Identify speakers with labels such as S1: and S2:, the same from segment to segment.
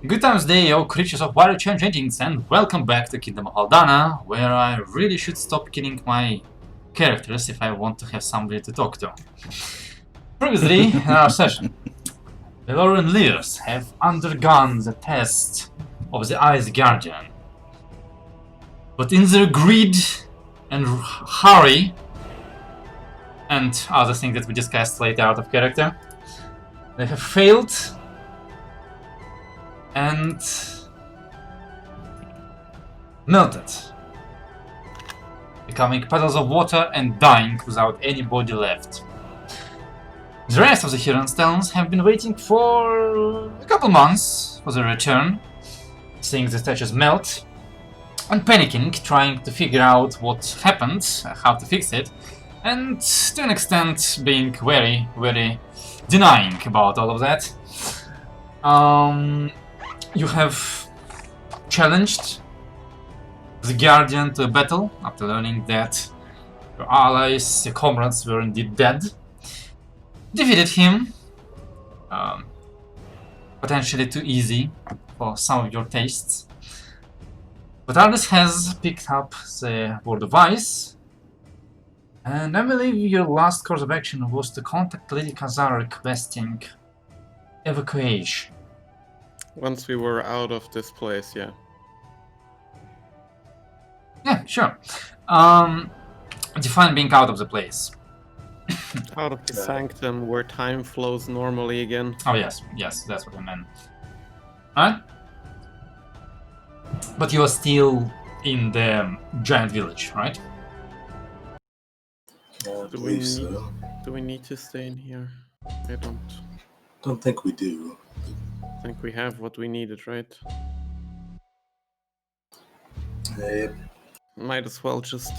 S1: Good times day, all creatures of wild changelings, and welcome back to Kingdom of Aldana, where I really should stop killing my characters if I want to have somebody to talk to. Previously, in our session, the Lauren Lears have undergone the test of the Ice Guardian. But in their greed and hurry, and other things that we discussed later out of character, they have failed and melted, becoming puddles of water and dying without any body left. The rest of the Huronstones have been waiting for a couple months for their return, seeing the statues melt, and panicking, trying to figure out what happened, how to fix it, and to an extent being very, very denying about all of that. You have challenged the Guardian to a battle after learning that your allies, your comrades were indeed dead. Defeated him, potentially too easy for some of your tastes. But Aldis has picked up the Word of Ice, and I believe your last course of action was to contact Lady Kazar requesting evacuation.
S2: Once we were out of this place, yeah.
S1: Yeah, sure. Define being out of the place.
S2: Out of the sanctum where time flows normally again.
S1: Oh yes, that's what I meant. Alright? But you are still in the giant village, right?
S2: Do we need to stay in here? I
S3: don't think we do.
S2: think we have what we needed, right? Might as well just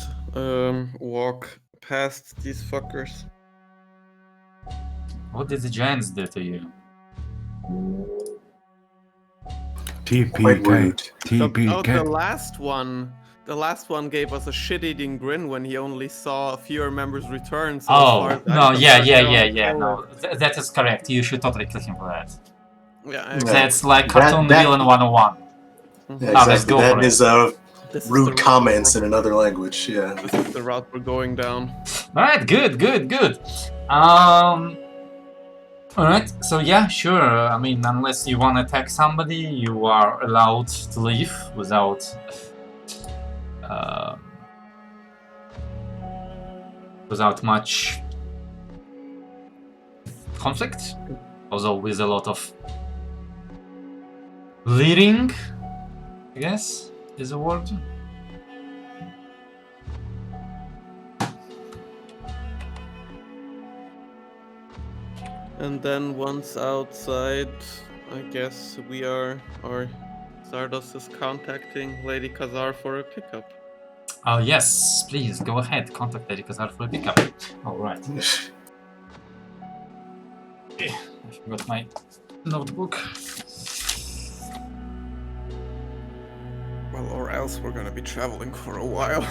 S2: walk past these fuckers.
S1: What did the giants do to you?
S3: Quite rude.
S2: The last one gave us a shit-eating grin when he only saw fewer members return. So
S1: Oh, no, yeah, no, that is correct. You should totally kill him for that.
S2: Yeah,
S1: That's like cartoon villain 101.
S3: Yeah,
S1: Let's
S3: exactly.
S1: go
S3: That
S1: for
S3: is rude comments in another language, yeah.
S2: This is the route we're going down.
S1: Alright, good. Alright, so yeah, sure. I mean, unless you want to attack somebody, you are allowed to leave without much conflict, although with a lot of leading, I guess is a word.
S2: And then once outside, I guess we are, or Zardos is contacting Lady Kazar for a pickup.
S1: Oh yes, please go ahead, contact Lady Kazar for a pickup. Alright. I forgot my notebook.
S2: Well, or else we're gonna be traveling for a while.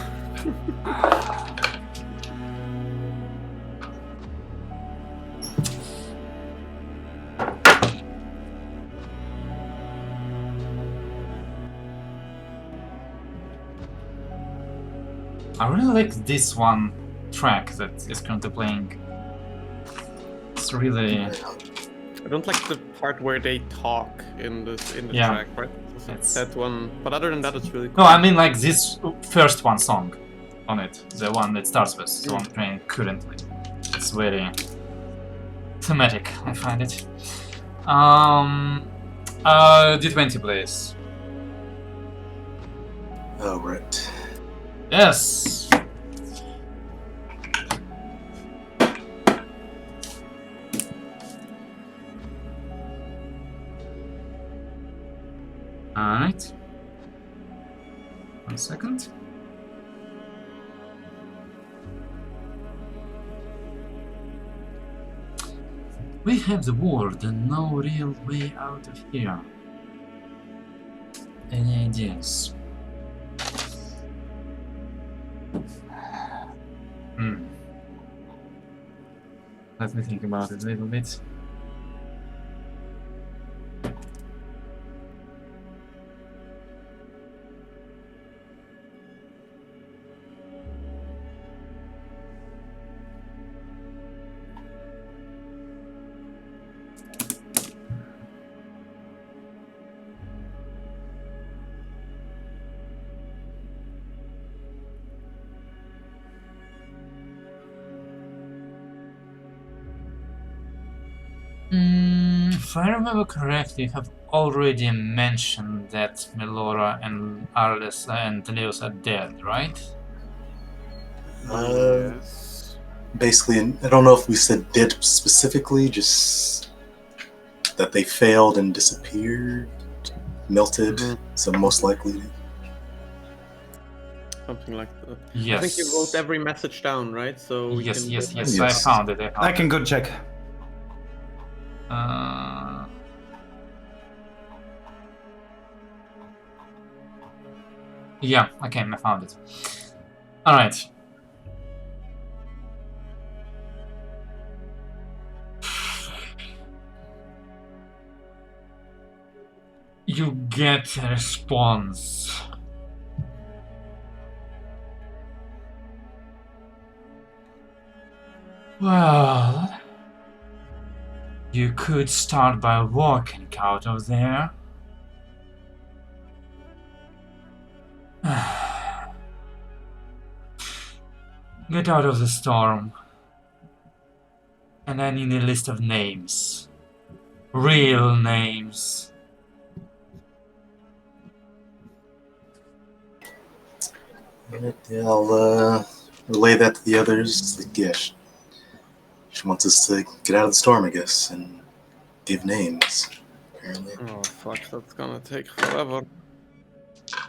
S1: I really like this one track that is currently playing. It's really...
S2: I don't like the part where they talk in the track, right?
S1: It's...
S2: That one, but other than that, it's really cool.
S1: No, I mean like this first one song on it, the one that starts with, the one playing currently. It's very thematic, I find it. D20 please.
S3: Oh, right.
S1: Yes! Alright. 1 second. We have the word and no real way out of here. Any ideas? Let me think about it a little bit. If I remember correctly, you have already mentioned that Melora and Arles and Leos are dead, right?
S2: Yes.
S3: Basically, I don't know if we said dead specifically, just that they failed and disappeared, melted, so most likely.
S2: Something like that.
S1: Yes.
S2: I think you wrote every message down, right? So we
S1: Yes,
S2: can.
S1: yes,
S3: Yes.
S1: I found it.
S4: I can go check.
S1: Yeah, okay, I found it. Alright. You get a response. Well, you could start by walking out of there. Get out of the storm. And I need a list of names. Real names.
S3: Alright, yeah, I'll relay that to the others. Like, yeah, she wants us to get out of the storm, I guess, and give names, apparently.
S2: Oh fuck, that's gonna take forever.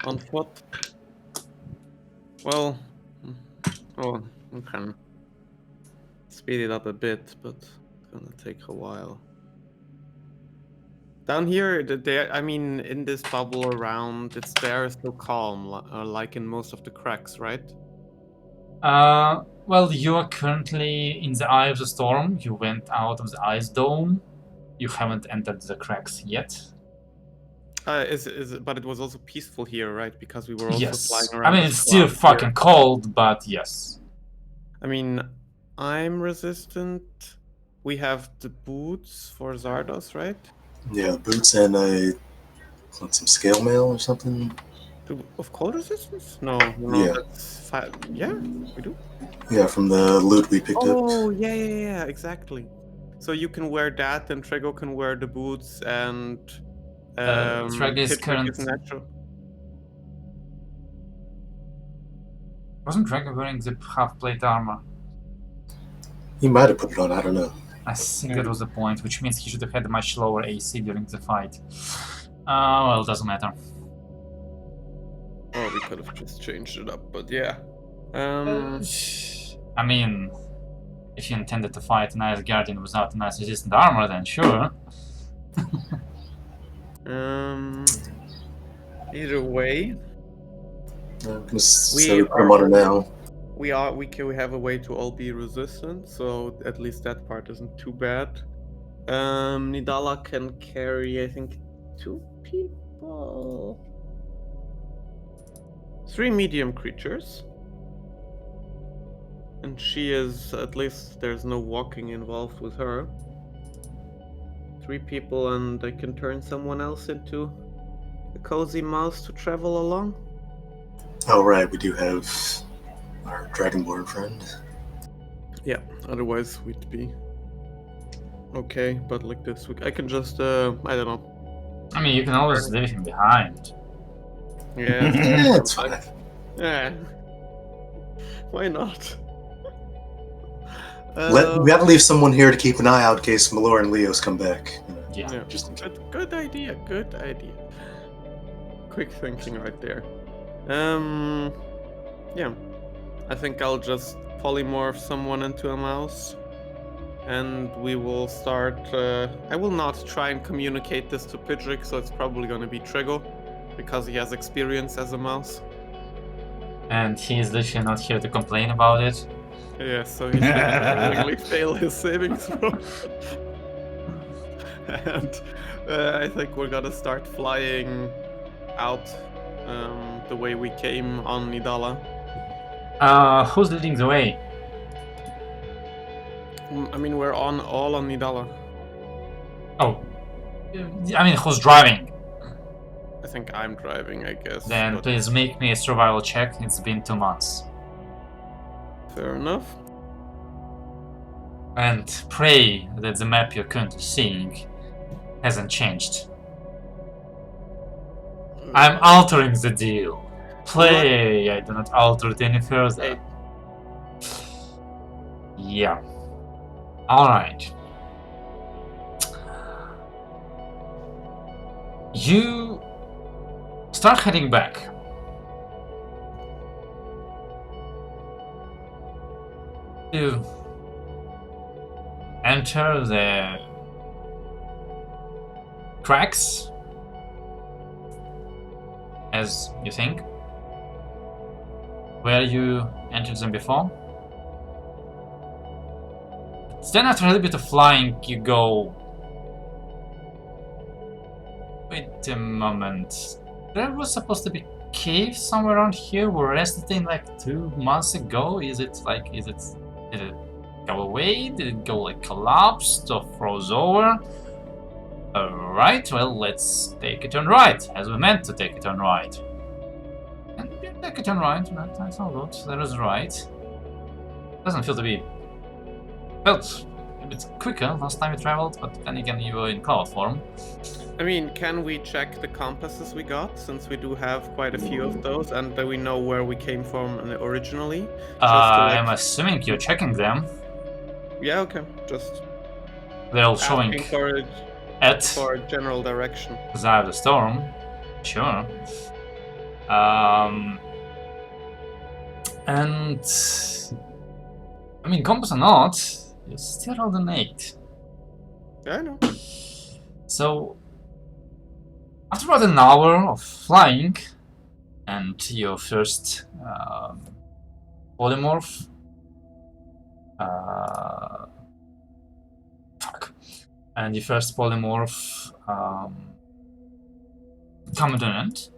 S2: On foot. Well, we can speed it up a bit, but it's gonna take a while. Down here, I mean, in this bubble around, the air is still calm, like in most of the cracks, right?
S1: Well, you are currently in the eye of the storm. You went out of the ice dome. You haven't entered the cracks yet.
S2: But it was also peaceful here, right? Because we were also flying
S1: Yes.
S2: around.
S1: I mean,
S2: the
S1: it's still
S2: clouds
S1: fucking
S2: here.
S1: cold, but yes.
S2: I mean, I'm resistant. We have the boots for Zardos, right?
S3: Yeah, boots and some scale mail or something.
S2: Of cold resistance? No,
S3: Yeah.
S2: that's yeah, we do.
S3: Yeah, from the loot we picked up.
S2: Oh, yeah, exactly. So you can wear that, and Trego can wear the boots, and
S1: Trego is
S2: Pittrick natural.
S1: Wasn't Trego wearing the half-plate armor?
S3: He might have put it on, I don't know.
S1: I think that was the point, which means he should have had a much lower AC during the fight. Well, it doesn't matter.
S2: Oh, we could have just changed it up, but yeah.
S1: I mean, if you intended to fight an Ice Guardian without an ice resistant armor, then sure.
S2: Either way,
S3: I'm gonna say we put him on her now.
S2: we have a way to all be resistant, so at least that part isn't too bad. Nidala can carry, I think, 2 people. 3 medium creatures. And she is, at least there's no walking involved with her. 3 people, and I can turn someone else into a cozy mouse to travel along.
S3: Oh, right, we do have our Dragonborn friend.
S2: Yeah, otherwise we'd be okay, but like this, I can just, I don't know.
S1: I mean, you can always leave him behind.
S2: Yeah,
S3: Yeah, it's fine.
S2: yeah. Why not?
S3: We have to leave someone here to keep an eye out in case Melora and Leos come back.
S1: Yeah.
S2: Yeah,
S3: Just in case.
S2: good idea. Quick thinking right there. Yeah. I think I'll just polymorph someone into a mouse. And we will start, I will not try and communicate this to Pittrick, so it's probably gonna be Trego, because he has experience as a mouse.
S1: And he's literally not here to complain about it.
S2: Yeah, so he should really fail his saving throw. And I think we're gonna start flying out the way we came on Nidala.
S1: Who's leading the way?
S2: I mean, we're all on Nidala.
S1: Oh. I mean, who's driving?
S2: I think I'm driving, I guess.
S1: Then
S2: but
S1: please make me a survival check. It's been 2 months.
S2: fair enough.
S1: and pray that the map you're currently seeing hasn't changed. I'm altering the deal. Play, I do not alter it any further.
S2: Hey.
S1: Yeah. Alright. You start heading back. You enter the cracks, as you think, where you entered them before. Then after a little bit of flying, you go... Wait a moment. There was supposed to be a cave somewhere around here. We rested in like 2 months ago. Is it did it go away? Did it go like collapsed or froze over? Alright, well, let's take it on right, as we meant to take it on right. And you take it on right, that's all good. That is right. Doesn't feel to be... Felt a bit quicker last time we traveled, but then again you were in cloud form.
S2: I mean, can we check the compasses we got, since we do have quite a few of those, and that we know where we came from originally?
S1: I'm assuming you're checking them.
S2: Yeah, okay. Just
S1: They're all showing
S2: asking for a general direction.
S1: the eye of the storm. Sure. And I mean, compass or not, you still rolled an 8.
S2: Yeah, I know.
S1: So after about an hour of flying and your first polymorph, and your first polymorph come to an end,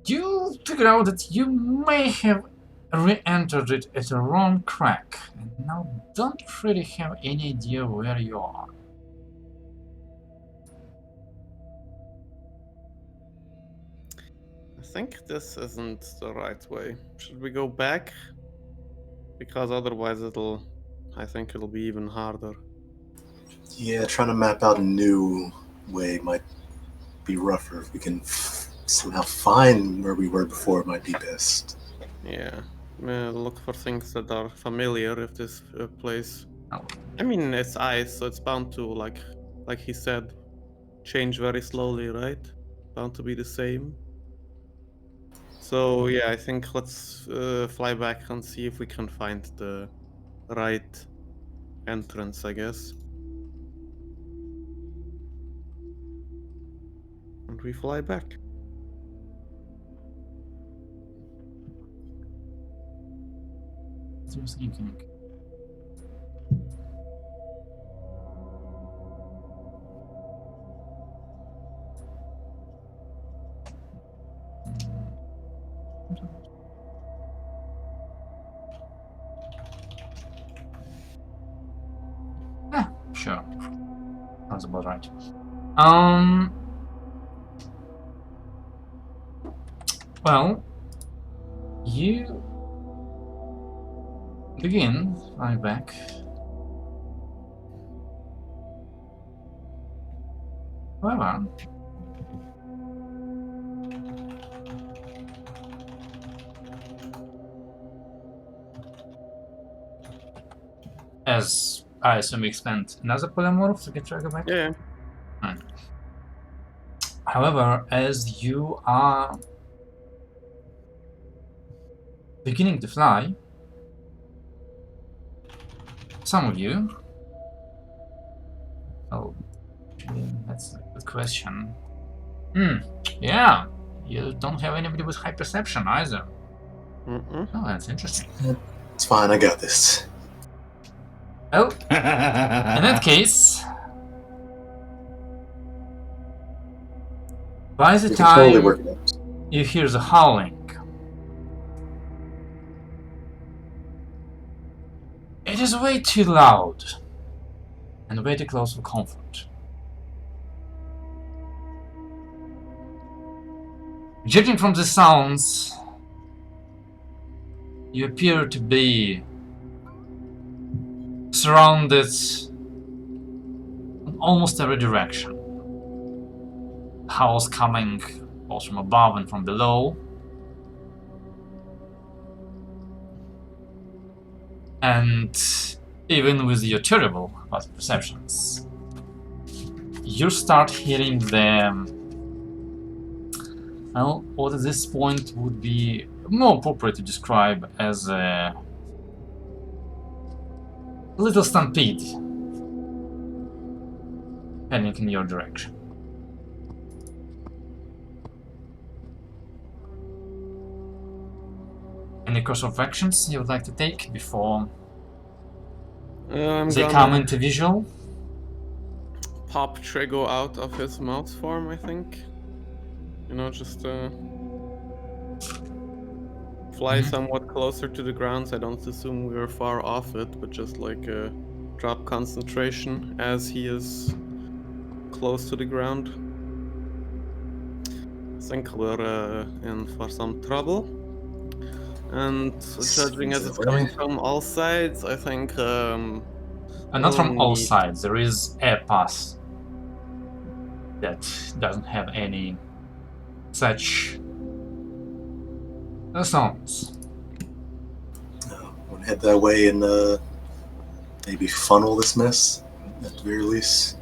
S1: you figure out that you may have re-entered it at a wrong crack, and now don't really have any idea where you are.
S2: I think this isn't the right way. Should we go back? Because otherwise I think it'll be even harder.
S3: Yeah, trying to map out a new way might be rougher. If we can somehow find where we were before, it might be best.
S2: Yeah. Look for things that are familiar if this place...
S1: Oh.
S2: I mean, it's ice, so it's bound to, like he said, change very slowly, right? Bound to be the same. So yeah, I think let's fly back and see if we can find the right entrance, I guess. And we fly back.
S1: What are you thinking? Yeah, sure. Sounds about right. Well, you begin flying back. However, as I assume we expand another polymorph to get Tracker back.
S2: Yeah.
S1: Right. However, as you are beginning to fly, some of you... Oh, that's a good question. Yeah, you don't have anybody with high perception either.
S2: Mm-mm.
S1: Oh, that's interesting.
S3: It's fine, I got this.
S1: Oh, in that case, by the
S3: We can totally
S1: time
S3: work it out.
S1: you hear the howling, it is way too loud and way too close for comfort. Judging from the sounds, you appear to be surrounded in almost every direction. Howls coming both from above and from below. And even with your terrible passive perceptions, you start hearing the, well, what at this point would be more appropriate to describe as a little stampede heading in your direction. Any course of actions you would like to take before
S2: I'm
S1: they
S2: gonna
S1: come into visual?
S2: pop Trigo out of his mouse form, I think. You know, just fly somewhat closer to the ground. So I don't assume we are far off it, but just like drop concentration as he is close to the ground. I think we're in for some trouble. And judging as it's coming from all sides, I think
S1: And not from all sides, there is a path that doesn't have any such sounds.
S3: Want to head that way and maybe funnel this mess at the very least.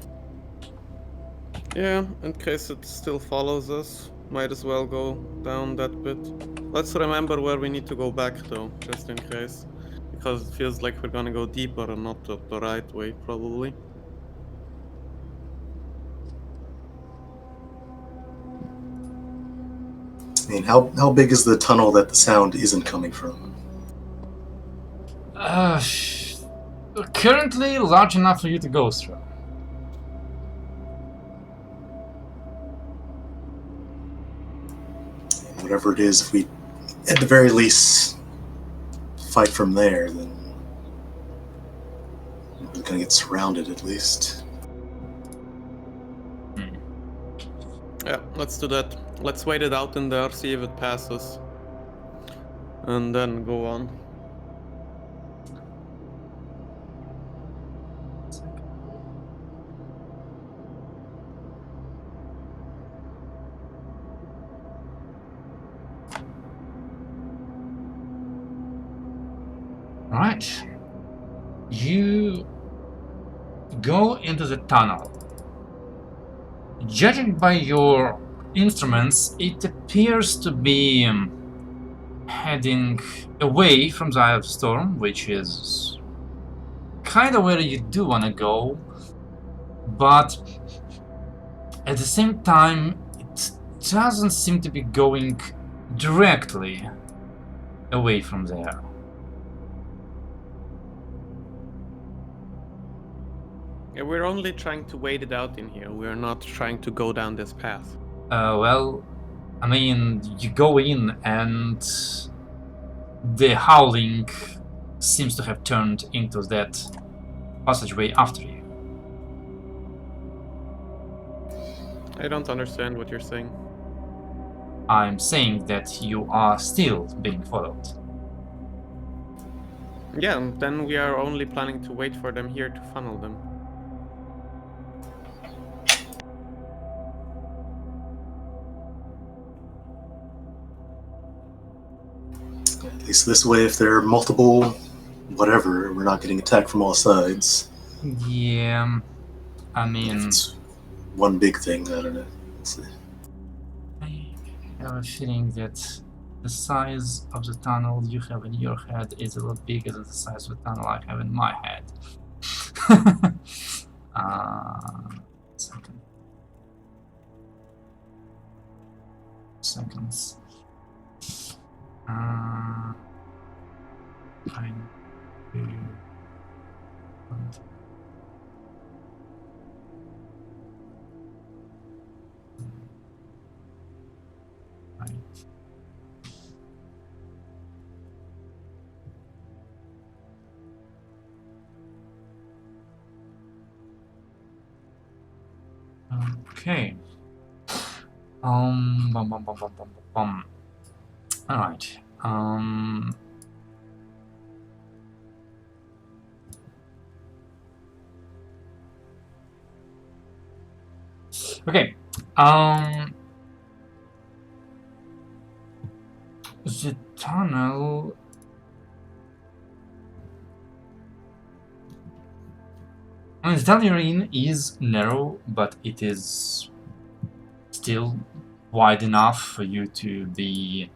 S2: Yeah, in case it still follows us, might as well go down that bit. Let's remember where we need to go back though, just in case. Because it feels like we're gonna go deeper and not the right way, probably.
S3: I mean, how big is the tunnel that the sound isn't coming from?
S1: Currently large enough for you to go through.
S3: Whatever it is, if we, at the very least, fight from there, then we're gonna get surrounded at least.
S2: Yeah, let's do that. Let's wait it out in there, see if it passes. And then go on.
S1: Right. You go into the tunnel. Judging by your instruments, it appears to be heading away from the eye of the storm, which is kind of where you do want to go, but at the same time, it doesn't seem to be going directly away from there.
S2: Yeah, we're only trying to wait it out in here. We're not trying to go down this path.
S1: Well, I mean, you go in and the howling seems to have turned into that passageway after you.
S2: I don't understand what you're saying.
S1: I'm saying that you are still being followed.
S2: Yeah, and then we are only planning to wait for them here to funnel them.
S3: At least this way, if there are multiple, whatever, we're not getting attacked from all sides.
S1: Yeah, I
S3: If
S1: mean,
S3: it's one big thing, I don't know. Let's see.
S1: I have a feeling that the size of the tunnel you have in your head is a lot bigger than the size of the tunnel I have in my head. Second. Seconds. Fine. Right. Okay. Bum, bum, bum, bum, bum, bum, bum. All right. Okay. The tunnel. I mean, the tunnel you're in is narrow, but it is still wide enough for you to be.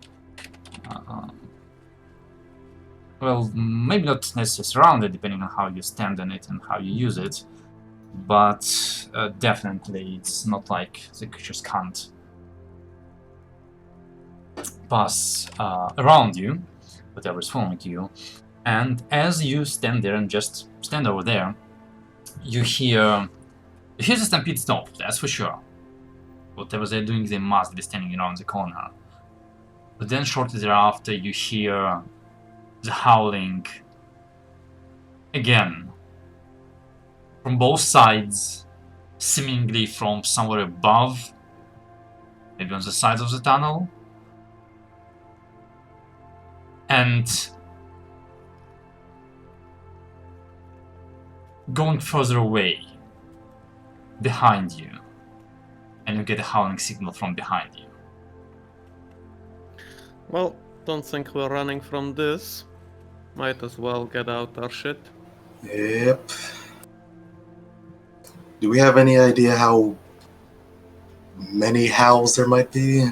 S1: Well, maybe not necessarily surrounded, depending on how you stand on it and how you use it, but definitely it's not like the creatures can't pass around you, whatever's following you. And as you stand there and just stand over there, you hear the stampede stop, that's for sure. Whatever they're doing, they must be standing around the corner. But then shortly thereafter, you hear the howling again from both sides, seemingly from somewhere above, maybe on the sides of the tunnel, and going further away behind you, and you get a howling signal from behind you.
S2: Well, don't think we're running from this. Might as well get out our shit.
S3: Yep. Do we have any idea how many howls there might be?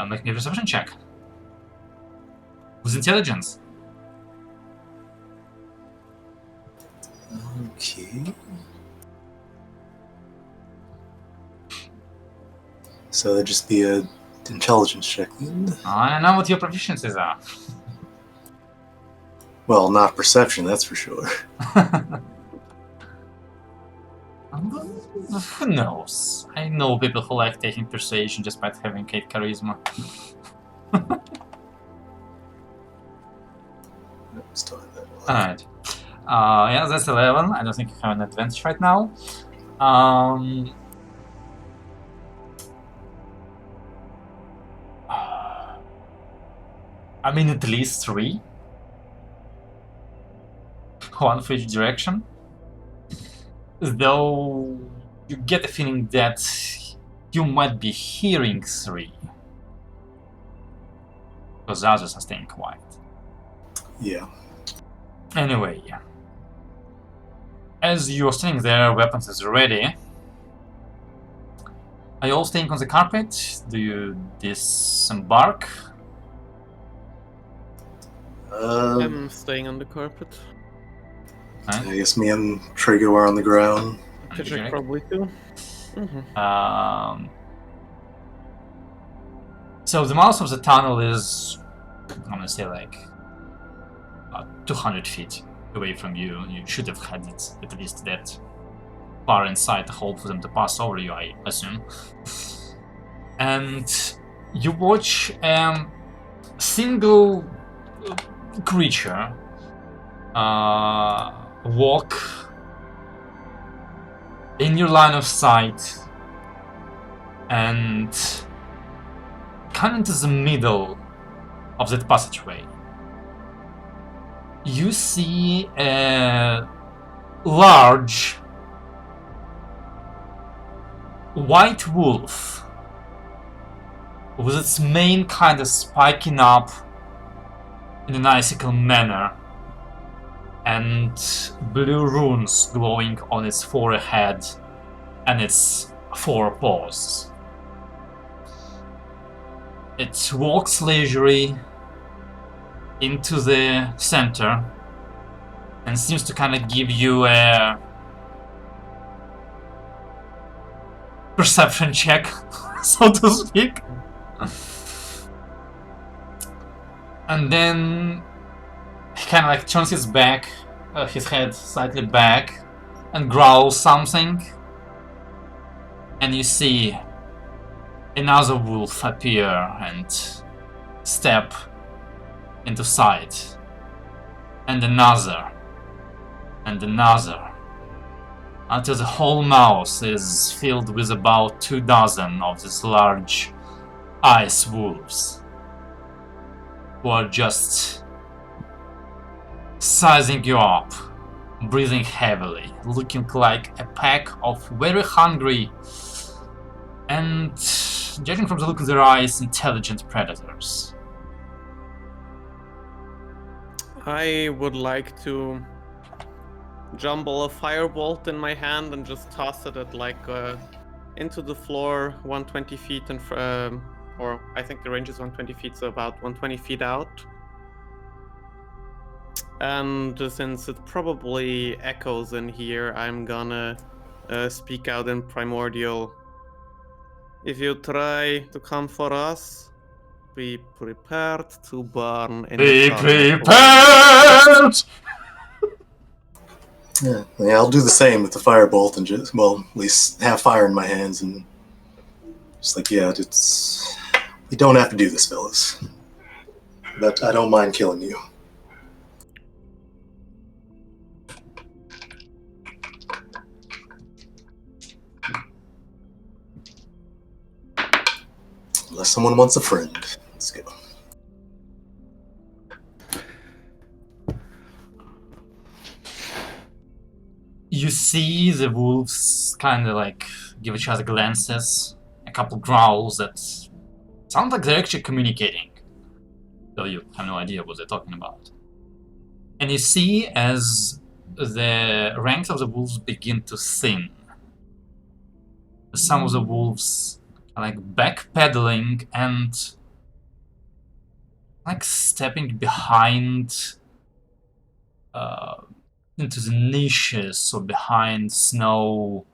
S1: Make me a perception check. With intelligence.
S3: Okay. So that'd just be a intelligence check then.
S1: I know what your proficiencies are.
S3: Well, not perception, that's for sure.
S1: Who knows? I know people who like taking persuasion despite having 8 charisma.
S3: Still have that.
S1: Alright. Yeah, that's 11. I don't think you have an advantage right now. I mean, at least 3. One for each direction. Though you get the feeling that you might be hearing 3. Because the others are staying quiet.
S3: Yeah.
S1: Anyway, as you're standing there, weapons is ready. Are you all staying on the carpet? Do you disembark?
S2: I'm staying on the carpet.
S3: I guess me and Trago are on the ground.
S2: Pidgeck probably too.
S1: So the mouth of the tunnel is, I'm gonna say, like 200 feet away from you. You should have had it at least that far inside the hole for them to pass over you, I assume. And you watch a single creature walk in your line of sight and come into the middle of that passageway. You see a large white wolf with its mane kind of spiking up in an icicle manner and blue runes glowing on its forehead and its forepaws. It walks leisurely into the center and seems to kind of give you a perception check, so to speak. And then he kind of like turns his back, his head slightly back, and growls something. And you see another wolf appear and step into sight. And another. And another. Until the whole mouth is filled with about 24 of these large ice wolves, who are just sizing you up, breathing heavily, looking like a pack of very hungry And judging from the look in their eyes, intelligent predators.
S2: I would like to jumble a firebolt in my hand and just toss it at into the floor 120 feet or I think the range is 120 feet, so about 120 feet out. And since it probably echoes in here, I'm gonna speak out in Primordial. If you try to come for us, be prepared to burn in
S1: Be
S2: the
S1: prepared!
S3: Yeah, I'll do the same with the firebolt and just, well, at least have fire in my hands and just like, yeah, it's... You don't have to do this, fellas. But I don't mind killing you. Unless someone wants a friend. Let's go.
S1: You see the wolves kind of like give each other glances, a couple growls that sound like they're actually communicating, though you have no idea what they're talking about. And you see as the ranks of the wolves begin to thin, some of the wolves are like backpedaling and like stepping behind into the niches or behind snow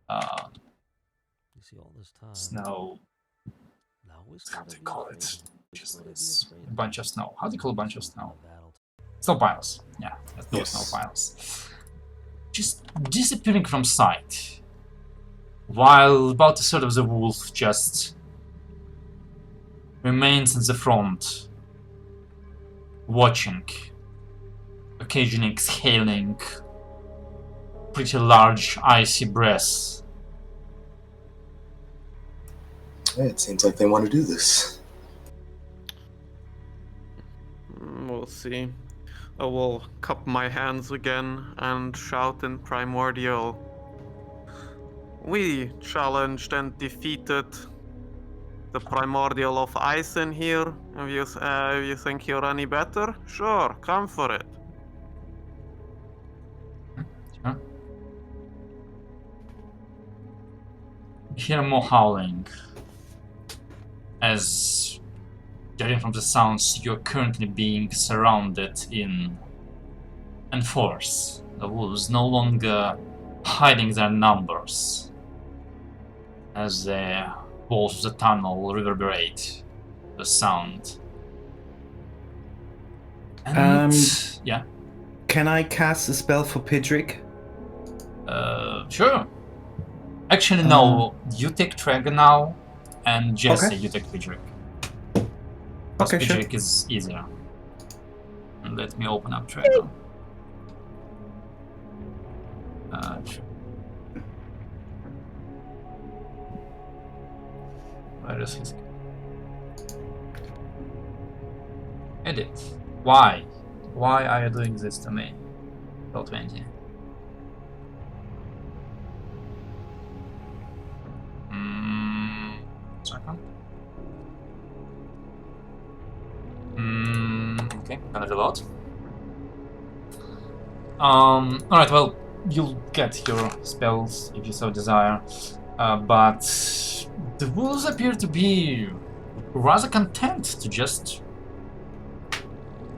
S4: You see all this time.
S1: snow,
S4: Now
S1: how do you call it? Just this
S4: a
S1: bunch of snow. How do you call a bunch of snow?
S4: Battle.
S1: Snow piles. Yeah, that's those
S3: Yes.
S1: snow piles. Just disappearing from sight. While about a third of the wolf just remains in the front, watching, occasionally exhaling pretty large icy breaths.
S3: Hey, it seems like they want to do this.
S2: We'll see. I will cup my hands again and shout in Primordial. We challenged and defeated the Primordial of Ice in here. If you think you're any better, sure, come for it.
S1: Sure. You hear more howling as, judging from the sounds, you're currently being surrounded in force. The wolves no longer hiding their numbers as the walls of the tunnel reverberate the sound. And yeah,
S5: Can I cast a spell for Pidrick?
S1: sure. Actually, no. You take Traga now, and Jesse,
S5: Okay.
S1: you take Pidrick.
S5: Okay, sure.
S1: Pidrick is easier. And let me open up Traga. Sure. Where is his? Edit. Why? Why are you doing this to me? Roll 20. Second. Okay, gonna reload. Alright, well, you'll get your spells if you so desire. But the wolves appear to be rather content to just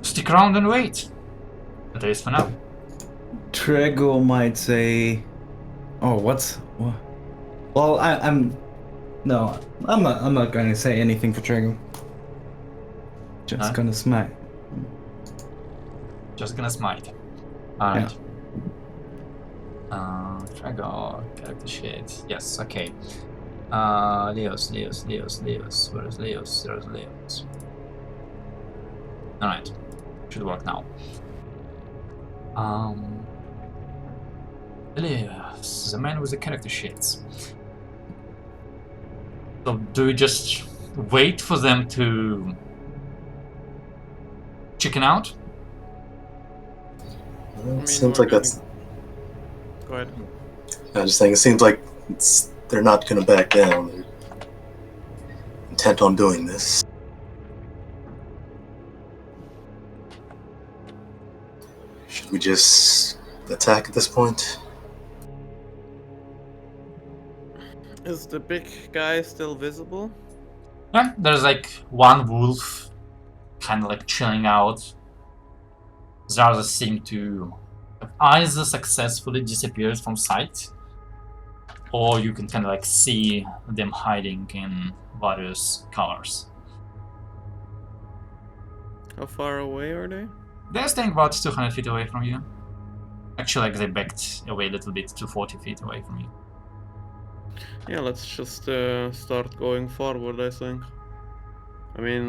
S1: stick around and wait. At least for now.
S5: Trego might say, "Oh, what's? Well, I'm not going to say anything for Trego. Just
S1: Huh?
S5: gonna smite.
S1: Just gonna smite. Alright. Trago, character sheet. Yes, okay. Leos. Where is Leos? There's Leos. Alright. Should work now. Leos, the man with the character sheets. So do we just wait for them to chicken out?
S3: Well, it seems like that's...
S2: Go ahead.
S3: I was just saying, it seems like they're not going to back down. intent on doing this. Should we just attack at this point?
S2: Is the big guy still visible?
S1: Yeah, there's like one wolf kind of like chilling out. The others seem to have either successfully disappeared from sight, or you can kind of like see them hiding in various covers.
S2: How far away are they?
S1: They're staying about 200 feet away from you. Actually, like they backed away a little bit to 40 feet away from you.
S2: Yeah, let's just start going forward, I think. I mean,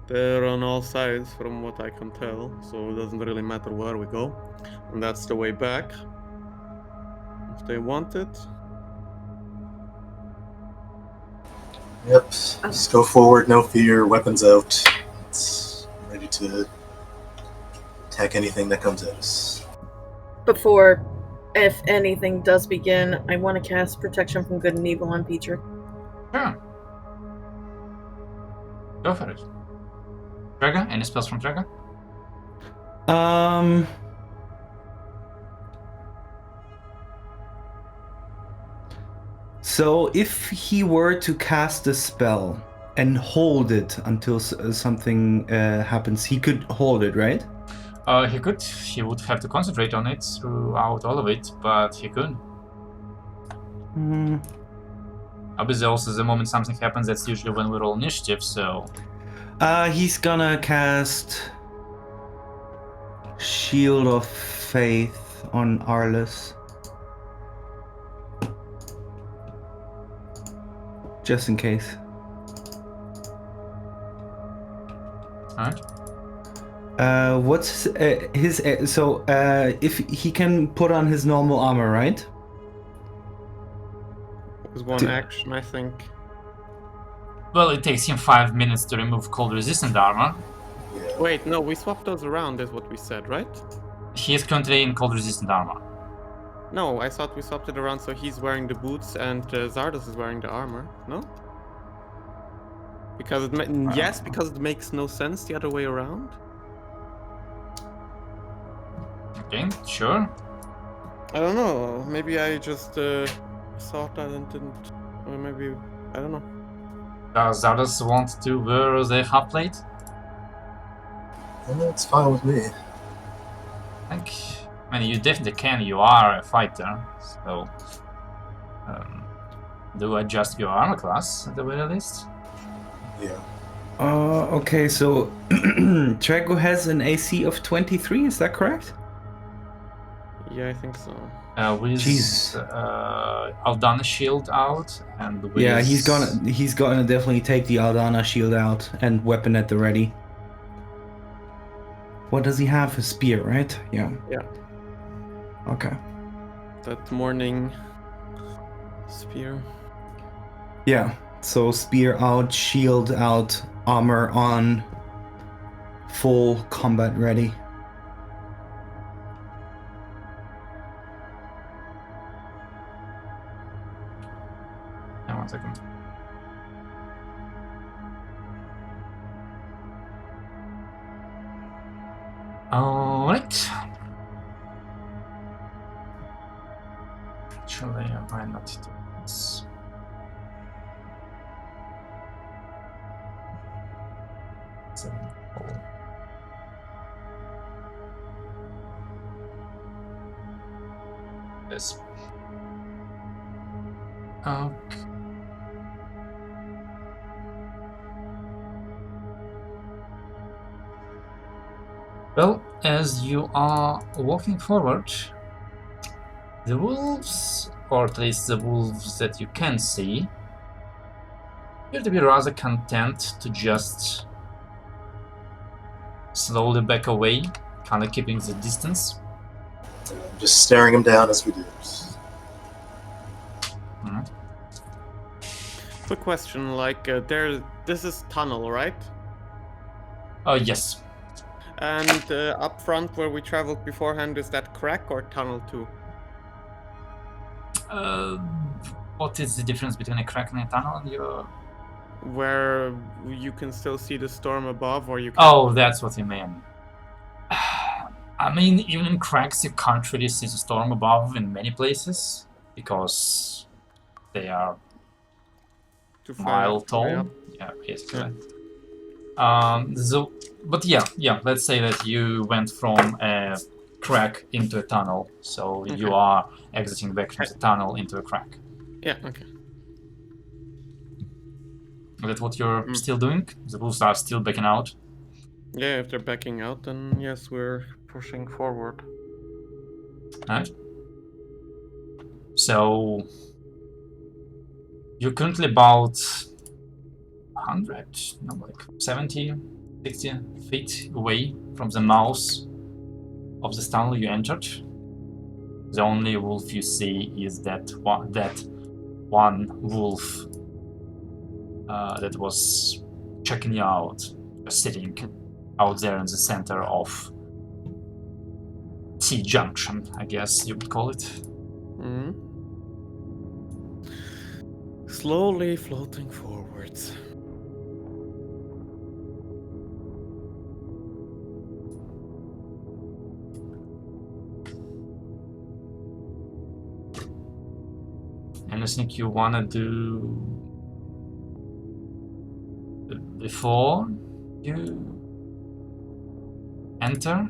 S2: they're on all sides from what I can tell, so it doesn't really matter where we go. And that's the way back. If they want it.
S3: Yep. Just go forward, no fear, weapons out. It's ready to attack anything that comes at us.
S6: Before, if anything does begin, I want to cast Protection from Good and Evil on Petrie.
S1: Sure. Go for it. Draga? Any spells from Draga?
S5: So if he were to cast a spell and hold it until something happens, he could hold it, right?
S1: He could. He would have to concentrate on it throughout all of it, but he could. Obviously, also the moment something happens, that's usually when we roll initiative, so...
S5: He's gonna cast Shield of Faith on Arliss. Just in case.
S1: Alright.
S5: What's his... So, if he can put on his normal armor, right?
S2: It was one action, I think.
S1: Well, it takes him 5 minutes to remove cold resistant armor.
S3: Yeah.
S2: Wait, no, we swapped those around, is what we said, right?
S1: He is currently in cold resistant armor.
S2: No, I thought we swapped it around so he's wearing the boots and Zardos is wearing the armor, no? Because yes, because it makes no sense the other way around.
S1: Okay, sure.
S2: I don't know, maybe I just thought that and didn't, or maybe, I don't know.
S1: Does Zardos want to wear the half plate?
S3: It's fine with me.
S1: I mean, you definitely can, you are a fighter, so... do adjust your armor class, at the very least.
S3: Yeah.
S5: Okay, so Trago has an AC of 23, is that correct?
S2: Yeah, I think so.
S1: With
S5: Jesus.
S1: Aldana shield out, and with...
S5: Yeah, he's gonna definitely take the Aldana shield out and weapon at the ready. What does he have? A spear, right? Yeah.
S2: Yeah.
S5: Okay.
S2: That morning spear.
S5: Yeah. So spear out, shield out, armor on, full combat ready.
S1: Yeah, 1 second. Alright. Actually, I might not do this. Yes. Okay. Well, as you are walking forward, the wolves, or at least the wolves that you can see, appear to be rather content to just slowly back away, kind of keeping the distance.
S3: Just staring him down as we do.
S2: Quick question, like, this is tunnel, right?
S1: Yes.
S2: And up front where we traveled beforehand, is that crack or tunnel too?
S1: What is the difference between a crack and a tunnel?
S2: where you can still see the storm above, or you can.
S1: Oh, that's what you mean. I mean, even in cracks, you can't really see the storm above in many places because they are
S2: Too far
S1: mile
S2: up, way
S1: tall.
S2: up.
S1: Yeah, basically.
S2: Yeah.
S1: So, but yeah. Let's say that you went from a crack into a tunnel, so you
S2: Okay.
S1: are exiting back from the tunnel into a crack.
S2: Yeah. Okay.
S1: Is that what you're still doing? The wolves are still backing out.
S2: Yeah. If they're backing out, then yes, we're pushing forward.
S1: Right. So you're currently about 100, no, like 70, 60 feet away from the mouth of the tunnel you entered. The only wolf you see is that one wolf that was checking you out, just sitting out there in the center of T-junction, I guess you would call it.
S2: Hmm. Slowly floating forwards.
S1: Anything you wanna do before you enter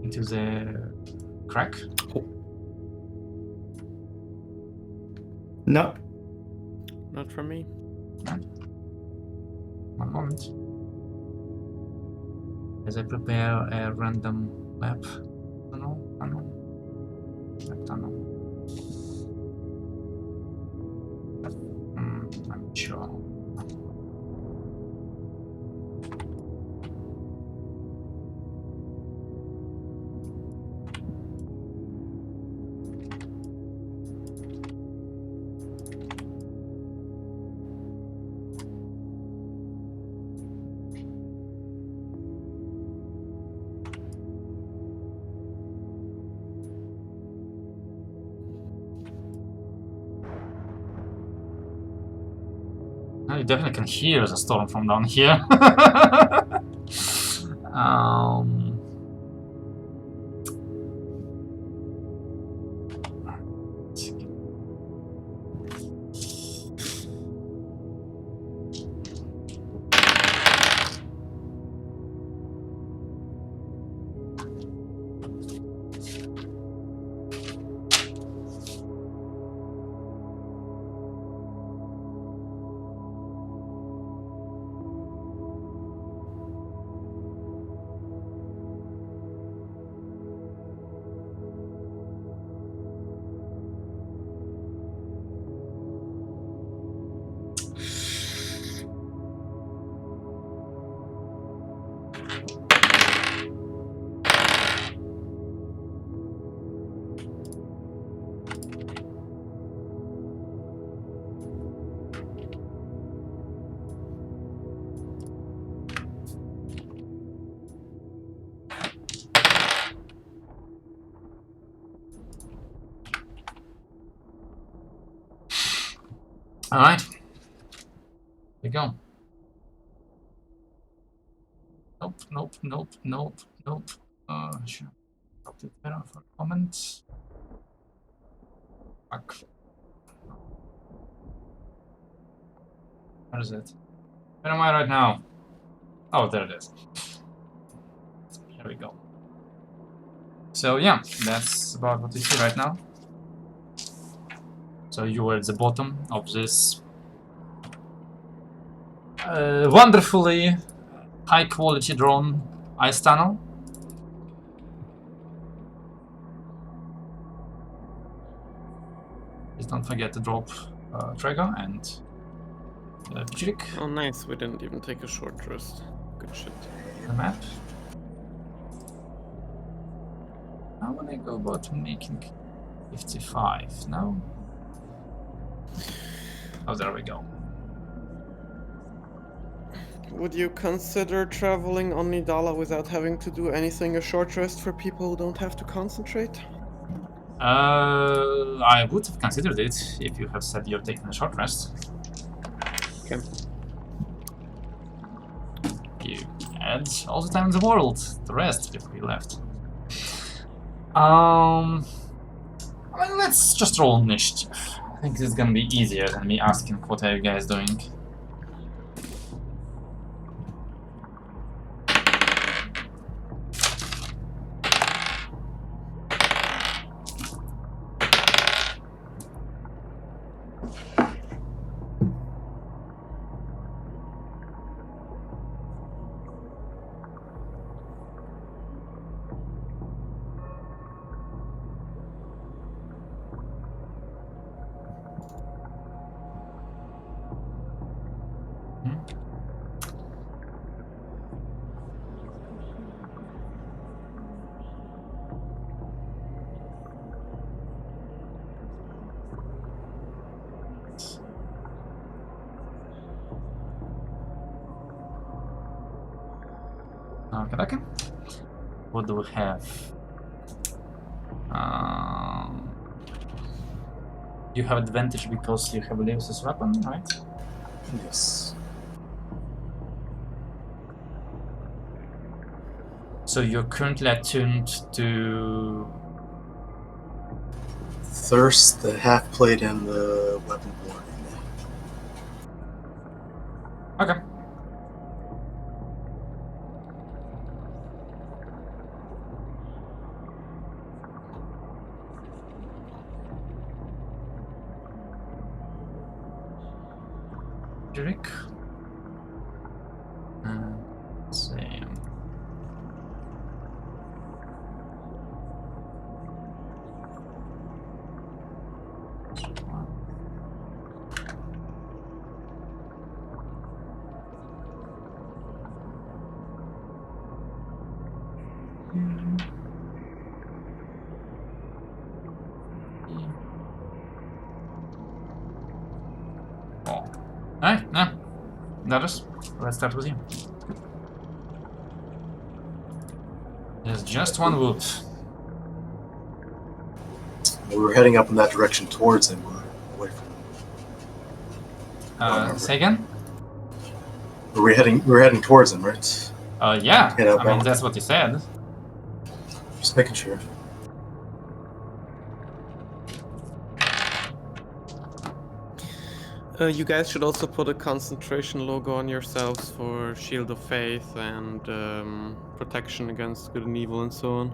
S1: into the crack?
S5: No.
S2: Not from me.
S1: One moment. As I prepare a random map. Tunnel. I'm sure. You definitely can hear the storm from down here. Alright. Here we go. Nope. Sure. Stop it there for a moment. Fuck. Where is it? Where am I right now? Oh, there it is. Here we go. So yeah, that's about what you see right now. So you were at the bottom of this wonderfully high quality drawn ice tunnel. Please don't forget to drop trigger and trick
S2: Oh, nice. We didn't even take a short rest. Good shit.
S1: the map. How would I go about making 55 now? Oh, there we go.
S2: Would you consider traveling on Nidala without having to do anything a short rest for people who don't have to concentrate?
S1: I would have considered it if you have said you're taking a short rest.
S2: Okay.
S1: You had all the time in the world to rest before you left. I mean, let's just roll initiative. I think this is gonna be easier than me asking what are you guys doing. Okay. What do we have? You have advantage because you have Lewis's weapon, right?
S3: Yes.
S1: So you're currently attuned to...
S3: Thirst, the half plate, and the weapon warning.
S1: Okay. Rick. Let's see. Alright, yeah. Let's start with you. There's just one wood.
S3: We were heading up in that direction towards him. We're away from him.
S1: Say again?
S3: We're heading towards him, right?
S1: Yeah.
S3: Yeah,
S1: I mean, that's what you said.
S3: Just making sure.
S2: You guys should also put a concentration logo on yourselves for Shield of Faith and protection against good and evil and so on.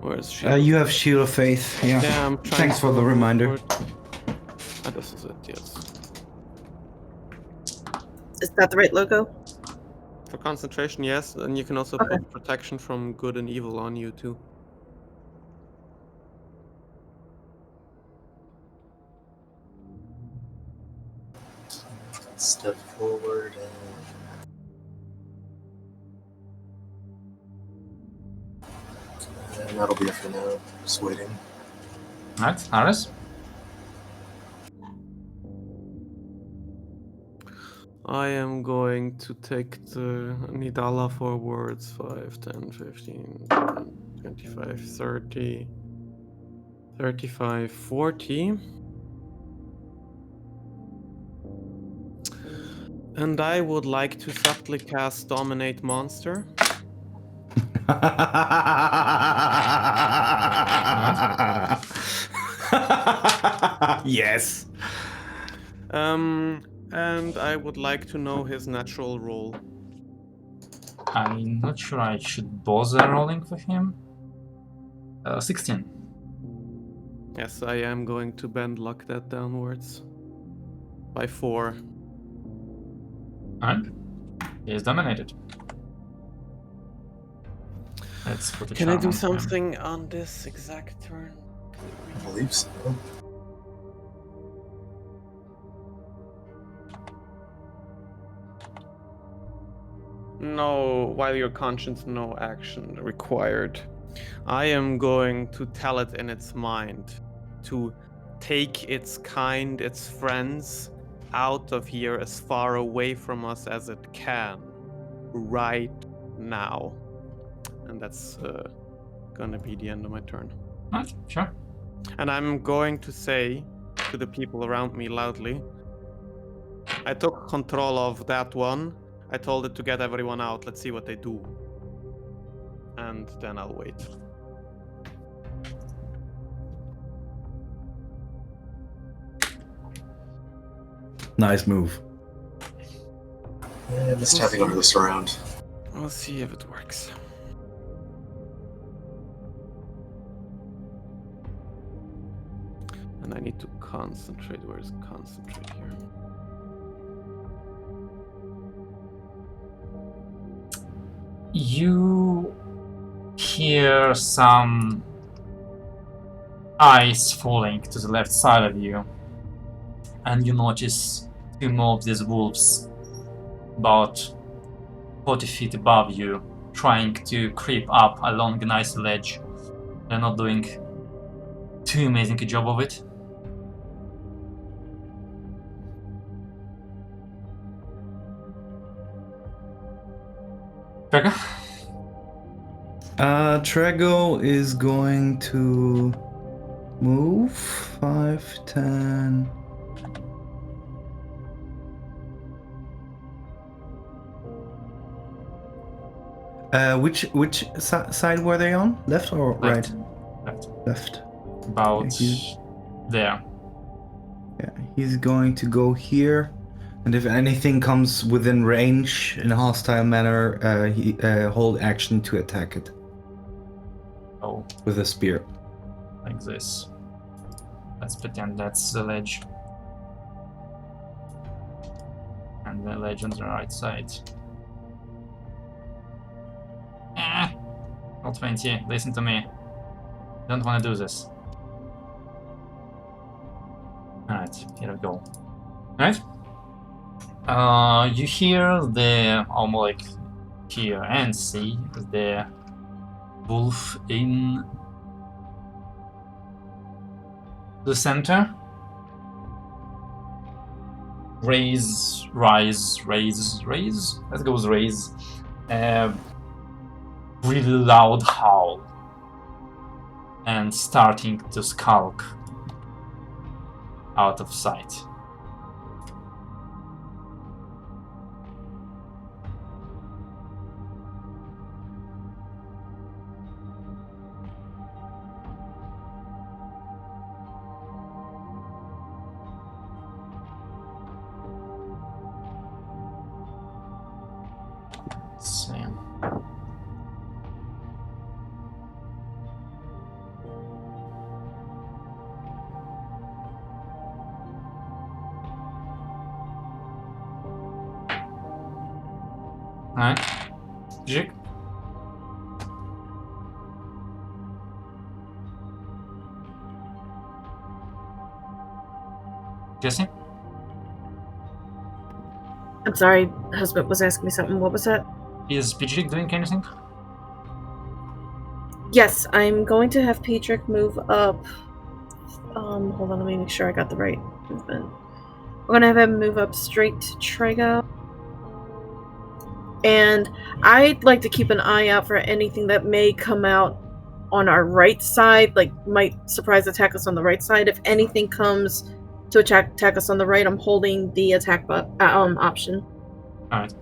S2: Where's Shield?
S5: You have Shield of Faith. Yeah.
S2: Yeah, I'm trying.
S5: Thanks for the reminder.
S2: Ah, this is it. Yes.
S6: Is that the right logo?
S2: For concentration, yes, and you can also
S6: Okay.
S2: put protection from good and evil on you too.
S3: Step forward and that'll be it for now. Just waiting.
S1: Alright, Aris.
S2: I am going to take the Nidala forwards 5, 10, 15, 25, 30, 35, 40. And I would like to subtly cast Dominate Monster.
S5: Yes.
S2: And I would like to know his natural roll.
S1: I'm not sure I should bother rolling for him. 16.
S2: Yes, I am going to bend luck that downwards. By 4.
S1: Alright. He is dominated. Let's put a
S2: Can I
S1: charm
S2: do
S1: on him.
S2: something on this exact turn?
S3: I believe so.
S2: No, while your conscience, no action required. I am going to tell it in its mind to take its kind, its friends, out of here as far away from us as it can, right now. And that's gonna be the end of my turn.
S1: Right, sure.
S2: And I'm going to say to the people around me loudly, I took control of that one. I told it to get everyone out. Let's see what they do. And then I'll wait.
S5: Nice move.
S3: I missed having over this around.
S2: We'll see if it works. And I need to concentrate. Where's concentrate here?
S1: You hear some ice falling to the left side of you, and you notice two more of these wolves about 40 feet above you, trying to creep up along an icy ledge. They're not doing too amazing a job of it. Becca?
S5: Trego is going to move 5, 10. Which side were they on? Left or
S1: Left.
S5: right?
S1: Left.
S5: Left.
S1: About
S5: Okay,
S1: there.
S5: Yeah, he's going to go here, and if anything comes within range in a hostile manner, he hold action to attack it
S1: Oh,
S5: with a spear.
S1: like this. Let's pretend that's the ledge. And the ledge on the right side. Not 20. Listen to me. Don't want to do this. Alright, here we go. Alright. You hear the almost like hear and see the wolf in the center. Raise. Let's go with raise. Really loud howl. And starting to skulk out of sight. Let's see. Alright. Jig. Jesse?
S6: I'm sorry, husband was asking me something. What was that?
S1: Is Pidgey doing anything?
S6: Yes, I'm going to have Patrick move up. Hold on, let me make sure I got the right movement. We're gonna have him move up straight to Trego. And I'd like to keep an eye out for anything that may come out on our right side, like might surprise attack us on the right side. If anything comes to attack us on the right, I'm holding the attack option.
S1: Alright.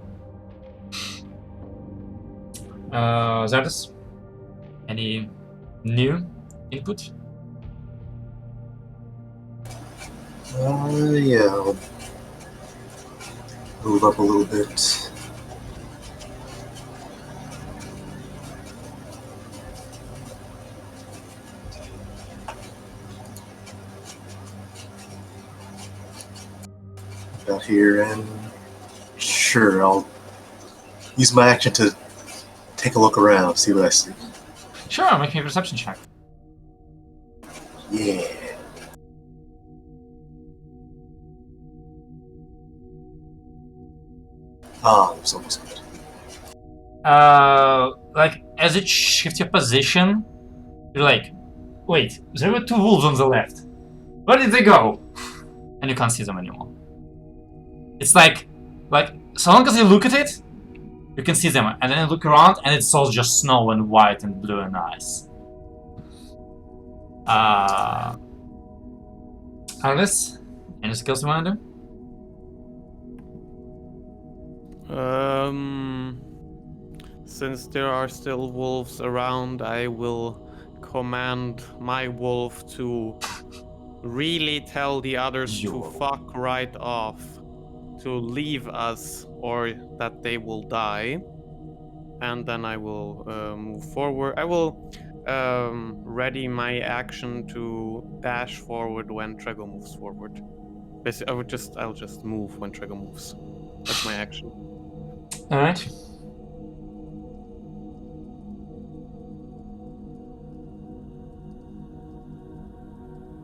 S1: Zardes? Any new input?
S3: Yeah, I'll move up a little bit. Out here, and sure, I'll use my action to take a look around, see what I see.
S1: Sure, make me a perception check.
S3: Yeah. Ah, it was almost good.
S1: Like, as it shifts your position, you're like, wait, there were two wolves on the left. Where did they go? And you can't see them anymore. It's like, so long as you look at it, you can see them, and then you look around, and it's all just snow and white and blue and ice. Alice, any skills you want to do?
S2: Since there are still wolves around, I will command my wolf to really tell the others
S1: Your
S2: to
S1: wolf.
S2: fuck right off, to leave us, or that they will die. And then I will move forward. I will ready my action to dash forward when Trego moves forward. Basically, I'll just move when Trego moves. That's my action.
S1: All right.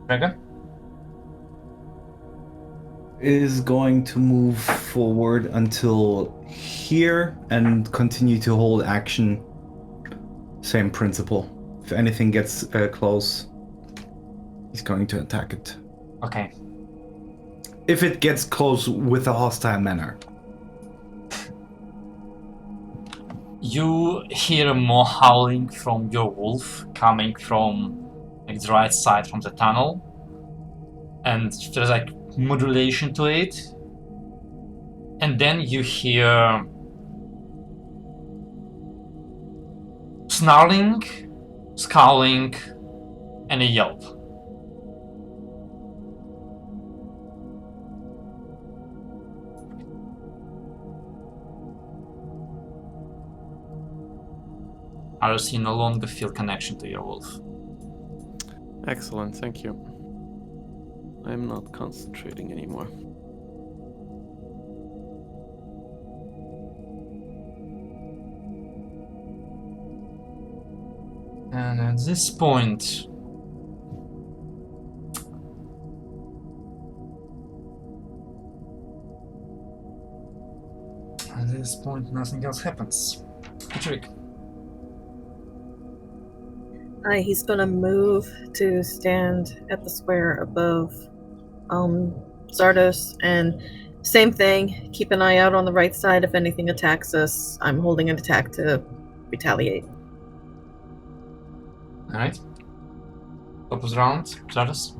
S1: Dragon.
S5: Is going to move forward until here and continue to hold action. Same principle. If anything gets close, he's going to attack it.
S1: Okay.
S5: If it gets close with a hostile manner.
S1: You hear more howling from your wolf coming from like the right side from the tunnel, and there's like modulation to it, and then you hear snarling, scowling, and a yelp. Aris, you no longer feel connection to your wolf.
S2: Excellent, thank you. I'm not concentrating anymore.
S1: And at this point, nothing else happens. Patrick.
S6: He's gonna move to stand at the square above Zardos, and same thing, keep an eye out on the right side. If anything attacks us, I'm holding an attack to retaliate.
S1: Alright. Top of the round, Zardos.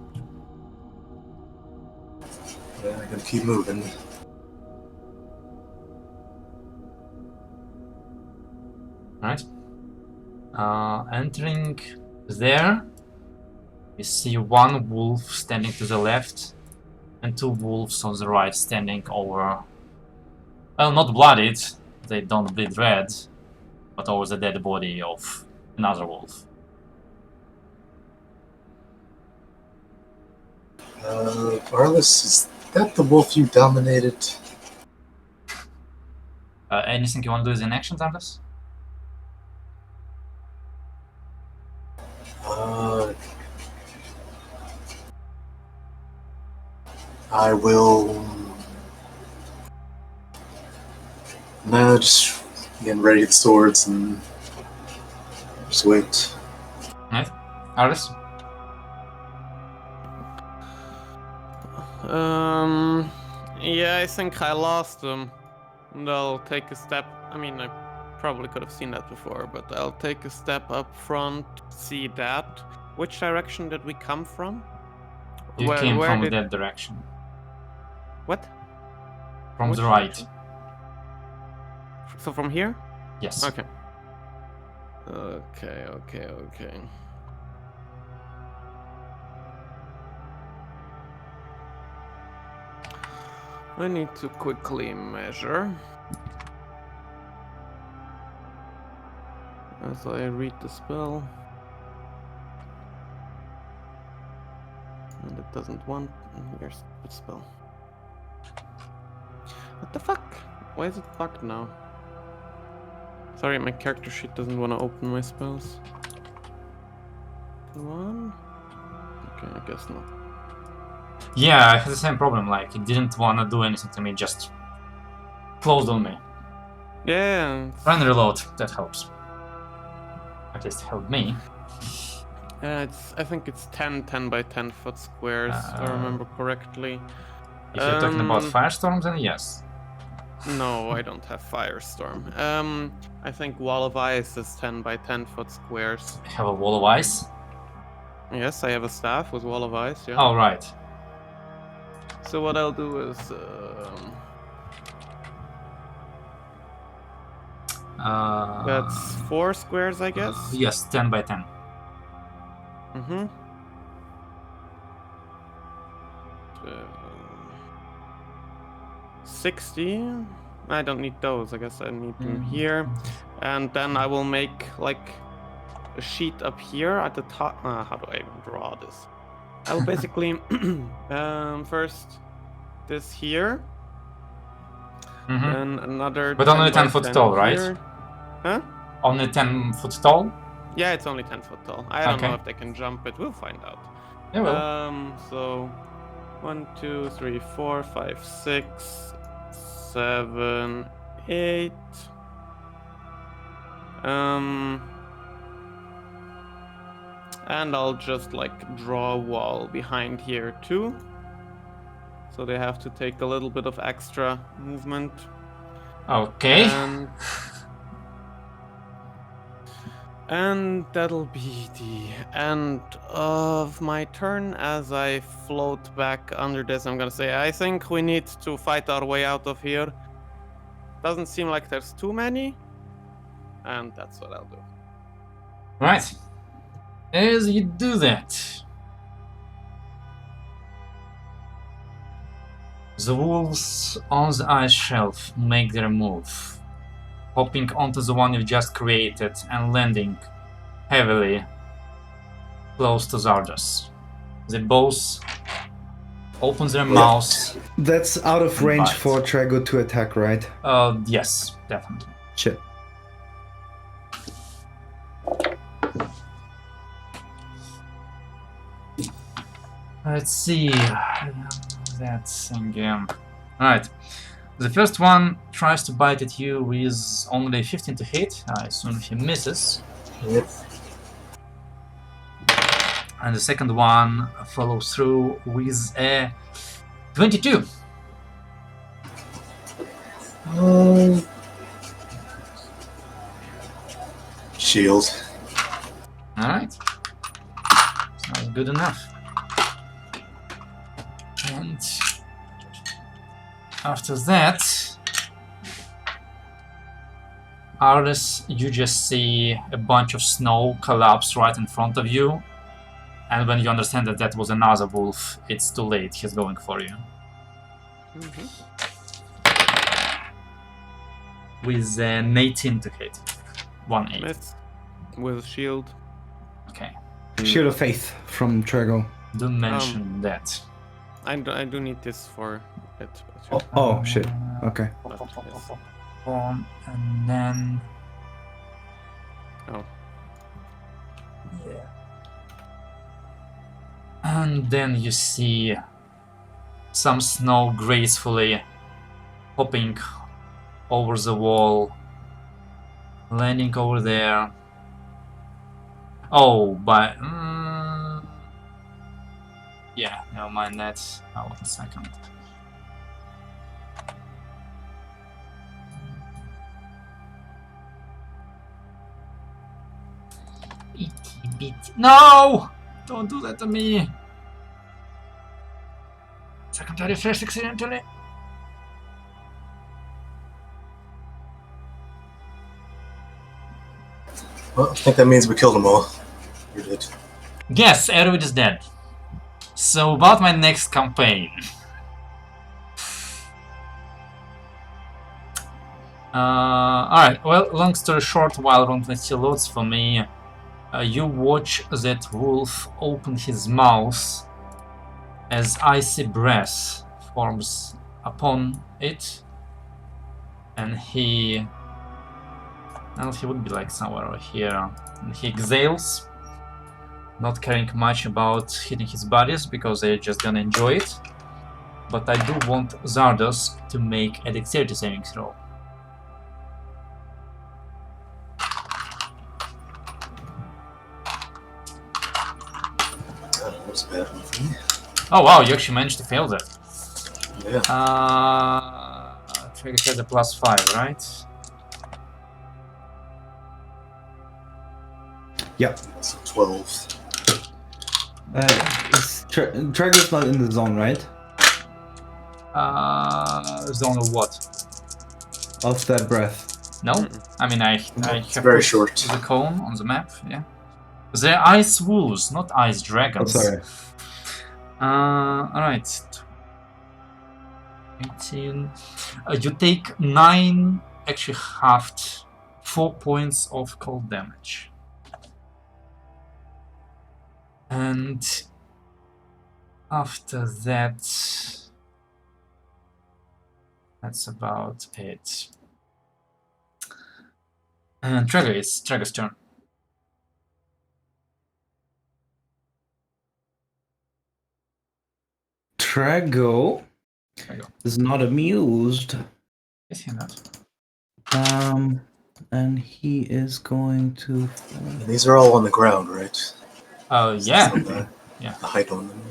S3: Yeah, I'm gonna keep moving.
S1: Alright. Entering there, you see one wolf standing to the left and two wolves on the right standing over, well, not bloodied, they don't bleed red, but over the dead body of another wolf.
S3: Arliss, is that the wolf you dominated?
S1: Anything you want to do as an action, Zardos?
S3: I will. No, just getting ready with swords and just wait.
S1: Alright. Aris?
S2: Yeah, I think I lost him. And I'll take a step. I mean, I probably could have seen that before, but I'll take a step up front, see that. Which direction did we come from?
S1: You came from that direction.
S2: What?
S1: From
S2: Which
S1: the right.
S2: direction? So from here?
S1: Yes.
S2: Okay. Okay. I need to quickly measure. As I read the spell. And it doesn't want... Here's the spell. What the fuck? Why is it bugged now? Sorry, my character sheet doesn't want to open my spells. Come on. Okay, I guess not.
S1: Yeah, I had the same problem, like, it didn't want to do anything to me, just closed on me.
S2: Yeah.
S1: Run and reload, that helps. At least helped me.
S2: I think it's 10 by 10 foot squares, if I remember correctly.
S1: If you're talking about firestorms, then yes.
S2: No, I don't have Firestorm. I think Wall of Ice is 10 by 10 foot squares.
S1: I have a wall of ice.
S2: Yes, I have a staff with Wall of Ice, yeah.
S1: All right.
S2: So what I'll do is... that's 4 squares, I guess?
S1: Yes, 10 by 10.
S2: Mm-hmm. 60. I don't need those. I guess I need them here. And then I will make like a sheet up here at the top. How do I even draw this? I will basically first this here. Then another.
S1: But only 10
S2: by
S1: foot tall, right?
S2: here. Huh?
S1: Only 10 foot tall?
S2: Yeah, it's only 10 foot tall. I don't know
S1: Okay.
S2: if they can jump, but we'll find out.
S1: Yeah, well.
S2: So 1, 2, 3, 4, 5, 6, 7, 8. And I'll just like draw a wall behind here too. So they have to take a little bit of extra movement.
S1: Okay.
S2: And that'll be the end of my turn. As I float back under this, I'm gonna say, I think we need to fight our way out of here. Doesn't seem like there's too many. And that's what I'll do.
S1: Right. As you do that, the wolves on the ice shelf make their move, hopping onto the one you just created and landing heavily close to Zardos. They both open their mouths.
S5: That's out of range
S1: Bite.
S5: for Trago to attack, right?
S1: Yes, definitely.
S5: Shit.
S1: Let's see. That's again. Alright. The first one tries to bite at you with only 15 to hit. I assume he misses.
S3: Yep.
S1: And the second one follows through with a 22.
S3: Shield.
S1: Alright. Sounds good enough. And after that, Arlis, you just see a bunch of snow collapse right in front of you. And when you understand that that was another wolf, it's too late. He's going for you. With an 18 to hit. 1-8.
S2: Miss with shield.
S1: Okay.
S5: Shield of Faith from Trago.
S1: Don't mention that.
S2: I do need this for it.
S5: Oh, shit. Okay.
S1: And then...
S2: Oh.
S1: Yeah. And then you see some snow gracefully hopping over the wall, landing over there. Oh, but yeah, never mind that. Oh, 1 second. Itty bitty. No! Don't do that to me! Secondary first accidentally.
S3: Well, I think that means we killed them all. We did.
S1: Yes, Erwin is dead. So about my next campaign. Alright, well, long story short, while Ronplay still loads for me, you watch that wolf open his mouth as icy breath forms upon it, and he would be like somewhere over here, and he exhales, not caring much about hitting his buddies because they're just gonna enjoy it. But I do want Zardos to make a dexterity saving throw.
S3: That was a bad one for me.
S1: Oh wow, you actually managed to fail that.
S3: Yeah.
S1: Trigger had a +5, right?
S5: Yeah.
S3: So 12.
S5: Trago's not in the zone, right?
S1: Zone of what?
S5: Of that breath.
S1: No? I mean, I
S3: It's
S1: have
S3: very
S1: put
S3: short.
S1: the cone on the map, yeah. They're ice wolves, not ice
S5: Oh,
S1: dragons.
S5: sorry.
S1: Alright. 18. You take 9, actually halved, 4 points of cold damage. And after that, that's about it. And Trago's turn.
S5: Trago is not amused.
S1: Is he not?
S5: And he is going to.
S3: These are all on the ground, right?
S1: Yeah.
S3: From the,
S1: Yeah.
S3: the height on them.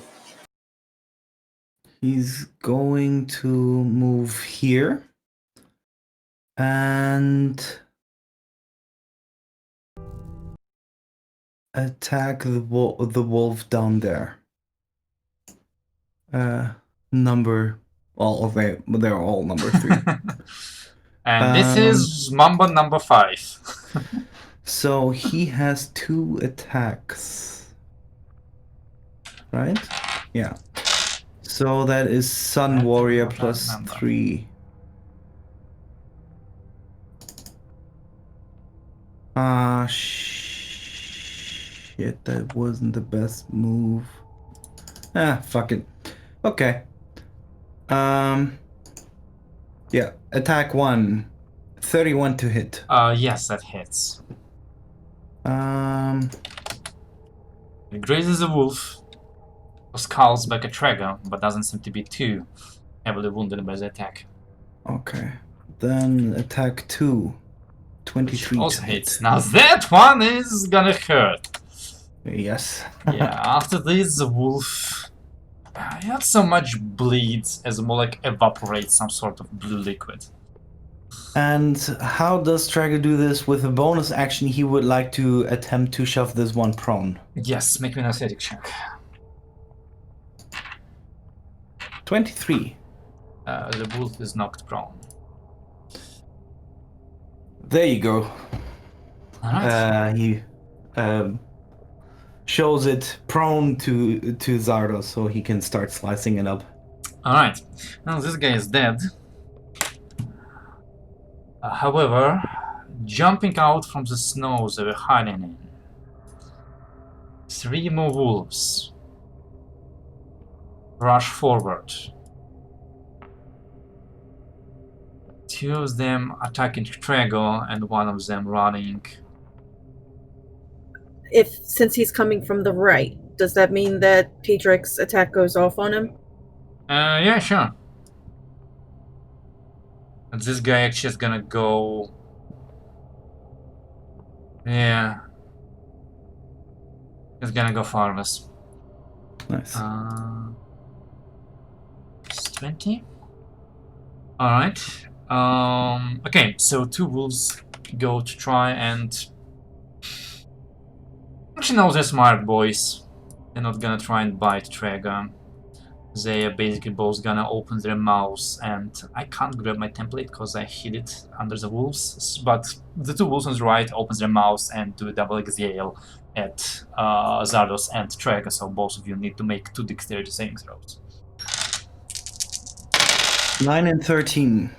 S5: He's going to move here. And attack the wolf down there. Number. Well, they're all number 3.
S1: And this is Mamba number 5.
S5: So he has 2 attacks. Right? Yeah. So that is Sun
S1: That's
S5: Warrior
S1: not that
S5: plus
S1: number.
S5: 3. Ah, shit, that wasn't the best move. Ah, fuck it. Okay. Yeah, attack 1. 31 to hit.
S1: Yes, that hits.
S5: Um,
S1: It grazes a wolf, who skulls back at Trago, but doesn't seem to be too heavily wounded by the attack.
S5: okay. Then attack 2. 23
S1: Also
S5: to
S1: hits.
S5: hit.
S1: Now that one is gonna hurt.
S5: Yes.
S1: Yeah, after this, the wolf not so much bleeds as more like evaporates some sort of blue liquid.
S5: And how does Trago do this? With a bonus action, he would like to attempt to shove this one prone.
S1: Yes, make me an athletic check.
S5: 23.
S1: The wolf is knocked prone.
S5: There you go.
S1: Alright.
S5: He shows it prone to Zardos so he can start slicing it up.
S1: Alright. Now this guy is dead. However, jumping out from the snow they were hiding in, 3 more wolves rush forward. 2 of them attacking Trago and 1 of them running.
S6: Since he's coming from the right, does that mean that Pedric's attack goes off on him?
S1: Yeah, sure. And this guy actually is gonna go. Yeah. He's gonna go farthest.
S5: Nice.
S1: 20. Alright. Okay, so 2 wolves go to try and. Actually, no, they're smart boys. They're not gonna try and bite Trago. They are basically both gonna open their mouths, and I can't grab my template because I hid it under the wolves. But the 2 wolves on the right open their mouths and do a double exhale at Zardos and Trago, so both of you need to make 2 dexterity saving throws.
S5: 9 and 13.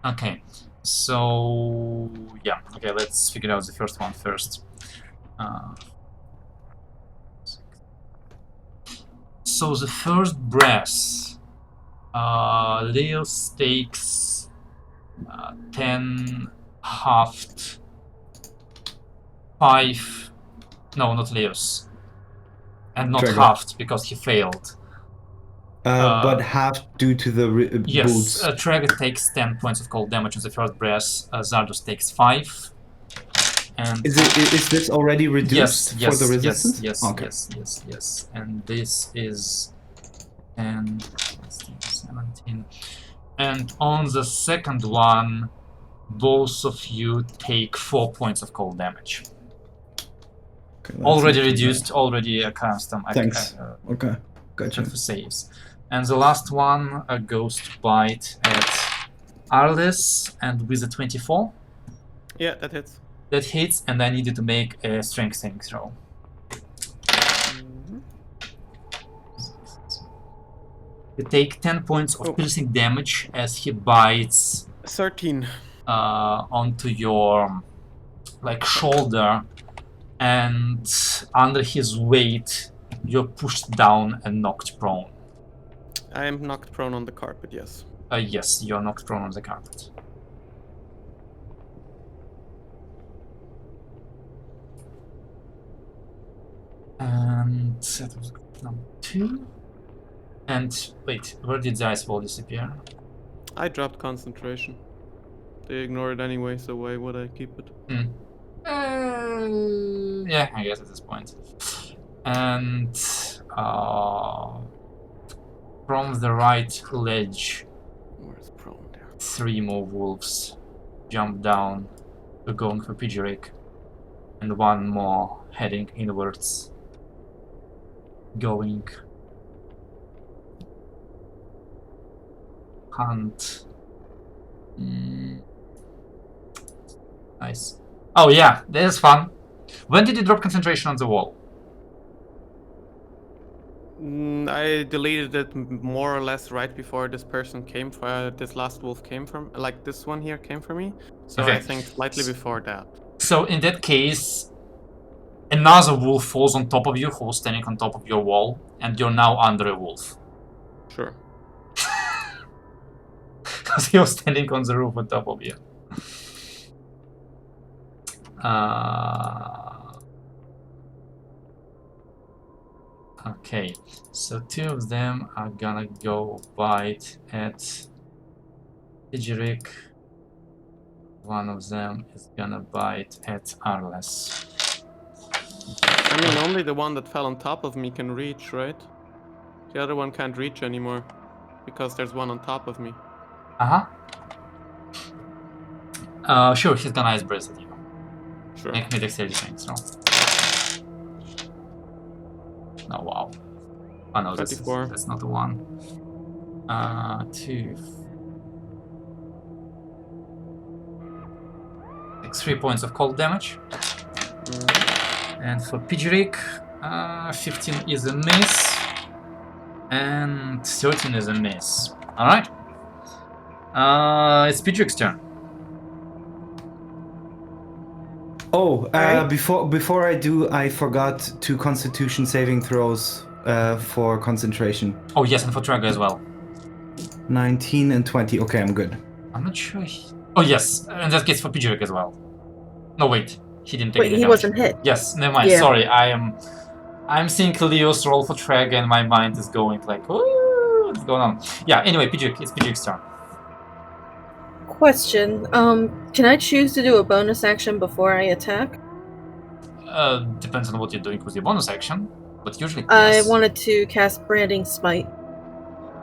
S1: Okay, so yeah, okay, let's figure out the first one first. So the first breath, Leos takes 10 halved, 5. No, not Leos, and not
S5: Trago.
S1: halved because he failed.
S5: But half due to the
S1: Yes,
S5: boots.
S1: Trago takes 10 points of cold damage on the first breath. Zardos takes 5. And
S5: Is this already reduced
S1: yes,
S5: for the resistance?
S1: Yes,
S5: Okay.
S1: yes. And this is 10, 17. And on the second one, both of you take 4 points of cold damage.
S5: Okay, that's
S1: Already
S5: not too
S1: reduced, already accustomed.
S5: Thanks. Okay, gotcha.
S1: For saves. And the last one, a ghost bite at Arlis, and with a 24.
S2: Yeah, that hits.
S1: That hits, and I need you to make a strength saving throw.
S2: Mhm.
S1: You take 10 points of
S2: Oh.
S1: piercing damage as he bites
S2: 13.
S1: onto your shoulder, and under his weight you're pushed down and knocked prone.
S2: I am knocked prone on the carpet, yes.
S1: Yes, you're knocked prone on the carpet. And that was number 2. And wait, where did the ice wall disappear?
S2: I dropped concentration. They ignore it anyway, so why would I keep it?
S1: Yeah, I guess at this point. And from the right ledge,
S2: Where's prone there?
S1: 3 more wolves jump down. We're going for Pidgerik, and 1 more heading inwards. Going hunt. Nice. Oh yeah, that is fun. When did you drop concentration on the wall?
S2: I deleted it more or less right before this person came for this last wolf came from, like this one here came for me. So
S1: Okay.
S2: I think slightly before that.
S1: So in that case, another wolf falls on top of you, who's standing on top of your wall, and you're now under a wolf.
S2: Sure.
S1: Because he was standing on the roof on top of you. Okay, so 2 of them are gonna go bite at Pidgerik. 1 of them is gonna bite at Arles.
S2: I mean, only the one that fell on top of me can reach, right? The other one can't reach anymore because there's one on top of me.
S1: Sure, he's gonna ice breath at you.
S2: Sure.
S1: Make me dexterity saving throw. Oh wow. Oh no,
S2: 24.
S1: that's not the one. 2. 3 points of cold damage. And for Pidgerik, 15 is a miss. And 13 is a miss. Alright. It's Pidgerik's turn.
S5: Oh,
S6: Alright.
S5: before I do, I forgot 2 Constitution saving throws for concentration.
S1: Oh yes, and for Traga as well.
S5: 19 and 20. Okay, I'm good.
S1: I'm not sure. Oh yes, in that case for Pidgerik as well. No wait, he didn't take
S6: Wait,
S1: any
S6: he
S1: damage.
S6: wasn't hit.
S1: Yes, never mind.
S6: Yeah.
S1: Sorry, I'm seeing Leo's roll for Traga, and my mind is going like, ooh, what's going on? Yeah. Anyway, Pidgerik, it's Pidgerik's turn.
S6: Question, can I choose to do a bonus action before I attack?
S1: Depends on what you're doing with your bonus action, but usually
S6: I
S1: yes.
S6: wanted to cast Branding Smite.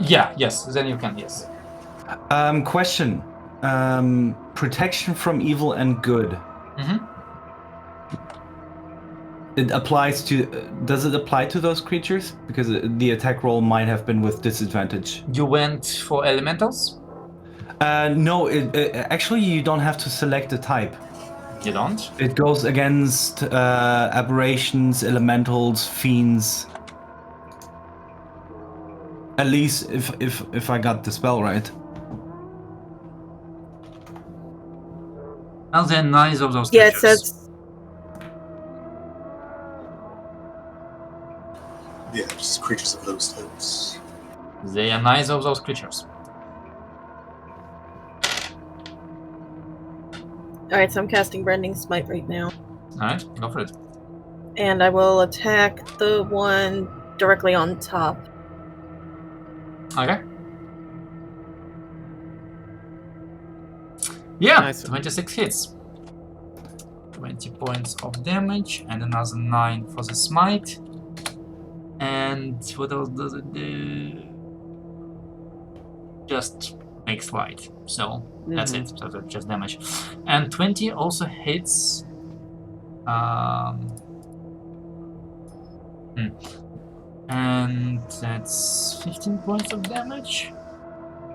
S1: Yeah, yes, then you can, yes.
S5: Question. Protection from evil and good.
S1: Mm-hmm.
S5: It applies to. Does it apply to those creatures? Because the attack roll might have been with disadvantage.
S1: You went for elementals?
S5: No, actually you don't have to select a type.
S1: You don't?
S5: It goes against aberrations, elementals, fiends. At least if I got the spell right.
S1: Well, then neither of those
S6: Yeah, it
S1: creatures.
S6: says
S3: Yeah, just creatures of those types.
S1: They are neither of those creatures.
S6: Alright, so I'm casting Branding Smite right now.
S1: Alright, go for it.
S6: And I will attack the one directly on top.
S1: Okay. Yeah,
S2: Nice.
S1: 26 hits. 20 points of damage and another 9 for the smite. And what else does it do? Just makes light. So that's it. So that's just damage. And 20 also hits. And that's 15 points of damage.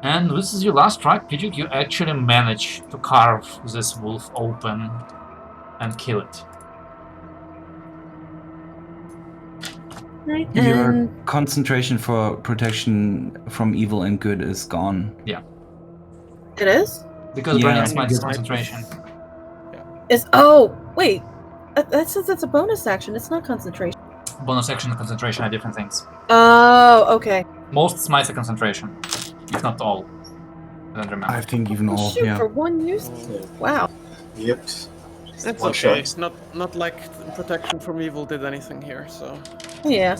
S1: And this is your last strike, Pidgeot. You actually manage to carve this wolf open and kill it.
S6: Right.
S5: Your
S6: And
S5: concentration for protection from evil and good is gone.
S6: it is?
S1: Because
S5: Yeah,
S1: Burning Smite is
S2: Smite.
S1: concentration.
S6: Oh, wait. That says that's a bonus action. It's not concentration.
S1: Bonus action and concentration are different things.
S6: Oh, okay.
S1: Most smites are concentration, if not all. I don't remember.
S5: I think even
S6: Oh,
S5: all,
S6: shoot,
S5: yeah.
S6: for one use?
S3: Yeah.
S6: Wow.
S3: Yep.
S2: It's
S3: One
S2: okay.
S3: shot.
S2: Not like protection from evil did anything here. So
S6: Yeah.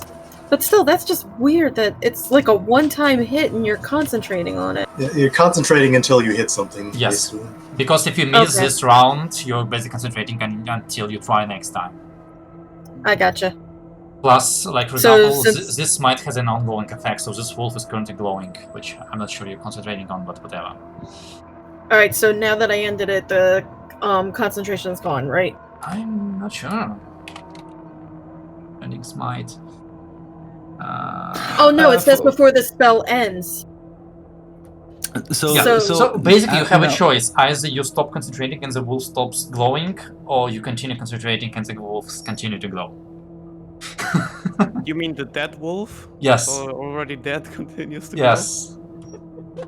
S6: But still, that's just weird that it's like a one-time hit and you're concentrating on it.
S3: Yeah, you're concentrating until you hit something.
S1: Yes.
S3: Basically.
S1: Because if you miss
S6: Okay.
S1: this round, you're basically concentrating until you try next time.
S6: I gotcha.
S1: Plus, like for
S6: So
S1: example,
S6: since-
S1: this smite has an ongoing effect, so this wolf is currently glowing, which I'm not sure you're concentrating on, but whatever.
S6: Alright, so now that I ended it, the concentration's gone, right?
S1: I'm not sure. Ending smite.
S6: Oh no, it says
S5: for-
S6: before the spell ends.
S5: So,
S1: Yeah, so basically you have a
S5: no.
S1: choice. Either you stop concentrating and the wolf stops glowing, or you continue concentrating and the wolves continue to glow.
S2: you mean the dead wolf?
S1: Yes.
S2: Already dead continues to
S1: Yes.
S2: glow?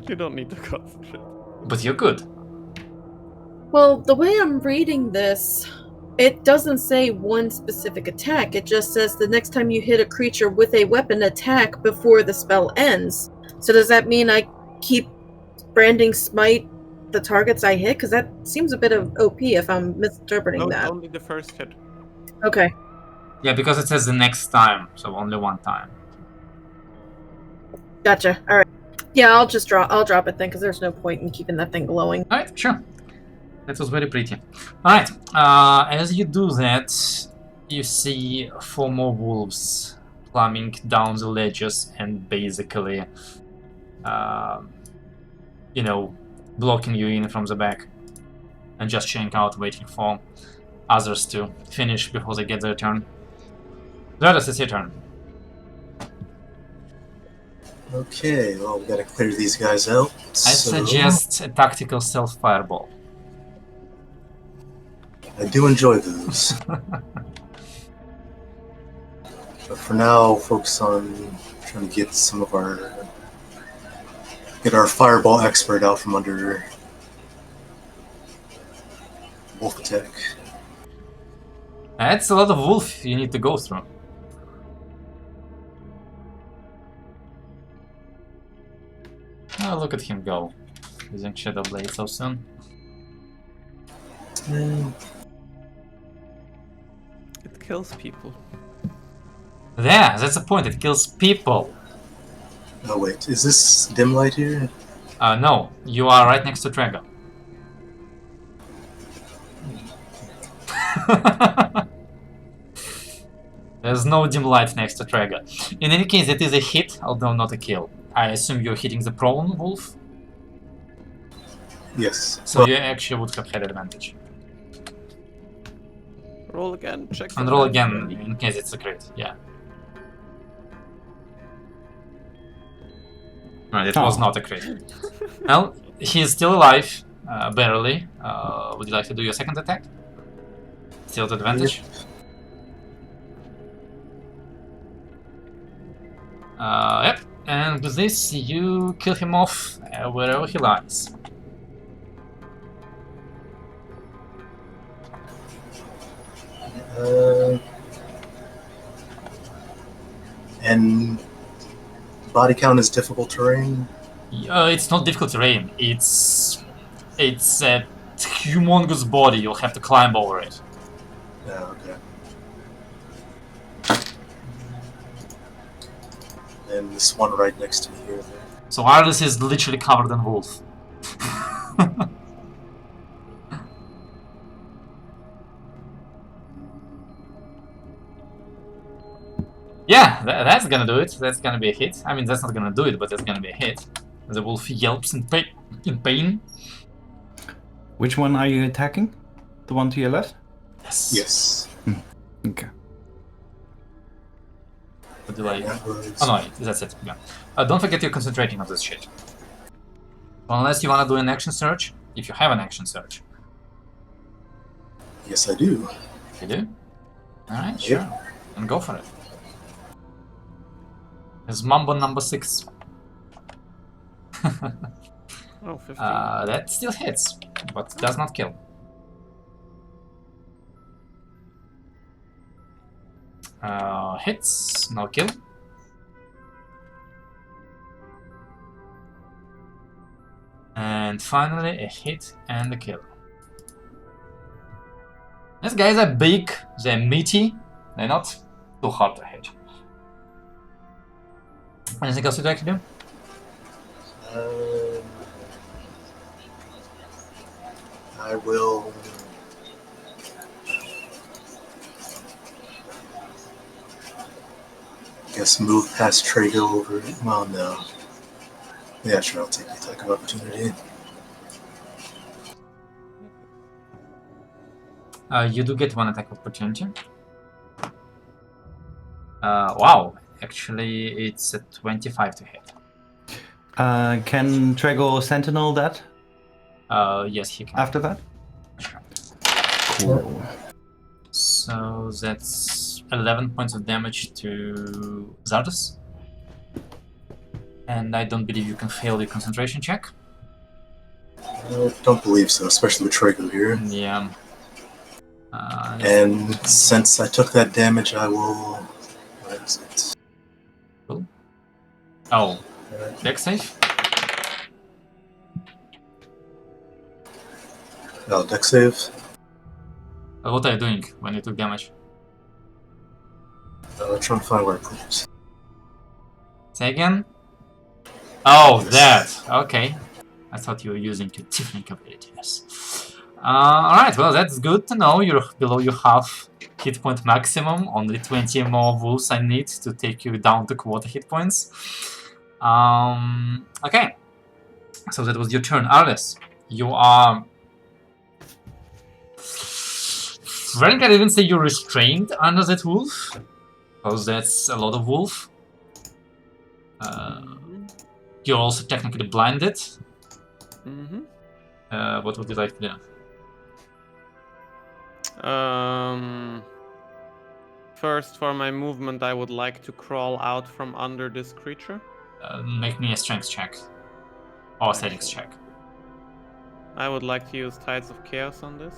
S2: You don't need to concentrate.
S1: But you're good.
S6: Well, the way I'm reading this, it doesn't say one specific attack. It just says the next time you hit a creature with a weapon attack before the spell ends. So does that mean I keep branding smite the targets I hit? Because that seems a bit of OP if I'm misinterpreting
S2: No,
S6: that.
S2: only the first hit.
S6: Okay.
S1: Yeah, because it says the next time, so only one time.
S6: Gotcha. Alright. Yeah, I'll drop it then, because there's no point in keeping that thing glowing.
S1: Alright, sure. That was very pretty. Alright, as you do that, you see 4 more wolves climbing down the ledges and basically, you know, blocking you in from the back and just chilling out, waiting for others to finish before they get their turn. Zadus, it's your turn.
S3: Okay, well, we gotta clear these guys out.
S1: I
S3: so
S1: suggest a tactical stealth fireball.
S3: I do enjoy those. But for now, focus on trying to get some of get our fireball expert out from under wolf attack.
S1: That's a lot of wolf you need to go through. Oh, look at him go. Using Shadow Blade so soon.
S2: It kills people.
S1: There, that's the point, it kills people.
S3: Oh wait, is this dim light here?
S1: No, you are right next to Trago. There's no dim light next to Trago. In any case, it is a hit, although not a kill. I assume you're hitting the prone wolf,
S3: Yes.
S1: so you actually would have had advantage.
S2: Roll again. Check.
S1: And
S2: the
S1: roll
S2: damage.
S1: again in case it's a crit, yeah. Right, it was
S5: Oh.
S1: not a crit. Well, he's still alive, barely. Would you like to do your second attack? Still at advantage? Yep. And with this, you kill him off wherever he lies.
S3: And body count is difficult terrain.
S1: It's not difficult terrain. It's a humongous body. You'll have to climb over it.
S3: Yeah, okay. And this one right next to me here.
S1: So Arlis is literally covered in wolf. Yeah, that's gonna do it. That's gonna be a hit. I mean, that's not gonna do it, but that's gonna be a hit. The wolf yelps in pain.
S5: Which one are you attacking? The one to your left?
S1: Yes.
S3: Yes.
S5: Okay.
S1: Would you like?
S3: That was...
S1: Oh no, that's it. Yeah. Don't forget you're concentrating on this shit. Unless you wanna do an action search, if you have an action search.
S3: Yes, I do.
S1: You do? Alright,
S3: Yep.
S1: sure. And go for it. It's Mambo number 6.
S2: Oh, 15.
S1: That still hits, but does not kill. Hits, no kill. And finally a hit and a kill. These guys are big, they're meaty, they're not too hard to hit. Anything else you'd like to do?
S3: I will... guess move past Trago over... Well, no. Yeah, sure, I'll take the attack of opportunity.
S1: You do get one attack of opportunity. Wow, actually it's a 25 to hit.
S5: Can Trago Sentinel that
S1: Yes, he can.
S5: after that?
S1: Sure.
S5: Cool.
S1: So that's 11 points of damage to Zardos. And I don't believe you can fail your concentration check.
S3: I don't believe so, especially with Trago here.
S1: Yeah.
S3: And since I took that damage, I will... What is it?
S1: Oh, dex save?
S3: Oh, dex save?
S1: What are you doing when you took damage?
S3: Trying to find where I put it.
S1: Say again? Oh,
S3: Yes.
S1: that. Okay. I thought you were using your tiefling abilities. Alright, well, that's good to know. You're below your half hit point maximum. Only 20 more wolves I need to take you down to quarter hit points. Okay. So that was your turn. Arles, you are... Frank, I'd even say you're restrained under that wolf. Because that's a lot of wolf. You're also technically blinded. What would you like to do?
S2: First, for my movement, I would like to crawl out from under this creature.
S1: Make me a strength check. Or athletics check.
S2: I would like to use Tides of Chaos on this.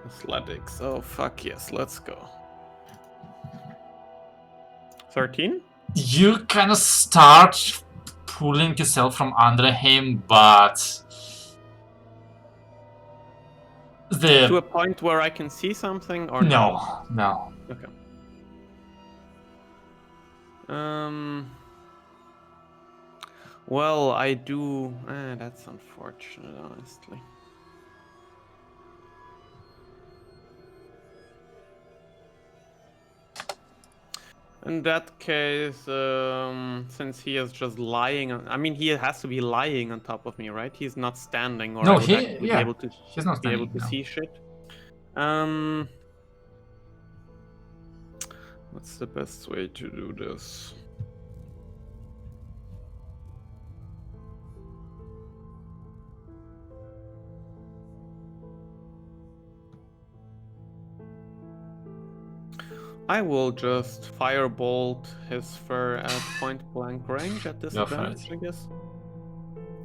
S2: Athletics. Oh, fuck yes, let's go. 13?
S1: You kind of start pulling yourself from under him, but...
S2: To a point where I can see something, or
S1: no? No.
S2: Okay. Well, I do... that's unfortunate, honestly. In that case, since he is just lying on... I mean, he has to be lying on top of me, right? He's not standing, or
S1: No,
S2: I would
S1: he-
S2: actually
S1: yeah,
S2: be able to,
S1: he's not
S2: be able
S1: standing,
S2: to
S1: no.
S2: see shit. What's the best way to do this? I will just firebolt his fur at point blank range at disadvantage, I guess.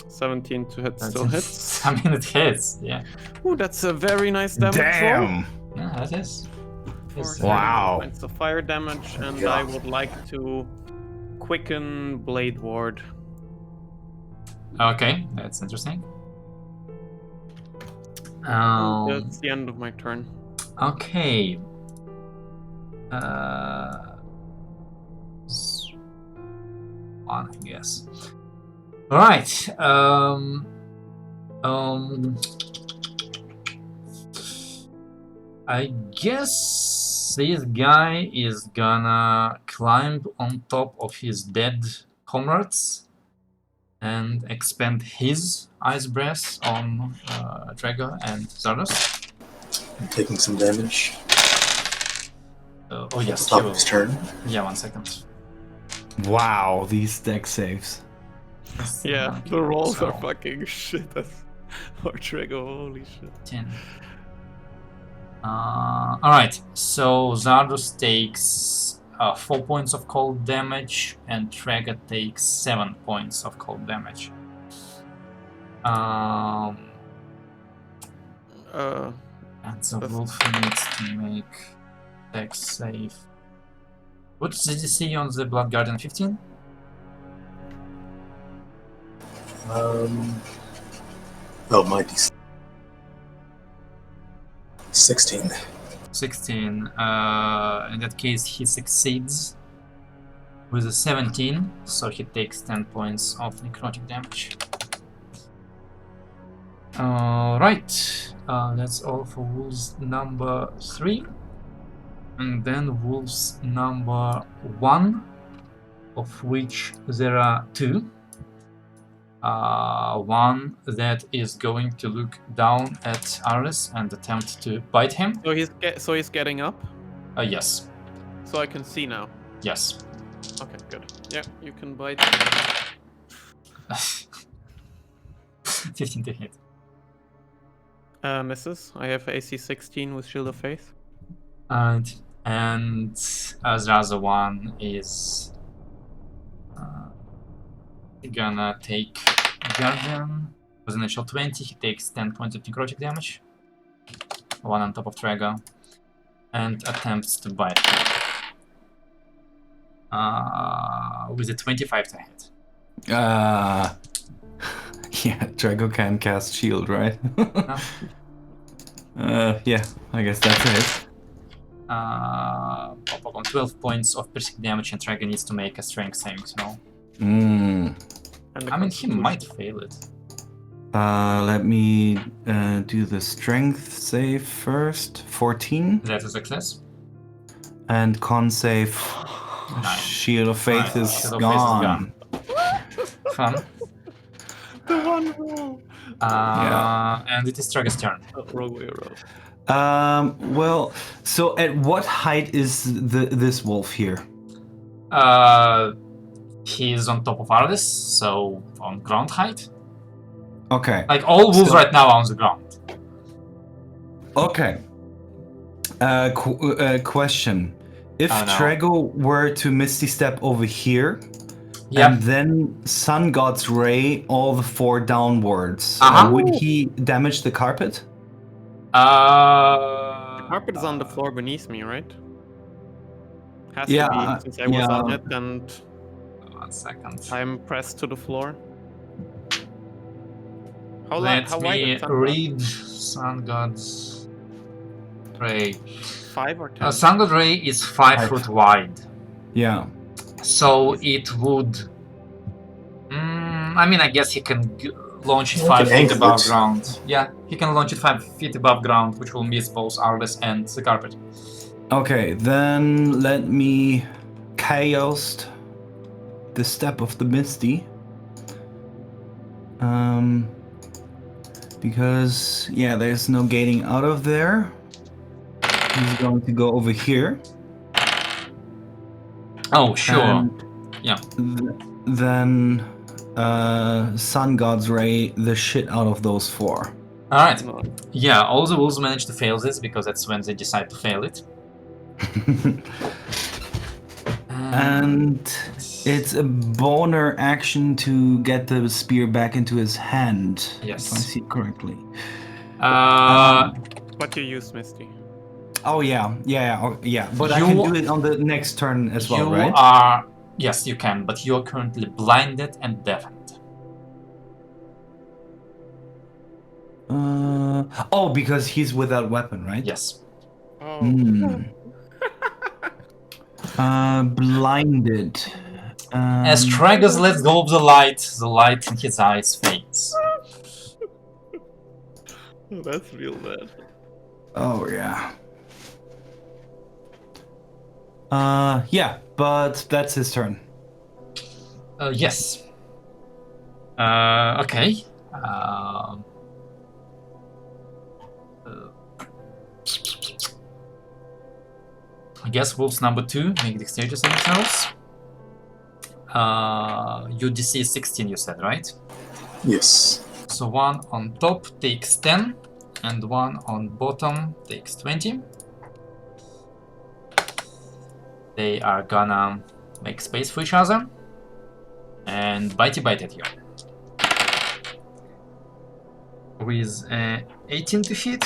S2: 17 to hit still hits.
S1: I mean, it hits, yeah.
S2: Ooh, that's a very nice damage roll.
S5: Damn!
S1: Yeah, that is.
S2: For
S1: Yes.
S2: 7
S5: Wow.
S2: points of fire damage, and
S3: Yeah.
S2: I would like to quicken Blade Ward.
S1: Okay, that's interesting.
S2: That's the end of my turn.
S1: Okay. One, I guess. All right. I guess this guy is gonna climb on top of his dead comrades and expend his ice breath on Drago and Zardos.
S3: I'm taking some damage.
S1: Oh yes,
S3: Top
S1: he
S3: of his
S1: will.
S3: turn.
S1: Yeah, 1 second.
S5: Wow, these deck saves.
S2: Yeah,
S1: Okay,
S2: the rolls
S1: so
S2: are fucking shit. Or Trigger, holy shit.
S1: 10. Alright, so Zardos takes 4 points of cold damage, and Traga takes 7 points of cold damage. And the
S2: That's-
S1: wolf needs to make dex save. What's the DC on the Blood Guardian? 15?
S3: Oh, my DC. 16.
S1: 16. In that case, he succeeds with a 17, so he takes 10 points of necrotic damage. Right, that's all for wolves number 3. And then wolves number 1, of which there are 2. One that is going to look down at Ares and attempt to bite him.
S2: So he's getting up.
S1: Yes.
S2: So I can see now.
S1: Yes.
S2: Okay, good. Yeah, you can bite.
S1: 15 to hit.
S2: Misses. I have AC 16 with Shield of Faith.
S1: And as the other one is gonna take Guardian with an initial 20. He takes 10 points of necrotic damage. 1 on top of Trago. And attempts to bite him. With a 25 to hit.
S5: Yeah, Drago can cast shield, right? Yeah, I guess that's it.
S1: Pop on 12 points of piercing damage, and Dragon needs to make a strength saving throw.
S2: And the
S1: I mean, he
S2: Constitution.
S1: might fail it.
S5: Let me do the strength save first. 14.
S1: That's a success.
S5: And con save.
S1: Nine.
S5: Shield of Faith
S1: Nine.
S5: is
S1: Shield of Faith is
S5: gone.
S1: Fun.
S2: The one roll.
S1: And it is Dragon's turn.
S2: Oh, wrong way around.
S5: Well, so at what height is this wolf here?
S1: He's on top of Ardis, so on ground height.
S5: Okay.
S1: Like all wolves
S5: So-
S1: right now are on the ground.
S5: Okay. Question. If
S1: Oh, no.
S5: Trago were to Misty Step over here,
S1: Yeah.
S5: and then Sun God's Ray all the 4 downwards,
S1: Uh-huh.
S5: would he damage the carpet?
S2: The carpet is on the floor beneath me, right? Has
S5: Yeah,
S2: to be, since I was
S5: yeah.
S2: on it and
S1: 1 second.
S2: I'm pressed to the floor. How
S1: Let
S2: wide
S1: me
S2: is Sun God?
S1: read Sun God's Ray.
S2: 5 or 10?
S1: Sun God Ray is 5
S5: Five.
S1: foot wide.
S5: Yeah.
S1: So it would. I mean, I guess he can launch it
S3: You
S1: 5
S3: can
S1: feet
S3: angle
S1: above
S3: it.
S1: ground. Yeah, he can launch it 5 feet above ground, which will miss both Ardis and the carpet.
S5: Okay, then let me chaos the step of the Misty. Because yeah, there's no gating out of there. He's going to go over here.
S1: Oh, sure.
S5: And
S1: Yeah.
S5: Then Sun God's Ray the shit out of those 4.
S1: Alright.
S2: No.
S1: Yeah, all the wolves manage to fail this because that's when they decide to fail it.
S5: And it's a boner action to get the spear back into his hand.
S1: Yes.
S5: If I see it correctly.
S2: But you use Misty.
S5: Oh yeah. But I
S1: You-
S5: can do it on the next turn as well,
S1: you
S5: right?
S1: are. Yes, you can, but you are currently blinded and deafened.
S5: Oh, because he's without weapon, right?
S1: Yes.
S2: Oh.
S5: Hmm. Blinded.
S1: As Tragus lets go of the light in his eyes fades.
S2: That's real bad.
S5: Oh yeah. Yeah, but that's his turn.
S1: Yes. Okay. I guess wolves number 2 make dexterity saving throws. Your DC is 16, you said, right?
S3: Yes.
S1: So one on top takes 10, and one on bottom takes 20. They are gonna make space for each other and bite at you. With 18 to hit,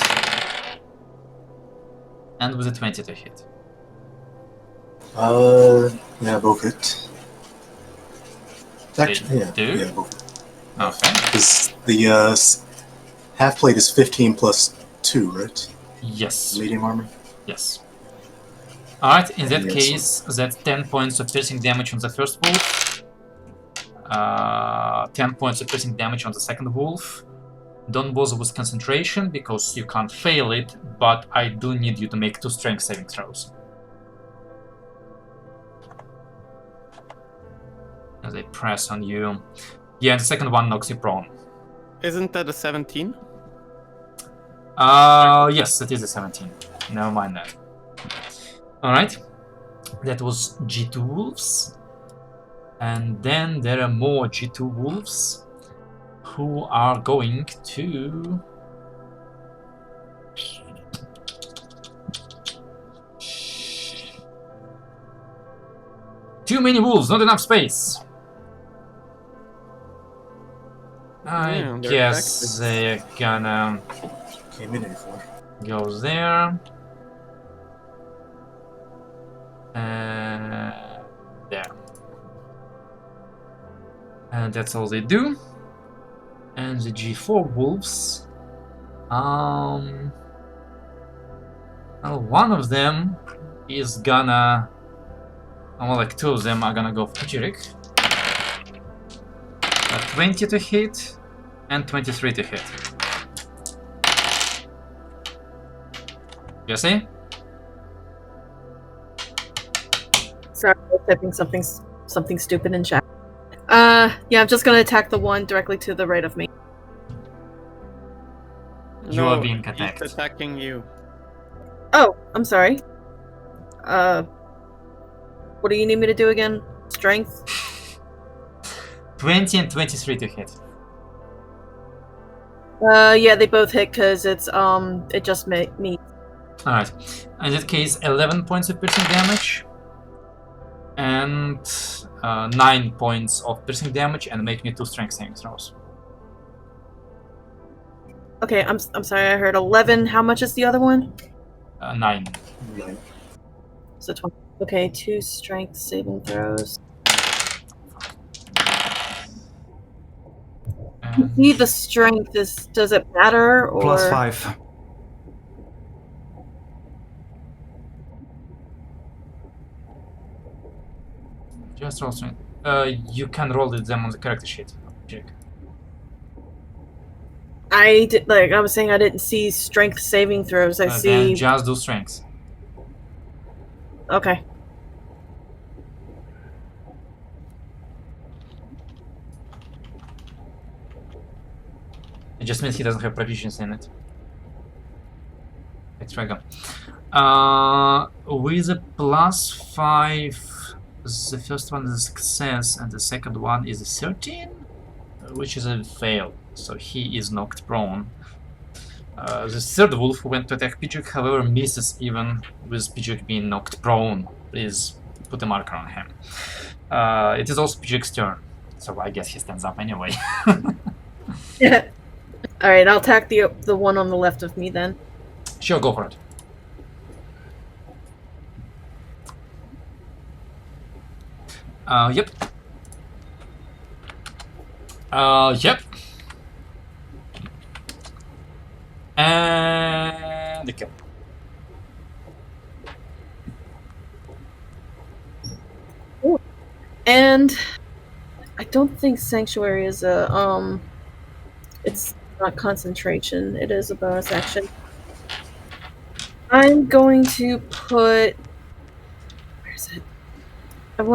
S1: and with a 20 to hit.
S3: Yeah, both hit. Actually, yeah,
S1: do?
S3: yeah, both.
S1: Okay.
S3: Because the half plate is 15 plus 2, right?
S1: Yes.
S3: Medium armor.
S1: Yes. Alright, in that
S3: Yes.
S1: case, that's 10 points of piercing damage on the first wolf. 10 points of piercing damage on the second wolf. Don't bother with concentration because you can't fail it, but I do need you to make 2 strength saving throws. As I press on you. Yeah, and the second one knocks you prone.
S2: Isn't that a 17?
S1: Yes, it is a 17. Never mind that. Alright. That was G2 wolves. And then there are more G2 wolves who are going to... Too many wolves, not enough space. I
S2: Yeah, they're
S1: guess they're gonna
S3: Came in here for.
S1: go there. There. And that's all they do. And the G4 wolves. Well, one of them is gonna. Well, like 2 of them are gonna go for Pichirik. 20 to hit and 23 to hit. Jesse?
S6: Sorry, I was typing something stupid in chat. Yeah, I'm just gonna attack the one directly to the right of me.
S1: You are being attacked.
S2: He's attacking you.
S6: Oh, I'm sorry. What do you need me to do again? Strength?
S1: 20 and 23 to hit.
S6: Yeah, they both hit because it's it just me.
S1: Alright. In that case, 11 points of piercing damage. And 9 points of piercing damage, and make me 2 strength saving throws.
S6: Okay, I'm sorry, I heard 11. How much is the other one?
S1: 9.
S3: 9.
S6: So 20. Okay, 2 strength saving throws.
S1: And
S6: See, the strength is. Does it matter or?
S5: +5.
S1: just roll strength. You can roll them on the character sheet. Check.
S6: I was saying I didn't see strength saving throws. I see.
S1: Then just do strengths.
S6: Okay.
S1: It just means he doesn't have proficiency in it. Let's try again. With a +5, the first one is a success, and the second one is a 13, which is a fail. So he is knocked prone. The third wolf who went to attack Pijuk, however, misses even with Pijuk being knocked prone. Please put a marker on him. It is also Pijuk's turn, so I guess he stands up anyway.
S6: Yeah. All right, I'll attack the one on the left of me then.
S1: Sure, go for it. Yep. Yep. And the kill.
S6: Ooh. And I don't think Sanctuary is a it's not concentration. It is a bonus action. I'm going to put. is it? I'm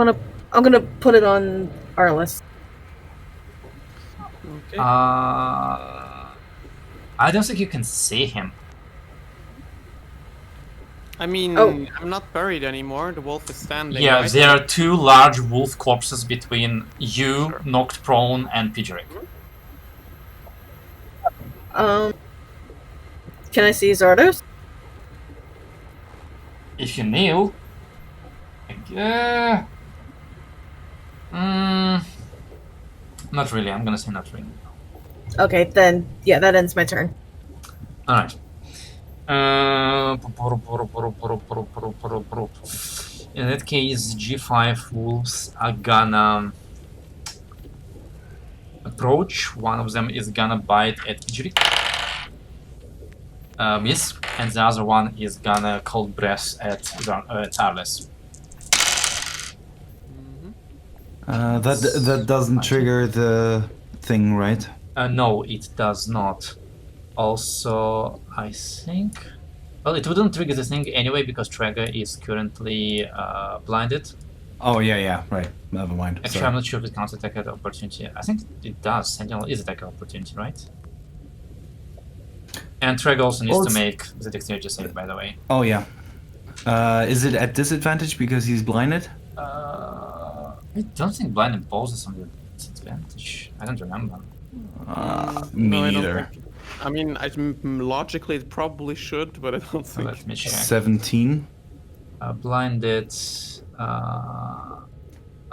S6: gonna put it on our list.
S2: Okay.
S1: I don't think you can see him.
S2: I mean,
S6: Oh.
S2: I'm not buried anymore. The wolf is standing.
S1: Yeah,
S2: right?
S1: there are two large wolf corpses between you,
S2: Sure.
S1: knocked prone, and Pidgeric.
S6: Can I see Zardos?
S1: If you kneel, not really. I'm gonna say not really.
S6: Okay, then yeah, that ends my turn.
S1: All right. In that case, G5 wolves are gonna approach. One of them is gonna bite at Pidgeric. Miss, and the other one is gonna cold breath at Tarles.
S5: That doesn't trigger the thing, right?
S1: No, it does not. Also, I think... Well, it wouldn't trigger the thing anyway because Traeger is currently blinded.
S5: Oh yeah, right. Never mind.
S1: Actually,
S5: Sorry.
S1: I'm not sure if it counts attack of opportunity. I think it does. Sentinel is attack of opportunity, right? And Traeger also needs
S5: Well,
S1: to
S5: it's-
S1: make the dexterity save, by the way.
S5: Oh yeah. Is it at disadvantage because he's blinded?
S1: I don't think blind imposes on the disadvantage. I don't remember.
S5: Me
S2: No, I don't
S5: neither.
S2: think- I mean, logically it probably should, but I don't
S1: So
S2: think.
S1: let me check.
S5: 17.
S1: Blinded.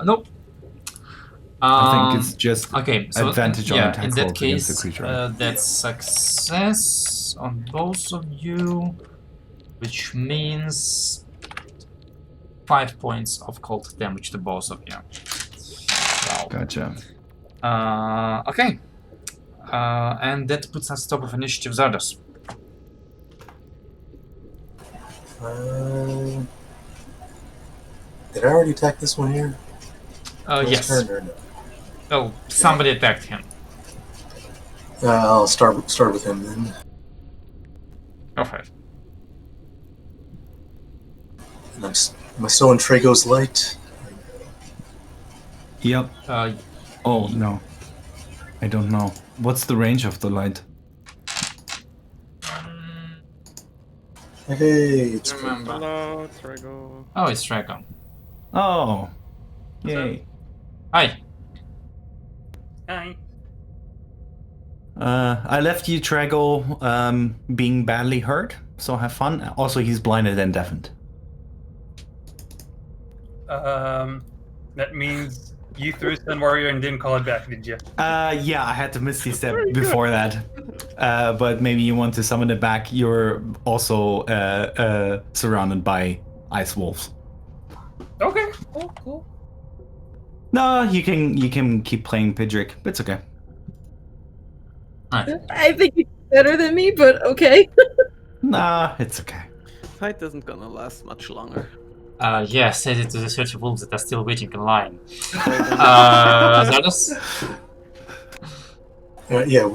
S1: Nope.
S5: I think it's just
S1: Okay, so
S5: advantage on
S1: yeah,
S5: attack
S1: in that
S5: rolls against the
S1: case,
S5: creature.
S1: that's success on both of you, which means 5 points of cold damage to both of you. Wow.
S5: Gotcha.
S1: Okay. And that puts us top of initiative, Zardos.
S3: Did I already attack this one here? First
S1: Yes.
S3: turn or no?
S1: Oh, somebody attacked him.
S3: I'll start with him then.
S1: Go for it.
S3: And am I still in Trago's light?
S5: Yep. Oh no. I don't know. What's the range of the light?
S3: Hey, it's
S1: Remember.
S2: Hello, Trago.
S1: Oh, it's Dragon.
S5: Oh. Yay.
S1: Hi.
S7: Hi.
S5: I left you, Trago, being badly hurt, so have fun. Also, he's blinded and deafened.
S7: That means you threw Sun Warrior and didn't call it back, did you?
S5: Yeah, I had to Misty Step before that. But maybe you want to summon it back. You're also surrounded by ice wolves.
S7: Okay, cool.
S5: No, you can keep playing Pidgeric. It's okay.
S6: I think you're better than me, but okay.
S5: Nah, it's okay.
S2: Fight isn't gonna last much longer.
S1: Yeah, says it to the 30 wolves that are still waiting in line. Zardos?
S3: yeah,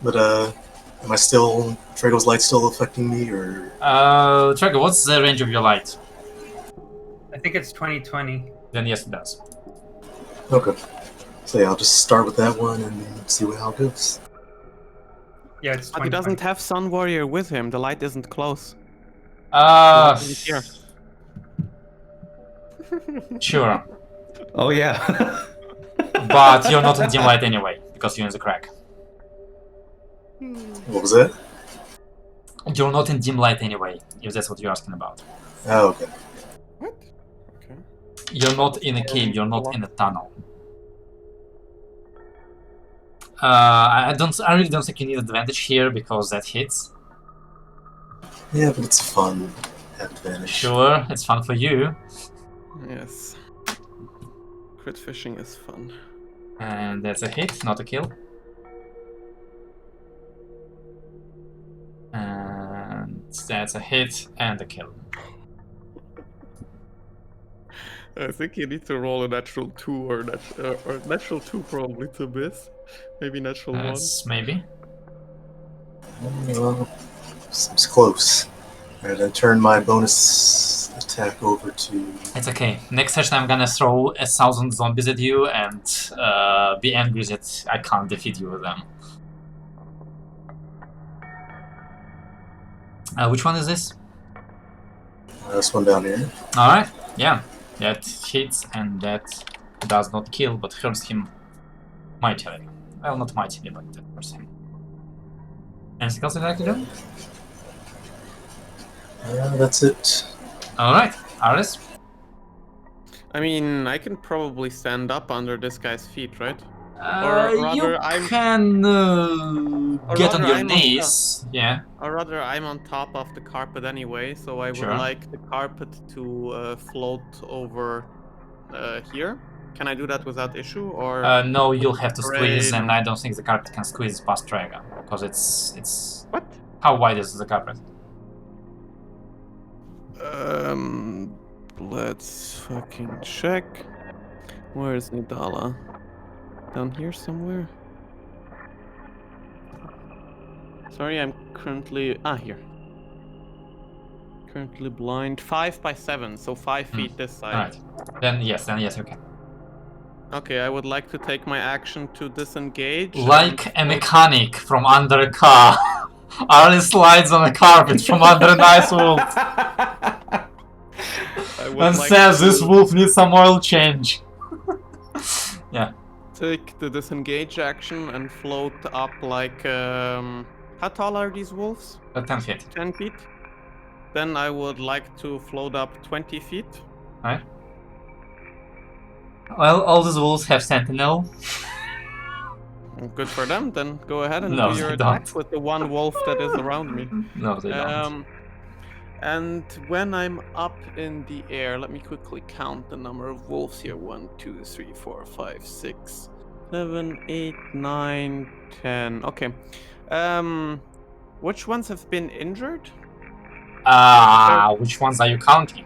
S3: but am I still Trago's light still affecting me or?
S1: Trago, what's the range of your light?
S7: I think it's 2020.
S1: Then yes, it does.
S3: Okay. So yeah, I'll just start with that one and see how it goes.
S7: Yeah, it's
S2: But he
S7: 2020.
S2: doesn't have Sun Warrior with him. The light isn't close. Here.
S1: Sure.
S5: Oh yeah.
S1: But you're not in dim light anyway, because you're in the crack.
S3: What was that?
S1: You're not in dim light anyway, if that's what you're asking about.
S3: Oh, okay.
S2: What? Okay.
S1: You're not in a cave, you're not in a tunnel. I really don't think you need advantage here because that hits.
S3: Yeah, but it's fun. Have advantage.
S1: Sure, it's fun for you.
S2: Yes. Crit fishing is fun.
S1: And that's a hit, not a kill. And that's a hit and a kill.
S2: I think you need to roll a natural 2 or natural 2 probably to miss. Maybe natural 1.
S1: That's maybe.
S3: Well, seems close. Alright, I turn my bonus attack over to.
S1: It's okay. Next session I'm gonna throw 1,000 zombies at you and be angry that I can't defeat you with them. Which one is this?
S3: This one down here.
S1: Alright, yeah. That hits and that does not kill but hurts him mightily. Well, not mightily, but that hurts him. Anything else you'd like to do?
S3: That's it.
S1: Alright, Aris?
S2: I mean, I can probably stand up under this guy's feet, right?
S1: You
S2: I'm-
S1: can
S2: Or
S1: get on
S2: rather,
S1: your
S2: I'm on
S1: knees. Yeah.
S2: Or rather, I'm on top of the carpet anyway, so I would
S1: Sure.
S2: like the carpet to float over here. Can I do that without issue, or?
S1: No, you'll have to squeeze,
S2: Great.
S1: and I don't think the carpet can squeeze past Dragon because it's.
S2: What?
S1: How wide is the carpet?
S2: Let's fucking check. Where is Nidala? Down here somewhere? Sorry, I'm currently... here. Currently blind. 5 by 7, so 5 feet this side.
S1: Alright. Then yes, you can.
S2: Okay, I would like to take my action to disengage.
S1: Like a mechanic from under a car. Aris slides on a carpet from under a nice wolf
S2: I would
S1: and
S2: like
S1: says
S2: to
S1: this wolf needs some oil change. Yeah.
S2: take the disengage action and float up like... how tall are these wolves?
S1: 10 feet.
S2: 10 feet? Then I would like to float up 20 feet.
S1: Alright. Well, all these wolves have sentinel.
S2: Good for them, then go ahead and
S1: No,
S2: do your
S1: they
S2: attack
S1: don't.
S2: with the one wolf that is around me.
S1: No, they don't.
S2: And when I'm up in the air, let me quickly count the number of wolves here. 1, 2, 3, 4, 5, 6, 7, 8, 9, 10. Okay. Which ones have been injured?
S1: Which ones are you counting?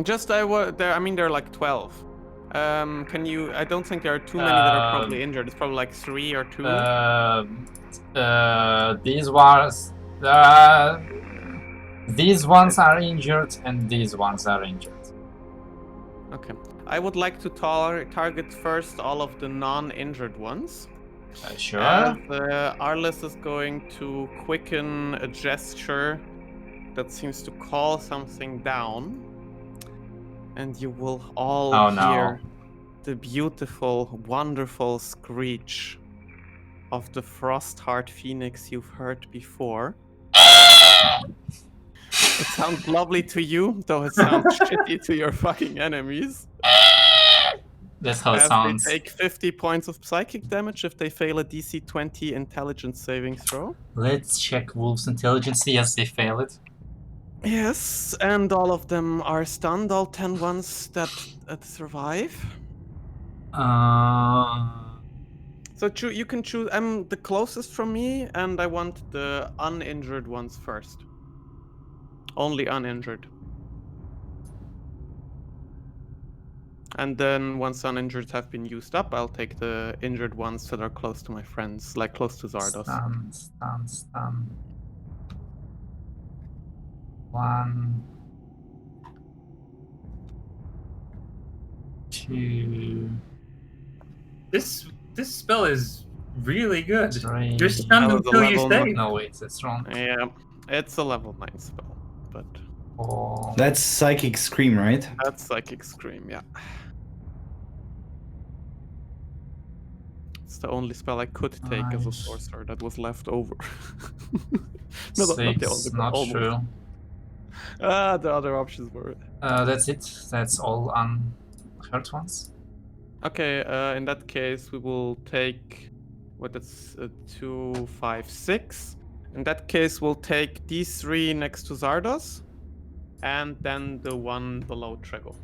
S2: Just there. I mean, there are like 12. Can you? I don't think there are too many that are probably injured. It's probably like 3 or 2.
S1: These ones are injured and these ones are injured.
S2: Okay. I would like to target first all of the non-injured ones.
S1: Sure.
S2: Arliss is going to quicken a gesture that seems to call something down. And you will all hear the beautiful, wonderful screech of the Frostheart Phoenix you've heard before. It sounds lovely to you, though it sounds shitty to your fucking enemies.
S1: That's how it
S2: As
S1: sounds.
S2: they take 50 points of psychic damage if they fail a DC 20 intelligence saving throw.
S1: Let's check Wolf's intelligence. Yes, they fail it.
S2: Yes, and all of them are stunned, all 10 ones that survive. So you can choose. I'm the closest from me, and I want the uninjured ones first. Only uninjured. And then once uninjured have been used up, I'll take the injured ones that are close to my friends, like close to Zardos.
S1: Stun. 1, 2,
S7: This spell is really good.
S1: 3.
S7: You're stunned
S2: That was a
S7: until you
S2: level
S7: stay.
S1: No, wait, that's wrong.
S2: Yeah, it's a level 9 spell, but
S1: 4.
S5: That's Psychic Scream, right?
S2: that's Psychic Scream, yeah. It's the only spell I could take as a
S1: Nice.
S2: sorcerer that was left over. No, not the
S1: 6,
S2: only, but
S1: not
S2: almost.
S1: true.
S2: The other options were.
S1: That's it. That's all unhurt ones.
S2: Okay, in that case, we will take what that's 2, 5, 6. In that case, we'll take these 3 next to Zardos, and then the one below Trego.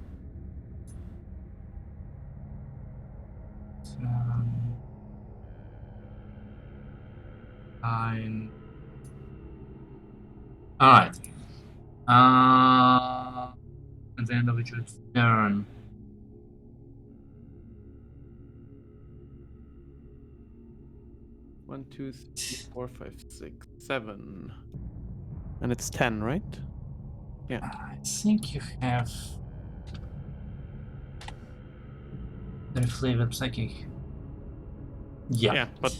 S1: 7, 9. Alright. At the end of each turn.
S2: One, 2, 3, 4, 5, 6, 7. And it's 10, right?
S1: I think you have the flavored psychic. Yeah.
S2: Yeah, but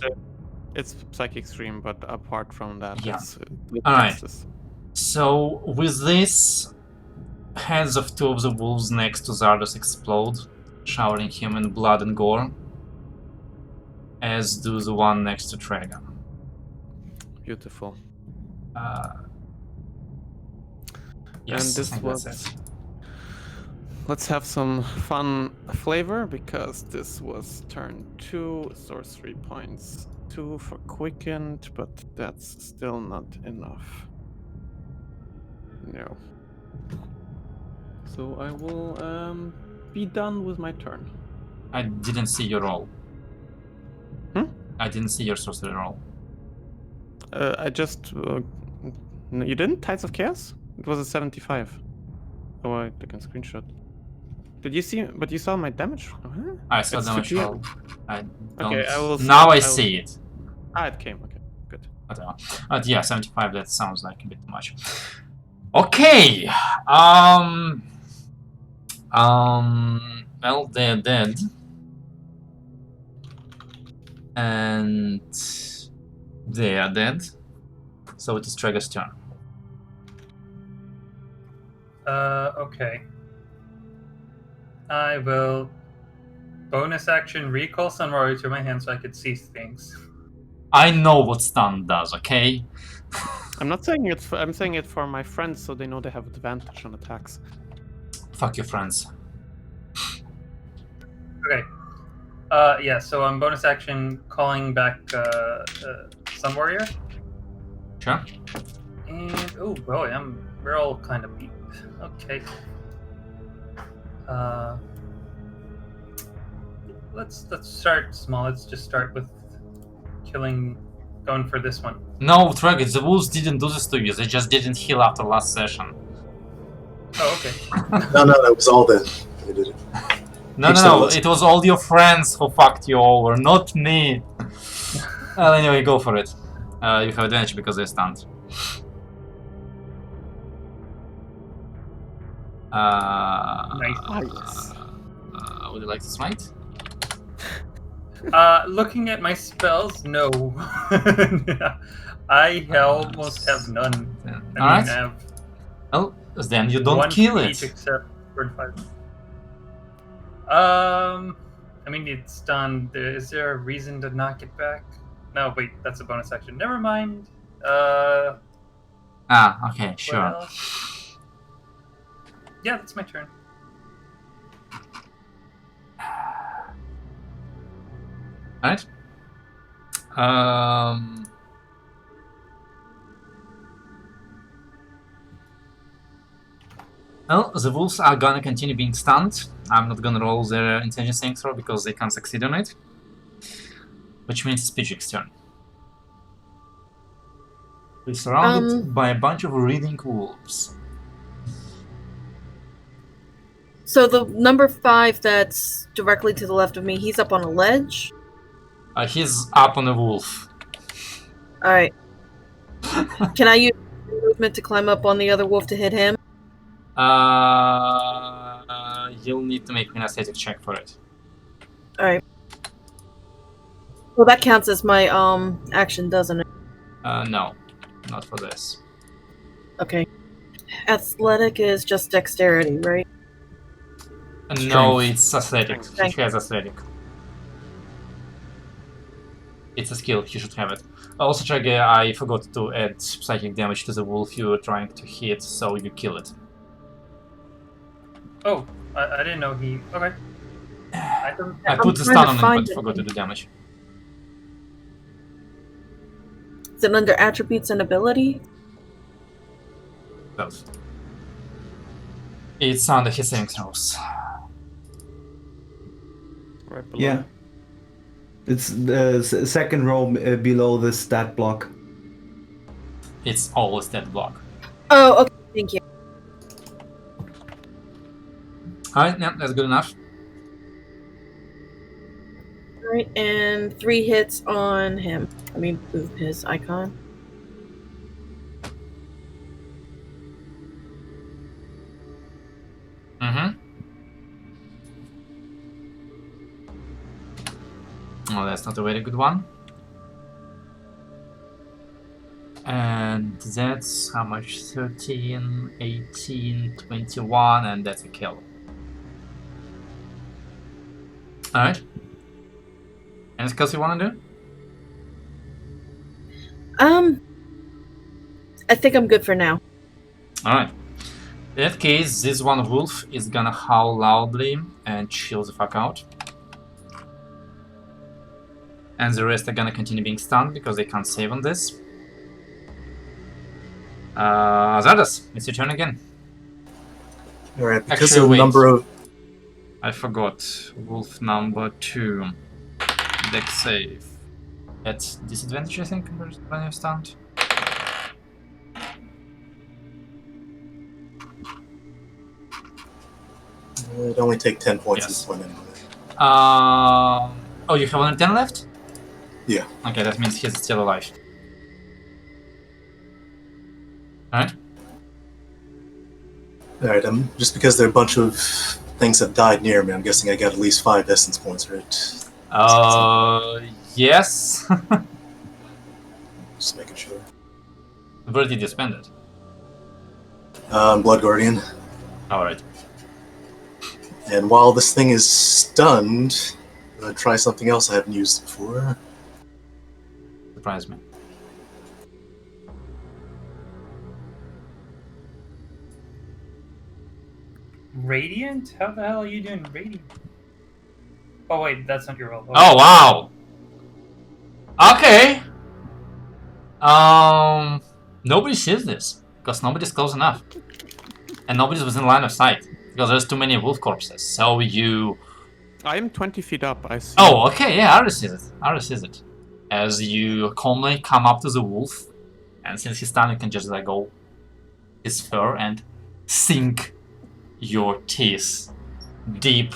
S2: it's psychic stream. But apart from that,
S1: Yeah.
S2: it's
S1: Alright.
S2: justice.
S1: So with this, heads of two of the wolves next to Zardos explode, showering him in blood and gore, as do the one next to Tragan.
S2: Beautiful.
S1: Yes,
S2: And this
S1: I think that's
S2: was-
S1: it.
S2: Let's have some fun flavor because this was turn 2, sorcery points 2 for quickened, but that's still not enough. No. So I will be done with my turn.
S1: I didn't see your roll. I didn't see your sorcery roll.
S2: I just no, you didn't? Tides of Chaos? It was a 75. Oh, I took a screenshot. Did you see? But you saw my damage? Huh?
S1: I saw
S2: It's
S1: damage
S2: 50.
S1: roll. I don't.
S2: Okay, I will.
S1: Now I
S2: will-
S1: see it.
S2: Ah, it came. Okay, good.
S1: But yeah, 75. That sounds like a bit too much. Okay. Well, they're dead. And they are dead. So it is Trager's turn.
S7: Okay. I will bonus action recall Sun Warrior to my hand so I could see things.
S1: I know what stun does, okay?
S2: I'm not saying it. I'm saying it for my friends so they know they have advantage on attacks.
S1: Fuck your friends.
S7: Okay. Yeah, so I'm bonus action calling back Sun Warrior.
S1: Sure.
S7: And oh boy, we're all kind of beat. Okay. Let's start small. Let's just start with going for this one.
S1: No, Trager, the wolves didn't do this to you. They just didn't heal after last session.
S7: Oh, okay.
S3: No, that was all then. They did it.
S1: No,
S3: Each
S1: no,
S3: time
S1: no.
S3: was-
S1: It was all your friends who fucked you over, not me. Well, anyway, go for it. You have advantage because they're stunned.
S7: Nice.
S1: Would you like to smite?
S7: Looking at my spells, no. I almost have none. I mean,
S1: Alright.
S7: I have
S1: Well, then you don't
S7: one
S1: kill
S7: for
S1: it.
S7: each except for 5. I mean, it's done. Is there a reason to knock it back? No, wait, that's a bonus action. Never mind.
S1: Okay,
S7: What
S1: sure.
S7: else? Yeah, that's my turn.
S1: Alright. Well, the wolves are gonna continue being stunned. I'm not gonna roll their intelligence saving throw because they can't succeed on it. Which means it's Pidgeot's turn. We're surrounded by a bunch of reading wolves.
S6: So the number 5 that's directly to the left of me, he's up on a ledge.
S1: He's up on a wolf.
S6: Alright. Can I use movement to climb up on the other wolf to hit him?
S1: You'll need to make an aesthetic check for it.
S6: Alright. Well, that counts as my action, doesn't it?
S1: No, not for this.
S6: Okay. Athletic is just dexterity, right?
S1: No, it's aesthetic.
S6: Strength.
S1: He has aesthetic. It's a skill, he should have it. Also, Trager, I forgot to add psychic damage to the wolf you were trying to hit, so you kill it.
S7: Oh, I didn't know he. Okay. I don't
S1: I
S7: have.
S1: put the
S6: trying
S1: stun
S6: to
S1: on it,
S6: find
S1: but
S6: it.
S1: forgot to do damage.
S6: Is it under attributes and ability?
S1: Both. It's under his saving throws.
S2: Right below.
S5: Yeah. It's the second row below the stat block.
S1: It's always that block.
S6: Oh, okay. Thank you.
S1: Alright, yeah, that's good enough.
S6: Alright, and 3 hits on him. Let me move his icon.
S1: Well, that's not a very good one. And that's how much? 13, 18, 21, and that's a kill. Alright. Anything else you want to do?
S6: I think I'm good for now.
S1: Alright. In that case, this one wolf is gonna howl loudly and chill the fuck out. And the rest are gonna continue being stunned because they can't save on this. Zardas, it's your turn again.
S3: Alright, because
S1: Actually,
S3: of the
S1: wait.
S3: number of...
S1: I forgot. Wolf number 2. Dex save. At disadvantage, I think, when you're stunned.
S3: It'd only take 10 points
S1: Yes.
S3: this one anyway.
S1: Oh, you have only 10 left?
S3: Yeah.
S1: Okay, that means he's still alive. Alright.
S3: Alright, just because there are a bunch of things that died near me, I'm guessing I got at least 5 essence points, right?
S1: Yes.
S3: Just making sure.
S1: Where did you spend it?
S3: Blood Guardian.
S1: Alright.
S3: And while this thing is stunned, I'm gonna try something else I haven't used before.
S1: Surprise me.
S7: Radiant? How the hell are you doing Radiant? Oh wait, that's not your roll.
S1: Oh, wow! Okay! Nobody sees this, because nobody's close enough. And nobody's within line of sight, because there's too many wolf corpses, so you...
S2: I am 20 feet up, I see.
S1: Oh, okay, yeah, I already sees it. I already sees it. As you calmly come up to the wolf, and since he's stunned, you can just let go his fur and sink your teeth deep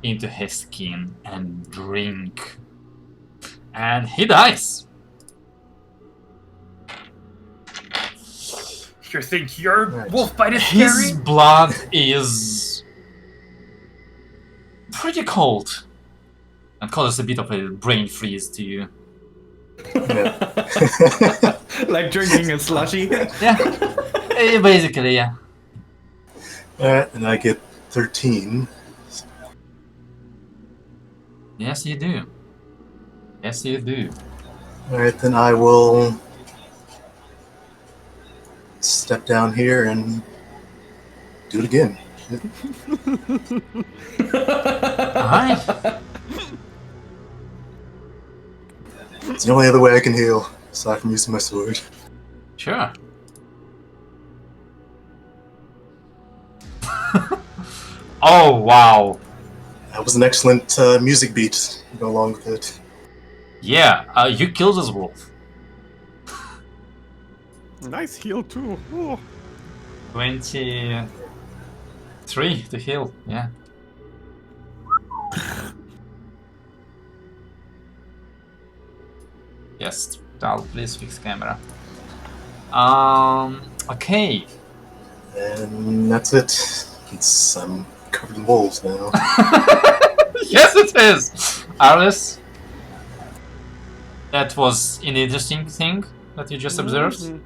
S1: into his skin and drink. And he dies.
S7: You think your
S3: Right.
S7: wolf bite is
S1: His
S7: scary?
S1: blood is pretty cold and causes a bit of a brain freeze to you.
S3: Yeah.
S5: Like drinking a slushy.
S1: Yeah, basically, yeah.
S3: Alright, and I get 13.
S1: Yes, you do. Yes, you do.
S3: Alright, then I will step down here and do it again.
S1: Alright.
S3: It's the only other way I can heal, aside from using my sword.
S1: Sure. Oh, wow.
S3: That was an excellent music beat to go along with it.
S1: Yeah, you killed this wolf.
S2: Nice heal too. Oh.
S1: 23 to heal, yeah. Yes, Dal, please fix camera. Okay.
S3: And that's it. I'm covered in wolves now.
S1: Yes, it is! Alice, that was an interesting thing that you just observed.
S2: Mhm.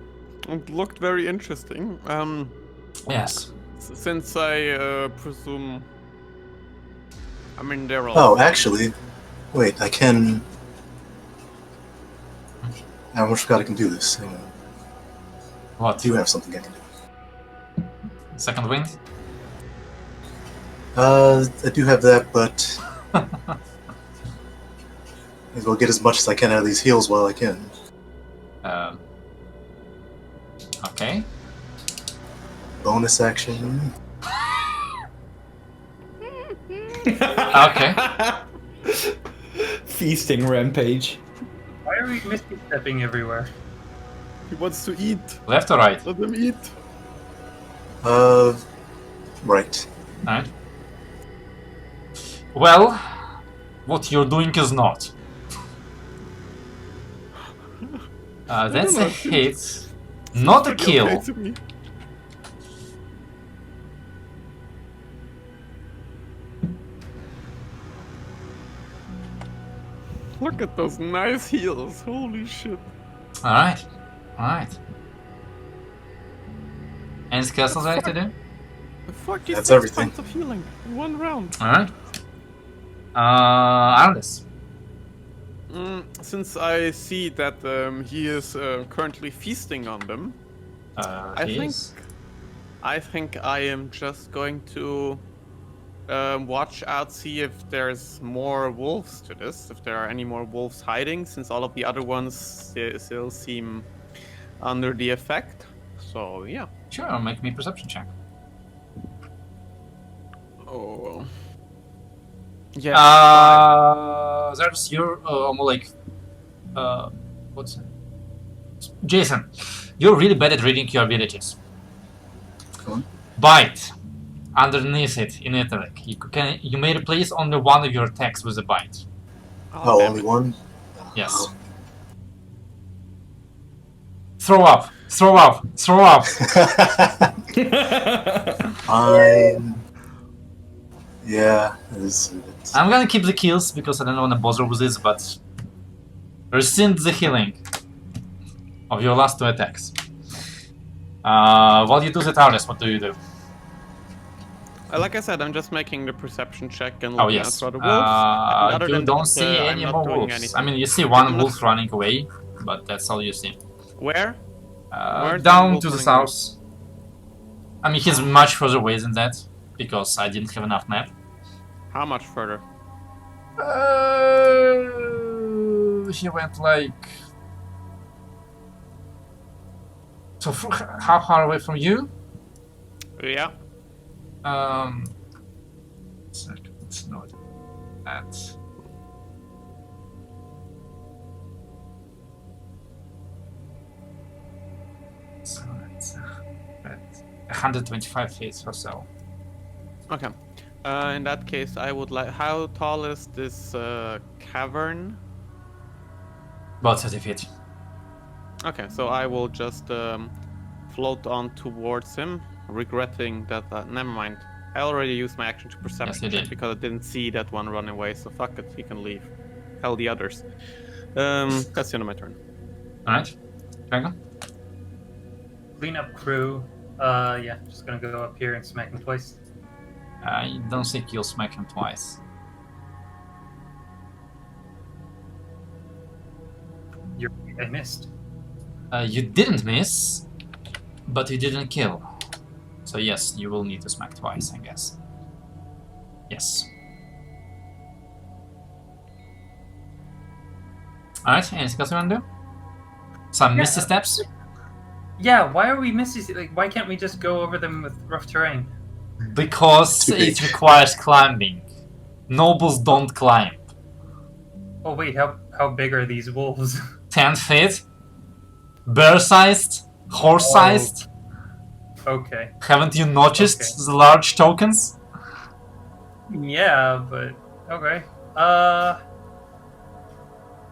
S2: It looked very interesting.
S1: Yes.
S2: Since I presume... I mean, they're all...
S3: Oh, actually, wait, I can... I almost forgot I can do this. Hang on. I
S1: What?
S3: do have something I can do.
S1: Second wind?
S3: I do have that, but I will get as much as I can out of these heals while I can.
S1: Okay.
S3: Bonus action.
S1: Okay.
S5: Feasting rampage.
S7: Why are we misty stepping everywhere?
S2: He wants to eat.
S1: Left or right?
S2: Let him eat.
S3: Right.
S1: Alright. Well, what you're doing is not. That's a hit. Not a
S2: Pretty okay
S1: kill.
S2: to me. Look at those nice heals. Holy shit.
S1: Alright. Alright. Anything else I'd like to do?
S2: 46
S3: That's everything.
S2: points of healing in 1 round.
S1: Alright. Alice.
S2: Since I see that he is currently feasting on them, I think I am just going to watch out, see if there's more wolves to this, if there are any more wolves hiding, since all of the other ones still seem under the effect. So yeah.
S1: Sure, make me a perception check.
S2: Oh. Yeah.
S1: There's your more like what's it? Jason, you're really bad at reading your abilities.
S3: Go on.
S1: Bite. Underneath it in italic. You may replace only one of your attacks with a bite.
S3: Oh,
S2: damn
S3: only
S2: it.
S3: one?
S1: Yes. Throw up. Throw up. Throw up.
S3: Yeah, it's
S1: I'm gonna keep the kills because I don't want to bother with this, but rescind the healing of your last 2 attacks. While you do that, Alice, what do you do?
S2: Like I said, I'm just making the perception check and
S1: Oh
S2: looking
S1: yes.
S2: out for the wolves. And other
S1: You
S2: than
S1: don't
S2: that,
S1: see
S2: I'm
S1: any
S2: not
S1: more
S2: doing
S1: wolves.
S2: anything.
S1: I mean, you see one
S2: I'm not-
S1: wolf running away, but that's all you see.
S2: Where? Where's the
S1: Down
S2: wolf
S1: to the
S2: running
S1: south. I mean, he's much further away than that because I didn't have enough map.
S2: How much further?
S1: He went like. So how far away from you?
S2: Yeah.
S1: Let's note that. So it's at 125 feet or so.
S2: Okay. In that case, I would like. How tall is this cavern?
S1: About 30 feet.
S2: Okay, so I will just float on towards him, regretting that. Never mind. I already used my action to perception
S1: you
S2: check
S1: did.
S2: because I didn't see that one run away. So fuck it, he can leave. Hell the others. That's the end of my turn.
S1: Alright. Dragon?
S7: Clean up crew. Yeah, just gonna go up here and smack him twice.
S1: I don't think you'll smack him twice.
S7: I missed.
S1: You didn't miss, but you didn't kill. So yes, you will need to smack twice, I guess. Yes. Alright, anything else you want to do? Some
S7: Yeah.
S1: misty steps?
S7: Yeah, why are we missing? Like, why can't we just go over them with rough terrain?
S1: Because
S3: Too big.
S1: it requires climbing. Nobles don't climb.
S7: Oh wait, how big are these wolves?
S1: 10 feet? Bear-sized? Horse-sized?
S7: Okay.
S1: Haven't you noticed
S7: Okay.
S1: the large tokens?
S7: Yeah, but okay.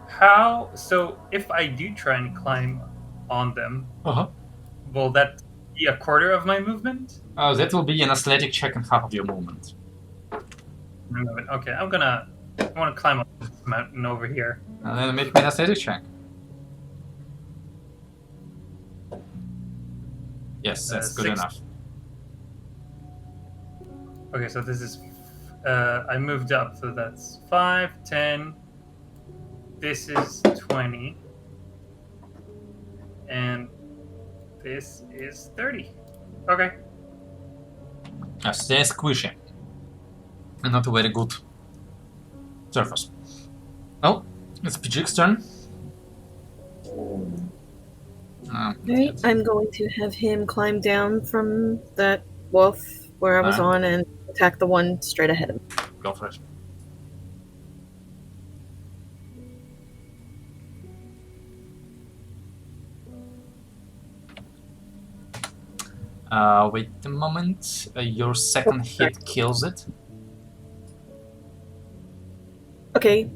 S7: How? So if I do try and climb on them,
S1: Uh-huh.
S7: will that be a quarter of my movement?
S1: That will be an athletic check and half of your movement.
S7: Okay, I want to climb up this mountain over here.
S1: And then make me an athletic check. Yes, that's good
S7: 6.
S1: enough.
S7: Okay, so this is. I moved up, so that's 5, 10. This is 20. And this is 30. Okay.
S1: Yes, they're squishy. And not a very good surface. Oh, it's Pijik's turn.
S6: Alright, I'm going to have him climb down from that wolf where I was
S1: Alright.
S6: on and attack the one straight ahead of him.
S1: Go for it. Wait a moment. Your second hit kills it.
S6: Okay.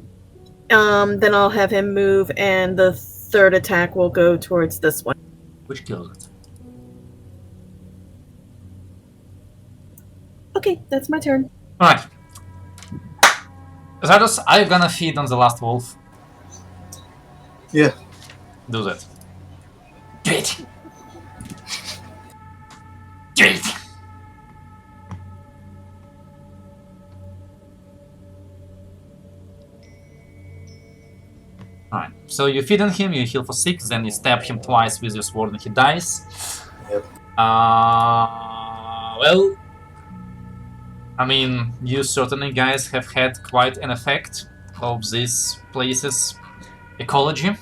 S6: Then I'll have him move, and the third attack will go towards this one.
S1: Which kills it.
S6: Okay, that's my turn.
S1: Alright. Zardos, are you gonna feed on the last wolf?
S3: Yeah.
S1: Do that. Do it! Do it! Alright, so you feed on him, you heal for 6, then you stab him twice with your sword and he dies.
S3: Yep.
S1: Well, I mean, you certainly guys have had quite an effect of this place's ecology.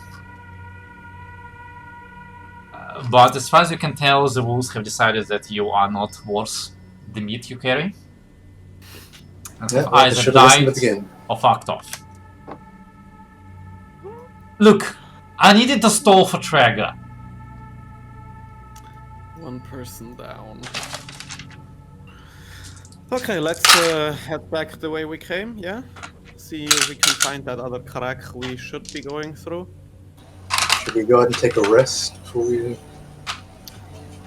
S1: But as far as you can tell, the wolves have decided that you are not worth the meat you carry. And
S3: Yeah,
S1: have
S3: well, I
S1: either
S3: should have listened at
S1: died
S3: the beginning.
S1: or fucked off. Look, I needed to stall for Traeger.
S2: One person down. Okay, let's head back the way we came, yeah? See if we can find that other crack we should be going through.
S3: Should we go ahead and take a rest before we...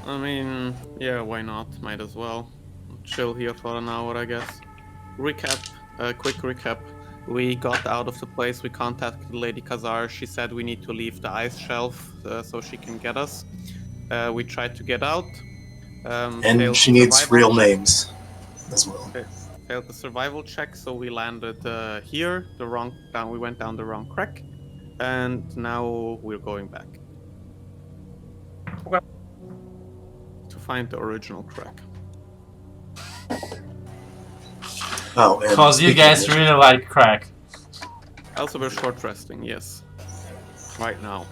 S2: I mean, yeah, why not? Might as well. Chill here for an hour, I guess. Recap, quick recap. We got out of the place, we contacted Lady Kazar. She said we need to leave the ice shelf so she can get us. We tried to get out.
S3: And she needs real names as well.
S2: Failed the survival check, so we landed here. We went down the wrong crack, and now we're going back
S7: Okay.
S2: to find the original crack.
S3: Oh, and
S1: Because you
S3: speaking of
S1: guys
S3: which-
S1: really like crack.
S2: Also, we're short resting, yes, right now.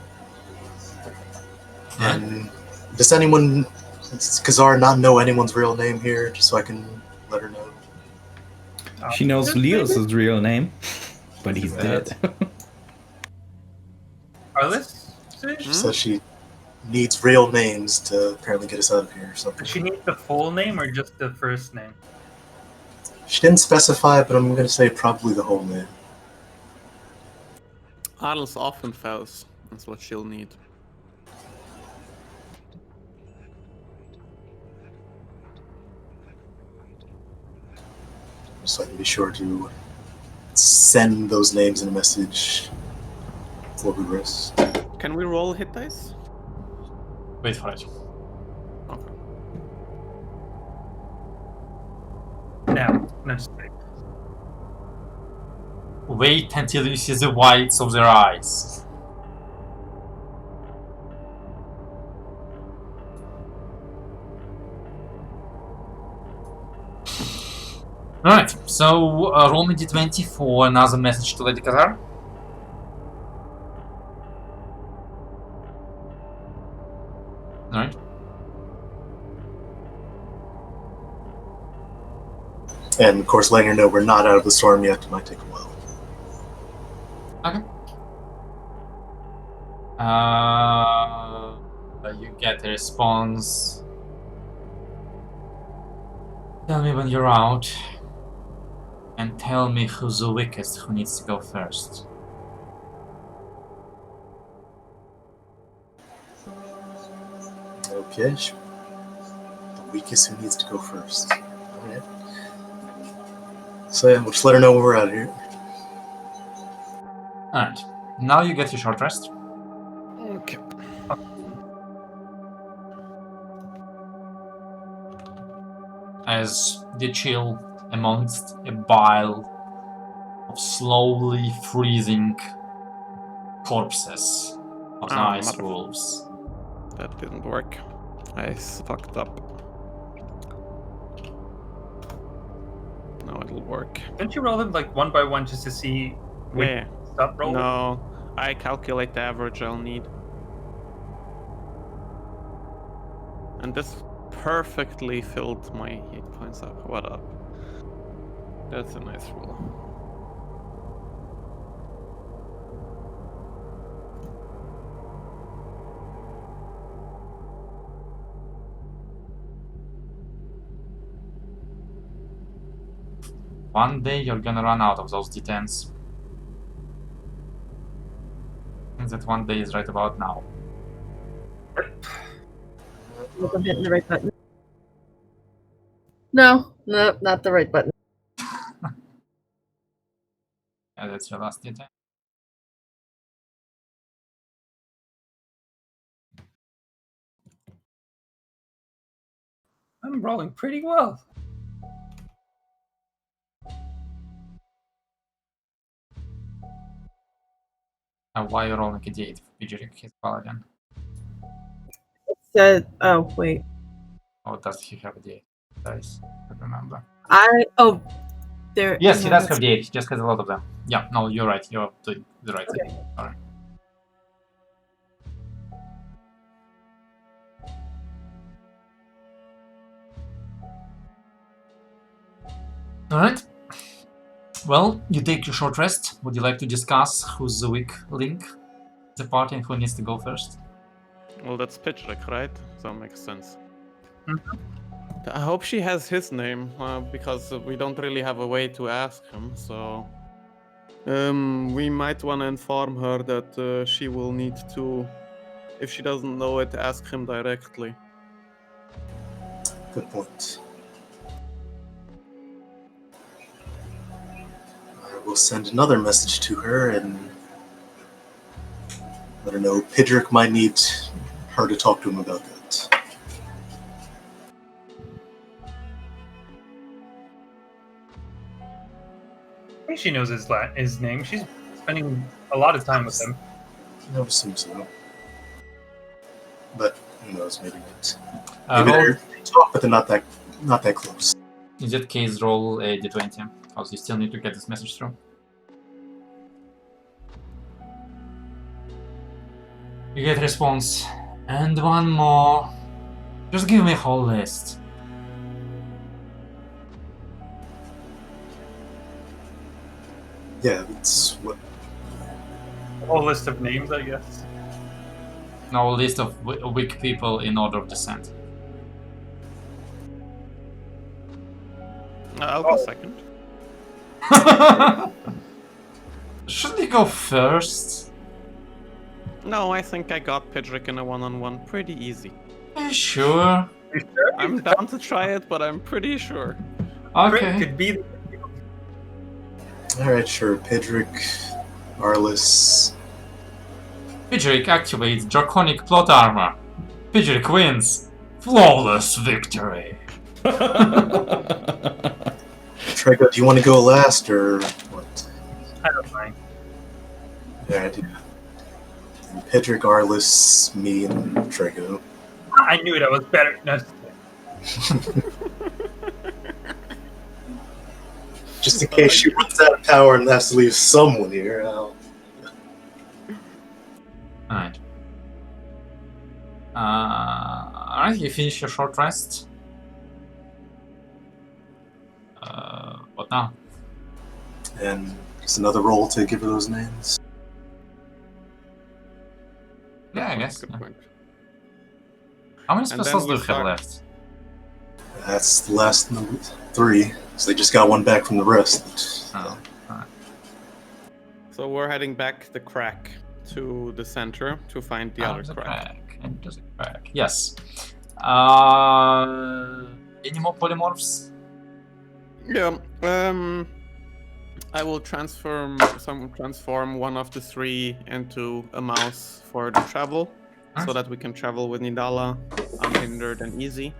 S3: And does anyone, does Kazar not know anyone's real name here, just so I can let her know?
S5: She knows Leo's real name, but he's dead.
S7: Arliss?
S3: She says she needs real names to apparently get us out of here or something.
S7: Does she need the full name or just the first name?
S3: She didn't specify, but I'm going to say probably the whole name.
S2: Arliss often fails. That's what she'll need.
S3: So I can be sure to send those names in a message before we rest.
S2: Can we roll hit dice?
S1: Wait for it.
S2: Okay.
S7: No, just kidding.
S1: Wait until you see the whites of their eyes. Alright, so roll me d20 for another message to Lady Kazar. Alright.
S3: And of course, letting her know we're not out of the storm yet. It might take a while.
S1: Okay. You get a response. Tell me when you're out. And tell me who's the weakest who needs to go first.
S3: Okay. The weakest who needs to go first. Alright. So yeah, we'll just let her know when we're out of here.
S1: Alright. Now you get your short rest.
S2: Okay.
S1: As you chill amongst a pile of slowly freezing corpses of the
S2: Ah,
S1: ice
S2: motherfucker.
S1: wolves.
S2: That didn't work. I fucked up. Now it'll work.
S7: Don't you roll them like one by one just to see when
S2: Yeah.
S7: to stop rolling?
S2: No, I calculate the average I'll need. And this perfectly filled my hit points up. What up? That's a nice roll.
S1: One day you're gonna run out of those d10s. And that one day is right about now.
S6: Look, I'm hitting the right button. No, not the right button.
S1: Yeah, that's your last d10.
S7: I'm rolling pretty well.
S1: And why you're rolling a d8 for Pidgerik, his paladin?
S6: Said, oh wait,
S1: Or does he have a d8 dice? I don't remember.
S6: there.
S1: Yes, he
S6: no,
S1: does
S6: that's-
S1: have d8. He just has a lot of them. Yeah, no, you're right. You're doing the right thing.
S6: Okay.
S1: Sorry. Alright. Well, you take your short rest. Would you like to discuss who's the weak link in the party and who needs to go first?
S2: Well, that's Pitchrick, right? So makes sense.
S7: Mhm.
S2: I hope she has his name, because we don't really have a way to ask him, so... we might want to inform her that she will need to, if she doesn't know it, ask him directly.
S3: Good point. I will send another message to her and let her know Pidgerik might need her to talk to him about that.
S7: I think she knows his name. She's spending a lot of time with him.
S3: I would assume so. But who knows, maybe not.
S1: Uh,
S3: Maybe
S1: roll,
S3: they talk, but they're not that close.
S1: in that case, roll a d20, because you still need to get this message through. You get a response. And one more. Just give me a whole list.
S3: Yeah, that's what.
S7: A whole list of names, I guess.
S1: No, a list of weak people in order of descent.
S2: I'll go second.
S1: Shouldn't he go first?
S2: No, I think I got Pitchrick in a one-on-one pretty easy.
S1: Are you sure?
S7: You sure?
S2: I'm down to try it, but I'm pretty sure.
S7: Crit
S1: Okay.
S7: could be.
S3: Alright, sure. Pidgerik, Arliss.
S1: Pidgerik activates Draconic Plot Armor. Pidgerik wins. Flawless victory.
S3: Trego, do you want to go last or what?
S7: I don't mind.
S3: Yeah, I do. And Pidgerik, Arliss, me, and Trego.
S7: I knew that was better. No,
S3: Just in case she runs out of power and has to leave someone here.
S1: Alright. Alright, you finish your short rest. What now?
S3: And just another roll to give her those names.
S1: Yeah, I guess.
S2: Good
S1: Yeah.
S2: point.
S1: How many
S2: And then
S1: spells do
S2: we
S1: you have
S2: start-
S1: left?
S3: That's the last number 3. So they just got one back from the rest.
S1: Oh.
S2: So we're heading back the crack to the center to find the other
S1: There's a
S2: crack.
S1: And there's a crack. Yes. Any more polymorphs?
S2: Yeah. I will transform one of the 3 into a mouse for the travel, so that we can travel with Nidala unhindered and easy.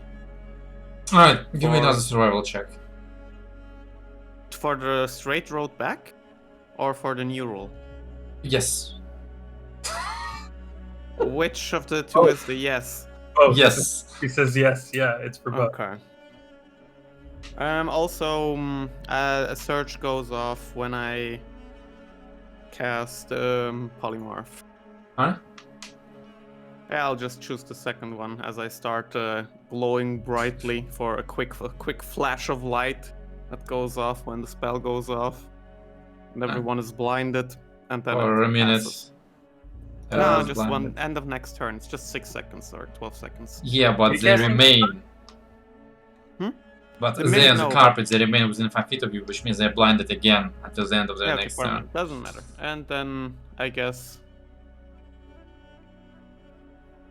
S1: Alright, give me
S2: For-
S1: another survival check.
S2: For the straight road back, or for the new roll?
S1: Yes.
S2: Which of the two is the yes?
S7: both.
S1: Yes.
S7: He says yes. Yeah, it's for both.
S2: Okay. Also, a search goes off when I cast polymorph.
S1: Alright.
S2: Yeah, I'll just choose the second one as I start glowing brightly for a quick flash of light that goes off when the spell goes off, and everyone is blinded, and then
S1: For
S2: it
S1: a minute.
S2: passes.
S1: I
S2: No,
S1: was
S2: just
S1: blinded.
S2: one end of next turn. It's just 6 seconds or 12 seconds.
S1: Yeah, but
S7: You
S1: they
S7: can't-
S1: remain.
S2: Hmm?
S1: But
S2: The
S1: they
S2: minute-
S1: on the
S2: no,
S1: carpet, they remain within 5 feet of you, which means they're blinded again until the end of their
S2: Yeah,
S1: next
S2: okay,
S1: turn.
S2: doesn't matter. And then I guess.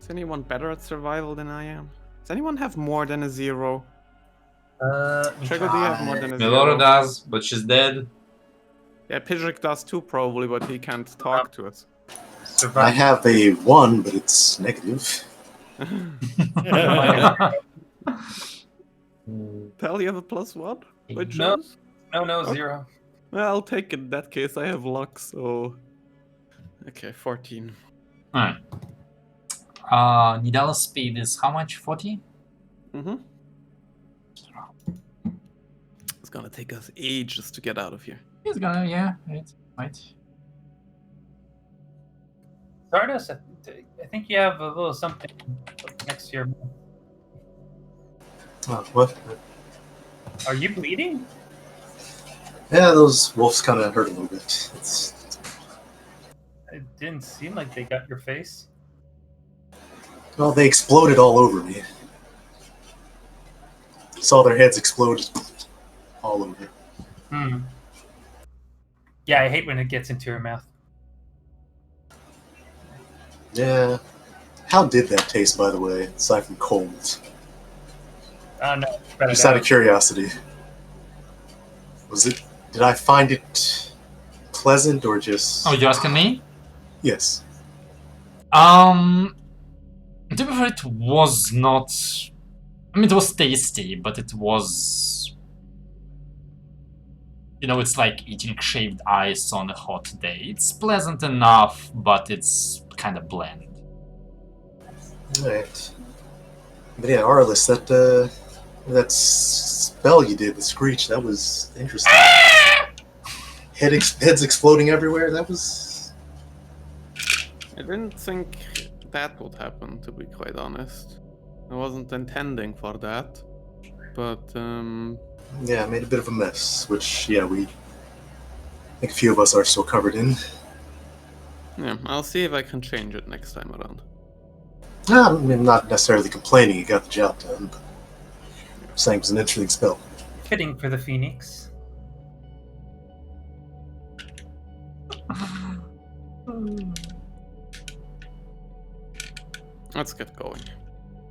S2: Is anyone better at survival than I am? Does anyone have more than a 0? Trego, do you have more than a 0?
S1: Melora does, but she's dead.
S2: Yeah, Pidgerik does too, probably, but he can't talk to us.
S3: I
S7: Survive.
S3: have a 1, but it's negative.
S2: Tell you have a +1? By
S7: No.
S2: chance?
S7: No,
S2: Oh.
S7: 0.
S2: Well, I'll take it in that case. I have luck, so. Okay, 14.
S1: Alright. Nidala's speed is how much? 40?
S2: Mm-hmm. It's gonna take us ages to get out of here.
S1: He's gonna, yeah, right.
S7: Stardust, I think you have a little something next to your mouth.
S3: What?
S7: Are you bleeding?
S3: Yeah, those wolves kind of hurt a little bit.
S7: It didn't seem like they got your face.
S3: Well, they exploded all over me. Saw their heads explode all over.
S7: Yeah, I hate when it gets into your mouth.
S3: Yeah. How did that taste, by the way, aside from cold?
S7: No.
S3: Just out of curiosity. Did I find it pleasant or just...
S1: Oh, you're asking me?
S3: Yes.
S1: To be fair, it was not... I mean, it was tasty, but it was... You know, it's like eating shaved ice on a hot day. It's pleasant enough, but it's kind of bland.
S3: Alright. But yeah, Arliss, that spell you did, the screech, that was interesting. Heads exploding everywhere, that was...
S2: I didn't think that would happen, to be quite honest. I wasn't intending for that. But,
S3: Yeah, made a bit of a mess, which, yeah, I think a few of us are still covered in.
S2: yeah, I'll see if I can change it next time around.
S3: I mean, not necessarily complaining you got the job done, but saying it was an interesting spell.
S7: Fitting for the Phoenix.
S2: Let's get going.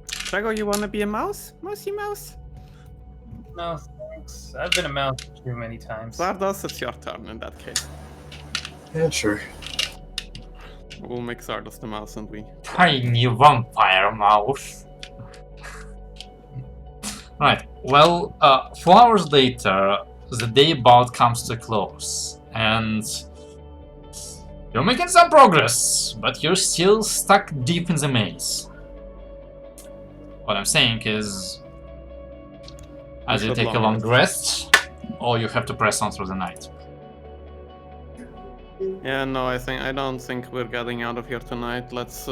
S2: Drago, you wanna be a mouse? Mousey mouse?
S7: No, thanks. I've been a mouse too many times.
S2: Zardos, it's your turn in that case.
S3: Yeah, sure.
S2: We'll make Zardos the mouse and we...
S1: Tiny vampire mouse. Right, well, 4 hours later, the day bout comes to a close, and you're making some progress, but you're still stuck deep in the maze. What I'm saying is, as you take a long rest, or you have to press on through the night.
S2: Yeah, no, I don't think we're getting out of here tonight. Let's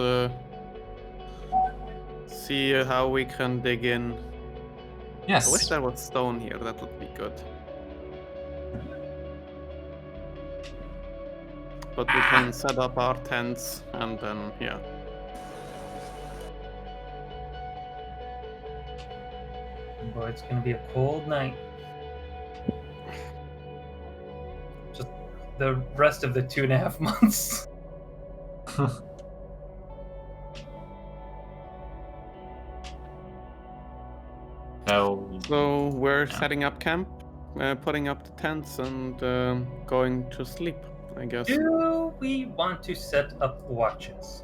S2: see how we can dig in. I wish
S1: Yes.
S2: there was stone here, that would be good. But we can set up our tents and then, yeah.
S7: Boy, it's gonna be a cold night. Just the rest of the 2.5 months.
S2: So we're
S1: Yeah.
S2: setting up camp, putting up the tents and going to sleep, I guess.
S7: Do we want to set up watches?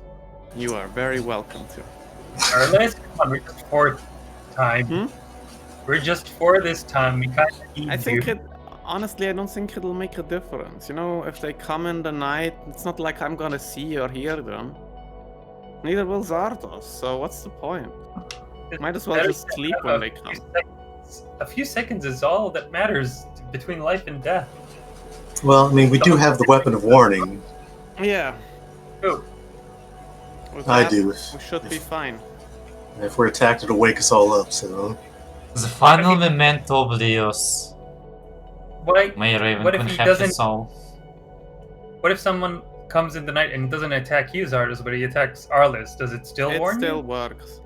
S2: You are very welcome to.
S7: Or let's come on, we're just for time.
S2: Hmm?
S7: We're just for this time. We kind of need
S2: I think
S7: you.
S2: honestly, I don't think it'll make a difference. You know, if they come in the night, it's not like I'm gonna see or hear them. Neither will Zardos, so what's the point? Might as well
S7: Better
S2: just
S7: set
S2: sleep
S7: up
S2: when
S7: a
S2: they
S7: few
S2: come.
S7: seconds. A few seconds is all that matters between life and death.
S3: Well, I mean, we do have the weapon of warning.
S2: Yeah.
S7: Go.
S2: With
S3: I
S2: that,
S3: do.
S2: We should be fine.
S3: If we're attacked, it'll wake us all up, so...
S1: The final memento of Leos. May Raven
S7: What if
S1: can
S7: he
S1: have
S7: doesn't-
S1: his soul.
S7: What if someone comes in the night and doesn't attack you, Zardos, but he attacks Arliss? Does it still
S2: It
S7: warn
S2: still
S7: you?
S2: works.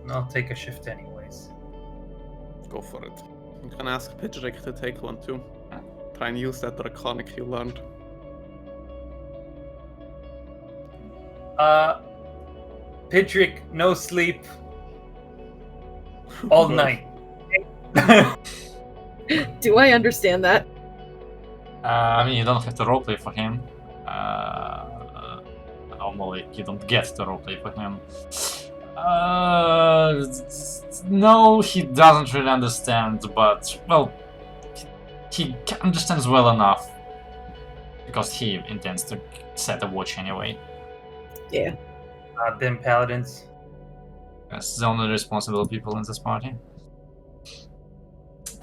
S7: I'll take a shift anyways.
S2: Go for it. You can ask Pidgerik to take one too. Try and use that draconic you learned.
S7: Pidgerik, no sleep all night.
S6: Do I understand that?
S1: I mean, you don't have to roleplay for him. Normally, you don't get to roleplay for him. No, he doesn't really understand, but, well, he understands well enough. Because he intends to set a watch anyway.
S6: Yeah.
S7: Them paladins.
S1: That's the only responsible people in this party.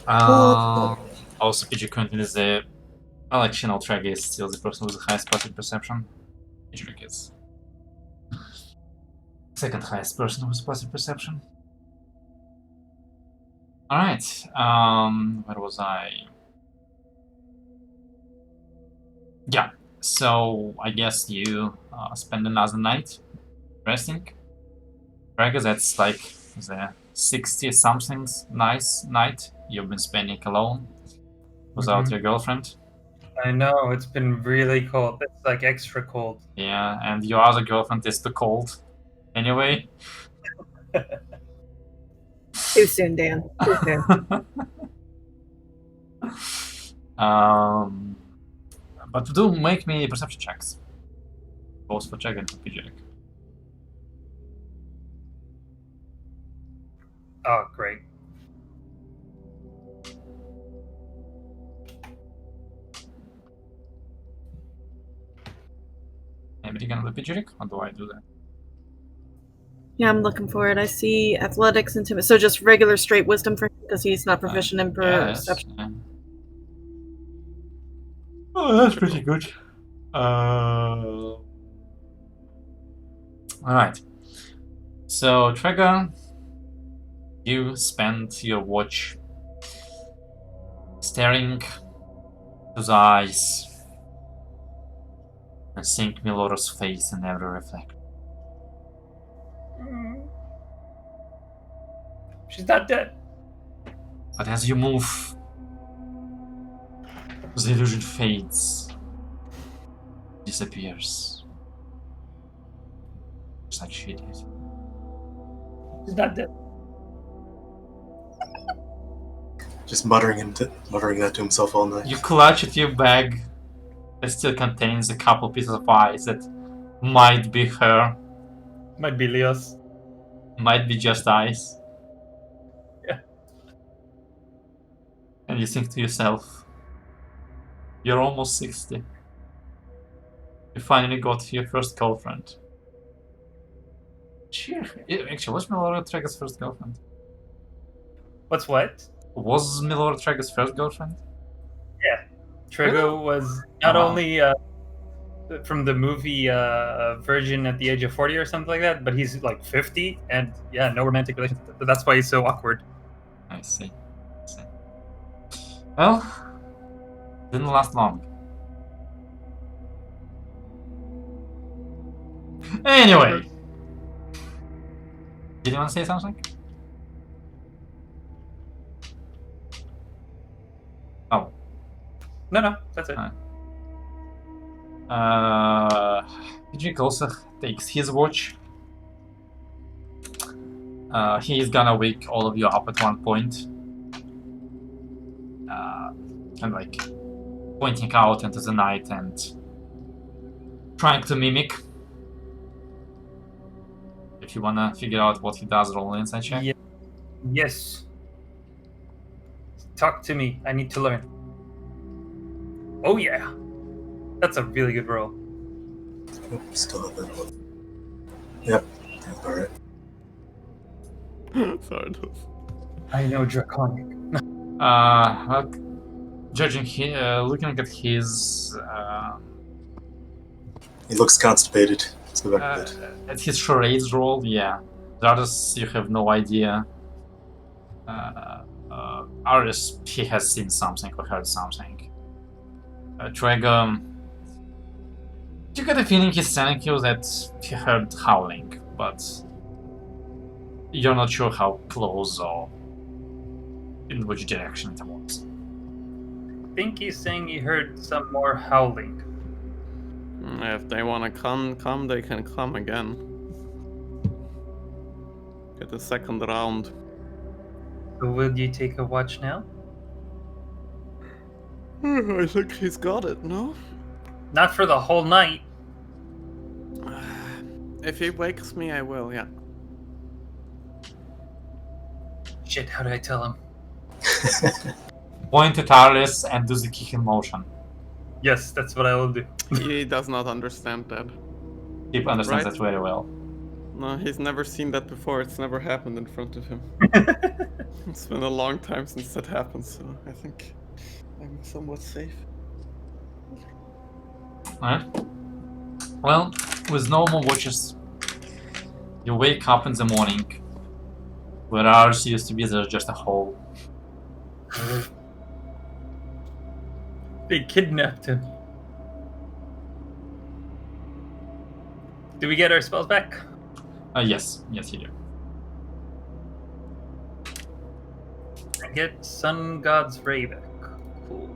S6: Cool.
S1: Also, PG currently is the electional track is still the person with the highest passive perception. PG is second highest person with passive perception. Alright, where was I? Yeah, so I guess you spend another night resting. Because that's like the 60-something nice night you've been spending alone without your girlfriend.
S7: I know, it's been really cold. It's like extra cold.
S1: Yeah, and your other girlfriend is too cold. Anyway.
S6: Too soon, Dan. Too soon.
S1: But do make me perception checks. Both for Jack and for PJ.
S7: Oh, great.
S1: Anybody gonna do PJ? Or do I do that?
S6: Yeah, I'm looking for it. I see athletics and so just regular straight wisdom for him because he's not proficient in perception.
S1: Yeah. Oh, that's pretty good. Alright. So, Trigger, you spend your watch staring to the eyes and seeing Milora's face in every reflection.
S7: She's not dead.
S1: But as you move, the illusion fades, disappears. Just like she did.
S7: She's not dead.
S3: Just muttering that to himself all night.
S1: You clutch at your bag that still contains a couple pieces of ice that might be her,
S7: Might be Leos.
S1: might be just ice.
S7: Yeah.
S1: And you think to yourself, you're almost 60. You finally got your first girlfriend. Actually, was Milora Trigger's first girlfriend?
S7: What's what?
S1: Was Milora Trigger's first girlfriend?
S7: Trigger was not
S1: Wow.
S7: only from the movie version at the age of 40 or something like that, but he's like 50 and yeah, no romantic relationship. That's why he's so awkward.
S1: I see. Well, didn't last long. Anyway, did you want to say something? Oh,
S7: No, that's it.
S1: Jake also takes his watch. He is gonna wake all of you up at one point. And like pointing out into the night and trying to mimic. If you wanna figure out what he does, roll an insight check.
S7: Yeah. Yes. Talk to me. I need to learn. Oh yeah. That's a really good roll.
S3: Oh, still have that one. Yep, that's alright.
S2: Sorry.
S7: I know Draconic.
S1: Well, judging looking at his
S3: He looks constipated. Let's go back to bed.
S1: at his charades roll, yeah. The others, you have no idea. Aris, he has seen something or heard something. Trigger, you get a feeling he's telling you that he heard howling, but you're not sure how close or in which direction it was.
S7: I think he's saying he heard some more howling.
S2: If they want to come, they can come again. Get a second round.
S7: So will you take a watch now?
S2: I think he's got it, no?
S7: Not for the whole night.
S2: If he wakes me, I will, yeah.
S7: Shit, how do I tell him?
S1: Point at Arliss and do the kicking motion.
S7: Yes, that's what I will do.
S2: He does not understand that.
S1: He understands
S2: Right.
S1: that very well.
S2: No, he's never seen that before. It's never happened in front of him. It's been a long time since that happened, so I think I'm somewhat safe.
S1: Alright. Well, with no more watches, you wake up in the morning. Where ours used to be, there's just a hole.
S7: They kidnapped him. Do we get our spells back?
S1: Yes, you do.
S7: I get Sun God's Ray back. Cool.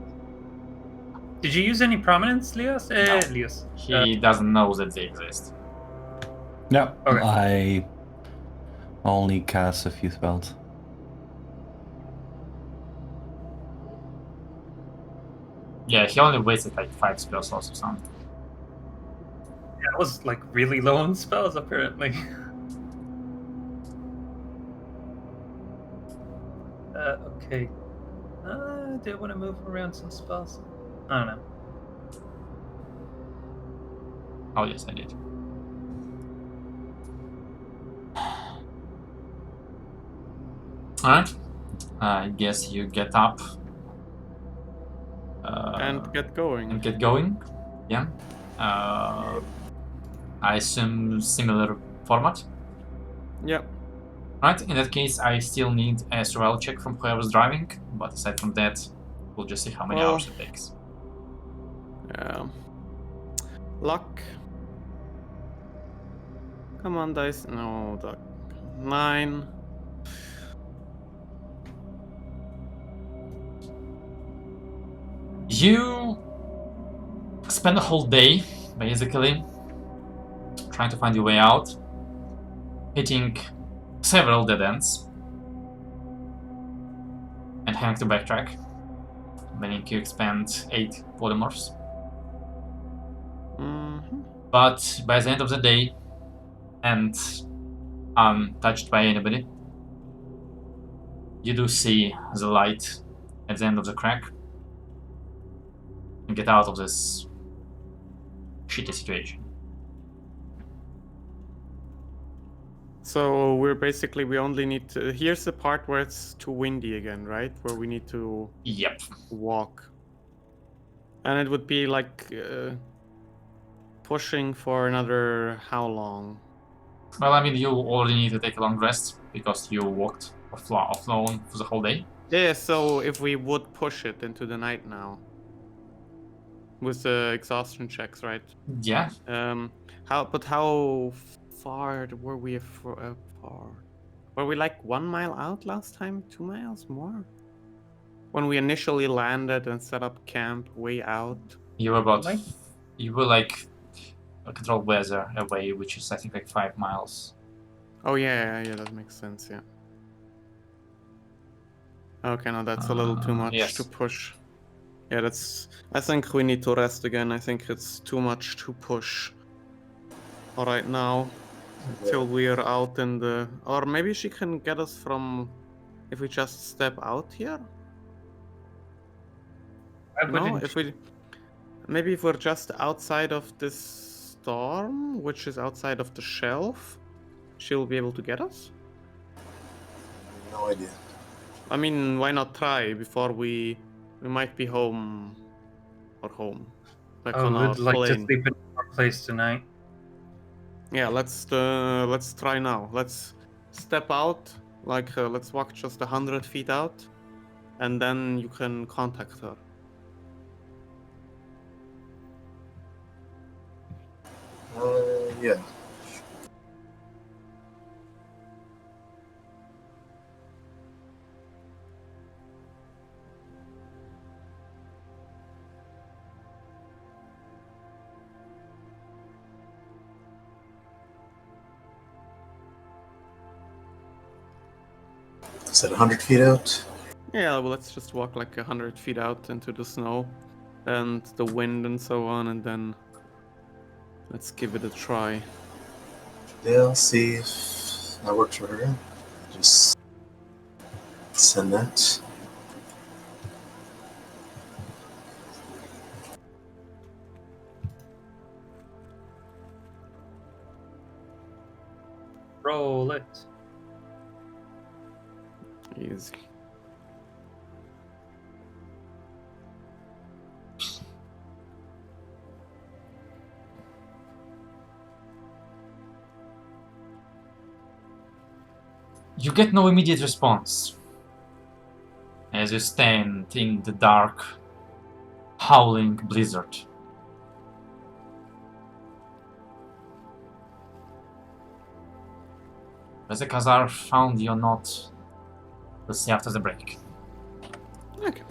S7: Did you use any prominence, Leos?
S1: No.
S7: Leos.
S1: He doesn't know that they exist.
S5: No,
S7: Okay.
S5: I only cast a few spells.
S1: Yeah, he only wasted like 5 spell slots or something.
S7: That was like really low on spells, apparently. Okay. Do I want to move around some spells? I don't know.
S1: Oh yes, I did. Alright. I guess you get up.
S2: And get going.
S1: And get going. Yeah. I assume similar format.
S2: Yeah.
S1: Right, in that case, I still need a survival check from whoever's driving, but aside from that, we'll just see how many
S2: Well,
S1: hours it takes.
S2: Luck. Come on, dice. No, the 9.
S1: You spend the whole day, basically, trying to find your way out, hitting several dead ends, and having to backtrack, meaning you expend 8 polymorphs.
S2: Mm-hmm.
S1: But by the end of the day, and untouched by anybody, you do see the light at the end of the crack and get out of this shitty situation.
S2: So we only need to. Here's the part where it's too windy again, right? Where we need to
S1: Yep.
S2: walk. And it would be like pushing for another how long?
S1: Well, I mean, you already need to take a long rest because you walked or flown for the whole day.
S2: Yeah, so if we would push it into the night now. With the exhaustion checks, right?
S1: Yeah.
S2: How far were we far? Were we like 1 mile out last time? 2 miles more? When we initially landed and set up camp way out.
S1: You were about.
S7: Like-
S1: You were like a controlled weather away, which is I think like 5 miles.
S2: Oh yeah, that makes sense. Yeah. Okay, no, that's a little too much
S1: yes.
S2: to push. Yeah, I think we need to rest again. I think it's too much to push. All right, now, till we're out in the, or maybe she can get us from, if we just step out here. No, maybe if we're just outside of this storm, which is outside of the shelf, she'll be able to get us.
S3: No idea.
S2: I mean, why not try before we might be home, like
S7: I
S2: on our
S7: would like to
S2: plane.
S7: sleep in our place tonight.
S2: Yeah, let's try now. Let's step out, like let's walk just 100 feet out, and then you can contact her.
S3: Yeah. Is that 100 feet out?
S2: Yeah, well, let's just walk like 100 feet out into the snow and the wind and so on, and then let's give it a try.
S3: Yeah, I'll see if that works for her. Just Send that.
S7: Roll it.
S2: Easy.
S1: You get no immediate response as you stand in the dark, howling blizzard. As the Khazar found you or not, we'll see after the break.
S2: Okay.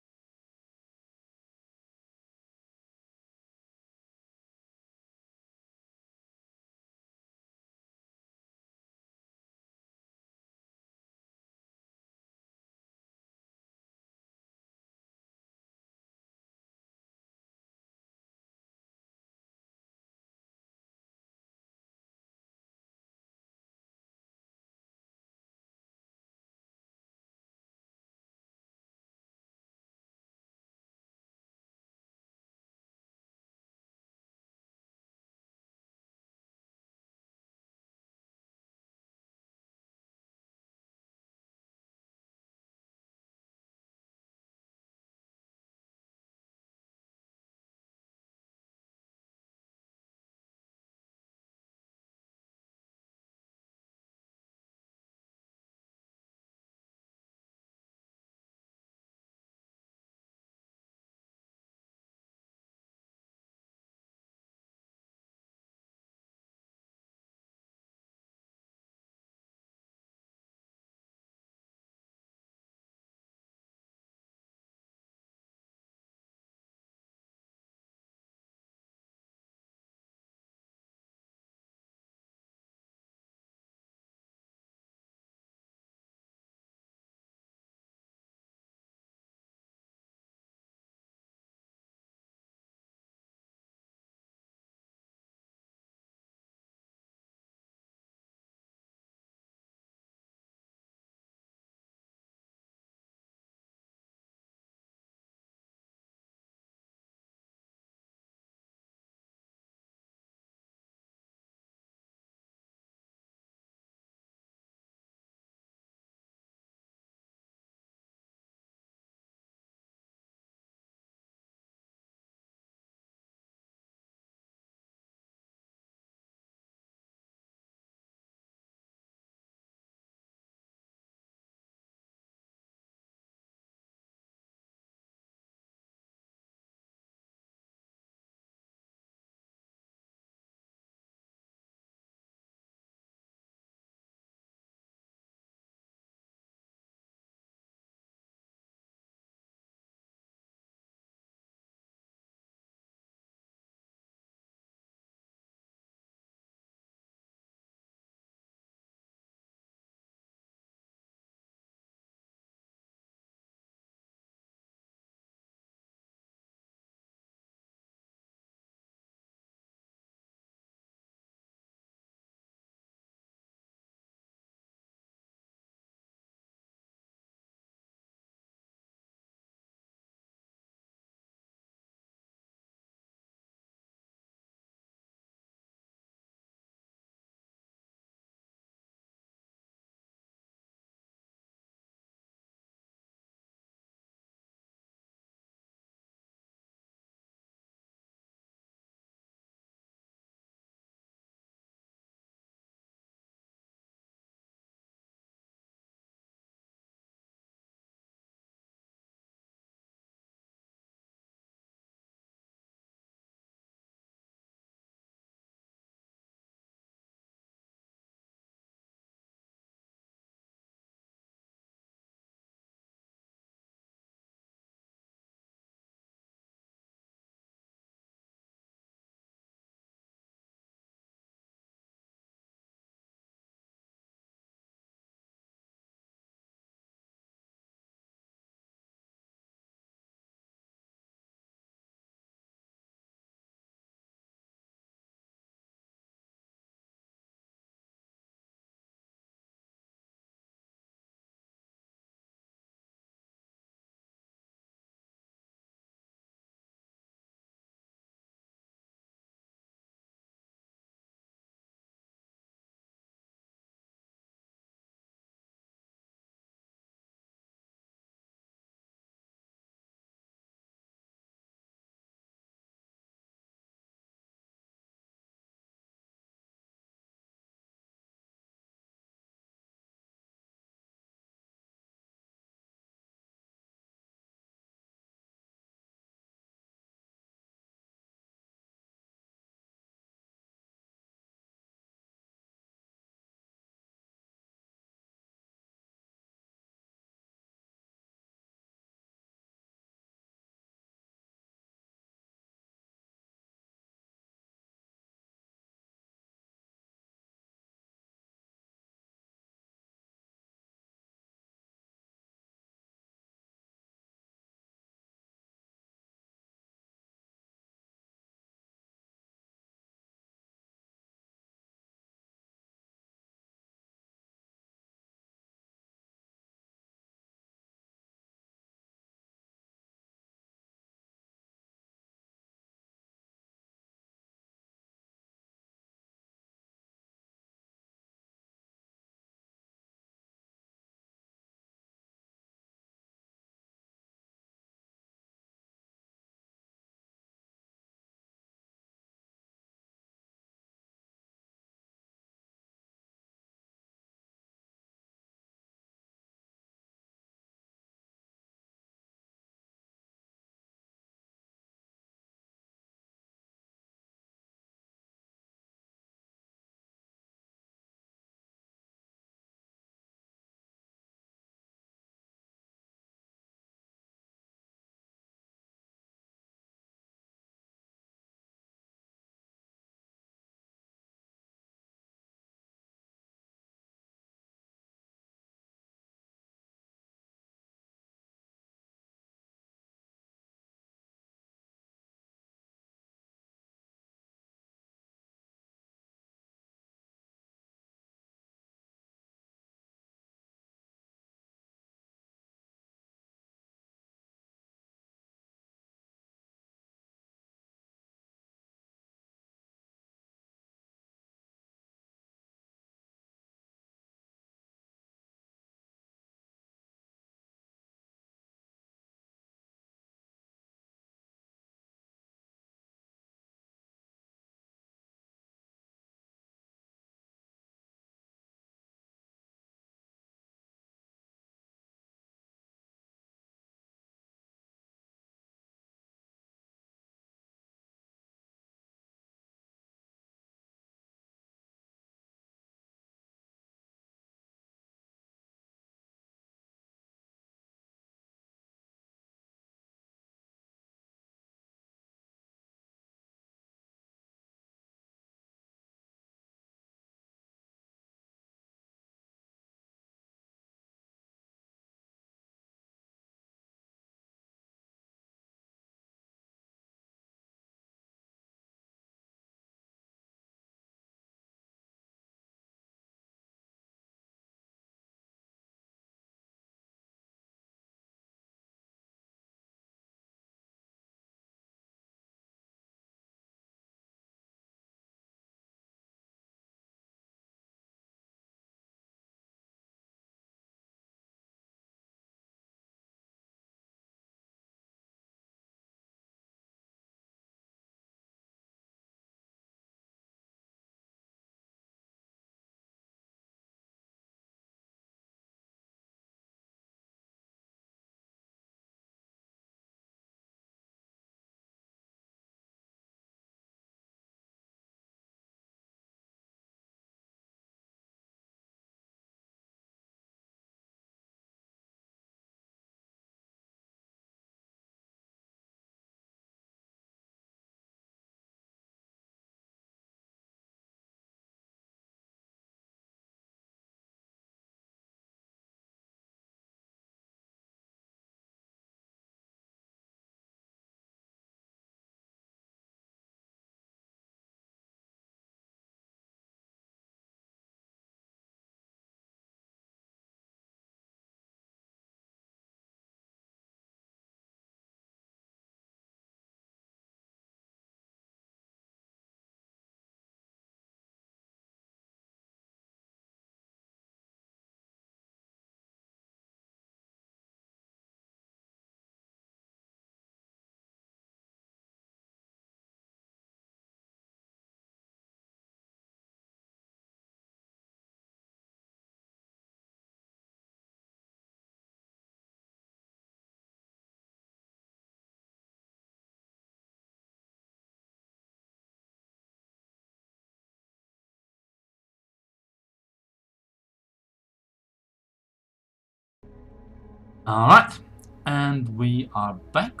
S1: Alright, and we are back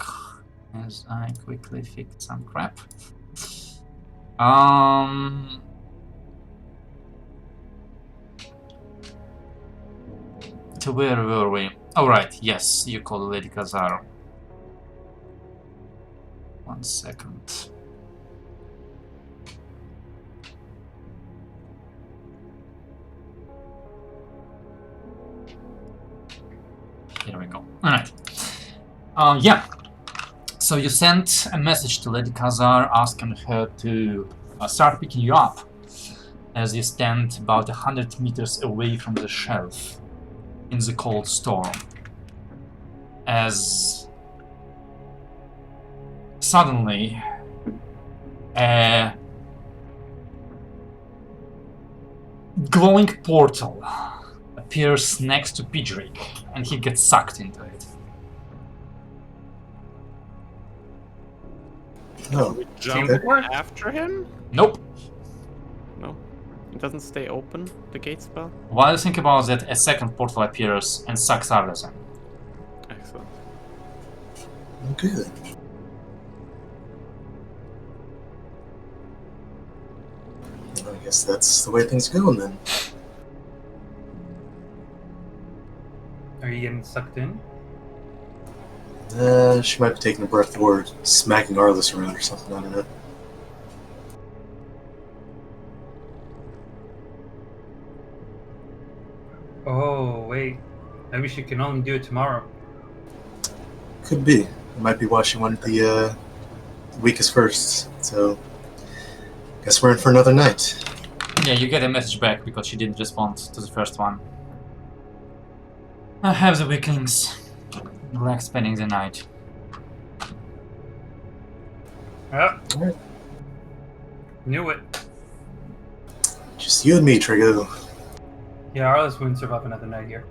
S1: as I quickly fix some crap. To where were we? Alright, yes, you called Lady Kazar. 1 second. Here we go. Alright. Yeah. So you sent a message to Lady Kazar asking her to start picking you up as you stand about 100 meters away from the shelf in the cold storm. As suddenly a glowing portal appears next to Pidrick, and he gets sucked into it.
S3: No.
S2: Jump
S3: Okay.
S2: after him?
S1: Nope.
S2: No. It doesn't stay open, the gate spell?
S1: While you think about that, a second portal appears and sucks Artisan.
S2: Excellent.
S3: Okay then. I guess that's the way things are going then.
S7: Are you getting sucked in?
S3: She might be taking a breath or smacking Arliss around or something, I don't know.
S7: Oh, wait. Maybe she can only do it tomorrow.
S3: Could be. I might be watching one of the weakest first, so guess we're in for another night.
S1: Yeah, you get a message back because she didn't respond to the first one. I have the weaklings. Like spending the night.
S7: Ah,
S3: Alright.
S7: knew it.
S3: Just you and me, Trigo.
S7: Yeah, Arliss wouldn't survive another night here.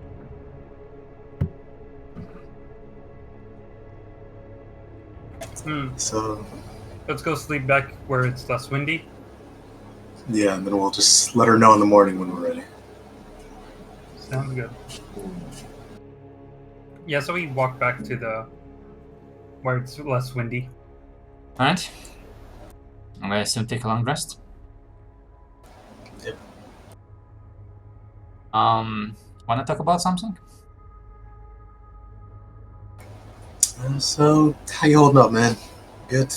S3: So,
S7: Let's go sleep back where it's less windy.
S3: yeah, and then we'll just let her know in the morning when we're ready.
S7: Sounds good. Yeah, so we walk back to the where it's less windy.
S1: Alright. I assume take a long rest.
S3: Yep.
S1: Wanna talk about something?
S3: So, how you holding up, man? Good?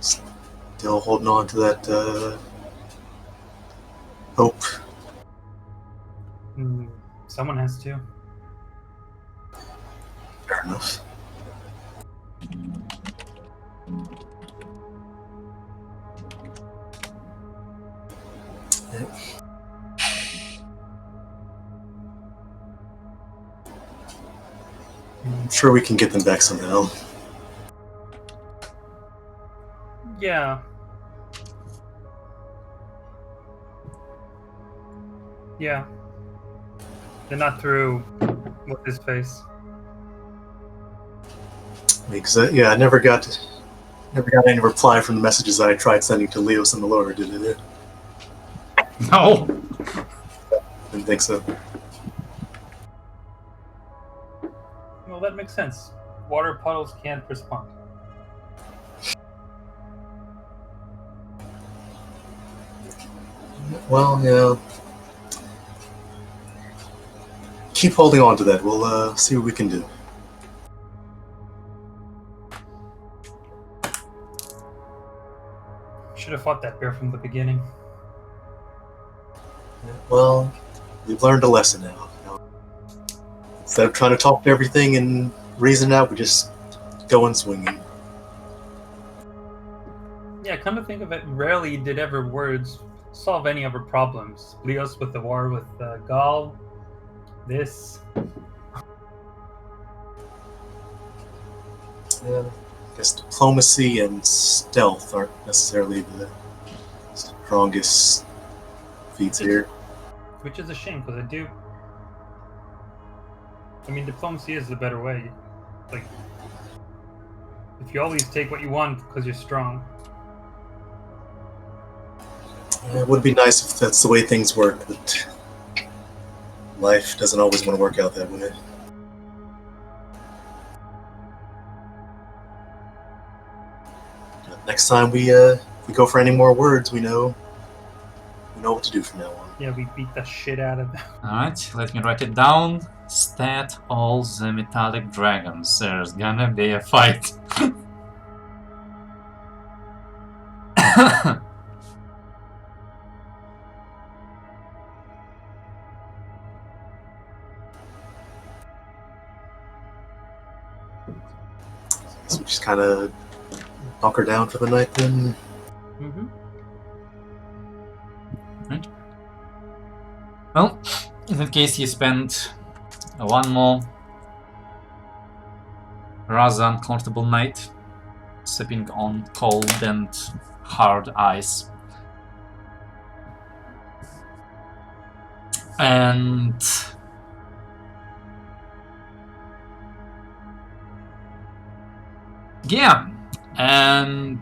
S3: Still holding on to that, hope.
S7: Someone has to.
S3: Fair enough. Yep. I'm sure we can get them back somehow.
S7: Yeah. Yeah. They're not through with his face.
S3: Because yeah, I never got any reply from the messages that I tried sending to Leos and the Lord, did it?
S1: No!
S3: Didn't think so.
S7: Well, that makes sense. Water puddles can't respond.
S3: Well, yeah. Keep holding on to that. We'll see what we can do.
S7: Should have fought that bear from the beginning.
S3: Well, we've learned a lesson now. Instead of trying to talk to everything and reason out, we just go and swinging.
S7: Yeah, come to think of it, rarely did ever words solve any of our problems. Leos with the war with Gaul, this.
S3: Yeah, I guess diplomacy and stealth aren't necessarily the strongest feats here.
S7: Which is a shame, because I mean, diplomacy is the better way. Like, if you always take what you want because you're strong.
S3: It would be nice if that's the way things work, but Life doesn't always want to work out that way. Next time we go for any more words, we know what to do from now on.
S7: Yeah, we beat the shit out of them.
S1: Alright, let me write it down. Stat all the metallic dragons. There's gonna be a fight.
S3: So we just kind of bunker down for the night then.
S7: Mm-hmm.
S1: Right. Well, in that case, you spend one more rather uncomfortable night sipping on cold and hard ice. And yeah, and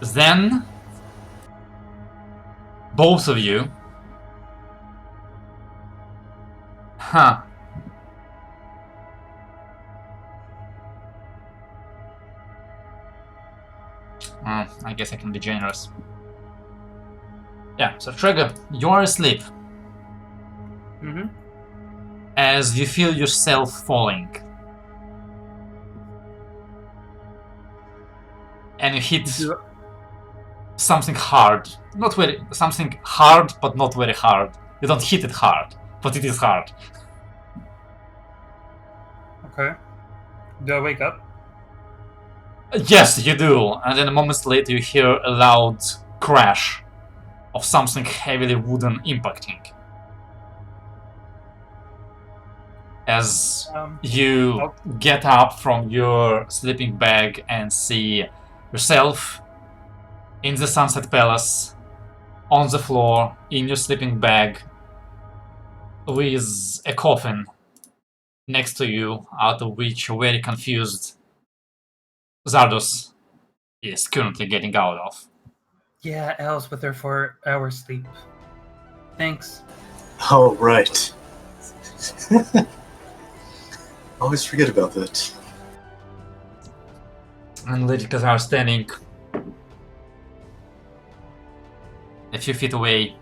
S1: then both of you, I guess I can be generous. Yeah, so Trigger, you're asleep
S7: Mm-hmm.
S1: as you feel yourself falling. And you hit something hard. Something hard, but not very hard. You don't hit it hard, but it is hard.
S7: Okay. Do I wake up?
S1: Yes, you do. And then a moment later you hear a loud crash of something heavily wooden impacting. As you get up from your sleeping bag and see yourself in the Sunset Palace, on the floor, in your sleeping bag, with a coffin next to you, out of which a very confused Zardos is currently getting out of.
S7: Yeah, Elle's with her 4 hours sleep. Thanks.
S3: Oh, right. Always forget about that.
S1: And Lady Kazar standing a few feet away.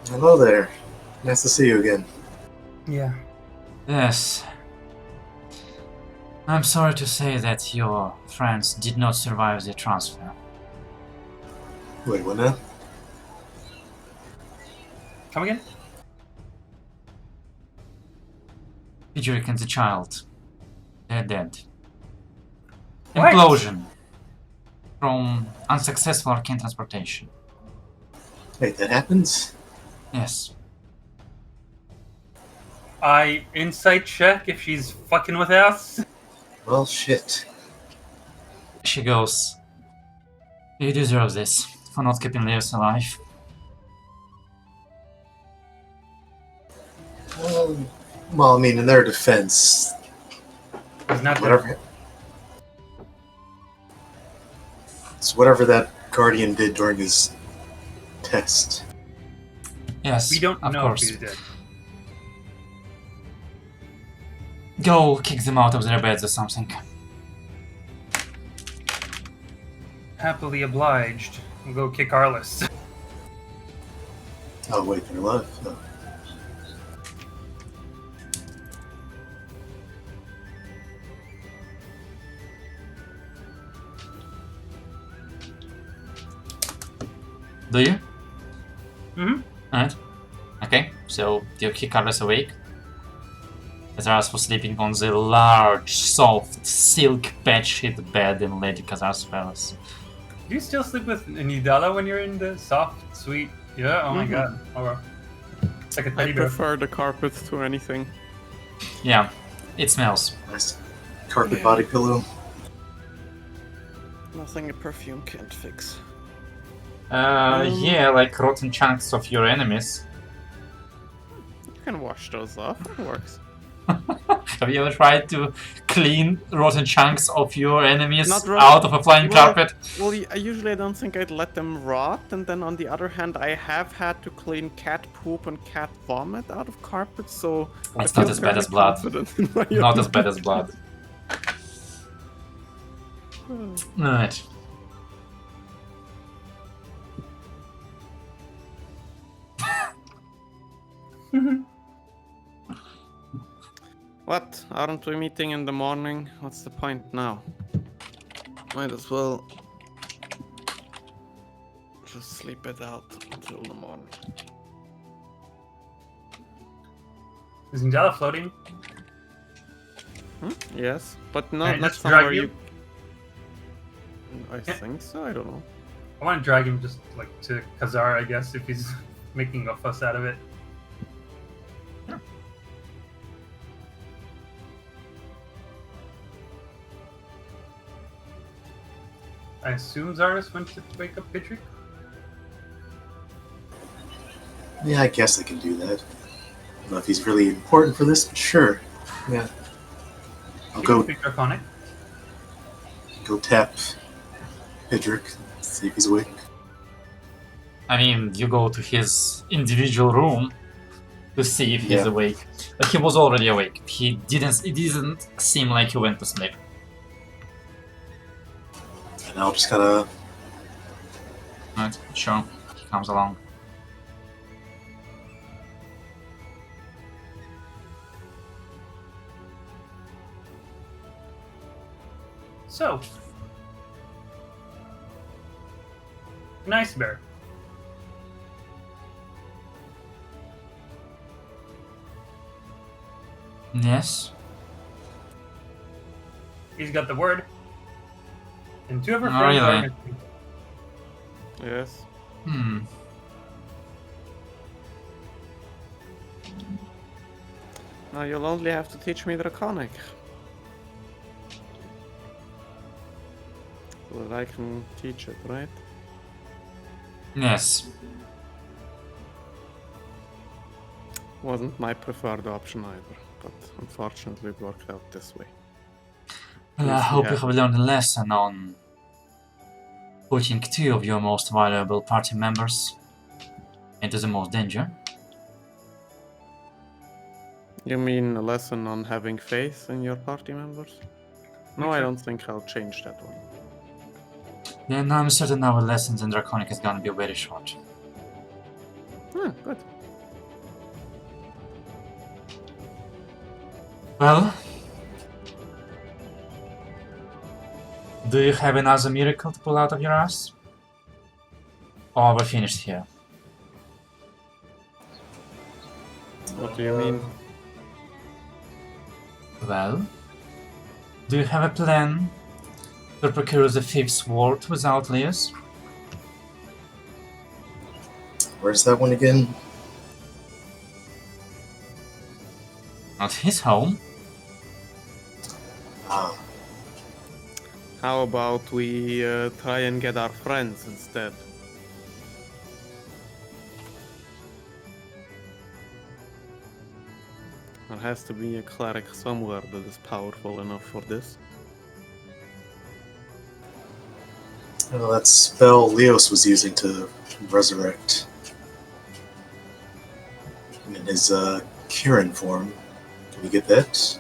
S3: Hello there. Nice to see you again.
S7: Yeah.
S1: Yes. I'm sorry to say that your friends did not survive the transfer.
S3: Wait, what now?
S7: Come again?
S1: Pidgerik and the child. They're dead.
S7: What?
S1: Implosion. From unsuccessful arcane transportation.
S3: Wait, that happens?
S1: Yes.
S7: I insight check if she's fucking with us.
S3: Well, shit.
S1: She goes, "You deserve this for not keeping Leos alive."
S3: Well, I mean, in their defense,
S7: It's not
S3: whatever. It's whatever that guardian did during his test.
S1: Yes,
S7: We don't
S1: of
S7: know
S1: course.
S7: if he's dead.
S1: Go kick them out of their beds or something.
S7: Happily obliged. We'll go kick Arliss.
S3: Oh, wait, they're alive? No.
S1: Do you?
S7: Mm-hmm.
S1: Alright. Okay, so you kick Carlos awake. Kazaras was sleeping on the large, soft, silk bed-sheet bed in Lady Kazar's palace.
S7: Do you still sleep with Nidala when you're in the soft, sweet? Yeah. Oh my god. Oh well. It's like a
S2: I
S7: teddy bear.
S2: prefer the carpets to anything.
S1: Yeah, it smells.
S3: Nice carpet
S2: Yeah.
S3: body pillow.
S2: Nothing a perfume can't fix.
S1: Yeah, like rotten chunks of your enemies.
S2: You can wash those off. It works.
S1: Have you ever tried to clean rotten chunks of your enemies
S2: Not
S1: out of a flying
S2: well,
S1: carpet?
S2: Well, I don't think I'd let them rot, and then on the other hand, I have had to clean cat poop and cat vomit out of carpets, so
S1: It's
S2: I
S1: not
S2: feel
S1: as bad
S2: fairly
S1: as blood.
S2: confident in my
S1: Not as bad as blood.
S2: ability.
S1: Alright.
S2: What? Aren't we meeting in the morning? What's the point now? Might as well just sleep it out until the morning.
S7: Is Njala floating?
S2: Yes, but
S7: Can
S2: no,
S7: I
S2: not
S7: just
S2: somewhere
S7: drag
S2: you.
S7: you?
S2: I think so. I don't know.
S7: I want to drag him just like to Khazar, I guess, if he's making a fuss out of it. I assume Zarus went to wake up Pitrik?
S3: Yeah, I guess I can do that. I don't know if he's really important for this, but sure. Yeah. I'll
S7: He
S3: go
S7: can pick Draconic.
S3: tap Pedrick, see if he's awake.
S1: I mean, you go to his individual room to see if he's
S3: Yeah.
S1: awake. But he was already awake. It didn't seem like he went to sleep.
S3: And I'll just kind of
S1: Right, sure. He comes along.
S7: So, nice bear.
S1: Yes.
S7: He's got the word. And two of her
S1: Oh,
S7: friends
S1: really?
S7: are
S2: Yes. Now you'll only have to teach me Draconic. So that I can teach it, right?
S1: Yes.
S2: Wasn't my preferred option either, but unfortunately it worked out this way.
S1: Well, I
S2: Yes,
S1: hope
S2: yeah.
S1: you have learned a lesson on putting two of your most valuable party members into the most danger.
S2: You mean a lesson on having faith in your party members? No, I don't think I'll change that one.
S1: Then I'm certain our lessons in Draconic is gonna be very short.
S2: Good.
S1: Well, do you have another miracle to pull out of your ass? Or we're finished here?
S2: What do you mean?
S1: Well, do you have a plan to procure the fifth sword without Leos?
S3: Where's that one again?
S1: Not his home.
S3: Ah,
S2: How about we try and get our friends instead? There has to be a cleric somewhere that is powerful enough for this.
S3: well, that spell Leos was using to resurrect. In his Kieran form. Can you get that?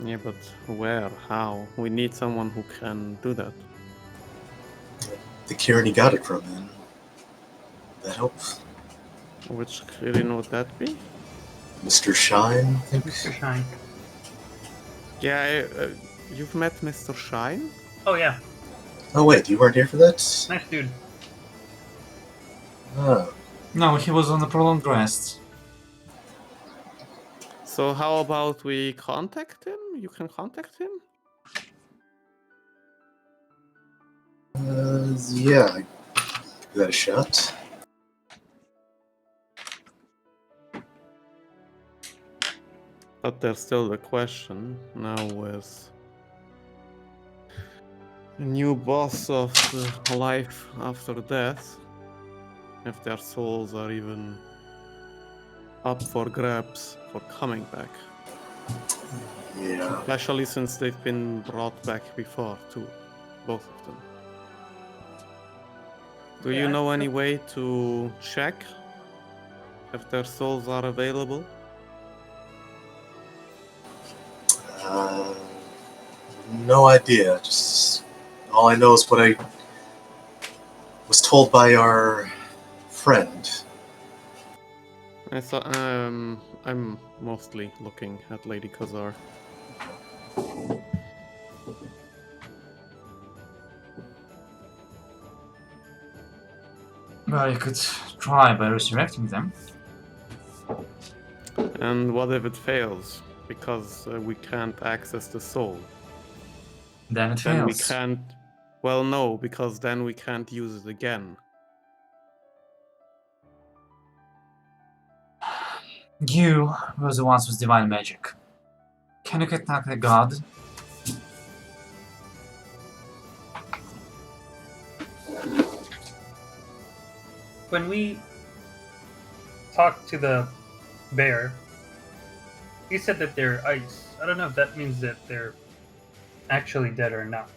S2: Yeah, but where? How? We need someone who can do that.
S3: The Kieran he got it from, then. That helps.
S2: Which Kirin would that be?
S3: Mr. Shine, I think.
S7: Mr. Shine.
S2: Yeah, you've met Mr. Shine?
S7: Oh yeah,
S3: Oh wait, you weren't here for that?
S7: nice dude.
S3: Oh.
S1: No, he was on a prolonged rest.
S2: So how about we contact him? You can contact him?
S3: Yeah, give that a shot.
S2: But there's still the question now with the new boss of life after death, if their souls are even up for grabs for coming back.
S3: Yeah.
S2: Especially since they've been brought back before, too. Both of them. Do you
S7: Yeah,
S2: know
S7: so-
S2: any way to check if their souls are available?
S3: Uh, no idea. Just all I know is what I was told by our friend.
S2: I thought I'm mostly looking at Lady Khazar.
S1: Well, you could try by resurrecting them.
S2: And what if it fails? Because we can't access the soul.
S1: Then it
S2: Then we
S1: fails.
S2: can't. Well, no, because then we can't use it again.
S1: You were the ones with divine magic. Can you contact the god?
S7: When we talked to the bear, he said that they're ice. I don't know if that means that they're actually dead or not.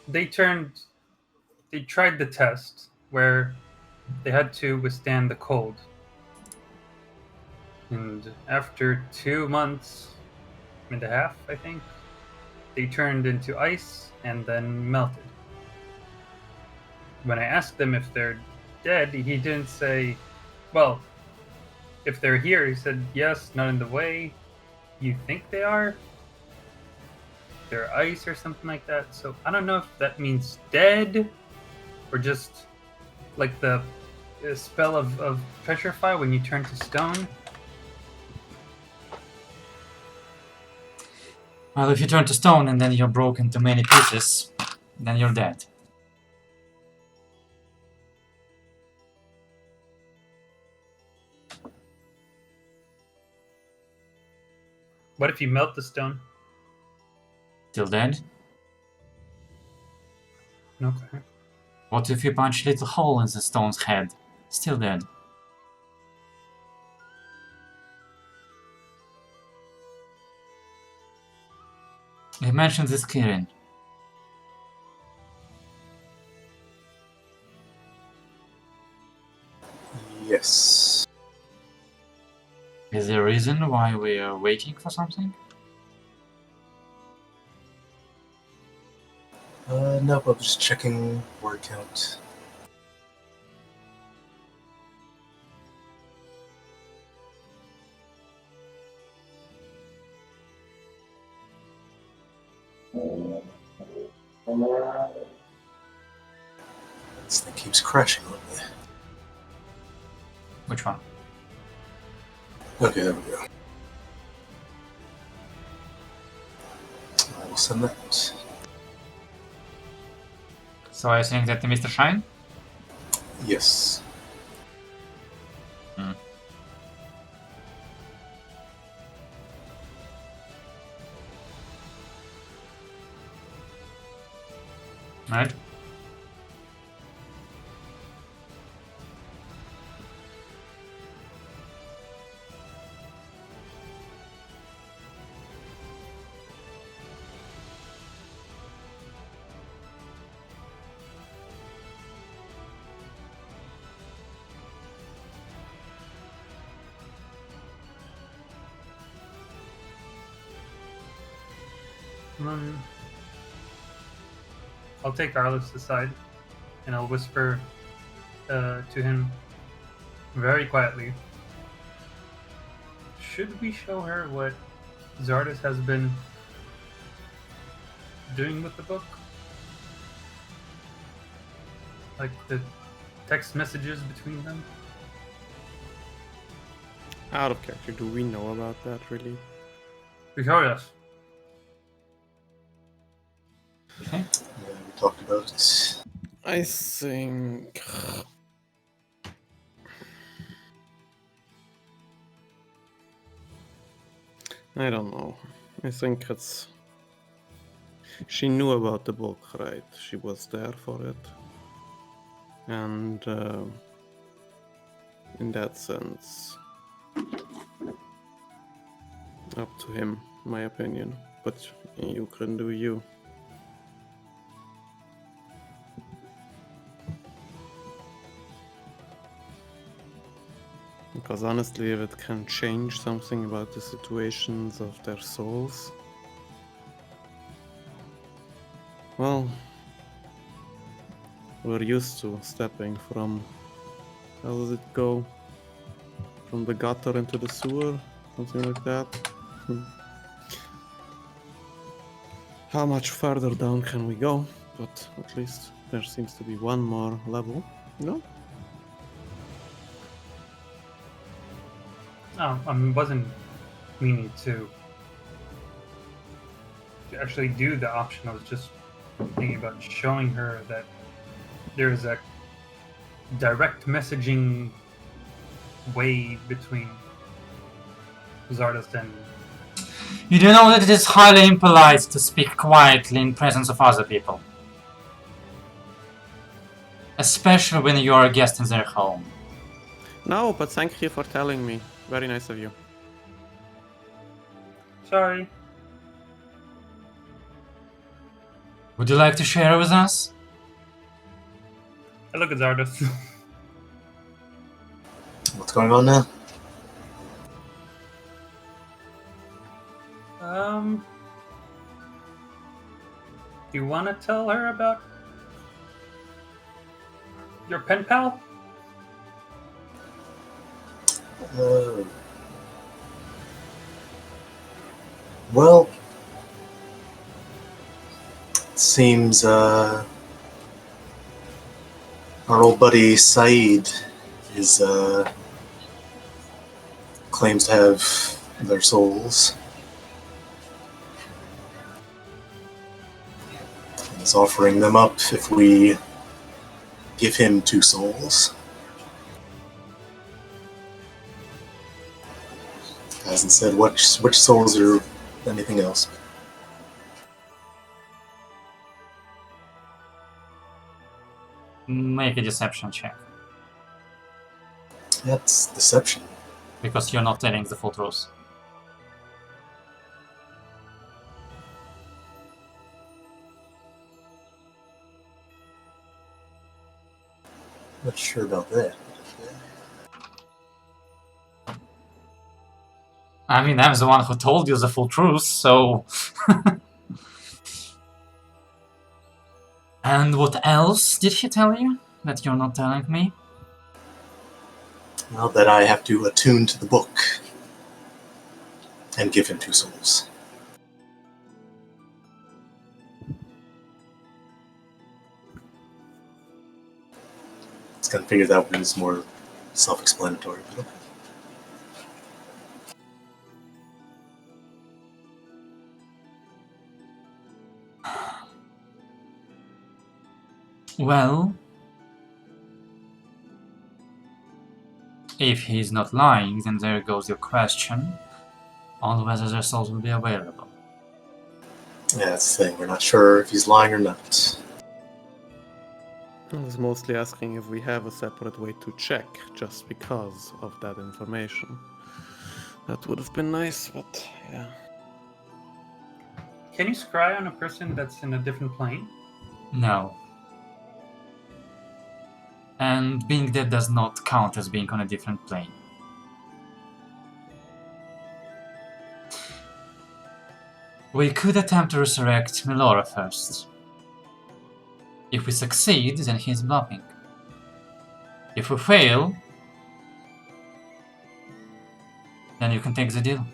S7: They tried the test where they had to withstand the cold. And after 2 months and a half, I think, they turned into ice and then melted. When I asked them if they're dead, he didn't say, well, if they're here, he said, yes, not in the way you think they are. They're ice or something like that. So I don't know if that means dead or just like the spell of petrify when you turn to stone.
S1: Well, if you turn to stone and then you're broken to many pieces, then you're dead.
S7: What if you melt the stone?
S1: Still dead?
S7: Okay.
S1: What if you punch a little hole in the stone's head? Still dead. You mentioned this Kirin.
S3: Yes.
S1: Is there a reason why we are waiting for something?
S3: No, but just checking word count. This thing keeps crashing on me.
S1: Which one?
S3: Okay, there we go. I will send that.
S1: So I think that Mr. Shine?
S3: Yes.
S1: Right?
S7: I'll take Arliss aside and I'll whisper to him very quietly. Should we show her what Zardis has been doing with the book? Like the text messages between them?
S2: Out of character, do we know about that really?
S7: Victorious.
S1: Okay.
S3: Yeah, we talked about it.
S2: I think. I don't know. I think it's. She knew about the book, right? She was there for it. And in that sense, up to him, my opinion. But you can do you. Because honestly, if it can change something about the situations of their souls, well, we're used to stepping from, how does it go? From the gutter into the sewer? Something like that. How much further down can we go? But at least there seems to be one more level, no?
S7: Oh, I wasn't meaning to actually do the option. I was just thinking about showing her that there is a direct messaging way between Zardoz and...
S1: You do know that it is highly impolite to speak quietly in presence of other people. Especially when you are a guest in their home.
S2: No, but thank you for telling me. Very nice of you.
S7: Sorry.
S1: Would you like to share with us?
S7: I look at Zardoz.
S3: What's going on now?
S7: Do you want to tell her about your pen pal?
S3: Well, it seems our old buddy Saeed is claims to have their souls. And is offering them up if we give him 2 souls. Hasn't said which souls or anything else.
S1: Make a deception check.
S3: That's deception.
S1: Because you're not telling the full truth.
S3: Not sure about that.
S1: I mean, I'm the one who told you the full truth, so... And what else did he tell you that you're not telling me?
S3: Well, that I have to attune to the book and give him 2 souls. It's kind of figured that one is more self-explanatory. But okay.
S1: Well, if he's not lying, then there goes your question on whether their souls will be available.
S3: Yeah, that's the thing. We're not sure if he's lying or not.
S2: I was mostly asking if we have a separate way to check, just because of that information. That would have been nice, but yeah.
S7: Can you scry on a person that's in a different plane?
S1: No. And being dead does not count as being on a different plane. We could attempt to resurrect Melora first. If we succeed, then he's bluffing. If we fail, then you can take the deal.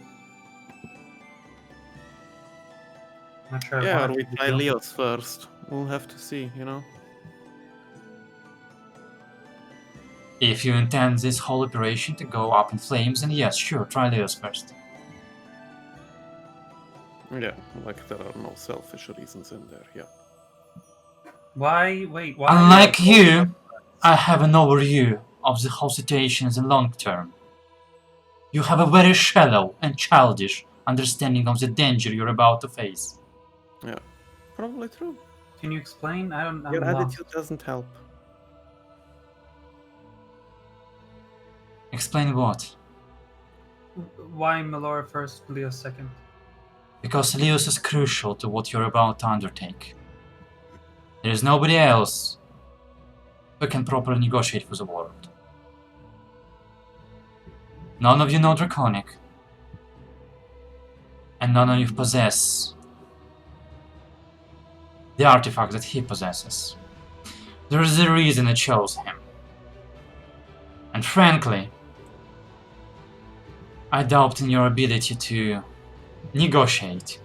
S7: Not sure. I
S2: Yeah,
S7: wanna
S2: or we
S7: take the
S2: try
S7: deal.
S2: Leos first. We'll have to see, you know?
S1: If you intend this whole operation to go up in flames, then yes, sure, try Leos first.
S2: Yeah, like there are no selfish reasons in there, yeah.
S7: Why? Wait, why?
S1: Unlike you, I have an overview of the whole situation in the long term. You have a very shallow and childish understanding of the danger you're about to face.
S2: Yeah, probably true.
S7: Can you explain? I don't
S2: Your
S7: know.
S2: attitude doesn't help.
S1: Explain what?
S7: Why Melora first, Leo second?
S1: Because Leos is crucial to what you're about to undertake. There is nobody else who can properly negotiate for the world. None of you know Draconic, and none of you possess the artifact that he possesses. There is a reason I chose him. And frankly, I doubt in your ability to negotiate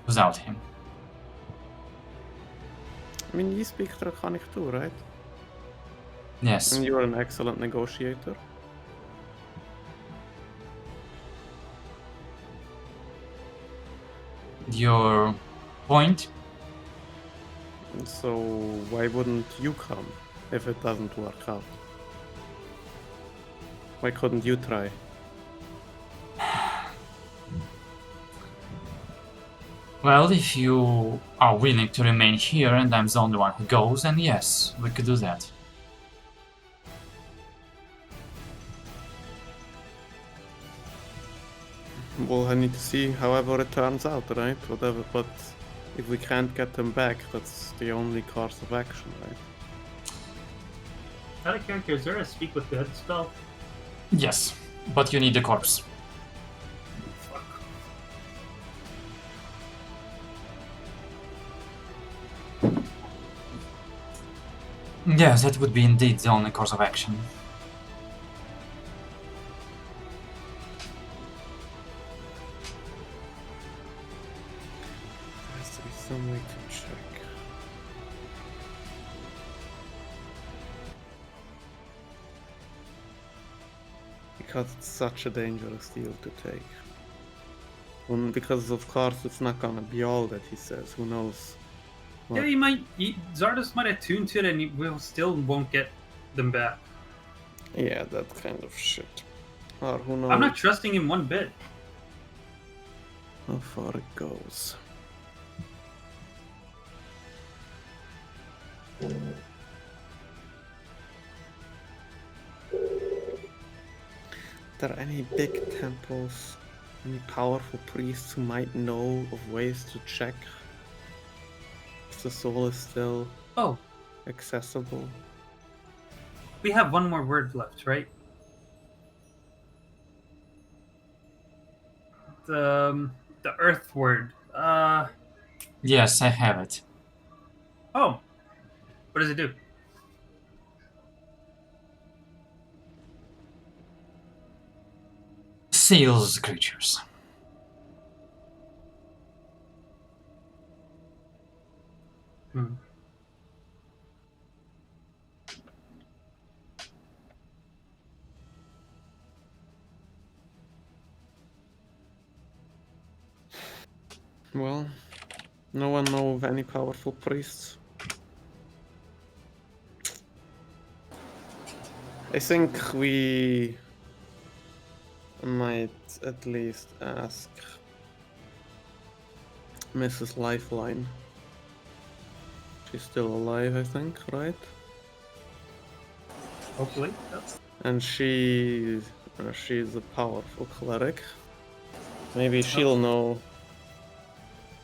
S1: without him.
S2: I mean, you speak Draconic too, right?
S1: Yes.
S2: And you're an excellent negotiator.
S1: Your point?
S2: So why wouldn't you come if it doesn't work out? Why couldn't you try?
S1: Well, if you are willing to remain here and I'm the only one who goes, then yes, we could do that.
S2: Well, I need to see however it turns out, right? Whatever, but if we can't get them back, that's the only course of action, right?
S8: Out of character, is there a speak with dead spell?
S1: Yes, but you need the corpse.
S8: Fuck.
S1: Yes, that would be indeed the only course of action.
S2: There has to be some way to check. Because it's such a dangerous deal to take. Well, because of course it's not gonna be all that he says. Who knows?
S7: Yeah, Zardos might attune to it and we still won't get them back.
S2: Yeah, that kind of shit. Or who knows
S7: I'm not trusting him one bit.
S2: how far it goes. Are there any big temples, any powerful priests who might know of ways to check if the soul is still
S7: Oh,
S2: accessible?
S7: we have one more word left, right? The earth word.
S1: Yes, I have it.
S7: Oh. What does it do?
S1: Seals creatures.
S7: Hmm.
S2: Well, no one know of any powerful priests. I think we might at least ask Mrs. Lifeline. She's still alive, I think, right?
S7: Hopefully. That's...
S2: And she's a powerful cleric. Maybe she'll know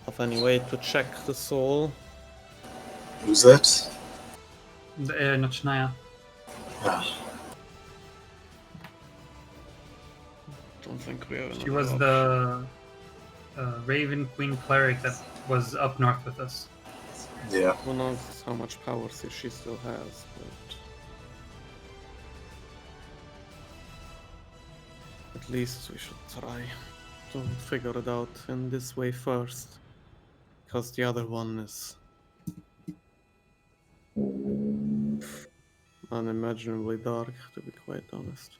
S2: of any way to check the soul.
S3: Who's that?
S7: Nochnaya.
S3: Ah,
S2: Don't think we have
S7: She
S2: another
S7: was
S2: option.
S7: the Raven Queen cleric that was up north with us.
S3: yeah.
S2: Who knows how much power she still has, but at least we should try to figure it out in this way first, because the other one is unimaginably dark, to be quite honest.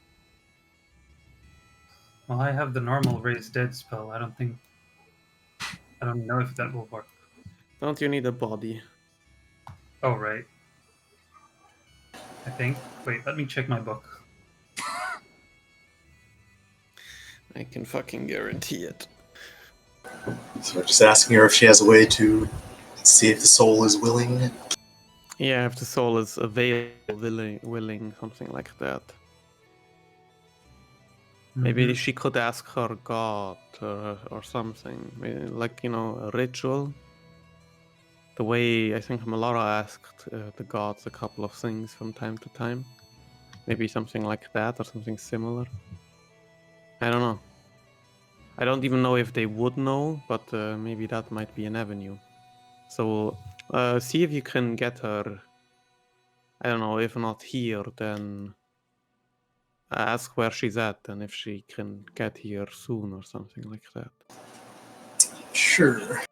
S7: Well, I have the normal raise dead spell. I don't know if that will work.
S2: Don't you need a body?
S7: Oh, right. I think. Wait, let me check my book.
S2: I can fucking guarantee it.
S3: So we're just asking her if she has a way to see if the soul is willing.
S2: Yeah, if the soul is available, willing, something like that. Maybe
S7: Mhm.
S2: she could ask her god or something, like, you know, a ritual. The way I think Melara asked the gods a couple of things from time to time. Maybe something like that or something similar. I don't know. I don't even know if they would know, but maybe that might be an avenue. So see if you can get her. I don't know, if not here, then ask where she's at and if she can get here soon or something like that.
S3: Sure.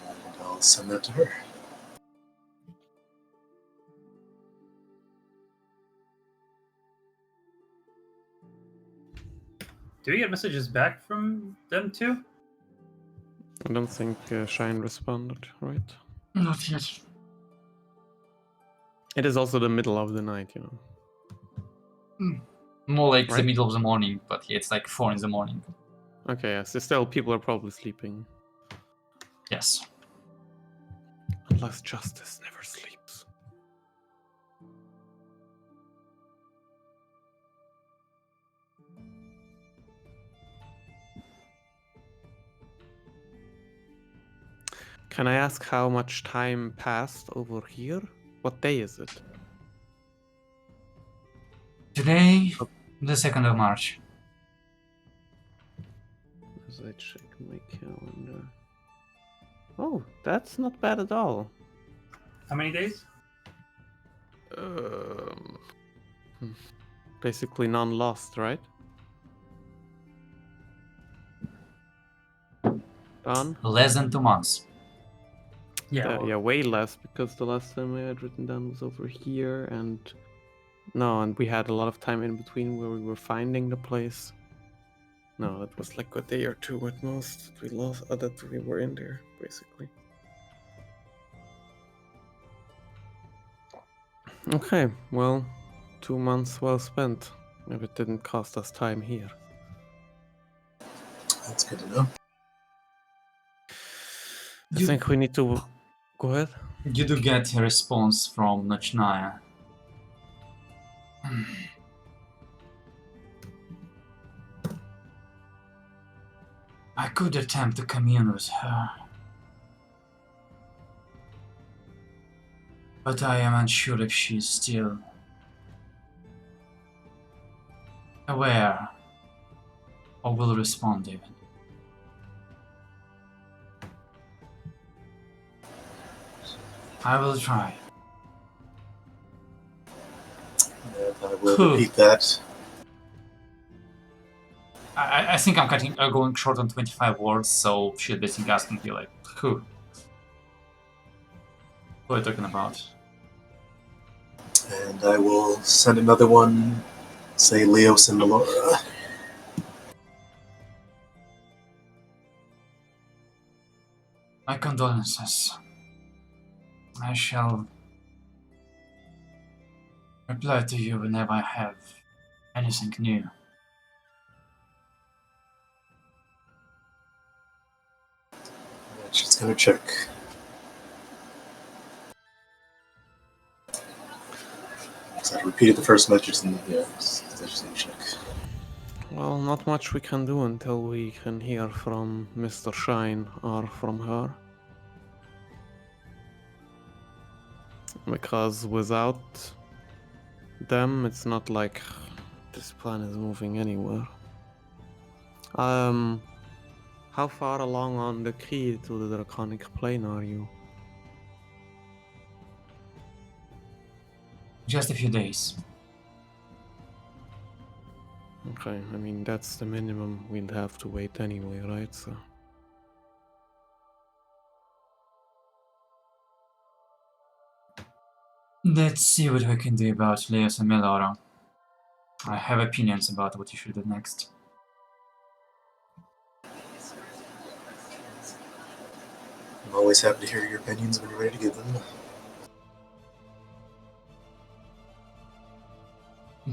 S3: And I'll send that to her.
S7: Do we get messages back from them too?
S2: I don't think Shine responded, right?
S1: Not yet.
S2: It is also the middle of the night, you know.
S1: More like the
S2: Right?
S1: middle of the morning, but yeah, it's like 4 in the morning.
S2: Okay, yes. Still, people are probably sleeping.
S1: Yes.
S2: Unless justice never sleeps. Can I ask how much time passed over here? What day is it?
S1: Today,
S2: Oh.
S1: the 2nd of March.
S2: As I check my calendar. Oh, that's not bad at all.
S7: How many days?
S2: Hmm. Basically none lost, right? Done?
S1: Less than 2 months.
S7: Yeah.
S2: Yeah, way less, because the last time I had written down was over here, and we had a lot of time in between where we were finding the place. No, that was like a day or two at most that we lost, that we were in there, basically. Okay, well, 2 months well spent. If it didn't cost us time here.
S3: That's good to know.
S2: I think we need to... Go ahead.
S1: You do get a response from Nochnaya. I could attempt to commune with her, but I am unsure if she is still aware or will respond even. I will try.
S3: And I will repeat that.
S1: I think I'm going short on 25 words, so she's basically asking you like, who? Who are you talking about?
S3: And I will send another one, say Leos and Melora.
S1: My condolences. I shall reply to you whenever I have anything new.
S3: She's gonna check. So I repeated the first message and yeah, she's gonna check.
S2: Well, not much we can do until we can hear from Mr. Shine or from her. Because without them, it's not like this plan is moving anywhere. How far along on the key to the Draconic Plane are you?
S1: Just a few days.
S2: Okay, I mean, that's the minimum we'd have to wait anyway, right? So.
S1: Let's see what we can do about Leos and Melora. I have opinions about what you should do next.
S3: I'm always happy to hear your opinions when you're ready to give them.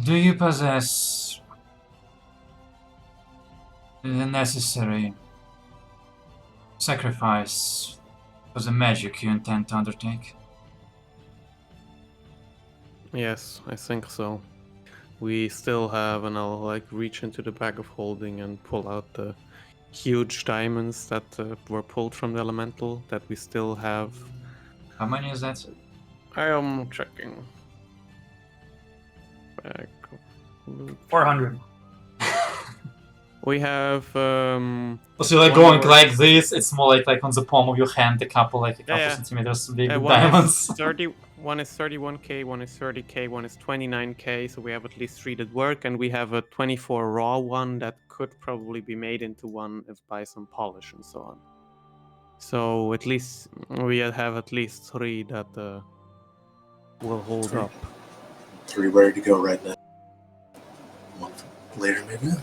S1: Do you possess the necessary sacrifice for the magic you intend to undertake?
S2: Yes, I think so. We still have, and I'll like reach into the bag of holding and pull out the huge diamonds that were pulled from the elemental that we still have.
S1: How many is that?
S2: I am checking. Bag of loot.
S7: 400.
S2: We have
S1: So like
S2: one
S1: going
S2: more-
S1: like this, it's more like on the palm of your hand, a couple
S2: Yeah.
S1: centimeters big with
S2: one
S1: diamonds.
S2: is 30, one is 31k, one is 30k, one is 29k, so we have at least 3 that work, and we have a 24 raw one that could probably be made into one if by some polish and so on. So at least we have at least 3 that will hold
S3: Three.
S2: up.
S3: 3 ready to go right now. A month later, maybe?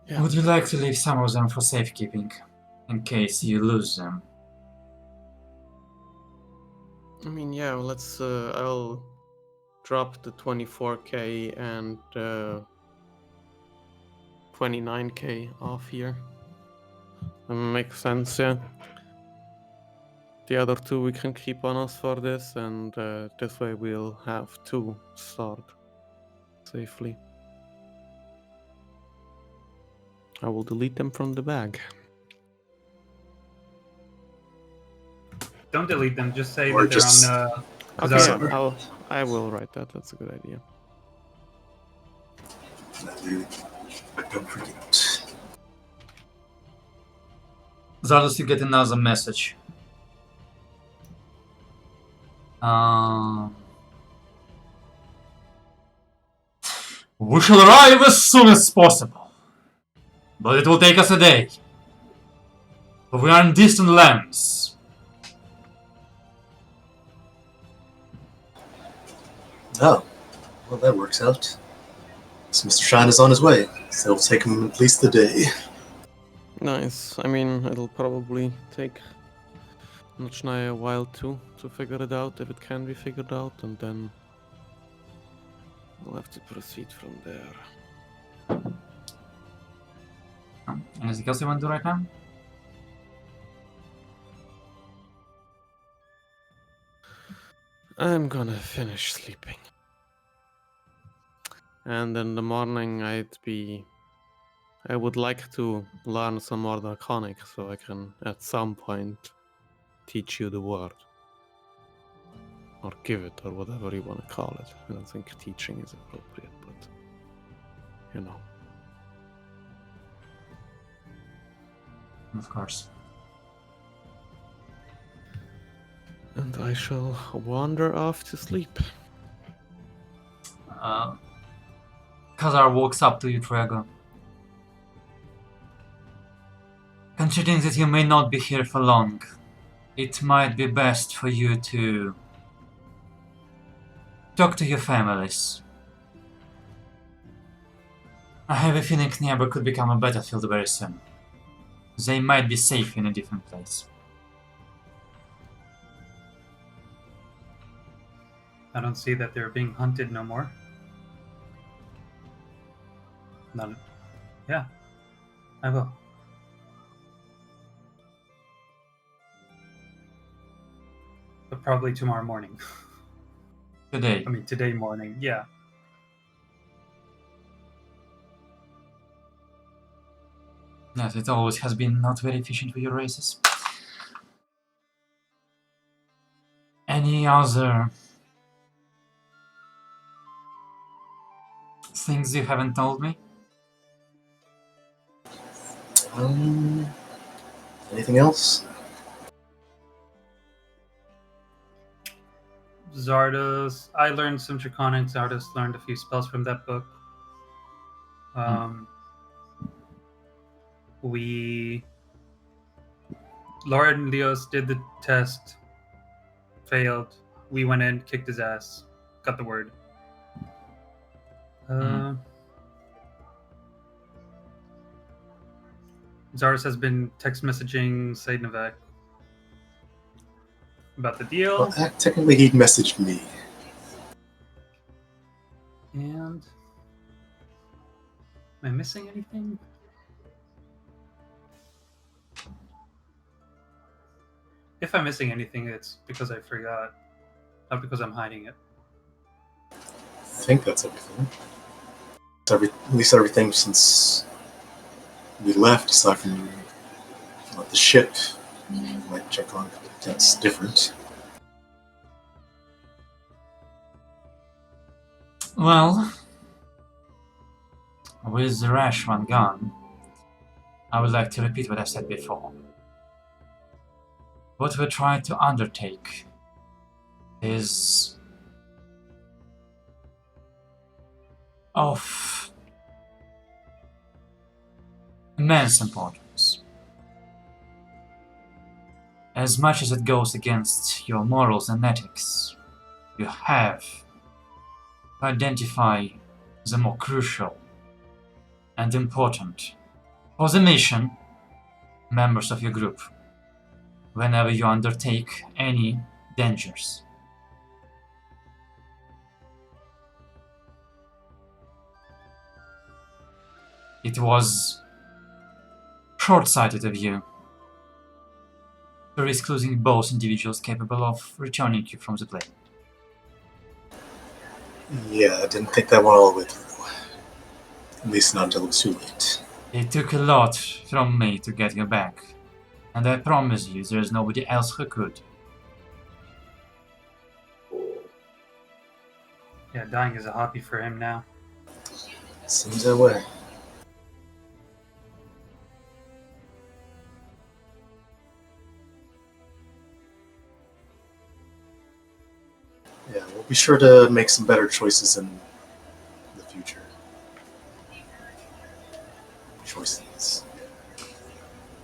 S2: Yeah.
S1: Would you like to leave some of them for safekeeping, in case you lose them?
S2: I mean, yeah, let's, I'll drop the 24k and 29k off here. Makes sense, yeah. The other 2 we can keep on us for this, and this way we'll have 2 stored safely. I will delete them from the bag.
S7: Don't delete them. Just say
S3: Or
S7: that they're
S3: just-
S7: on.
S2: Okay,
S7: Zara.
S2: I will write that. That's a good idea.
S3: Don't forget.
S1: Zardos, you get another message. We shall arrive as soon as possible, but it will take us a day. For we are in distant lands.
S3: Oh, well, that works out. So Mr. Shine is on his way, so it'll take him at least the day.
S2: Nice. I mean, it'll probably take Nochnaya a while too to figure it out, if it can be figured out, and then we'll have to proceed from there.
S1: Anything else you want to do right now?
S2: I'm gonna finish sleeping. And in the morning I would like to learn some more Draconic so I can at some point teach you the word. Or give it, or whatever you want to call it. I don't think teaching is appropriate, but you know.
S1: Of course.
S2: And I shall wander off to sleep.
S1: Khazar walks up to you, Trago. Considering that you may not be here for long, it might be best for you to talk to your families. I have a feeling Kniaba could become a battlefield very soon. They might be safe in a different place.
S7: I don't see that they're being hunted no more. None. Yeah, I will. But probably tomorrow morning.
S1: Today.
S7: I mean, today morning. Yeah.
S1: Yes, it always has been not very efficient for your races. Any other things you haven't told me?
S3: Anything else?
S7: Zardos. I learned some Draconic. Zardos learned a few spells from that book. Laura and Leos did the test, failed. We went in, kicked his ass, got the word. Zardos has been text messaging Saidnavek about the deal.
S3: Well, technically, he messaged me.
S7: And am I missing anything? If I'm missing anything, it's because I forgot, not because I'm hiding it.
S3: I think that's everything. At least everything since we left, aside from the ship. Might check on it. That's different.
S1: Well, with the rash one gone, I would like to repeat what I said before. What we're trying to undertake is of immense importance. As much as it goes against your morals and ethics, you have to identify the more crucial and important for the mission members of your group whenever you undertake any dangers. It was short-sighted of you to risk losing both individuals capable of returning you from the plane.
S3: Yeah, I didn't think that one all the way through. At least not until it was too late.
S1: It took a lot from me to get you back, and I promise you there's nobody else who could.
S7: Yeah, dying is a hobby for him now.
S3: Seems that way. Yeah, we'll be sure to make some better choices in the future. Choices.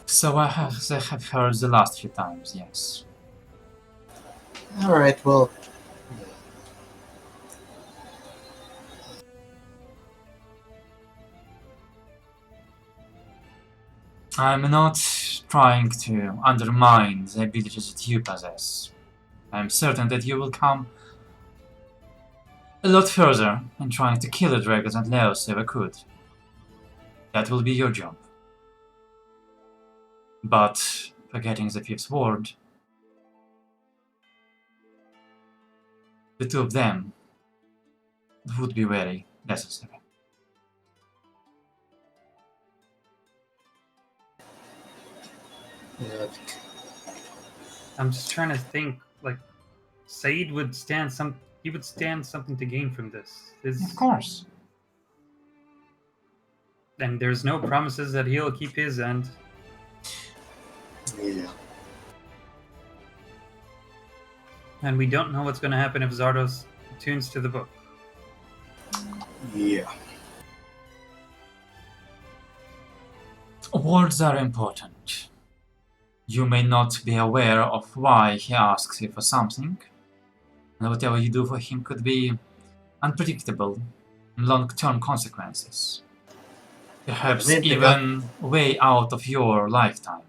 S1: So I have heard the last few times, yes.
S3: Alright, well.
S1: I'm not trying to undermine the abilities that you possess. I'm certain that you will come a lot further in trying to kill the dragons than Leos ever could. That will be your job. But for getting the fifth ward, the two of them would be very necessary.
S3: Yeah,
S7: I'm just trying to think. Like, Said would stand something to gain from this.
S1: Of course.
S7: And there's no promises that he'll keep his end.
S3: yeah.
S7: And we don't know what's going to happen if Zardos tunes to the book.
S3: Yeah.
S1: Words are important. You may not be aware of why he asks you for something, and whatever you do for him could be unpredictable and long-term consequences. Perhaps
S3: Maybe
S1: even way out of your lifetime.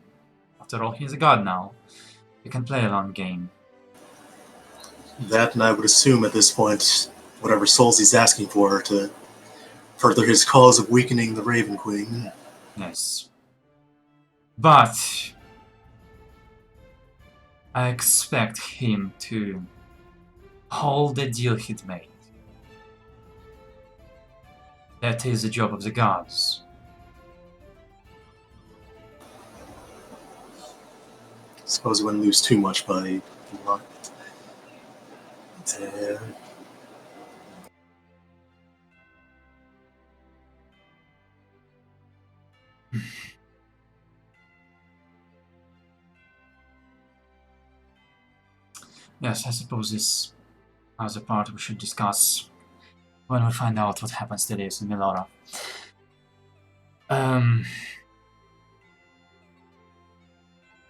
S1: After all, he's a god now. You can play a long game.
S3: That, and I would assume at this point, whatever souls he's asking for are to further his cause of weakening the Raven Queen.
S1: Yes. But I expect him to hold the deal he'd made. That is the job of the gods.
S3: Suppose we wouldn't lose too much by not.
S1: Yes, I suppose this other part we should discuss when we find out what happens to this in Melora.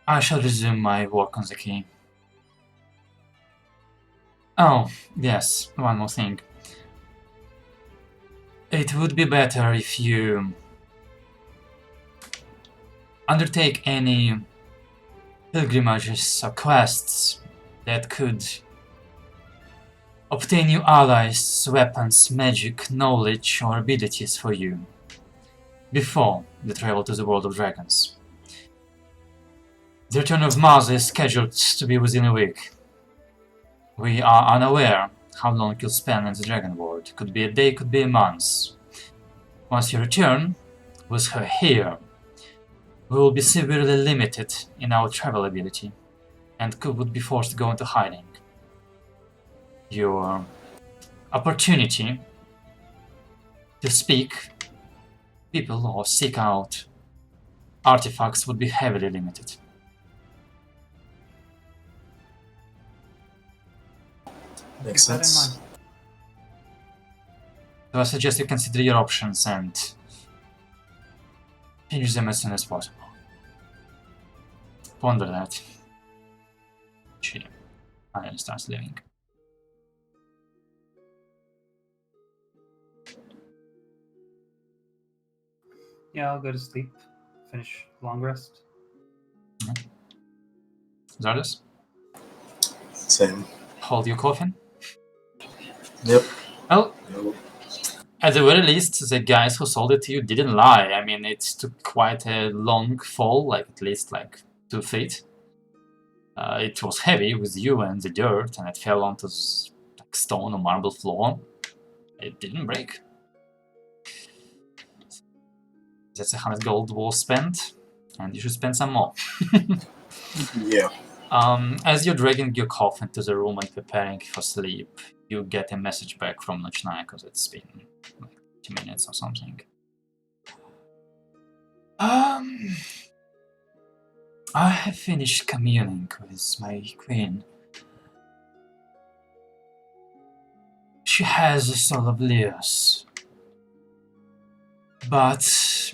S1: I shall resume my work on the key. Oh, yes, one more thing. It would be better if you undertake any pilgrimages or quests that could obtain you allies, weapons, magic, knowledge, or abilities for you before the travel to the world of dragons. The return of Mars is scheduled to be within a week. We are unaware how long you'll spend in the dragon world. Could be a day, could be a month. Once you return, with her here, we will be severely limited in our travel ability, and would be forced to go into hiding. Your opportunity to speak people or seek out artifacts would be heavily limited.
S3: Makes
S7: Keep that in
S3: sense.
S7: mind.
S1: So I suggest you consider your options and finish them as soon as possible. Ponder that. She finally starts leaving.
S7: Yeah, I'll go to sleep. Finish long rest.
S1: Zardes,
S3: Same.
S1: hold your coffin.
S3: Yep.
S1: Well,
S3: Nope.
S1: at the very least, the guys who sold it to you didn't lie. I mean, it took quite a long fall, like at least like 2 feet. It was heavy with you and the dirt, and it fell onto like stone or marble floor. It didn't break. That's 100 gold was spent, and you should spend some more.
S3: Yeah.
S1: As you're dragging your coffin to the room and preparing for sleep, you get a message back from Nochnaya because it's been like 2 minutes or something. I have finished communing with my queen. She has the soul of Leos, but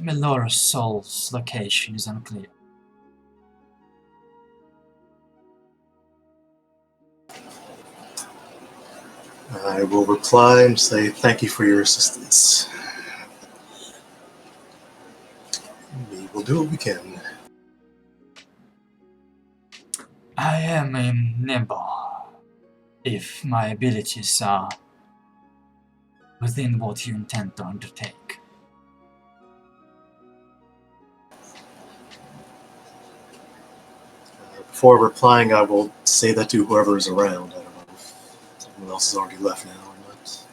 S1: Melora's soul's location is unclear.
S3: I will reply and say thank you for your assistance. We will do what we can.
S1: I am nimble, if my abilities are within what you intend to undertake.
S3: Before replying, I will say that to whoever is around. I don't know if someone else has already left now or not.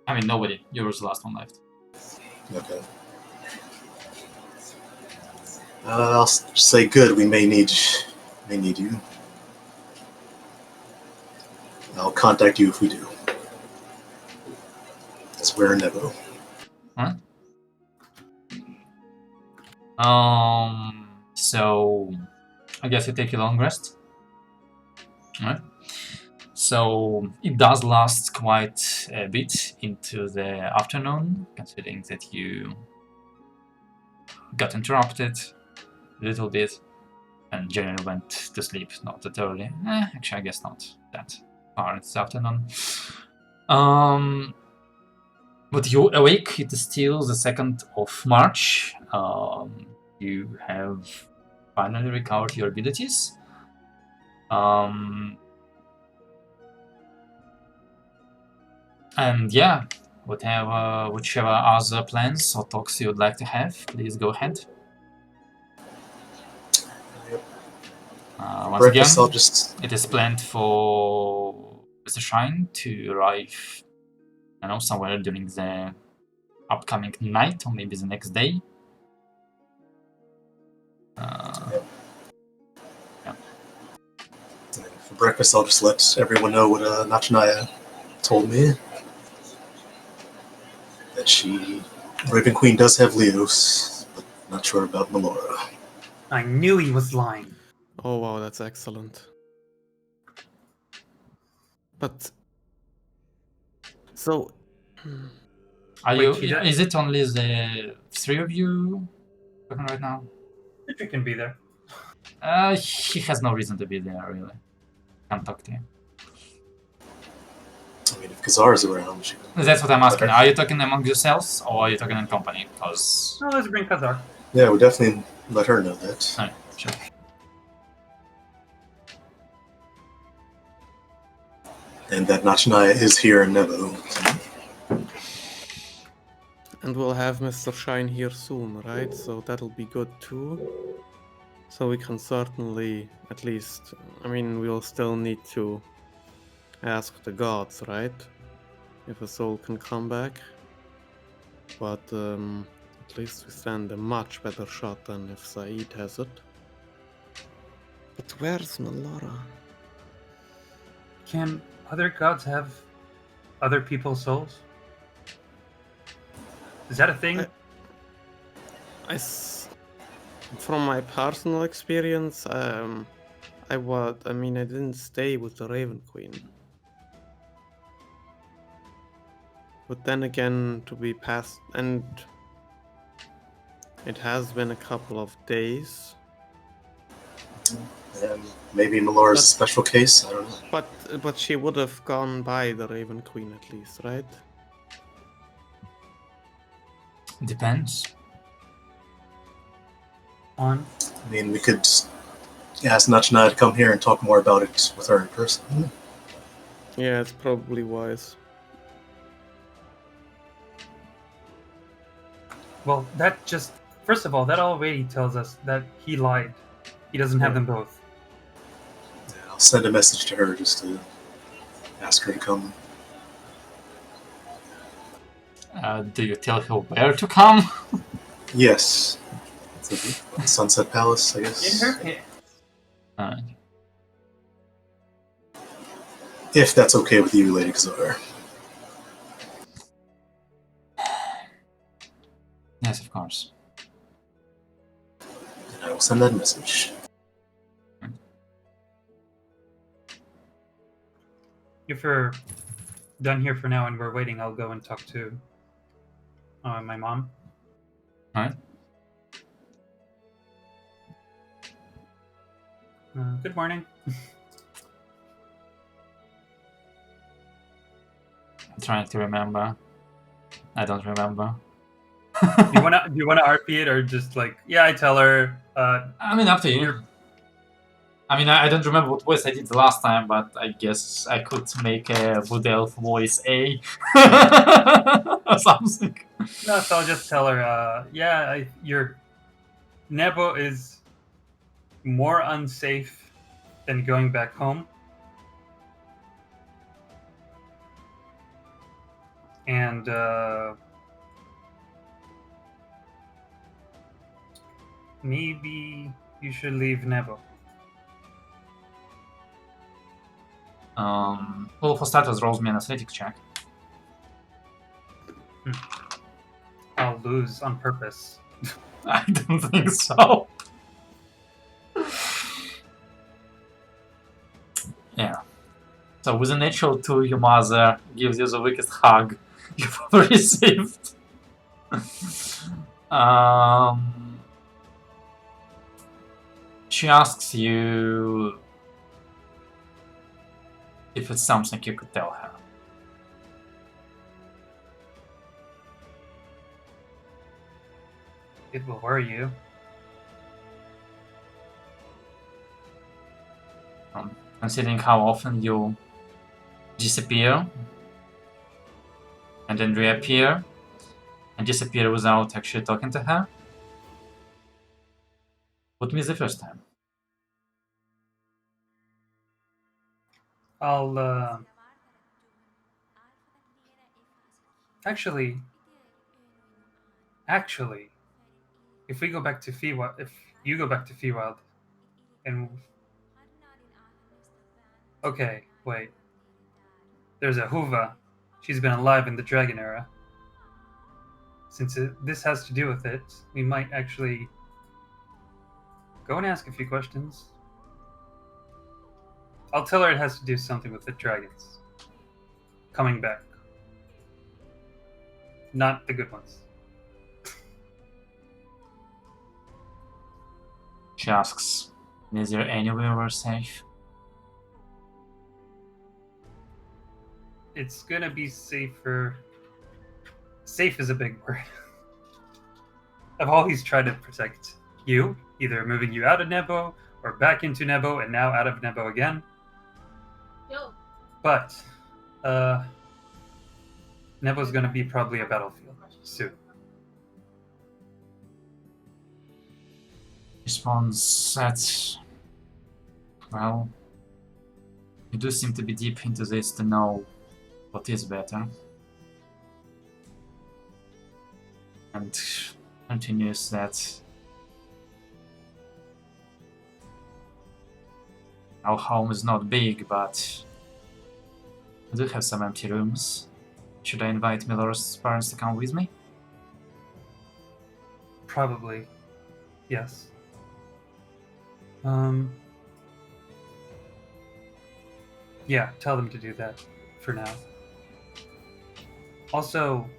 S1: I mean, nobody. You were the last one left.
S3: Okay. I'll say good. We may need you. I'll contact you if we do. That's where Nebo.
S1: Huh? So I guess you take a long rest. Alright. So it does last quite a bit into the afternoon, considering that you got interrupted a little bit and generally went to sleep not that early. Actually, I guess not that far this afternoon. But you awake, it is still the 2nd of March. You have finally recovered your abilities. And yeah, whichever other plans or talks you would like to have, please go ahead. Once again,
S3: Breakfast, I'll just...
S1: it is planned for Mr. Shrine to arrive, I don't know, somewhere during the upcoming night or maybe the next day.
S3: For breakfast, I'll just let everyone know what Nachanaya told me. That Raven Queen does have Leos, but not sure about Melora.
S7: I knew he was lying.
S2: Oh wow, that's excellent. But so
S1: Are
S7: Wait,
S1: you?
S7: he did-
S1: Is it only the 3 of you talking right now?
S7: You can be there.
S1: He has no reason to be there, really. Can't talk to you.
S3: I mean, if Kazar's around, she can...
S1: That's what I'm asking.
S3: Okay.
S1: Are you talking among yourselves or are you talking in company? Because
S7: No, let's bring Kazar.
S3: Yeah, we definitely let her know that.
S1: alright, sure.
S3: and that Nachanaya is here in Nebo.
S2: And we'll have Mr. Shine here soon, right? So that'll be good too. So we can certainly, at least, I mean, we'll still need to ask the gods, right? If a soul can come back. But at least we stand a much better shot than if Saeed has it. But where's Melara?
S7: Can other gods have other people's souls? Is that a thing?
S2: From my personal experience, I didn't stay with the Raven Queen. But then again, to be past, and it has been a couple of days.
S3: Maybe Melora's a special case. I don't know.
S2: But she would have gone by the Raven Queen at least, right?
S1: Depends.
S7: On
S3: I mean, we could ask Nachanaya to come here and talk more about it with her in person.
S2: Yeah, it's probably wise.
S7: well, that just first of all, that already tells us that he lied. He doesn't have them both.
S3: Yeah, I'll send a message to her just to ask her to come.
S1: Do you tell her where to come?
S3: Yes. It's the Sunset Palace, I guess.
S7: In her pit.
S1: Alright.
S3: If that's okay with you, Lady Kazar.
S1: Yes, of course.
S3: And I will send that message.
S7: If we're done here for now and we're waiting, I'll go and talk to my mom.
S1: Alright.
S7: Good morning.
S1: I'm trying to remember. I don't remember.
S7: Do you wanna RP it or just like I tell her?
S1: I mean, up to you. I mean, I don't remember what voice I did the last time, but I guess I could make a Wood Elf voice A or something.
S7: No, so I'll just tell her. Your Nebo is more unsafe than going back home, and maybe you should leave Nebo.
S1: Well, for starters, rolls me an athletic check.
S7: I'll lose on purpose.
S1: I don't think so. Yeah. So with a natural 2, your mother gives you the weakest hug you've ever received. She asks you if it's something you could tell her.
S7: It will worry you.
S1: Considering how often you disappear and then reappear and disappear without actually talking to her, would be the first time.
S7: I'll actually, if we go back to Feywild, if you go back to Feywild, and okay, wait, there's a Huva. She's been alive in the Dragon Era. Since this has to do with it, we might actually go and ask a few questions. I'll tell her it has to do something with the dragons coming back. Not the good ones.
S1: She asks, is there anywhere we're safe?
S7: It's gonna be safer. Safe is a big word. I've always tried to protect you, either moving you out of Nebo or back into Nebo and now out of Nebo again.
S6: Yo.
S7: But Nevo's gonna be probably a battlefield soon.
S1: Response that. Well, you do seem to be deep into this to know what is better. And continues that our home is not big, but I do have some empty rooms. Should I invite Miller's parents to come with me?
S7: Probably, yes. Yeah, tell them to do that for now. Also,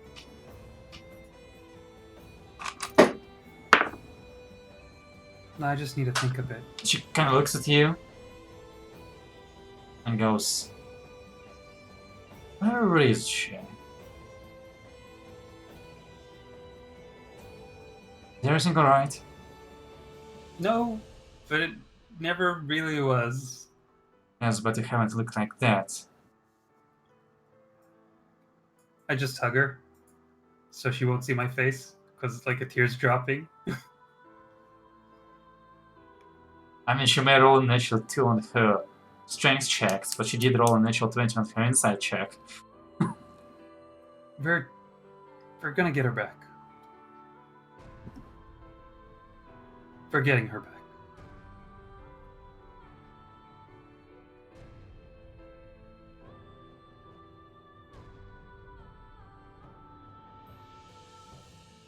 S7: I just need to think a bit.
S1: She kind of looks at you and goes, "Where is she? Is everything alright?"
S7: No, but it never really was.
S1: Yes, but you haven't looked like that.
S7: I just hug her, so she won't see my face, because it's like a tear's dropping.
S1: I mean, she may roll a natural 2 on her strength checks, but she did roll a natural 20 on her insight check.
S7: We're gonna get her back. We're getting her back.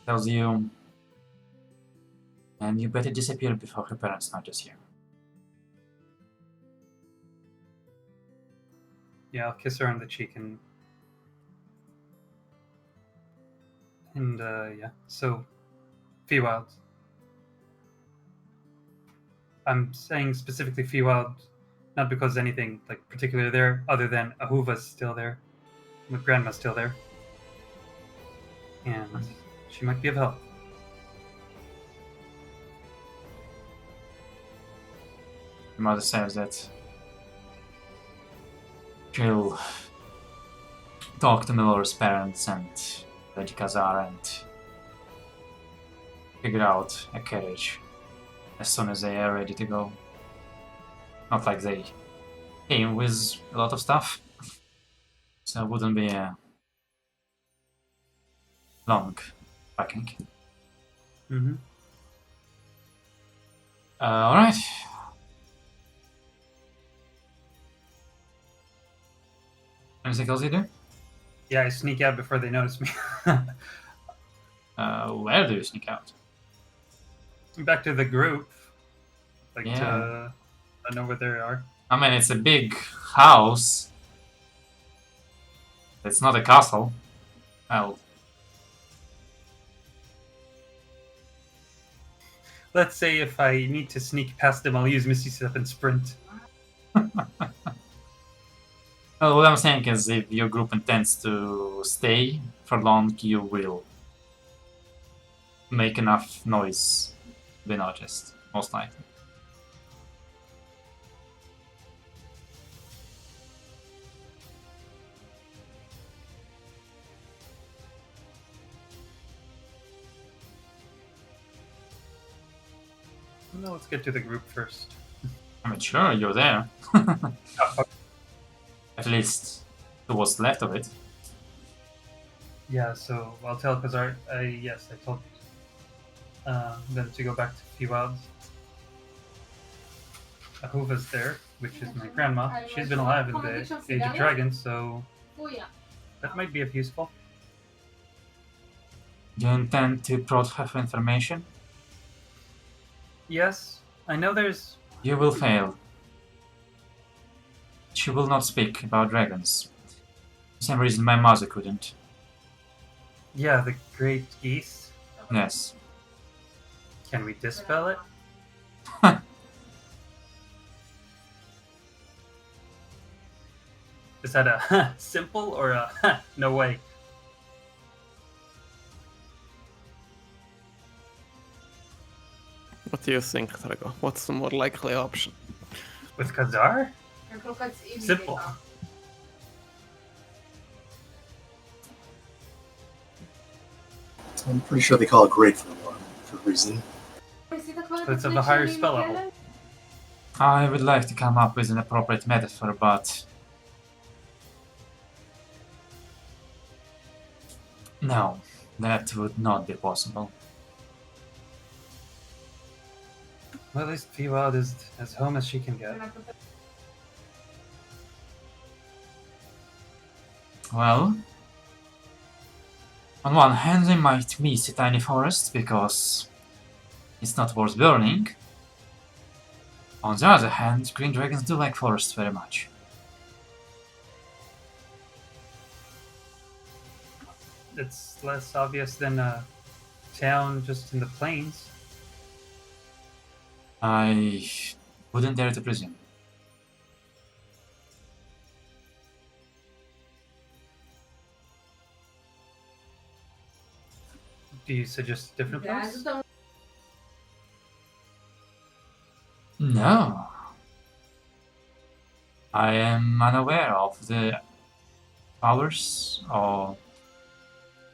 S1: Tells you, and you better disappear before her parents notice you.
S7: Yeah, I'll kiss her on the cheek and yeah. So, Feywild. I'm saying specifically Feywild, not because anything like particular there, other than Ahuva's still there, with Grandma's still there, and she might be of help.
S1: Your mother says that she'll talk to Miller's parents and Lady Kazar and figure out a carriage as soon as they are ready to go. Not like they came with a lot of stuff, so it wouldn't be a long packing.
S7: Mm-hmm.
S1: Alright. Anything else you do?
S7: Yeah, I sneak out before they notice me.
S1: Where do you sneak out?
S7: Back to the group. Like,
S1: Yeah.
S7: I know where they are.
S1: I mean, it's a big house. It's not a castle. Well,
S7: Let's say if I need to sneak past them, I'll use Misty Step and sprint.
S1: well, what I'm saying is if your group intends to stay for long, you will make enough noise to be noticed, most likely.
S7: No, let's get to the group first.
S1: I mean, sure, you're there. At least to what's left of it.
S7: Yeah, so I'll tell Kazar. Yes, I told them to go back to Feywild. Ahuva's there, which is my grandma. She's been alive in the Age of Dragons, so that might be of useful.
S1: Do you intend to prod her for information?
S7: Yes, I know there's.
S1: You will fail. She will not speak about dragons. For some reason my mother couldn't.
S7: Yeah, the Great Geese.
S1: Yes.
S7: Can we dispel it? Is that a simple or a no way?
S2: What do you think, Drago? What's the more likely option?
S7: With Kazar? Simple.
S3: I'm pretty sure they call it grateful one for a reason.
S7: It's of a higher spell level.
S1: I would like to come up with an appropriate metaphor, but no, that would not be possible.
S7: Well, at least Feywild is as home as she can get.
S1: Well, on one hand, I might miss a tiny forest because it's not worth burning. On the other hand, green dragons do like forests very much.
S7: It's less obvious than a town just in the plains.
S1: I wouldn't dare to presume.
S7: Do you suggest a different place?
S1: No. I am unaware of the powers or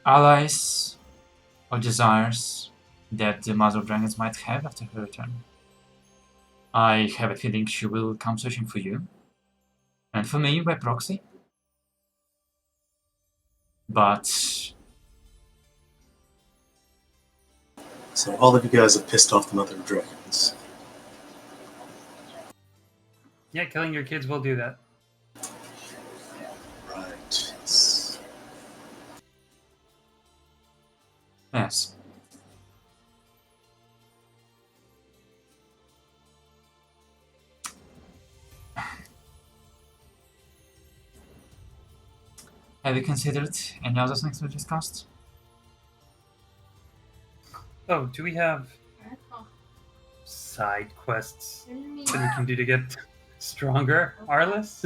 S1: allies or desires that the Mother of Dragons might have after her return. I have a feeling she will come searching for you, and for me by proxy. But
S3: So all of you guys have pissed off the Mother of Dragons.
S7: Yeah, killing your kids will do that.
S3: Right.
S1: yes. Have you considered any other things we discussed?
S7: Oh, do we have side quests that we can do to get stronger, Arliss?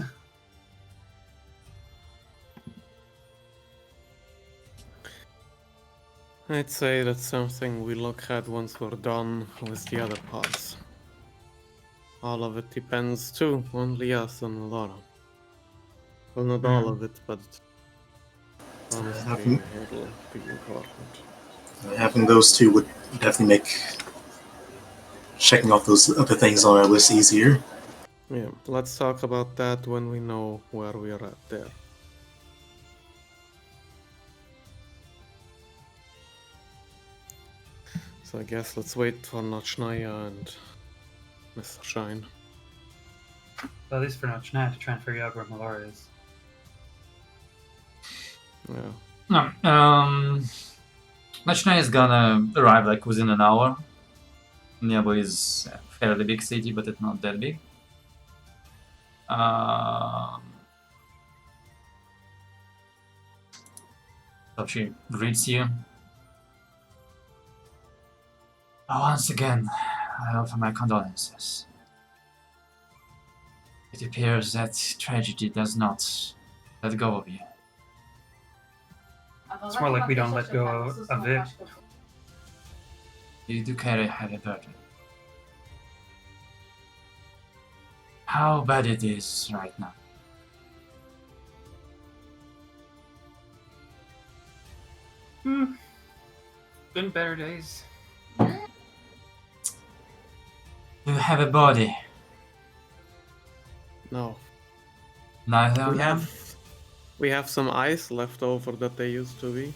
S2: I'd say that's something we look at once we're done with the other parts. All of it depends too, only us and Aldana. Well, not all of it, but honestly, it'll be important.
S3: Having those two would definitely make checking off those other things on our list easier.
S2: Yeah, let's talk about that when we know where we're at there. So I guess let's wait for Nochnaya and Mr. Shine.
S7: Well, at least for Nochnaya to try and figure out where Melora is.
S2: Yeah.
S1: No, Nachna is gonna arrive like within an hour. Niabo is a fairly big city, but it's not that big. So she greets you. Once again, I offer my condolences. It appears that tragedy does not let go of you.
S7: It's more like we don't let go of it.
S1: You do carry a heavy burden. How bad it is right now.
S7: Been better days.
S1: You have a body.
S2: No.
S1: Neither of them?
S2: We have some ice left over that they used to be.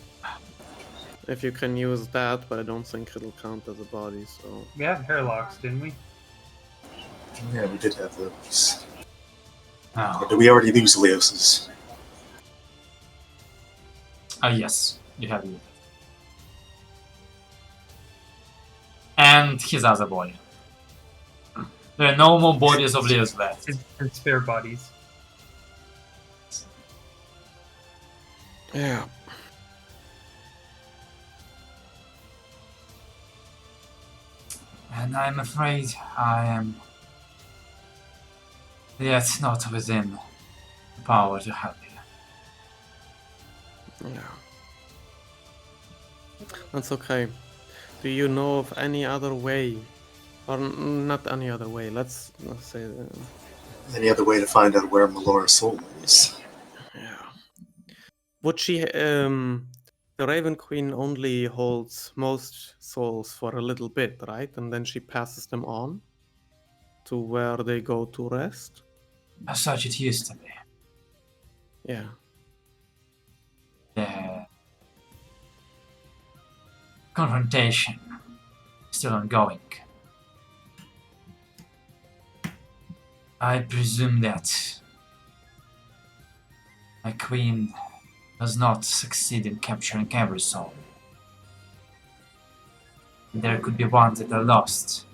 S2: If you can use that, but I don't think it'll count as a body, so...
S7: We have hair locks, didn't we?
S3: Yeah, we did have those.
S1: Oh.
S3: Or did we already lose Leos's?
S1: Yes, you have it. And his other body. There are no more bodies of Leos left.
S7: And spare bodies.
S2: Yeah.
S1: And I'm afraid I am yet not within the power to help you.
S2: Yeah. That's okay. Do you know of any other way? Or not any other way, let's say...
S3: Any other way to find out where Melora's soul is?
S2: Yeah. Would she The Raven Queen only holds most souls for a little bit, right? And then she passes them on to where they go to rest.
S1: As such it used to be.
S2: Yeah.
S1: The confrontation is still ongoing. I presume that my queen does not succeed in capturing every soul. There could be ones that are lost.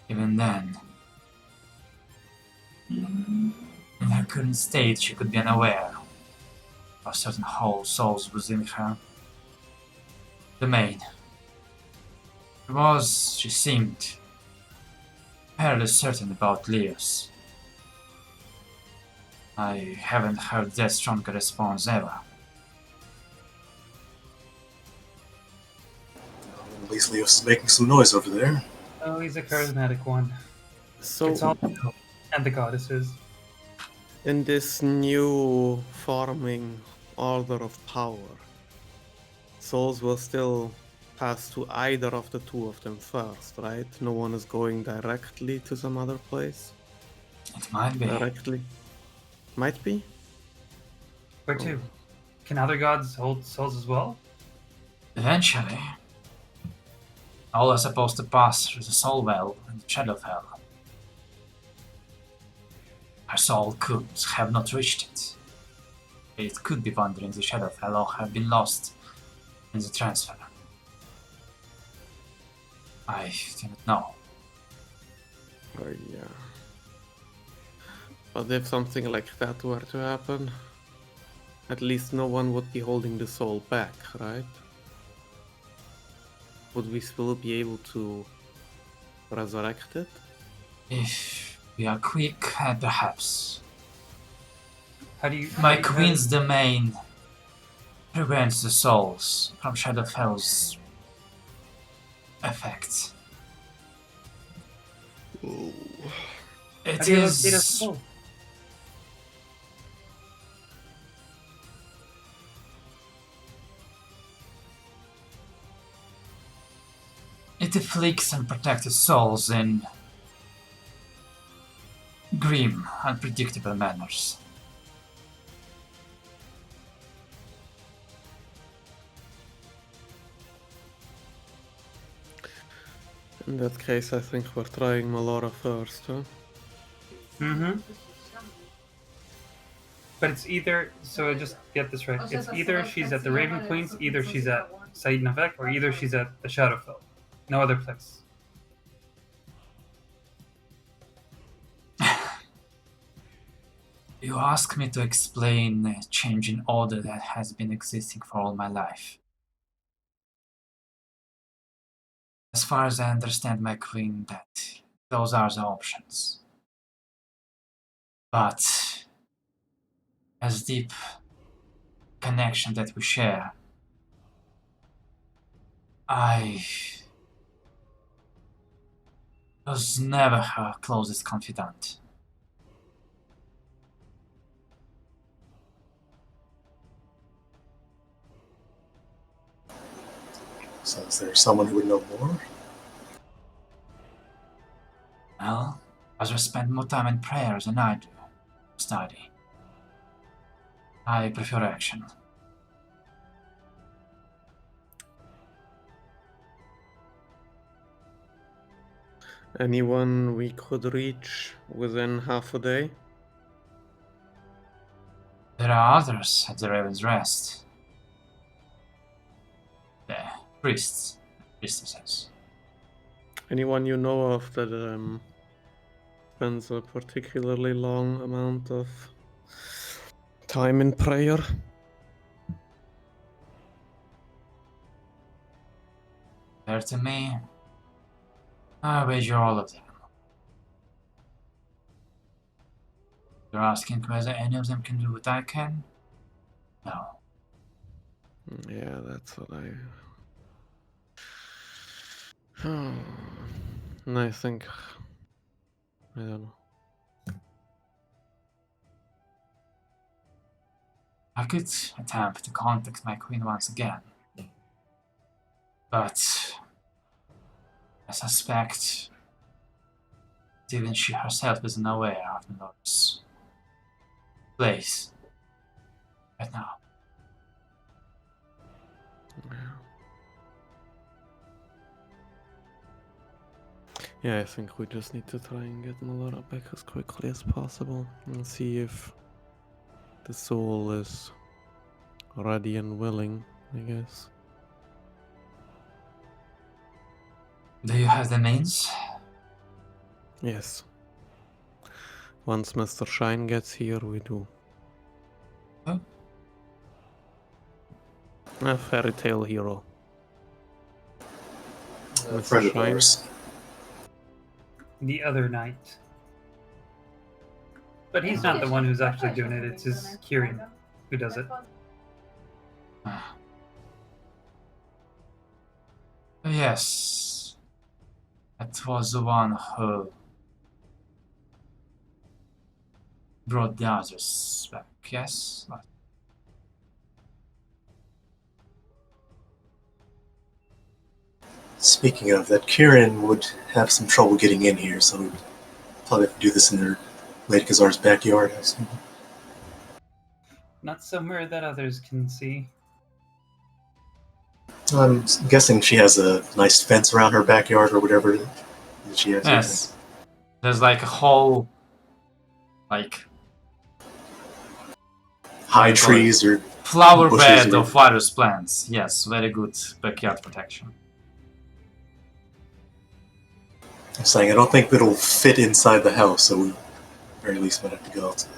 S1: Even then, in her current state, she could be unaware of certain whole souls within her domain. She seemed fairly certain about Leos. I haven't heard that strong a response ever.
S3: At least Leos is making some noise over there.
S7: Oh, he's a charismatic one.
S2: So
S7: It's all and the goddesses.
S2: in this new forming order of power, souls will still pass to either of the two of them first, right? No one is going directly to some other place.
S1: It might be.
S2: Directly. Might be.
S7: Where to? Can other gods hold souls as well?
S1: Eventually, all are supposed to pass through the soul well and the shadow of hell. Her soul could have not reached it. It could be wandering the shadow of hell or have been lost in the transfer. I do not know.
S2: Oh, yeah. But if something like that were to happen, at least no one would be holding the soul back, right? Would we still be able to resurrect it?
S1: If we are quick, perhaps.
S7: How do you?
S1: My queen's domain prevents the souls from Shadow of Hell's effect.
S2: Oh.
S7: How
S1: It
S7: do you locate a
S1: is.
S7: soul?
S1: It afflicts unprotected souls in grim, unpredictable manners.
S2: In that case, I think we're trying Melora first, huh?
S7: Mm-hmm. But it's either, so I just get this right. It's either she's at the Raven Queens, either she's at Said Navek, or either she's at the Shadowfell. No other place.
S1: You ask me to explain a change in order that has been existing for all my life. As far as I understand, my queen, that those are the options. But as deep connection that we share, I was never her closest confidant.
S3: So is there someone who would know more?
S1: Well, Azra spent more time in prayer than I do. Study. I prefer action.
S2: Anyone we could reach within half a day?
S1: There are others at the Raven's Rest. The priests, priestesses.
S2: Anyone you know of that spends a particularly long amount of time in prayer?
S1: Fair to me, I wager all of them. You're asking whether any of them can do what I can? No.
S2: Yeah, that's what I. And I think. I don't know.
S1: I could attempt to contact my queen once again. But I suspect even she herself isn't aware of Melora's place right now.
S2: Yeah, I think we just need to try and get Melora back as quickly as possible and see if the soul is ready and willing, I guess.
S1: Do you have the means?
S2: Yes. Once Mr. Shine gets here, we do.
S1: Oh.
S2: A fairy tale hero.
S3: A friend of
S2: Shine?
S3: ours.
S7: The other night. But he's not the one who's actually doing it, it's his Kieran who does it.
S1: Yes. That was the one who brought the others back, yes?
S3: Speaking of, that Kieran would have some trouble getting in here, so we'd probably have to do this in their Lady Kazar's backyard, I assume.
S7: Not somewhere that others can see.
S3: I'm guessing she has a nice fence around her backyard or whatever that she has.
S1: Yes. There's like a whole, like,
S3: High trees or
S1: flower
S3: bushes
S1: bed
S3: or-
S1: of various plants. Yes, very good backyard protection.
S3: I'm saying I don't think it'll fit inside the house, so we at the very least might have to go outside.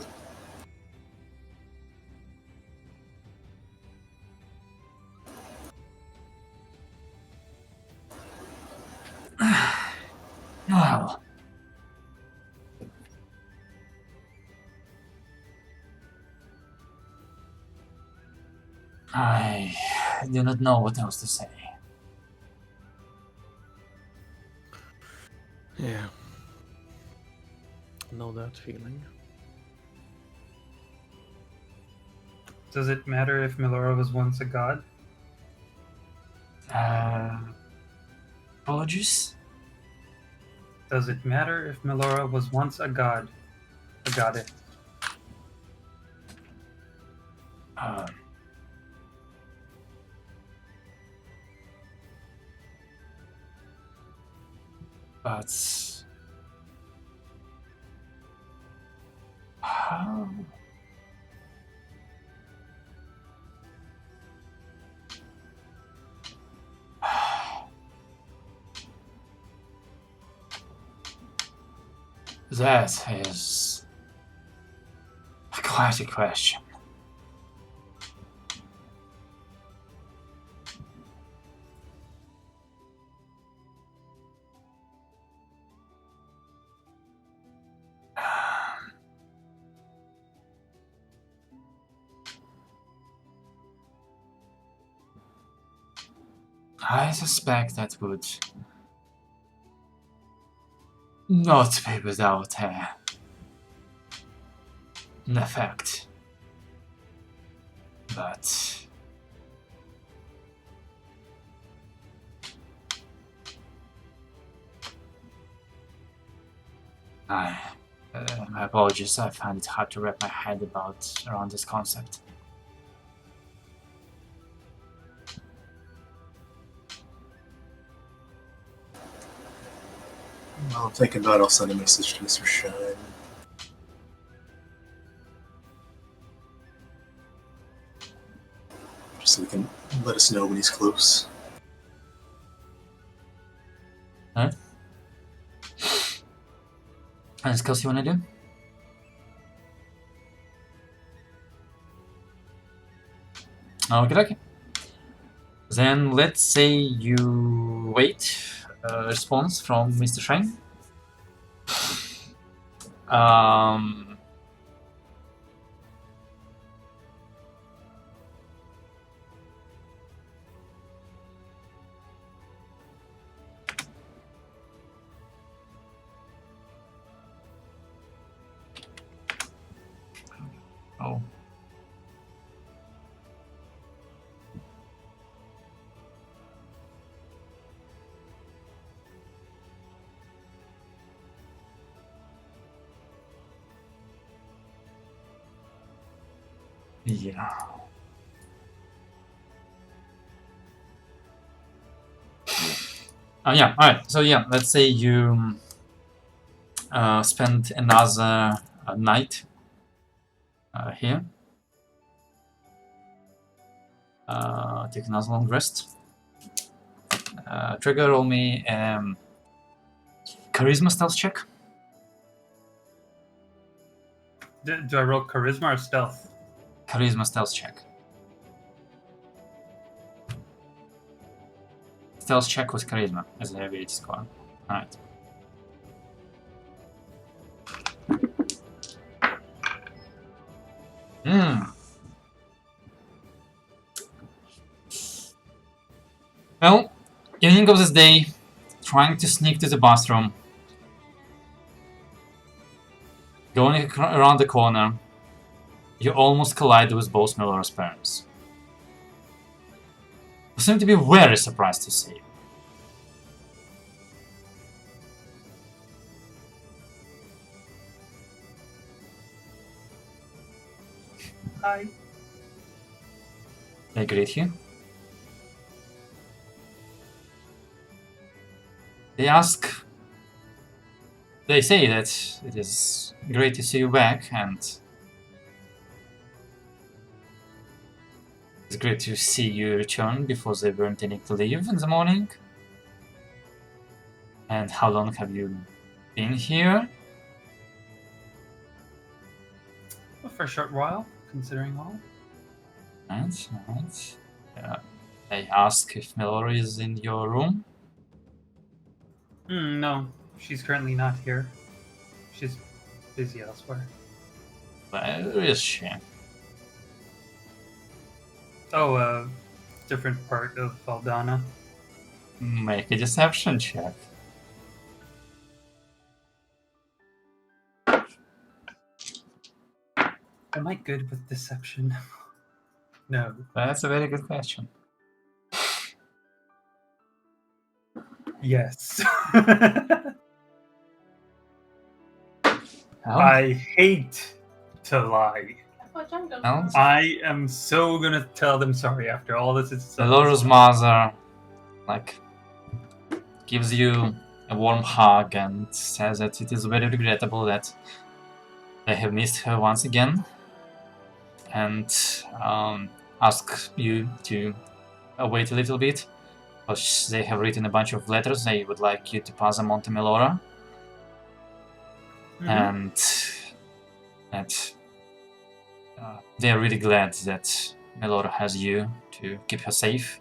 S1: Well, I do not know what else to say.
S2: Yeah. Know that feeling.
S7: Does it matter if Melora was once a god?
S1: Apologies?
S7: Does it matter if Melora was once a god? A goddess?
S1: But how? That is quite a question. I suspect that would not be without an effect. But my apologies, I find it hard to wrap my head around this concept.
S3: While I'm thinking about it, I'll send a message to Mr. Shine. Just so he can let us know when he's close.
S1: Alright. Anything else you want to do? Okay. Then let's say you wait a response from Mr. Shine. Oh. Yeah. Yeah, alright. So yeah, let's say you spend another night here. Take another long rest. Trigger, roll me charisma stealth check.
S7: Do I roll charisma or stealth?
S1: Charisma stealth check. Stealth check with charisma as an ability score. Alright. Well, evening of this day, trying to sneak to the bathroom, going around the corner, you almost collide with both Miller's parents, who seem to be very surprised to see you.
S7: Hi.
S1: They greet you. They say that it is great to see you back, and it's great to see you return before they were intending to leave in the morning. And how long have you been here?
S7: Well, for a short while, considering all.
S1: Right. They ask if Melora is in your room.
S7: No, she's currently not here. She's busy elsewhere.
S1: Where is she?
S7: Oh, different part of Aldana.
S1: Make a deception check.
S7: Am I good with deception? No.
S1: That's a very good question.
S7: Yes.
S1: Oh,
S7: I hate to lie.
S1: well,
S7: I am so gonna tell them sorry after all this.
S1: Melora's mother, like, gives you a warm hug and says that it is very regrettable that they have missed her once again, and ask you to wait a little bit, because they have written a bunch of letters. They would like you to pass them on to Melora, and that they are really glad that Melora has you to keep her safe.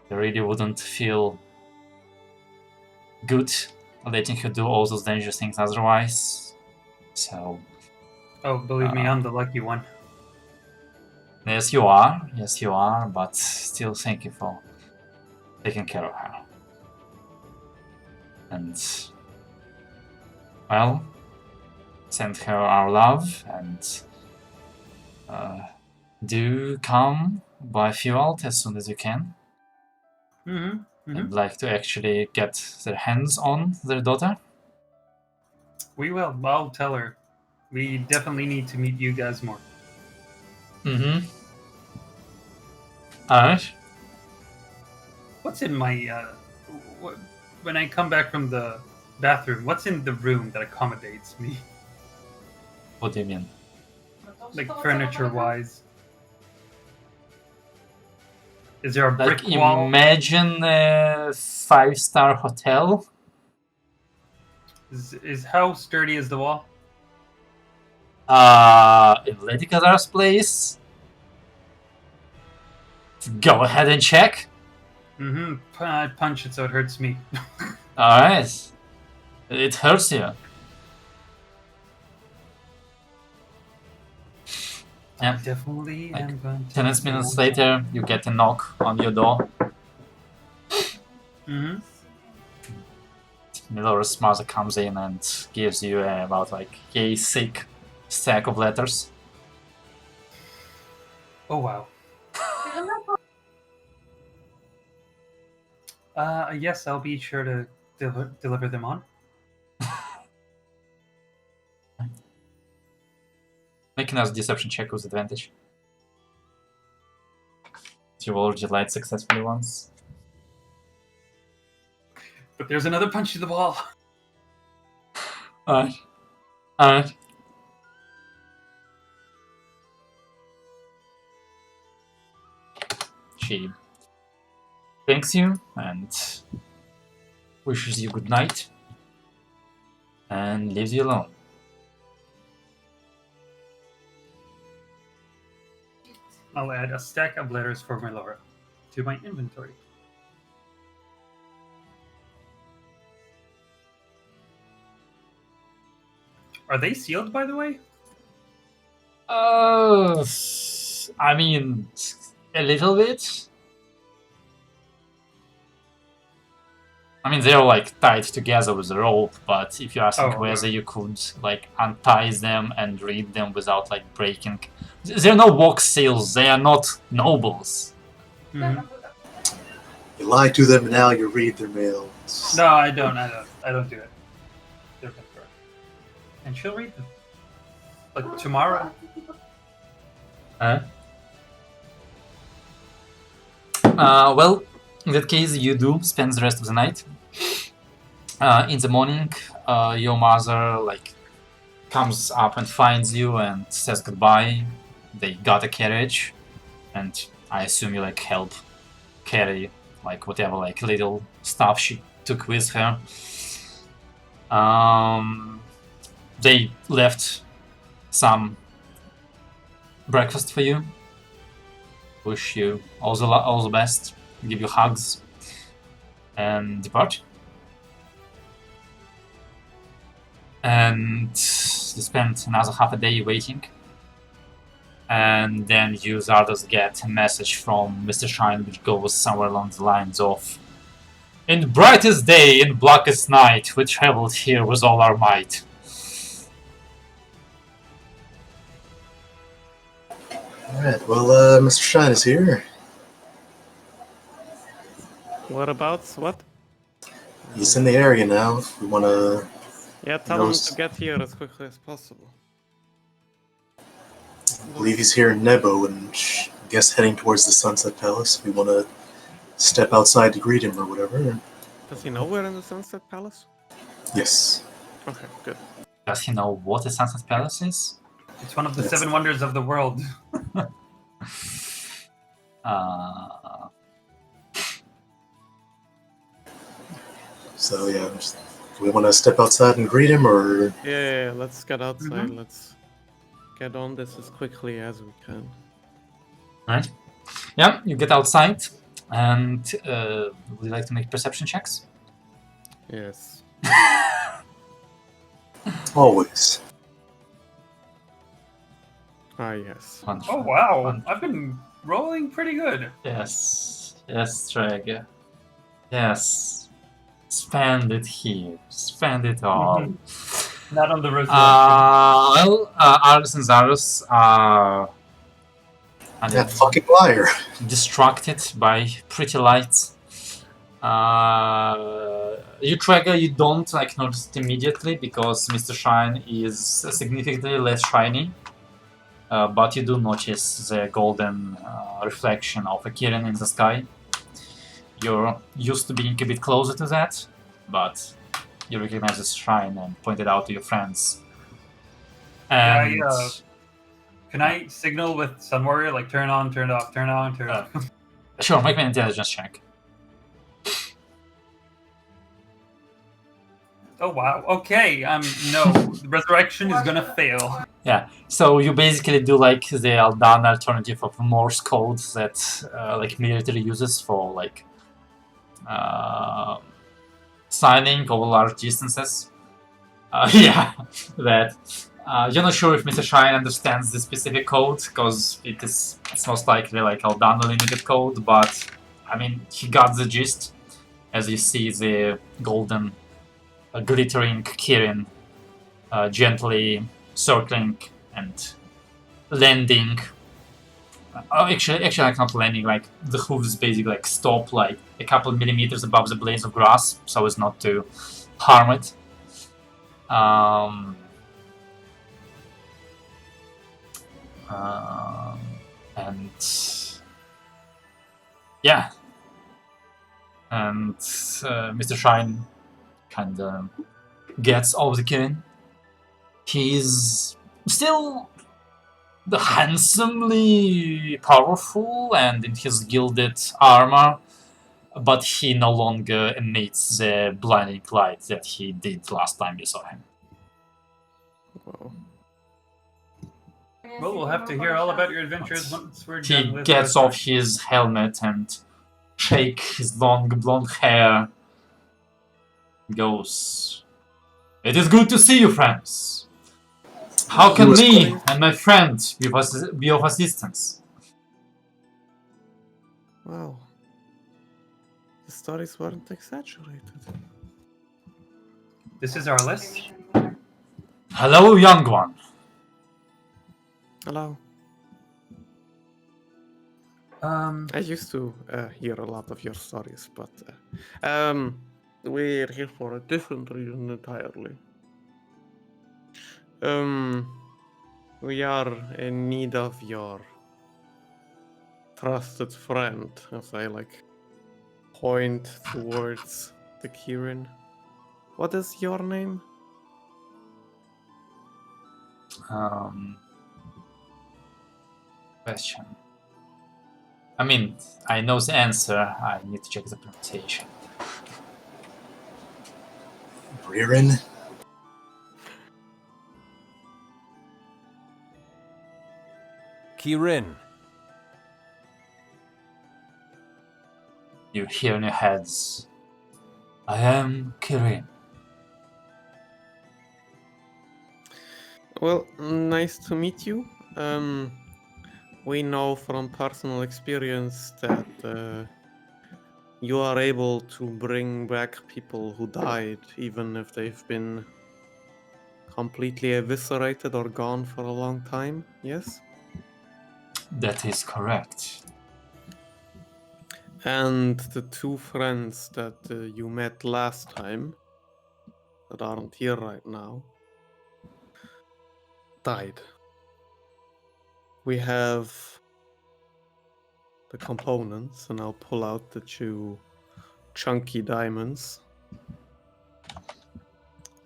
S1: They really wouldn't feel good letting her do all those dangerous things otherwise. So,
S7: Oh, believe me, I'm the lucky one.
S1: yes you are, but still thank you for taking care of her. And, well, send her our love, and do come by Fueled as soon as you can. I'd like to actually get their hands on their daughter.
S7: We will. I'll tell her. We definitely need to meet you guys more.
S1: Alright.
S7: What's in my when I come back from the bathroom? What's in the room that accommodates me,
S1: What do you mean?
S7: like furniture-wise? Is there a brick
S1: Like,
S7: wall?
S1: imagine a 5-star hotel.
S7: Is how sturdy is the wall?
S1: In Lady Kazar's place. Go ahead and check.
S7: I punch it so it hurts me.
S1: Alright. It hurts you. Yeah.
S7: Definitely
S1: Like,
S7: am going to.
S1: 10 minutes later, you get a knock on your door. Melora's mother comes in and gives you about like a thick stack of letters.
S7: Oh wow. Yes, I'll be sure to deliver them on.
S1: Make another deception check with advantage. You already lied successfully once.
S7: But there's another punch to the wall.
S1: Alright. Alright. She thanks you and wishes you good night and leaves you alone.
S7: I'll add a stack of letters for Melora to my inventory. Are they sealed, by the way?
S1: I mean, a little bit. I mean, they're like tied together with a rope, but if you're asking
S7: Oh,
S1: whether you could like untie them and read them without like breaking, they're no box seals. They are not nobles.
S7: Mhm.
S3: You lie to them, and now you read their mail.
S7: No, I don't do it. They're confirmed. And she'll read them. Like tomorrow.
S1: Well, in that case, you do spend the rest of the night. In the morning, your mother like comes up and finds you and says goodbye. They got a carriage, and I assume you like help carry like whatever like little stuff she took with her. They left some breakfast for you. Wish you all the best. Give you hugs and depart. And you spend another half a day waiting. And then you Zardos get a message from Mr. Shine which goes somewhere along the lines of "In brightest day, in blackest night, we traveled here with all our might."
S3: Alright, well, Mr. Shine is here.
S2: Whereabouts? What?
S3: He's in the area now. If we want to...
S2: Yeah, tell him
S3: Knows-
S2: to get here as quickly as possible.
S3: I believe he's here in Nebo, and I guess heading towards the Sunset Palace. We want to step outside to greet him or whatever.
S2: Does he know we're in the Sunset Palace?
S3: Yes.
S2: Okay, good.
S1: Does he know what a Sunset Palace is?
S7: It's one of the
S3: Yes.
S7: 7 wonders of the world.
S3: So yeah, do we want to step outside and greet him, or
S2: Yeah, let's get outside. Let's get on this as quickly as we can.
S1: Right? Yeah, you get outside, and would you like to make perception checks?
S2: Yes.
S3: always?
S2: Ah, yes.
S1: Wonderful.
S7: Oh wow,
S1: Wonderful.
S7: I've been rolling pretty good.
S1: Yes, Treg. Yes. Spend it here. Spend it all.
S7: Not on the resurrection.
S1: Well, Aris and Zarus are
S3: That fucking liar.
S1: distracted by pretty lights. You, Traeger, you don't like notice it immediately because Mr. Shine is significantly less shiny. But you do notice the golden reflection of a Kirin in the sky. You're used to being a bit closer to that, but you recognize this shrine and point it out to your friends. And
S7: Can I signal with Sun Warrior, like turn on, turn off, turn on, turn off?
S1: sure, make me an intelligence check.
S7: Oh wow, okay, no, the resurrection is gonna fail.
S1: Yeah, so you basically do like the Aldana alternative of Morse code that like military uses for like signing over large distances. Yeah, that. You're not sure if Mr. Shine understands the specific code because it's most likely like Aldana limited code, but I mean he got the gist as you see the golden glittering Kirin gently circling and landing. Actually, like not landing. Like the hooves basically like stop like a couple millimeters above the blades of grass, so as not to harm it. And Yeah. And Mr. Shine kind of gets off the killing. He's still handsomely powerful and in his gilded armor, but he no longer emits the blinding light that he did last time you saw him.
S2: Wow.
S7: Well, we'll have to hear all about your adventures once we're done
S1: He
S7: with
S1: gets
S7: our
S1: off his helmet and shake his long blonde hair. Goes, "It is good to see you, friends. How can
S3: was
S1: me
S3: quite-
S1: and my friend be of assistance?"
S2: Wow. The stories weren't exaggerated.
S7: This is our list.
S1: "Hello, young one."
S2: Hello. I used to hear a lot of your stories, but we're here for a different reason entirely. We are in need of your trusted friend, as I point towards the Kirin. What is your name?
S1: Question. I mean, I know the answer. I need to check the pronunciation.
S3: Ririn?
S9: Kirin.
S1: You hear in your heads, "I am Kirin."
S2: Well, nice to meet you. We know from personal experience that you are able to bring back people who died, even if they've been completely eviscerated or gone for a long time, yes?
S1: That is correct.
S2: And the two friends that you met last time, that aren't here right now, died. We have the components, and I'll pull out the two chunky diamonds.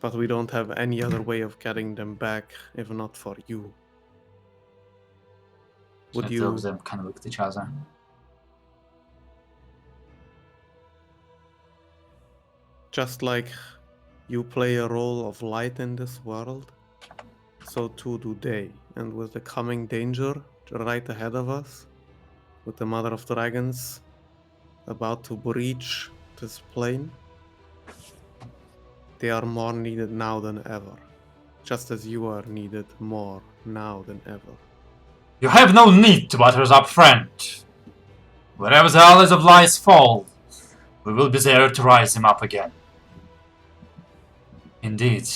S2: But we don't have any other way of getting them back if not for you. Would
S1: The two
S2: you
S1: of them kind of look at each other.
S2: just like you play a role of light in this world, so too do they. And with the coming danger right ahead of us, with the Mother of Dragons about to breach this plane, they are more needed now than ever. Just as you are needed more now than ever.
S1: You have no need to butter us up, friend. Wherever the allies of lies fall, we will be there to rise them up again. Indeed,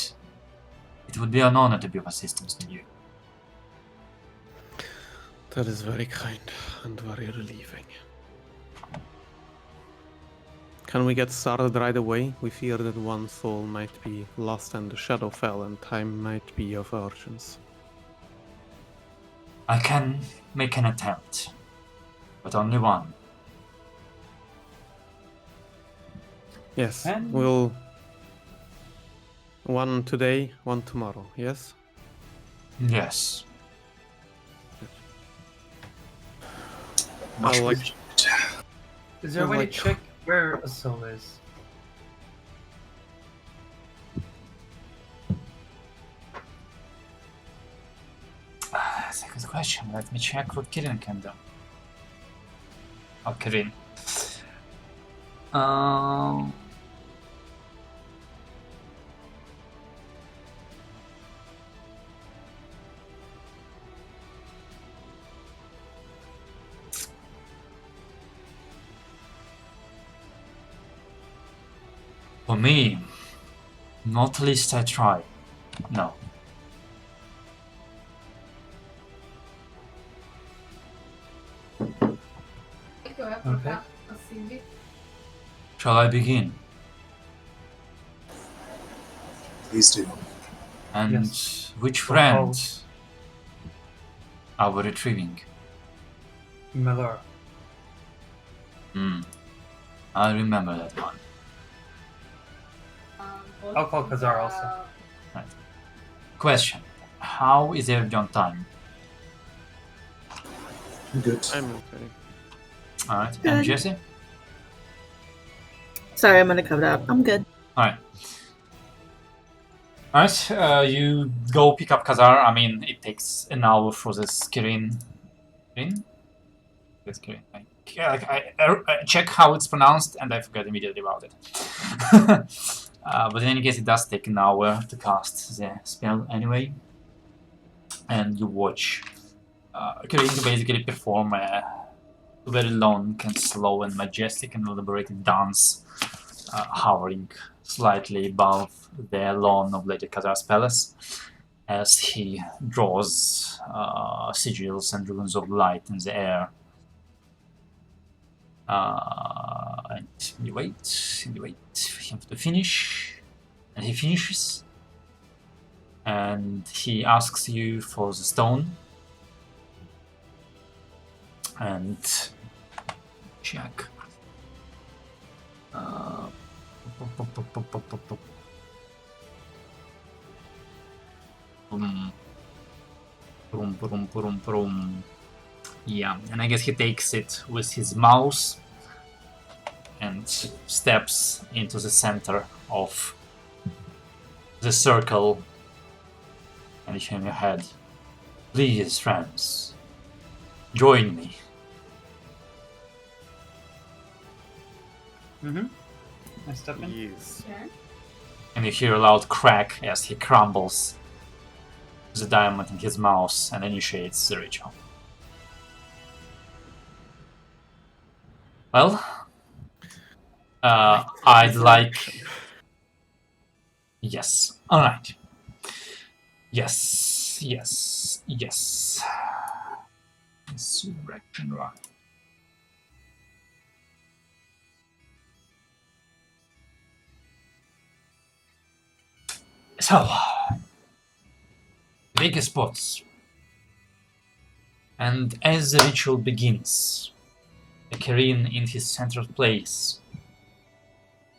S1: it would be an honor to be of assistance to you.
S2: That is very kind and very relieving. Can we get started right away? We fear that one soul might be lost in the Shadowfell and time might be of urgence.
S1: I can make an attempt, but only one.
S2: Yes,
S7: And-
S2: we'll... One today, one tomorrow, yes?
S1: Yes.
S3: Much
S2: I'll like-
S3: appreciated.
S7: Is there a way
S2: Like-
S7: to check where a soul is?
S1: That's a good question. Let me check what Kirin can do. Oh, Kirin. For me, not least I try. No.
S7: Okay.
S1: Shall I begin?
S3: Please do.
S1: And
S7: Yes.
S1: which
S7: Oh.
S1: friend are we retrieving?
S7: Melora.
S1: I remember that one.
S7: I'll call Khazar also.
S1: Question. How is everyone on time?
S3: Good.
S2: I'm okay.
S1: Alright, and
S6: Good.
S1: Jesse?
S6: Sorry, I'm gonna cover it up. I'm good.
S1: Alright. Alright, you go pick up Khazar. I mean, it takes an hour for the screen. Screen? The screen. I check how it's pronounced and I forget immediately about it. But in any case, it does take an hour to cast the spell anyway. And you watch Kirin basically perform a very long and slow and majestic and elaborated dance, hovering slightly above the lawn of Lady Khazar's palace as he draws sigils and runes of light in the air. And you wait for him to finish, and he finishes, and he asks you for the stone, and check. Yeah, and I guess he takes it with his mouse and steps into the center of the circle and shake your head. Please, friends, join me.
S7: I step in.
S2: Yes.
S1: And you hear a loud crack as he crumbles the diamond in his mouth and initiates the ritual. Well, I'd like... Yes. Alright. Yes. Insurrection, right. So, big spots. And as the ritual begins, the Kirin in his central place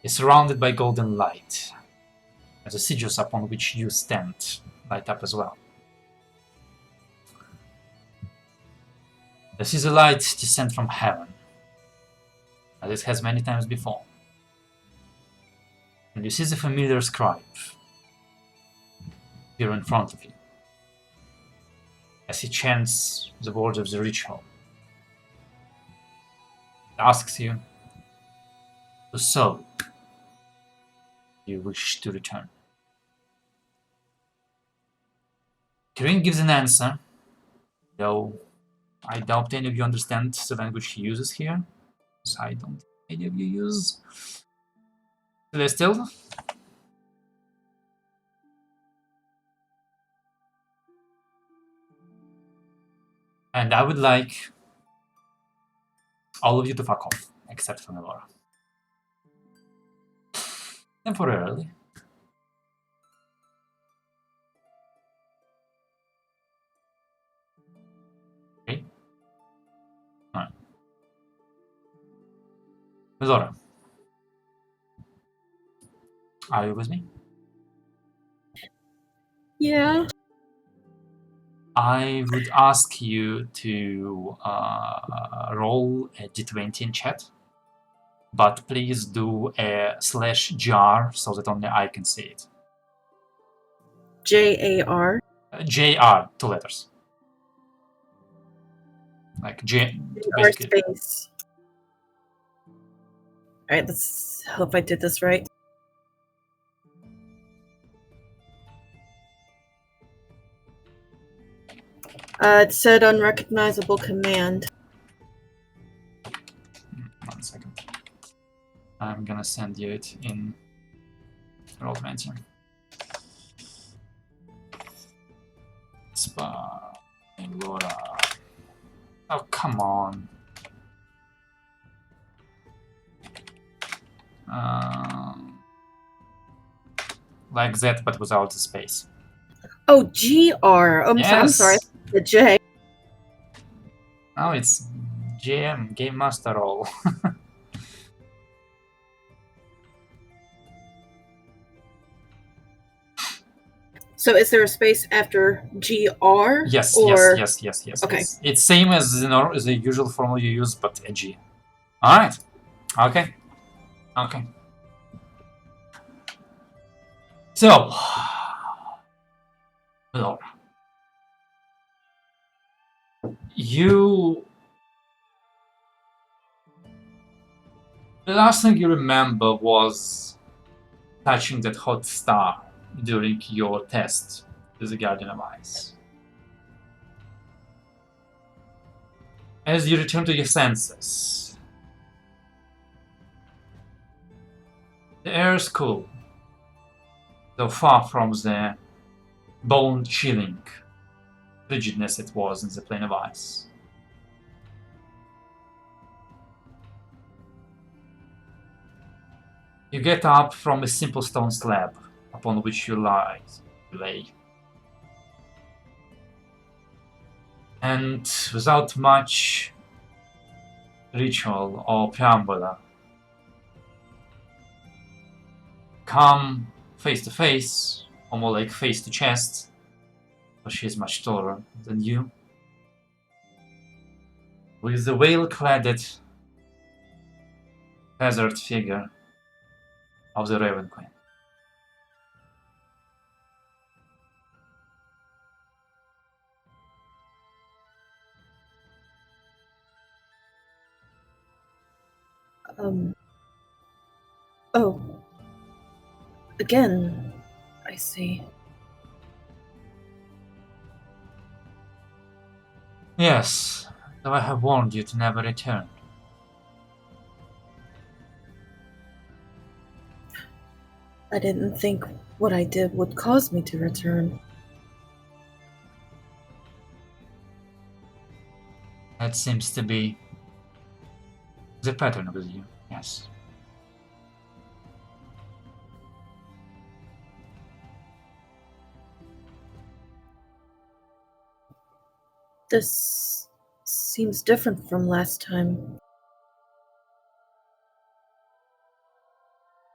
S1: is surrounded by golden light, and the sigils upon which you stand light up as well. This is a light descent from heaven, as it has many times before. And you see the familiar scribe here in front of you, as he chants the words of the ritual. It asks you to sow you wish to return. Kirin gives an answer, though I doubt any of you understand the language he uses here, so I don't think any of you use Celestial. And I would like all of you to fuck off, except for Melora. Temporarily. Okay. Alright. Melora. Are you with me?
S6: Yeah.
S1: I would ask you to roll a d20 in chat, but please do a /jar so that only I can see it.
S6: JAR.
S1: JR, 2 letters. Like J.
S6: R
S1: Basically.
S6: space. Alright, let's hope I did this right. It said unrecognizable command.
S1: 1 second. I'm gonna send you it in Roll20. Spa. Laura. Oh, come on. Like that, but without the space.
S6: Oh, GR. I'm
S1: Yes.
S6: sorry. The J.
S1: Now it's GM, Game Master roll.
S6: So is there a space after GR?
S1: Yes,
S6: or...
S1: yes.
S6: Okay.
S1: It's same as the usual formula you use, but a G. Alright. Okay. So, Laura, the last thing you remember was touching that hot star during your test with the Guardian of Ice. As you return to your senses, the air is cool, though far from the bone-chilling frigidness it was in the plane of ice. You get up from a simple stone slab upon which you lay. And without much ritual or preamble, come face to face, or more like face to chest, for she is much taller than you, with the veil-cladded, feathered figure of the Raven Queen.
S6: Oh. Again, I see.
S1: Yes, though I have warned you to never return.
S6: I didn't think what I did would cause me to return.
S1: That seems to be the pattern with you, yes.
S6: This seems different from last time.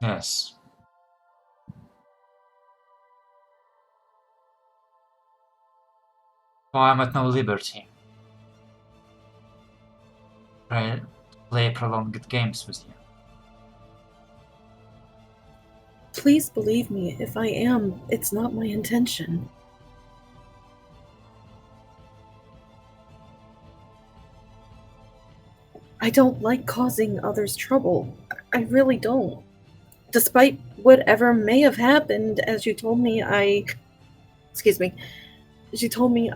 S1: Yes. For I am at no liberty to play prolonged games with you.
S6: Please believe me, if I am, it's not my intention. I don't like causing others trouble. I really don't. Despite whatever may have happened, as you told me, as you told me,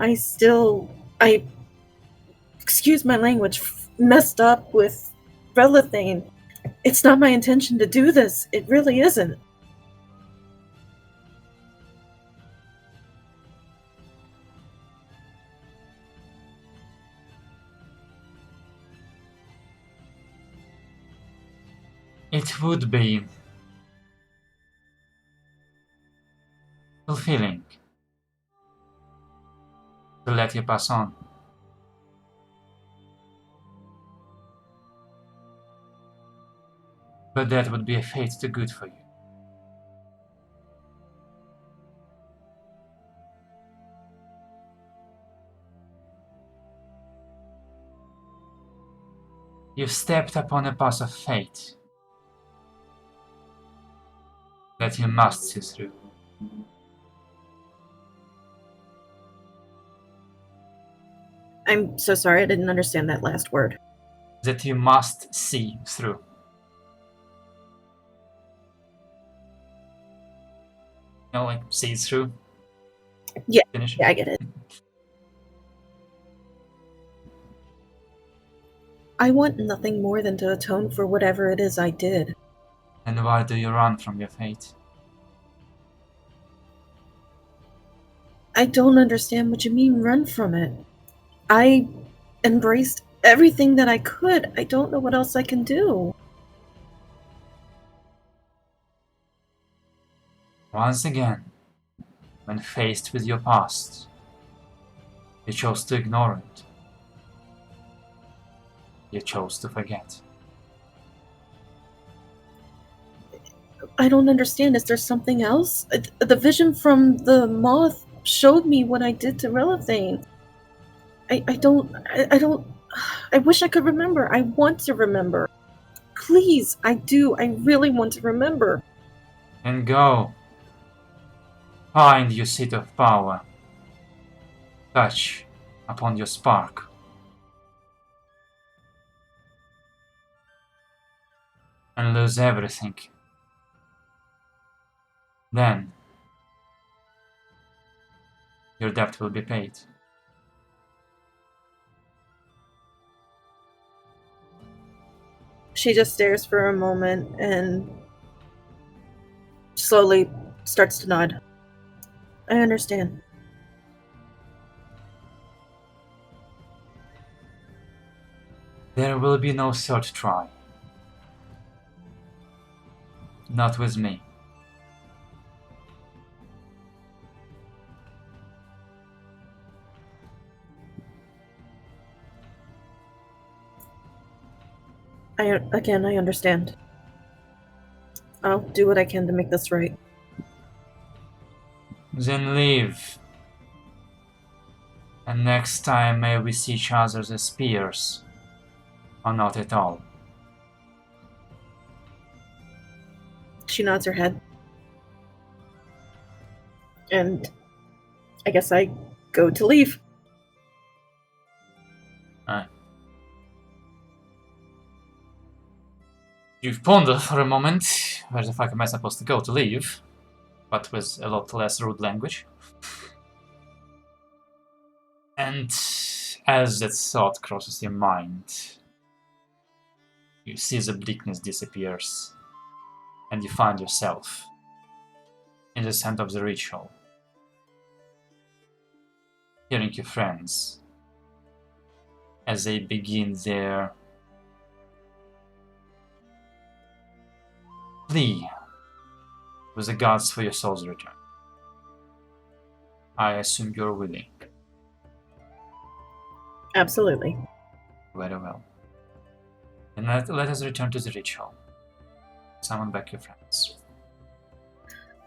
S6: excuse my language, messed up with Relithane. It's not my intention to do this. It really isn't.
S1: It would be fulfilling to let you pass on. But that would be a fate too good for you. You've stepped upon a path of fate that you must see through.
S6: I'm so sorry, I didn't understand that last word.
S1: That you must see through. You know, like, see through?
S6: Yeah,
S1: Finish it?
S6: yeah, I get it. I want nothing more than to atone for whatever it is I did.
S1: And why do you run from your fate?
S6: I don't understand what you mean, run from it. I embraced everything that I could. I don't know what else I can do.
S1: Once again, when faced with your past, you chose to ignore it. You chose to forget.
S6: don't understand. Is there something else? The vision from the moth showed me what I did to Relithane. I don't. I wish I could remember. I want to remember. Please, I do. I really want to remember.
S1: And go. Find your seat of power. Touch upon your spark. And lose everything. Then your debt will be paid.
S6: She just stares for a moment and slowly starts to nod. I understand.
S1: There will be no third try. Not with me.
S6: I understand. I'll do what I can to make this right.
S1: Then leave. And next time may we see each other as peers. Or not at all.
S6: She nods her head. And I guess I go to leave.
S1: You've pondered for a moment, where the fuck am I supposed to go to leave? But with a lot less rude language. And as that thought crosses your mind, you see the bleakness disappears, and you find yourself in the center of the ritual, hearing your friends as they begin their plea with the gods for your soul's return. I assume you're willing.
S6: Absolutely.
S1: Very well. Then let us return to the ritual. Summon back your friends.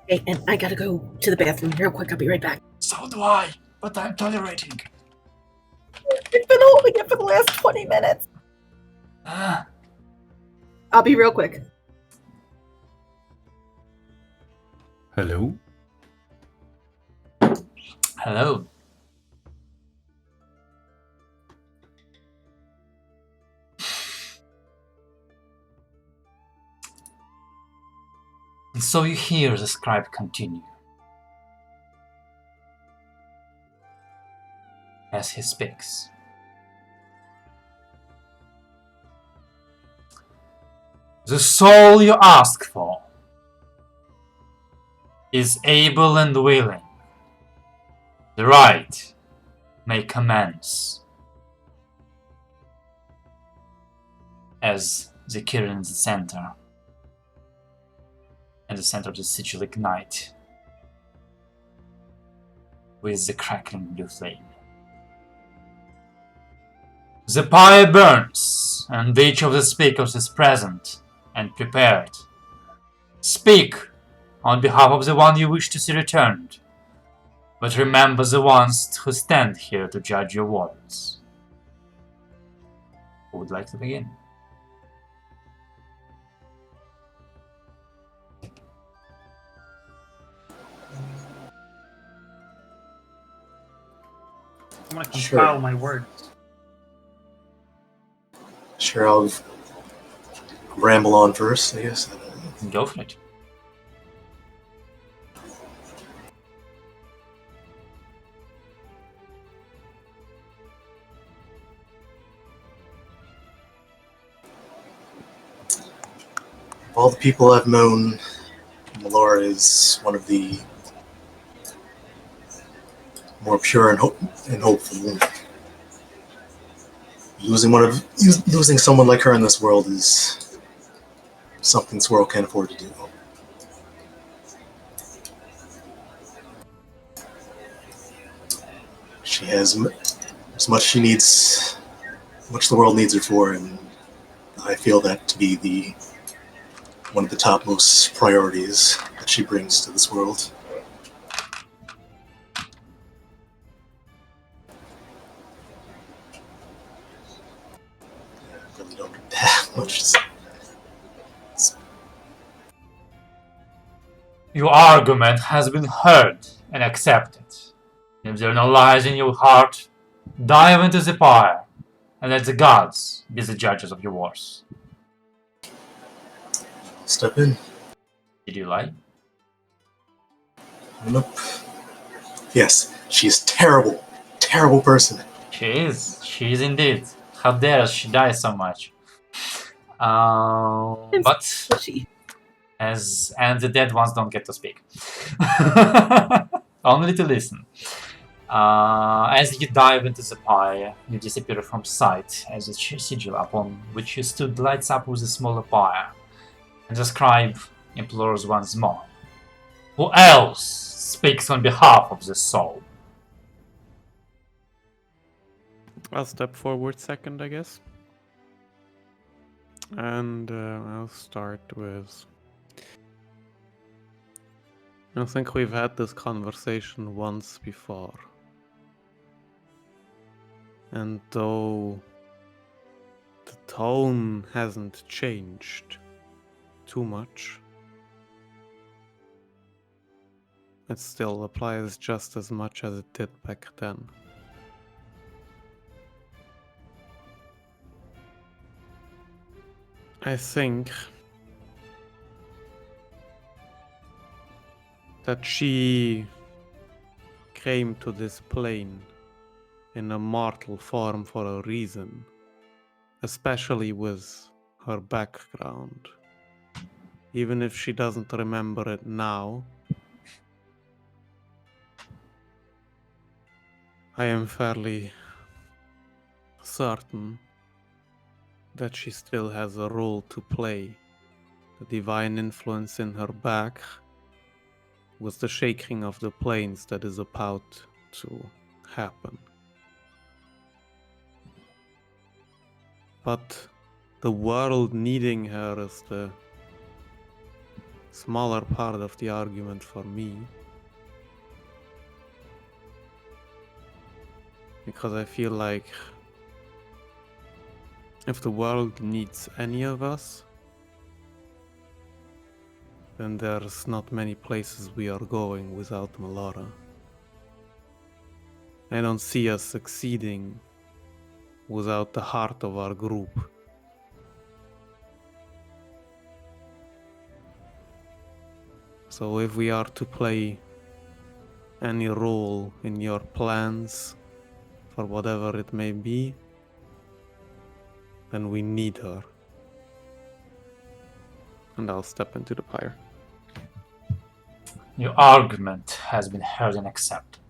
S6: Hey, and I gotta go to the bathroom real quick. I'll be right back.
S1: So do I, but I'm tolerating.
S6: I've been holding it for the last 20 minutes.
S1: Ah,
S6: I'll be real quick.
S5: Hello?
S1: hello. And so you hear the scribe continue. As he speaks. The soul you ask for is able and willing. The rite may commence. As the Kirin in the center and the center of the sigil ignite with the crackling blue flame. The pyre burns, and each of the speakers is present and prepared. Speak on behalf of the one you wish to see returned, but remember the ones who stand here to judge your words. Who would like to begin?
S7: I want to
S3: Sure.
S7: compile my words.
S3: Sure, I'll ramble on first, I guess.
S1: Go for it.
S3: Of all the people I've known, Melora is one of the more pure and hopeful. Losing someone like her in this world is something this world can't afford to do. She has as much she needs, much the world needs her for, and I feel that to be the one of the topmost priorities that she brings to this world. I really don't have much to say.
S1: Your argument has been heard and accepted. If there are no lies in your heart, dive into the fire and let the gods be the judges of your wars.
S3: Step in.
S1: Did you lie?
S3: Nope. Yes, she's terrible. Terrible person.
S1: She is. She is indeed. How dare she die so much? But
S6: Squishy.
S1: and the dead ones don't get to speak. Only to listen. As you dive into the fire, you disappear from sight as the sigil upon which you stood lights up with a smaller fire. And the scribe implores once more. Who else speaks on behalf of the soul?
S2: I'll step forward second, I guess. And I'll start with... I think we've had this conversation once before. And though the tone hasn't changed too much, it still applies just as much as it did back then. I think that she came to this plane in a mortal form for a reason, especially with her background. Even if she doesn't remember it now, I am fairly certain that she still has a role to play. The divine influence in her back was the shaking of the planes that is about to happen. But the world needing her is the smaller part of the argument for me. Because I feel like if the world needs any of us, then there's not many places we are going without Melora. I don't see us succeeding without the heart of our group. So if we are to play any role in your plans, for whatever it may be, then we need her. And I'll step into the fire.
S1: Your argument has been heard and accepted.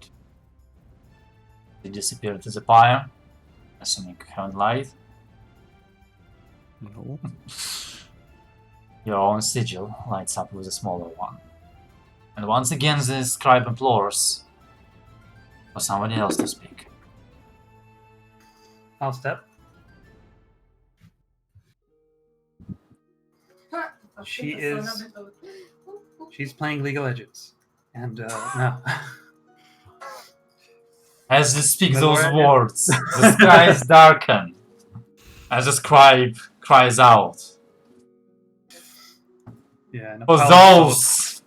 S1: You disappear into the fire, assuming you haven't lied.
S2: No.
S1: Your own sigil lights up with a smaller one. And once again the scribe implores for somebody else to speak.
S7: I'll step. She's playing League of Legends. And, no.
S1: As you speak
S7: Melora
S1: those words, the skies darken. As the scribe cries out.
S7: Yeah, and
S1: For those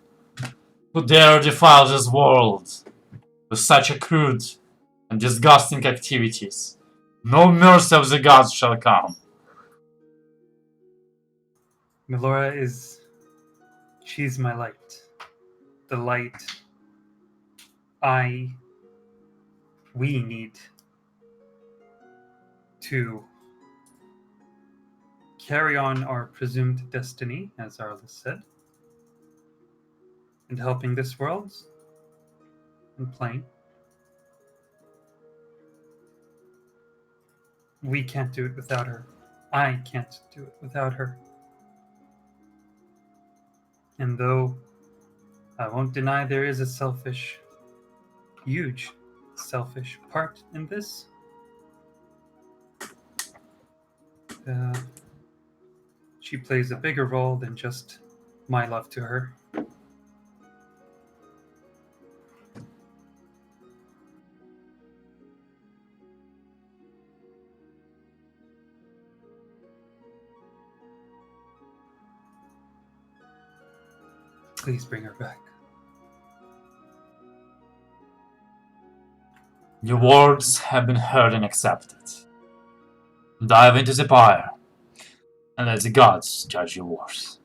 S1: who dare defile this world with such a crude and disgusting activities, no mercy of the gods shall come.
S7: Melora she's my light. The light we need to carry on our presumed destiny, as Arliss said, and helping this world and playing. We can't do it without her. I can't do it without her. And though I won't deny there is a huge selfish part in this, she plays a bigger role than just my love to her. Please bring her back.
S1: Your words have been heard and accepted. Dive into the pyre, and let the gods judge your words.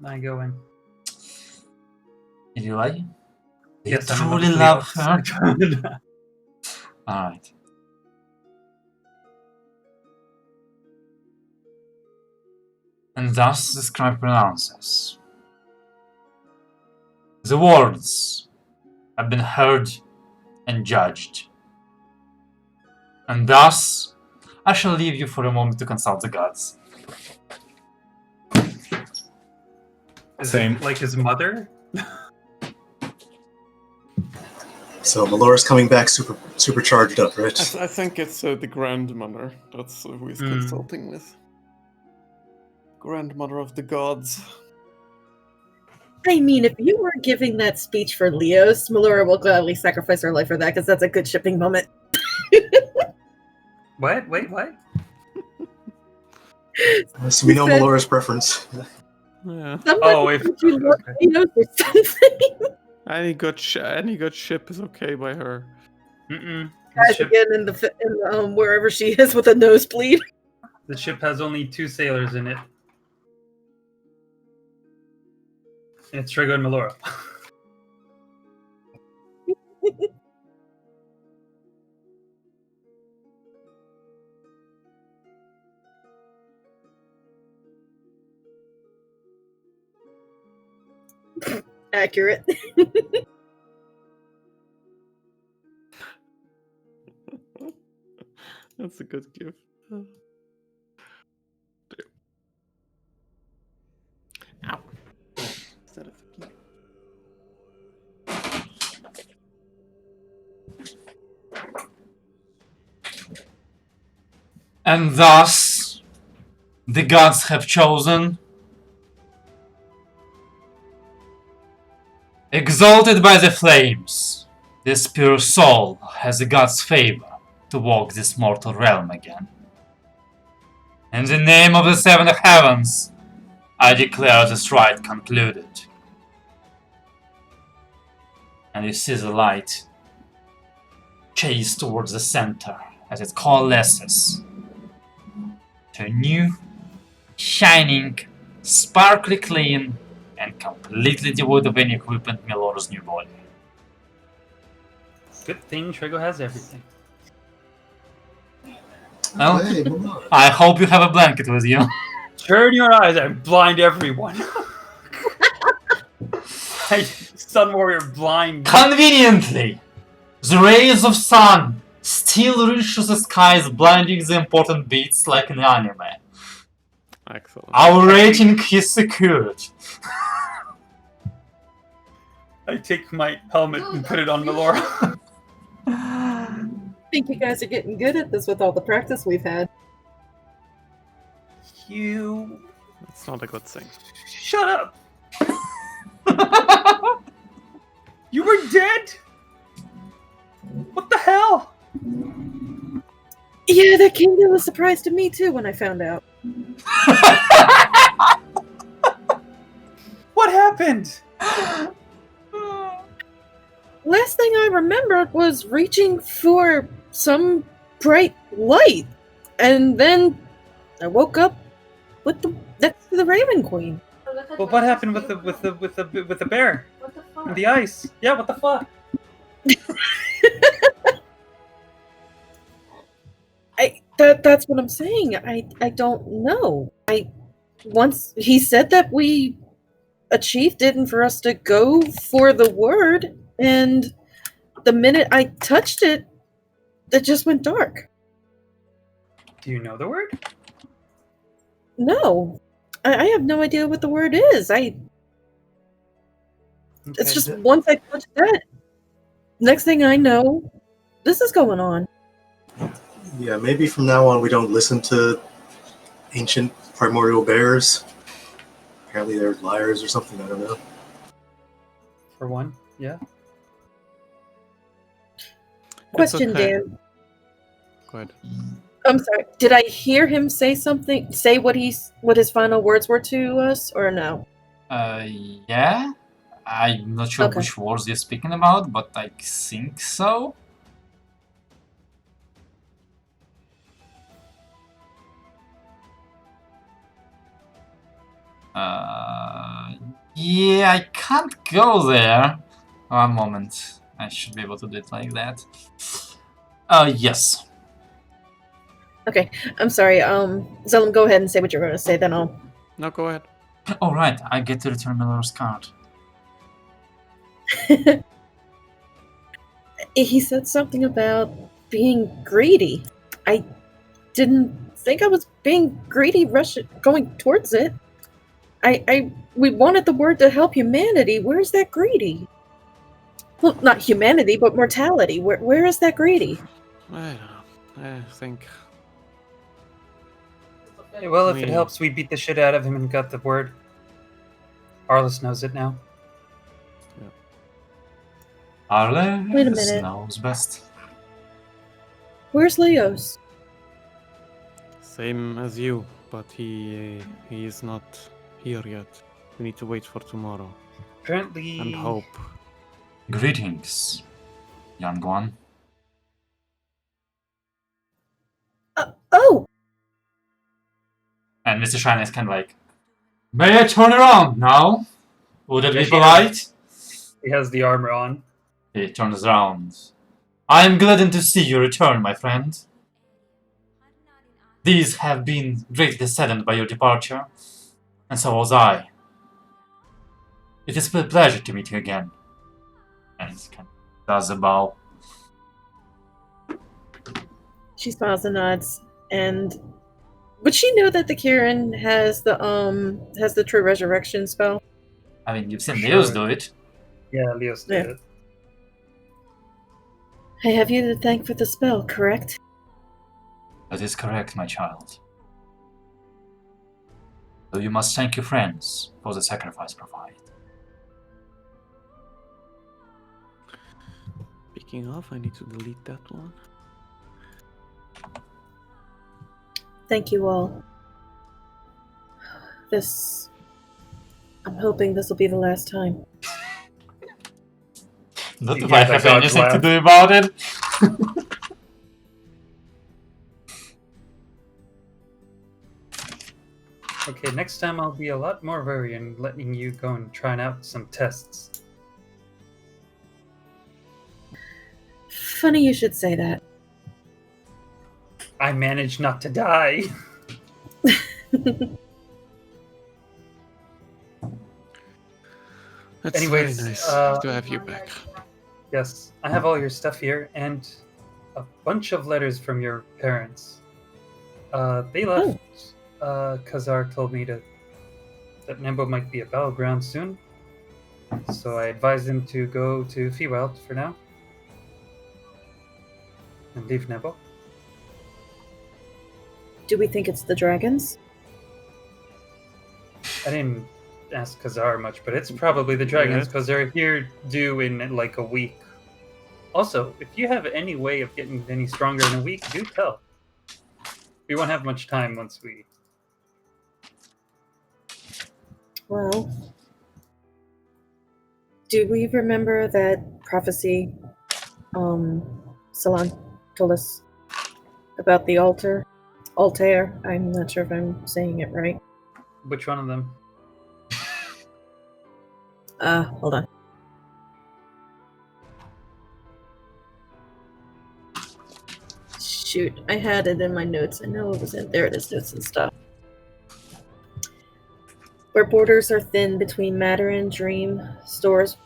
S7: I go in.
S1: Did you like it? Do
S7: Yes,
S1: you
S7: I'm in
S1: truly
S7: the
S1: love
S7: field.
S1: her? Alright. And thus the scribe pronounces. The words have been heard and judged. And thus, I shall leave you for a moment to consult the gods.
S7: Is
S5: Same.
S7: it like his mother?
S3: So Melora's coming back super charged up, right?
S2: I think it's the grandmother. That's who he's consulting with. Grandmother of the gods.
S6: I mean, if you were giving that speech for Leos, Melora will gladly sacrifice her life for that, because that's a good shipping moment.
S7: What? Wait, what?
S3: So we know
S6: Said-
S3: Melora's preference.
S2: Yeah.
S7: Oh, if
S6: you love
S7: okay.
S6: Leos or something.
S2: Any good ship is okay by her.
S7: Mm-mm.
S6: Guys, again, in the wherever she is with a nosebleed.
S7: The ship has only 2 sailors in it. And it's Trigo and Melora.
S6: Accurate.
S2: That's a good gift. Ow. Is that a key?
S1: And thus, the gods have chosen, exalted by the flames, this pure soul has the god's favor to walk this mortal realm again. In the name of the 7 heavens, I declare this rite concluded. And you see the light chase towards the center as it coalesces to a new, shining, sparkly clean, and completely devoid of any equipment Melora's new body.
S7: Good thing Trigo has everything.
S1: Well,
S3: Hey, Melora.
S1: I hope you have a blanket with you.
S7: Turn your eyes and blind everyone. Sun Warrior blind.
S1: Conveniently, the rays of sun still reach the skies, blinding the important beats like in anime.
S2: Excellent.
S1: Our rating is secured.
S7: I take my helmet and put it on Melora.
S6: I think you guys are getting good at this with all the practice we've had.
S7: You
S2: That's not a good thing.
S7: shut up. You were dead? What the hell?
S6: Yeah, that came to a surprise to me too when I found out.
S7: What happened?
S6: Last thing I remembered was reaching for some bright light, and then I woke up with the next to the Raven Queen.
S7: Well, what happened with the bear?
S9: What the fuck?
S7: And the ice? Yeah, what the fuck?
S6: That's what I'm saying. I don't know. Once he said that we achieved it and for us to go for the word, and the minute I touched it, it just went dark.
S7: Do you know the word?
S6: No. I have no idea what the word is. It's
S7: Okay,
S6: just once I touched that, next thing I know, this is going on.
S3: Yeah, maybe from now on we don't listen to ancient primordial bears. Apparently they're liars or something, I don't know.
S7: For one, yeah.
S6: Question,
S2: okay.
S6: Dan.
S2: Go ahead.
S6: I'm sorry. Did I hear him say something? Say what his final words were to us, or no?
S1: Yeah? I'm not sure
S6: Okay.
S1: which words you're speaking about, but I think so. Yeah, I can't go there. One moment. I should be able to do it like that. Yes.
S6: Okay. I'm sorry. Zellum, go ahead and say what you're going to say. Then I'll.
S2: No, go ahead.
S1: Alright, I get to return Miller's card.
S6: He said something about being greedy. I didn't think I was being greedy. Going towards it. We wanted the word to help humanity. Where's that greedy? Well, not humanity, but mortality. Where is that greedy?
S2: I don't know. I think
S7: Well, if it
S2: We-
S7: helps, we beat the shit out of him and got the word. Arliss knows it now.
S1: Arle
S6: Wait a minute.
S1: knows best.
S6: Where's Leos?
S2: same as you, but he is not here yet. We need to wait for tomorrow
S7: Apparently,
S2: and hope.
S1: Greetings, young one.
S6: Oh!
S1: And Mr. Shine is kind of like, may I turn around now? Would it
S7: Yeah,
S1: be
S7: she
S1: polite?
S7: he has the armor on.
S1: He turns around. I am gladdened to see you return, my friend. These have been greatly saddened by your departure, and so was I. It is a pleasure to meet you again. And he kind of does a bow.
S6: She smiles and nods. And would she know that the Kieran has the true resurrection spell?
S1: I mean, you've seen
S7: Sure.
S1: Leos do it.
S7: Yeah, Leos did
S6: Yeah.
S7: it.
S6: I have you to thank for the spell, correct?
S1: That is correct, my child. Though you must thank your friends for the sacrifice provided.
S2: Speaking of, I need to delete that one.
S6: Thank you all. I'm hoping this will be the last time.
S1: Not
S7: You
S1: if
S7: hear
S1: I
S7: the
S1: have
S7: dog
S1: anything to
S7: laugh.
S1: do about it.
S7: Okay, next time I'll be a lot more wary in letting you go and trying out some tests.
S6: Funny you should say that.
S7: I managed not to die.
S2: That's
S7: Anyways,
S2: very nice to have you back.
S7: Yes, I have all your stuff here and a bunch of letters from your parents. They left. Khazar told me that Nembo might be a battleground soon, so I advised him to go to Feywild for now and leave Nembo.
S6: Do we think it's the dragons?
S7: I didn't ask Khazar much, but it's probably the dragons
S2: Yeah.
S7: because they're here due in like a week. Also, if you have any way of getting any stronger in a week, do tell. We won't have much time once we.
S6: Well, do we remember that prophecy Salon told us about the altar? Altair? I'm not sure if I'm saying it right.
S7: Which one of them?
S6: Hold on. Shoot, I had it in my notes. I know it was in there. It is notes and stuff. Where borders are thin between matter and dream, storms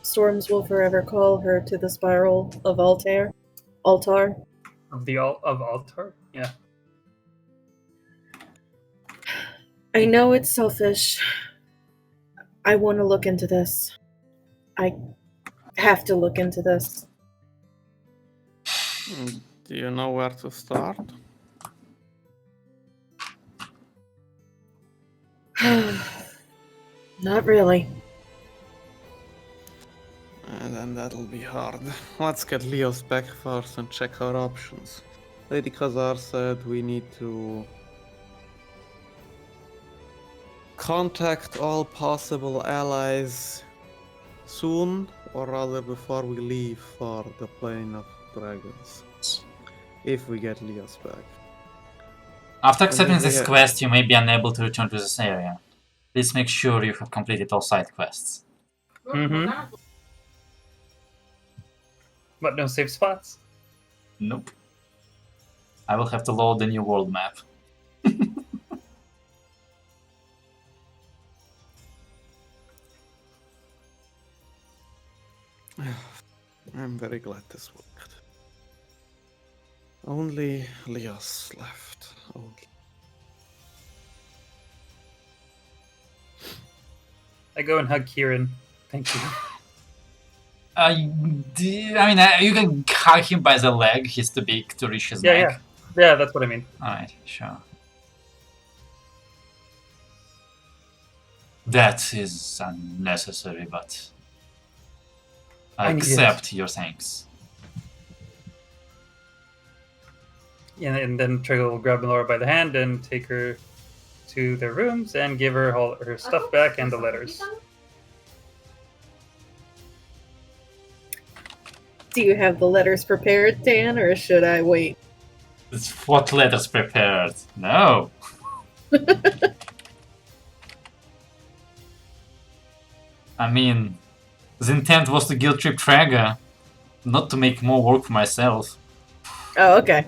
S6: will forever call her to the spiral of Altair. Altar.
S7: Of Altar? Yeah.
S6: I know it's selfish. I want to look into this. I have to look into this.
S2: Do you know where to start?
S6: Not really.
S2: And then that'll be hard. Let's get Leos back first and check our options. Lady Khazar said we need to contact all possible allies soon, or rather before we leave for the Plane of Dragons. If we get Leos back.
S1: After accepting
S2: then
S1: this
S2: we-
S1: quest, you may be unable to return to this area. Please make sure you have completed all side quests.
S7: Mm-hmm. But no safe spots.
S1: Nope. I will have to load the new world map.
S2: I'm very glad this worked. Only Leos left. Only.
S7: I go and hug Kieran. Thank you.
S1: You can hug him by the leg. He's too big to reach his neck.
S7: Yeah, that's what I mean.
S1: Alright, sure. That is unnecessary, but I
S7: I need it.
S1: accept your thanks.
S7: Yeah, and then Trigal will grab Laura by the hand and take her to their rooms and give her all her stuff back and the letters.
S6: Do you have the letters prepared, Dan, or should I wait?
S1: It's what letters prepared? No. I mean, the intent was to guilt trip Traga, not to make more work for myself.
S6: Oh, okay.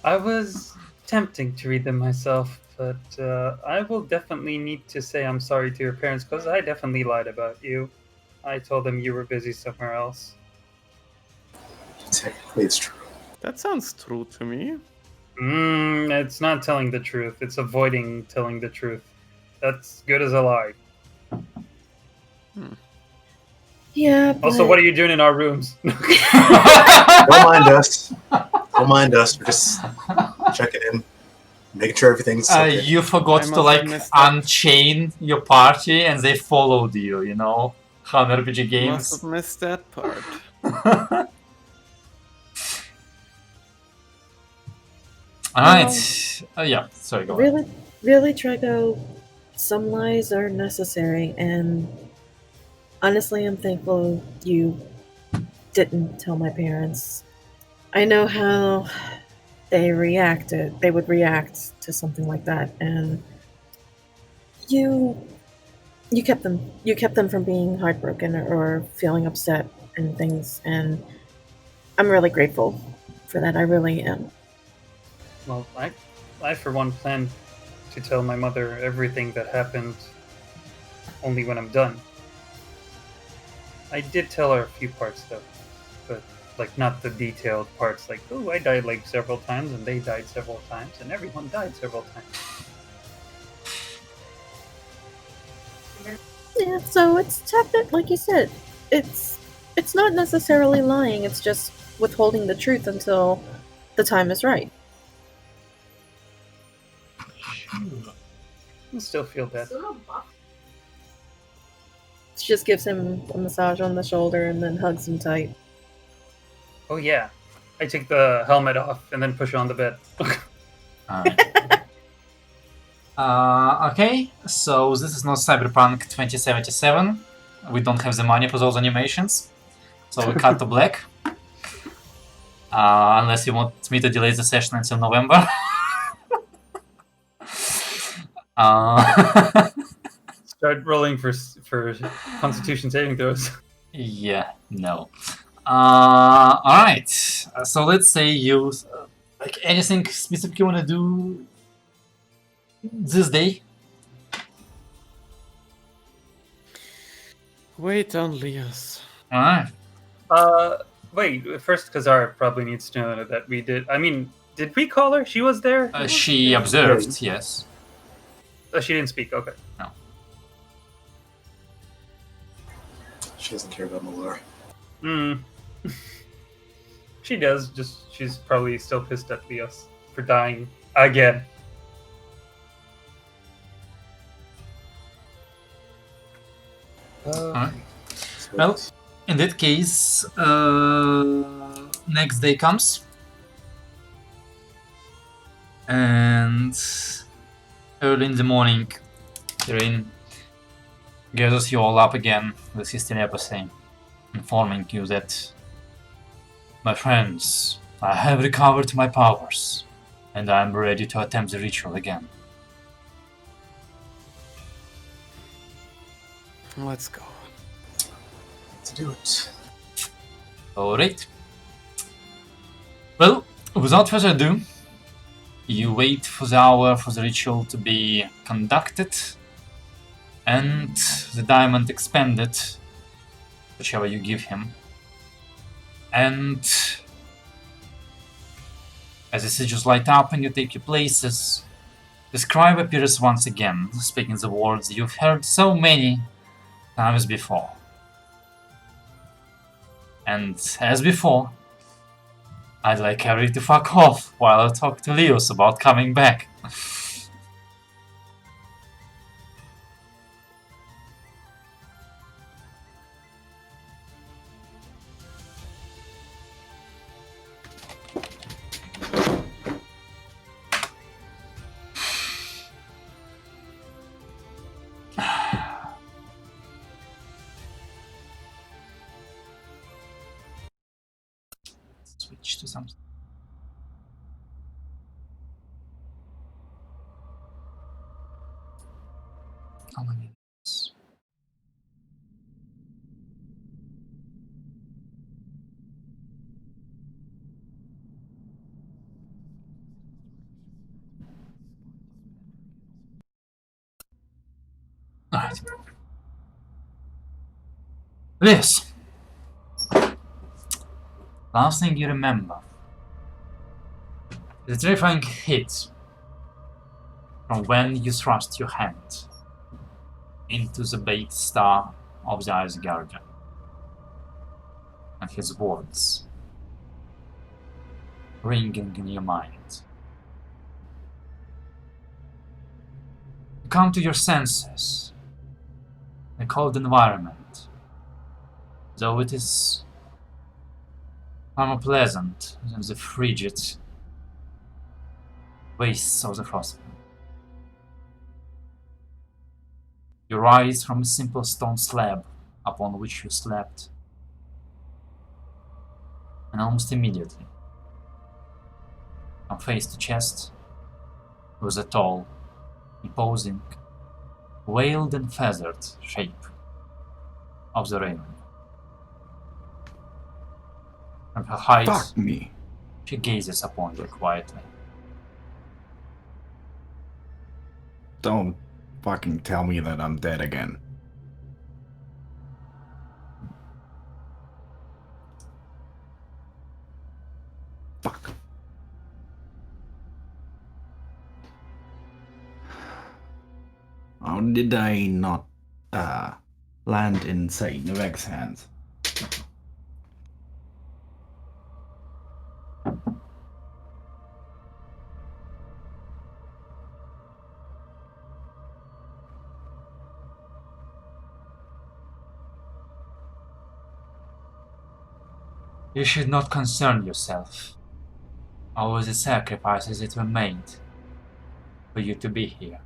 S7: I was tempting to read them myself, but I will definitely need to say I'm sorry to your parents because I definitely lied about you. I told them you were busy somewhere else.
S3: Technically, it's true.
S2: That sounds true to me.
S7: It's not telling the truth. It's avoiding telling the truth. That's good as a lie.
S6: Yeah, but...
S7: Also, what are you doing in our rooms?
S3: Don't mind us. Don't mind us. We're just checking in, making sure everything's okay.
S1: You forgot
S2: I
S1: to
S2: must have missed that.
S1: unchain your party and they followed you, you know? How in RPG games.
S2: Must have missed that part.
S1: Alright. Yeah, sorry, go on.
S6: Really, Trego, some lies are necessary, and honestly, I'm thankful you didn't tell my parents. I know how they would react to something like that, and you kept them from being heartbroken or feeling upset and things, and I'm really grateful for that. I really am.
S7: Well, I for one plan to tell my mother everything that happened only when I'm done. I did tell her a few parts though, but not the detailed parts like, oh, I died several times and they died several times and everyone died several times.
S6: Yeah, so it's like you said, it's not necessarily lying, it's just withholding the truth until the time is right.
S7: I still feel bad.
S6: She just gives him a massage on the shoulder and then hugs him tight.
S7: Oh yeah, I take the helmet off and then push it on the bed.
S1: Okay, so this is not Cyberpunk 2077. We don't have the money for those animations. So we cut to black. Unless you want me to delay the session until November.
S7: Start rolling for Constitution saving throws.
S1: Yeah, no. Alright, so let's say you... anything specific you want to do this day?
S2: Wait on Leos.
S1: Alright.
S7: Wait, first Khazar probably needs to know that we did... I mean, did we call her? She was there?
S1: She observed, yes.
S7: Oh, she didn't speak, okay.
S1: No.
S3: She doesn't care about Malora.
S7: She does, just she's probably still pissed at Leos for dying again.
S1: Alright. Well, in that case, next day comes, and early in the morning, Kirin gathers you all up again with his telepathy, informing you that, my friends, I have recovered my powers, and I am ready to attempt the ritual again.
S2: Let's go.
S3: Let's do it.
S1: Alright. Well, without further ado, you wait for the hour for the ritual to be conducted and the diamond expended, whichever you give him. And as the sigils light up and you take your places, the scribe appears once again, speaking the words you've heard so many times before. And as before, I'd like Harry to fuck off while I talk to Leos about coming back. Switch to something. How many minutes? Alright. This. Last thing you remember. The terrifying hit from when you thrust your hand into the bait star of the Ice Guardian, and his words ringing in your mind. You come to your senses in a cold environment, though it is far more pleasant than the frigid wastes of the frostbite. You rise from a simple stone slab upon which you slept, and almost immediately, from face to chest, was a tall, imposing, veiled and feathered shape of the raven. From her height,
S5: Fuck me.
S1: she gazes upon you quietly.
S5: Don't fucking tell me that I'm dead again. Fuck. How did I not land in Saint Novek's hands?
S1: You should not concern yourself over the sacrifices that were made for you to be here.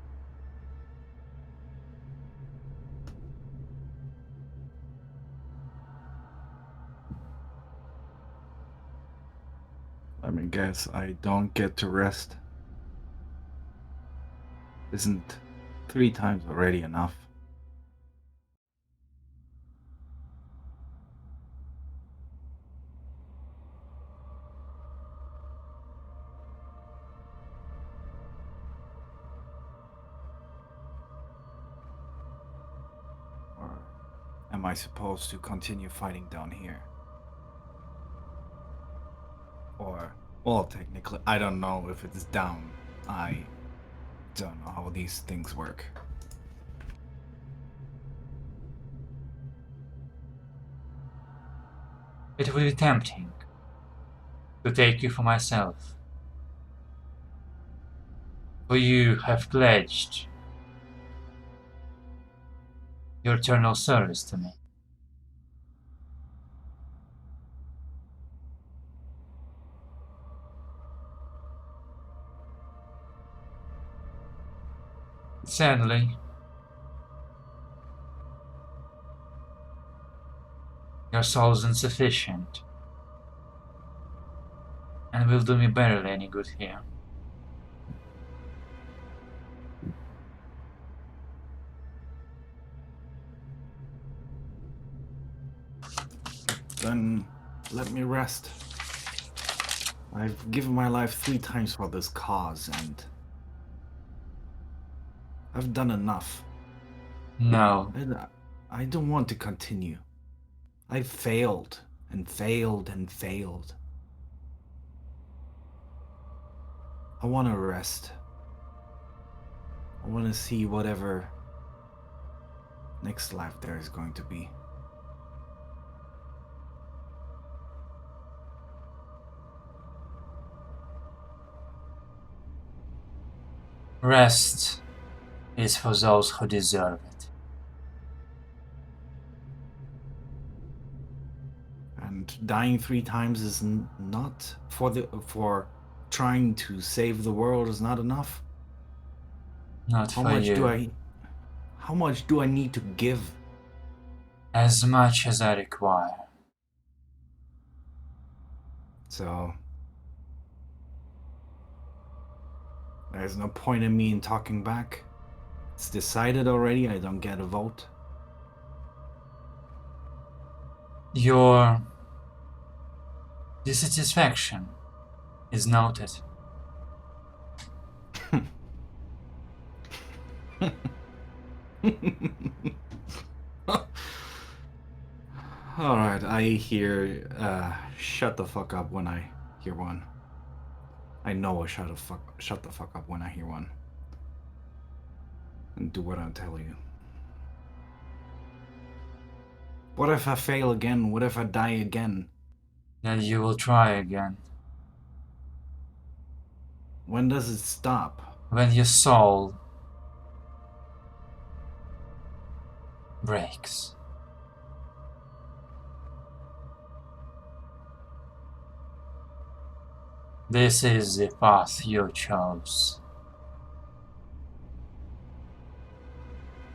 S5: Let me guess, I don't get to rest. Isn't 3 times already enough? Or am I supposed to continue fighting down here? Or, well, technically, I don't know if it's down. I don't know how these things work.
S1: It would be tempting to take you for myself. For you have pledged your eternal service to me. Sadly, your soul is insufficient, and will do me barely any good here.
S5: Then let me rest. I've given my life 3 times for this cause, and I've done enough.
S1: No,
S5: I don't want to continue. I've failed and failed and failed. I want to rest. I want to see whatever next life there is going to be.
S1: rest is for those who deserve it.
S5: And dying 3 times is not for trying to save the world is not enough.
S1: Not
S5: How
S1: for
S5: much
S1: you.
S5: how much do I need to give?
S1: As much as I require.
S5: So there's no point in me in talking back. It's decided already. I don't get a vote.
S1: Your dissatisfaction is noted.
S5: Alright, I hear shut the fuck up when I hear one. I know a shut the fuck up when I hear one. And do what I tell you. What if I fail again? What if I die again?
S1: Then you will try again.
S5: When does it stop?
S1: When your soul breaks. This is the path you chose.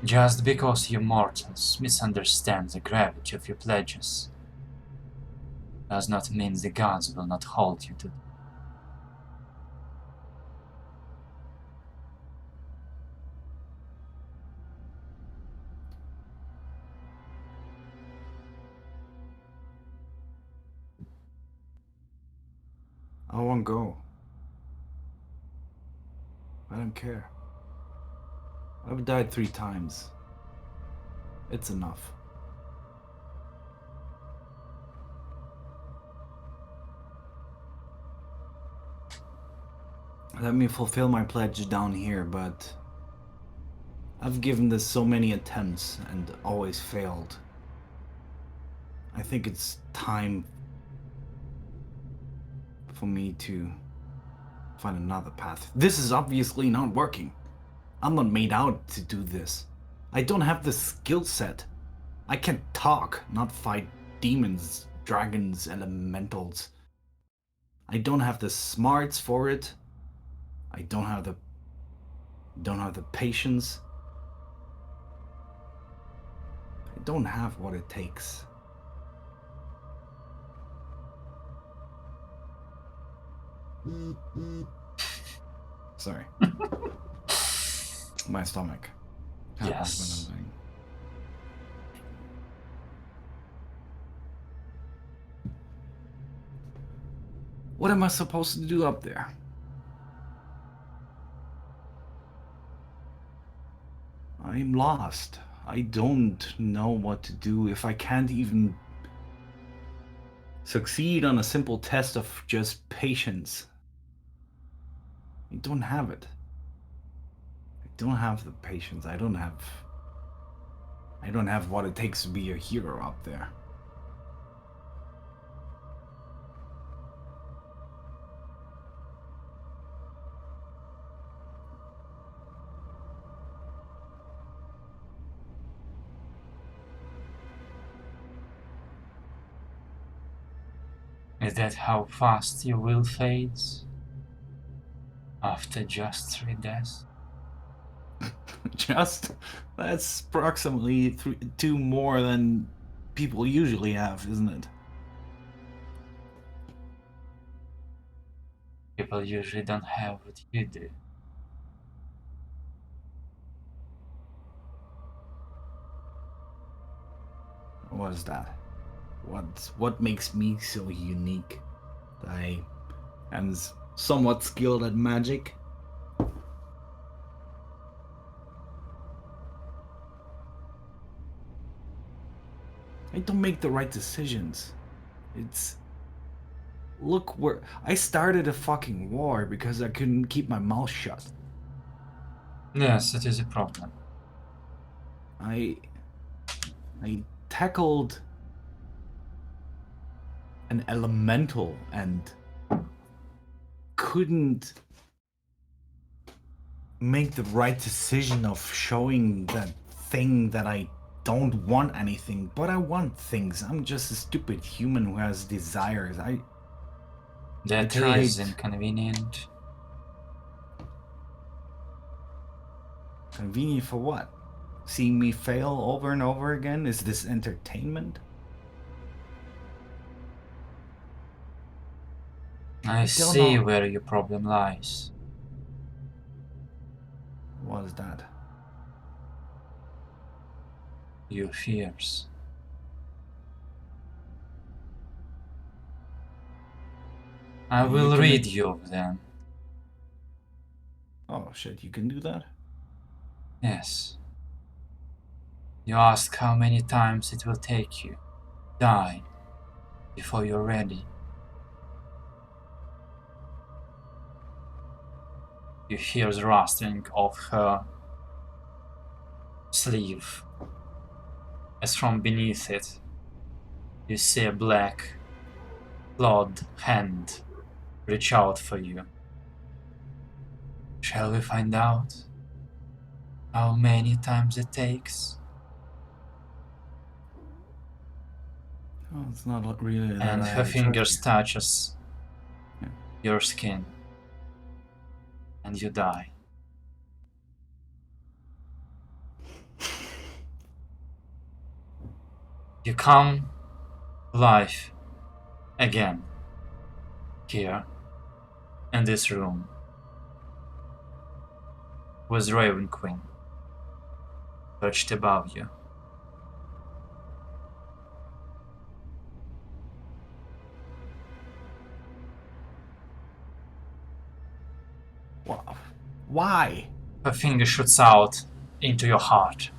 S1: Just because you mortals misunderstand the gravity of your pledges does not mean the gods will not hold you to them.
S5: I won't go. I don't care. I've died 3 times. It's enough. Let me fulfill my pledge down here, but I've given this so many attempts and always failed. I think it's time for me to find another path. This is obviously not working. I'm not made out to do this. I don't have the skill set. I can talk, not fight demons, dragons, elementals. I don't have the smarts for it. I don't have the patience. I don't have what it takes. Sorry. My stomach. happens when
S1: Yes.
S5: I'm dying. What am I supposed to do up there? I'm lost. I don't know what to do if I can't even succeed on a simple test of just patience. I don't have it. I don't have the patience. I don't have what it takes to be a hero up there.
S1: Is that how fast your will fades? After just 3 deaths?
S5: Just that's approximately 2 more than people usually have, isn't it?
S1: People usually don't have what you do.
S5: What is that? What makes me so unique? I am somewhat skilled at magic. I don't make the right decisions. It's look where I started a fucking war because I couldn't keep my mouth shut.
S1: Yes, it is a problem.
S5: I tackled an elemental and couldn't make the right decision of showing that thing that I don't want anything, but I want things. I'm just a stupid human who has desires.
S1: That
S5: tried-
S1: is inconvenient.
S5: Convenient for what? Seeing me fail over and over again? Is this entertainment?
S1: I
S5: don't
S1: see
S5: know.
S1: where your problem lies.
S5: What is that?
S1: Your fears. I
S5: You
S1: will
S5: can-
S1: read you of them.
S5: Oh shit, you can do that?
S1: Yes. You ask how many times it will take you die before you're ready. You hear the rustling of her sleeve, as from beneath it you see a black, clawed hand reach out for you. Shall we find out how many times it takes?
S5: Oh, it's not really that
S1: And
S5: I
S1: her
S5: trust
S1: fingers
S5: you.
S1: touches
S5: Yeah.
S1: your skin, and you die. You come to life again here in this room with Raven Queen perched above you.
S5: Why?
S1: Her finger shoots out into your heart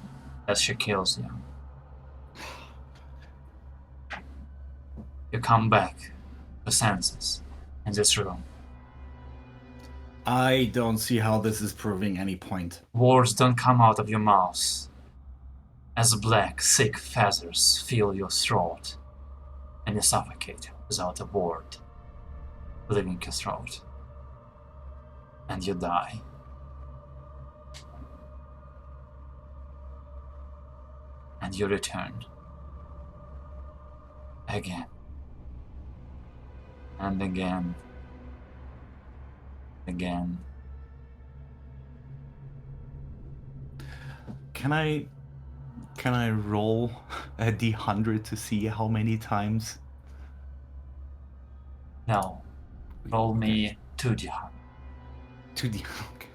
S1: as she kills you. You come back to senses in this room.
S5: I don't see how this is proving any point.
S1: Words don't come out of your mouth as black, thick feathers fill your throat and you suffocate without a word leaving your throat. And you die. And you return. Again. And again. Again.
S5: Can I roll a d100 to see how many times?
S1: Now, roll me 2d100.
S5: 2d. Okay.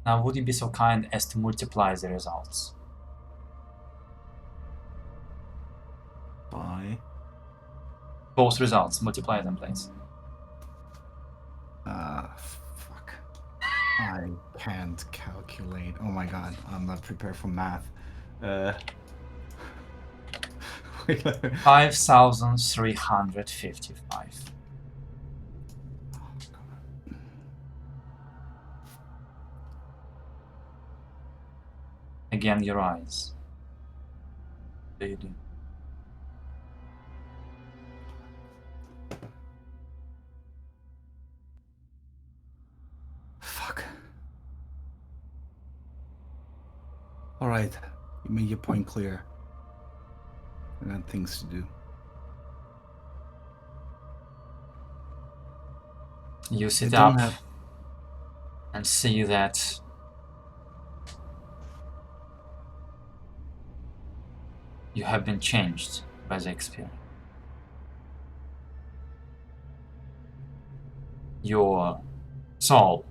S1: Now, would you be so kind as to multiply the results?
S5: By
S1: Both results, multiply them, please.
S5: fuck. I can't calculate. Oh my god, I'm not prepared for math.
S1: 5,355. Again, your eyes. What do you do?
S5: Fuck. Alright, you made your point clear. I got things to do.
S1: You sit
S5: don't
S1: up
S5: have-
S1: and see that you have been changed by the experience. Your soul,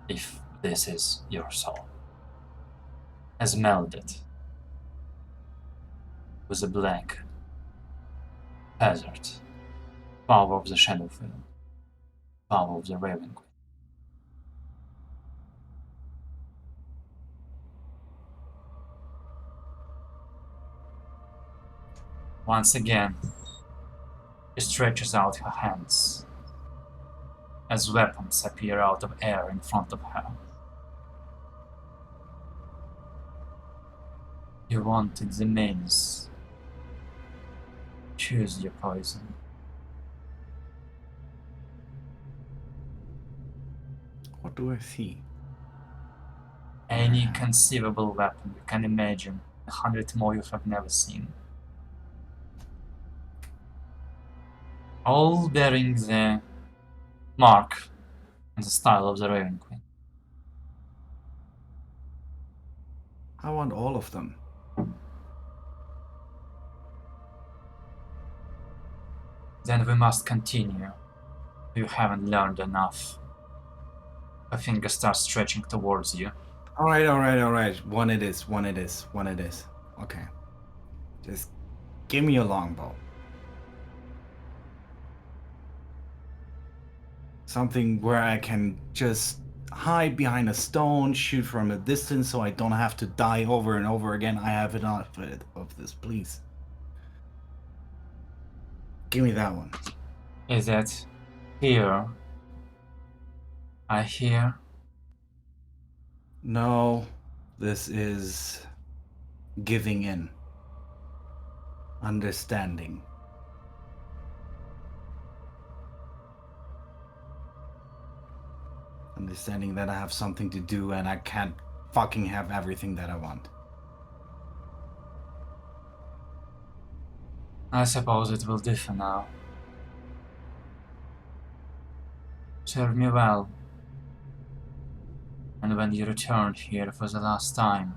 S1: if this is your soul, has melded with the black desert, power of the shadow field, power of the Raven Queen. Once again, she stretches out her hands as weapons appear out of air in front of her. You wanted the means. Choose your poison.
S5: What do I see?
S1: Any conceivable weapon you can imagine, 100 more you have never seen. All bearing the mark and the style of the Raven Queen.
S5: I want all of them.
S1: Then we must continue. You haven't learned enough. A finger starts stretching towards you.
S5: Alright. One it is. Okay. Just give me a longbow. Something where I can just hide behind a stone, shoot from a distance so I don't have to die over and over again. I have enough of this, please. Give me that one.
S1: Is that here? I hear.
S5: No, this is giving in. Understanding. Understanding that I have something to do and I can't fucking have everything that I want.
S1: I suppose it will differ now. Serve me well. And when you return here for the last time,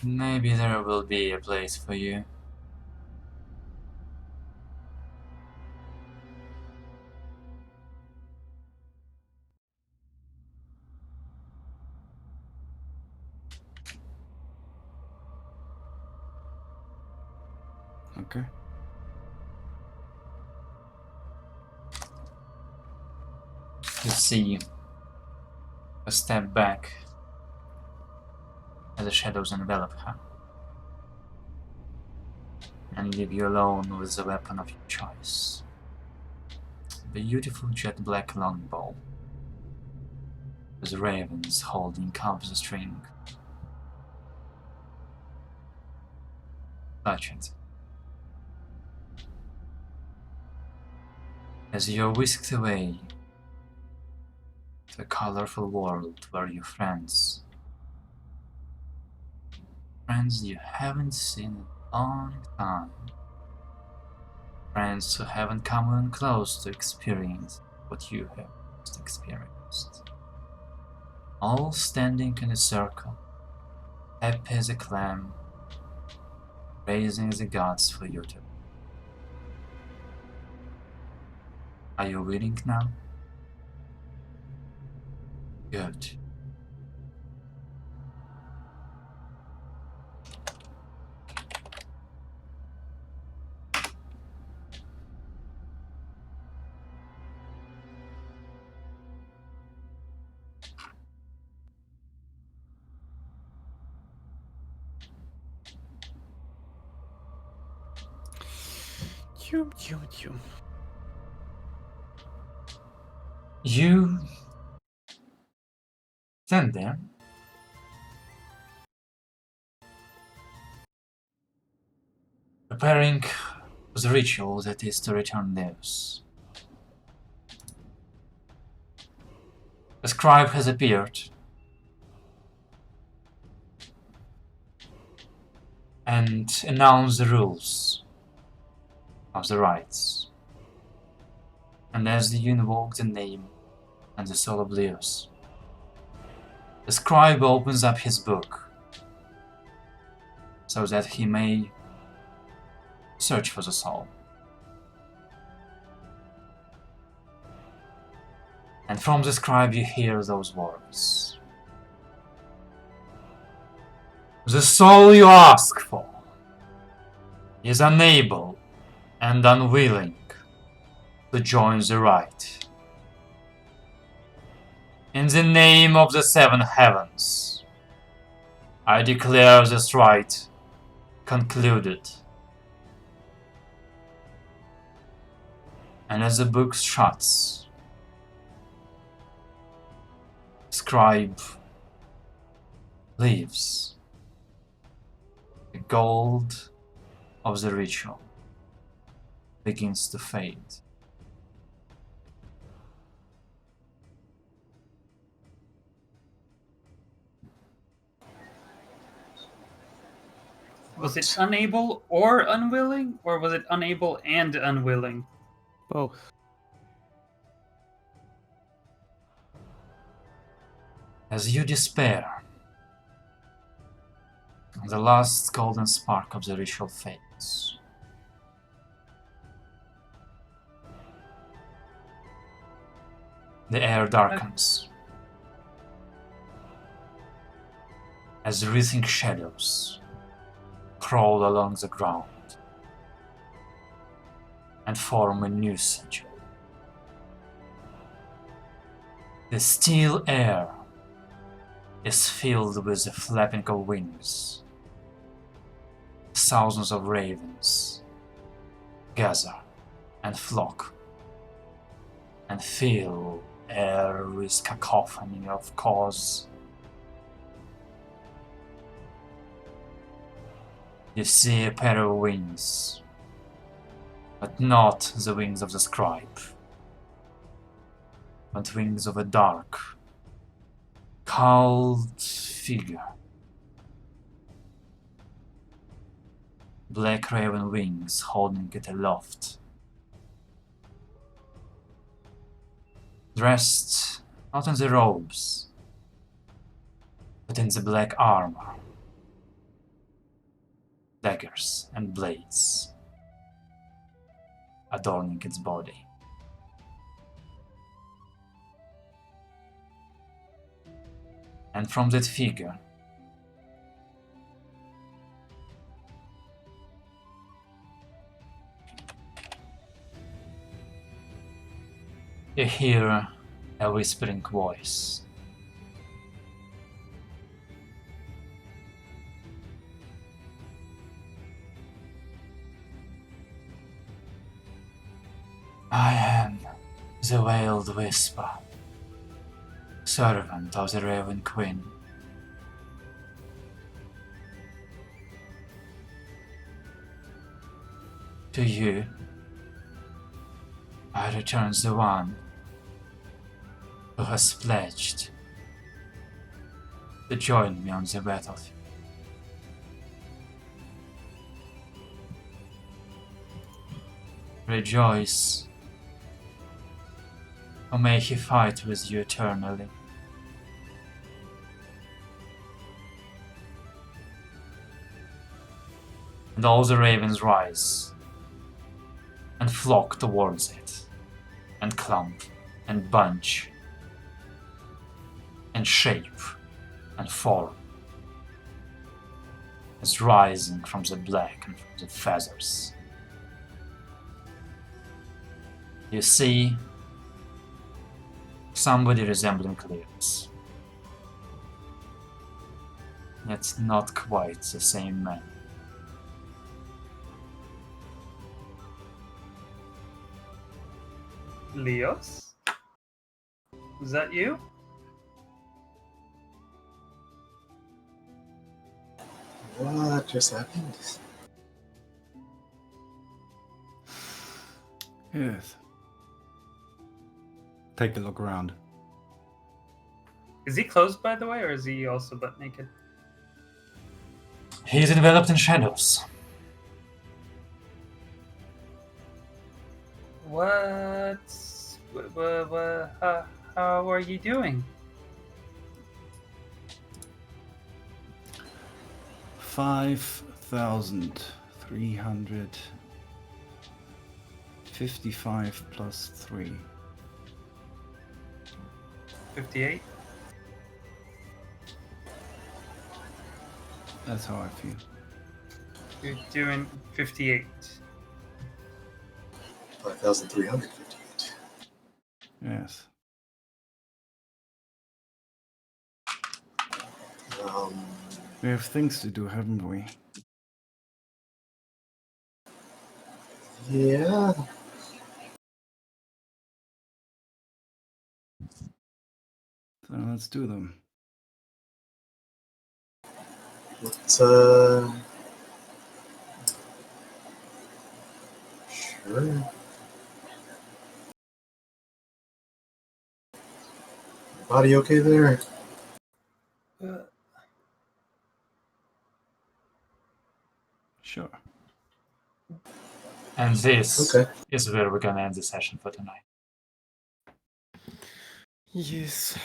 S1: maybe there will be a place for you.
S5: Okay.
S1: You see a step back as the shadows envelop her and leave you alone with the weapon of your choice. Beautiful jet black longbow with ravens holding up the string. Touch it. As you're whisked away to a colorful world where your friends you haven't seen in a long time, friends who haven't come even close to experience what you have just experienced, all standing in a circle, happy as a clam, raising the gods for you to. Are you willing now? Good. You stand there, preparing for the ritual that is to return theirs. The scribe has appeared and announce the rules of the rites. And as you invoke the name and the soul oblivious, the scribe opens up his book so that he may search for the soul. And from the scribe you hear those words. The soul you ask for is unable and unwilling to join the rite. In the name of the seven heavens, I declare this rite concluded. And as the book shuts, scribe leaves. The gold of the ritual begins to fade.
S7: Was it unable or unwilling, or was it unable and unwilling?
S2: Both.
S1: As you despair, the last golden spark of the ritual fades. The air darkens as writhing shadows crawl along the ground and form a new sigil. The still air is filled with the flapping of wings. Thousands of ravens gather and flock and fill air with cacophony of calls. You see a pair of wings, but not the wings of the scribe, but wings of a dark, cold figure. Black raven wings holding it aloft. Dressed not in the robes, but in the black armor, daggers and blades adorning its body. And from that figure, you hear a whispering voice. I am the Veiled Whisper, servant of the Raven Queen. To you, I return the one who has pledged to join me on the battlefield. Rejoice, or may he fight with you eternally. And all the ravens rise and flock towards it, and clump and bunch and shape and form as rising from the black and from the feathers. You see somebody resembling Clears, yet not quite the same man.
S7: Leos? Was that you?
S3: What just happened?
S5: Yes. Take a look around.
S7: Is he clothed, by the way, or is he also butt naked?
S1: He is enveloped in shadows.
S7: How are you doing?
S5: 5,355 plus 3.
S7: 58?
S5: That's how I feel.
S7: You're doing 58.
S3: 5,358.
S5: Yes. We have things to do, haven't we?
S3: Yeah.
S5: So let's do them.
S3: Let's, sure. Body okay there?
S5: Sure.
S1: And this
S3: Okay.
S1: is where we're gonna end the session for tonight.
S2: Yes.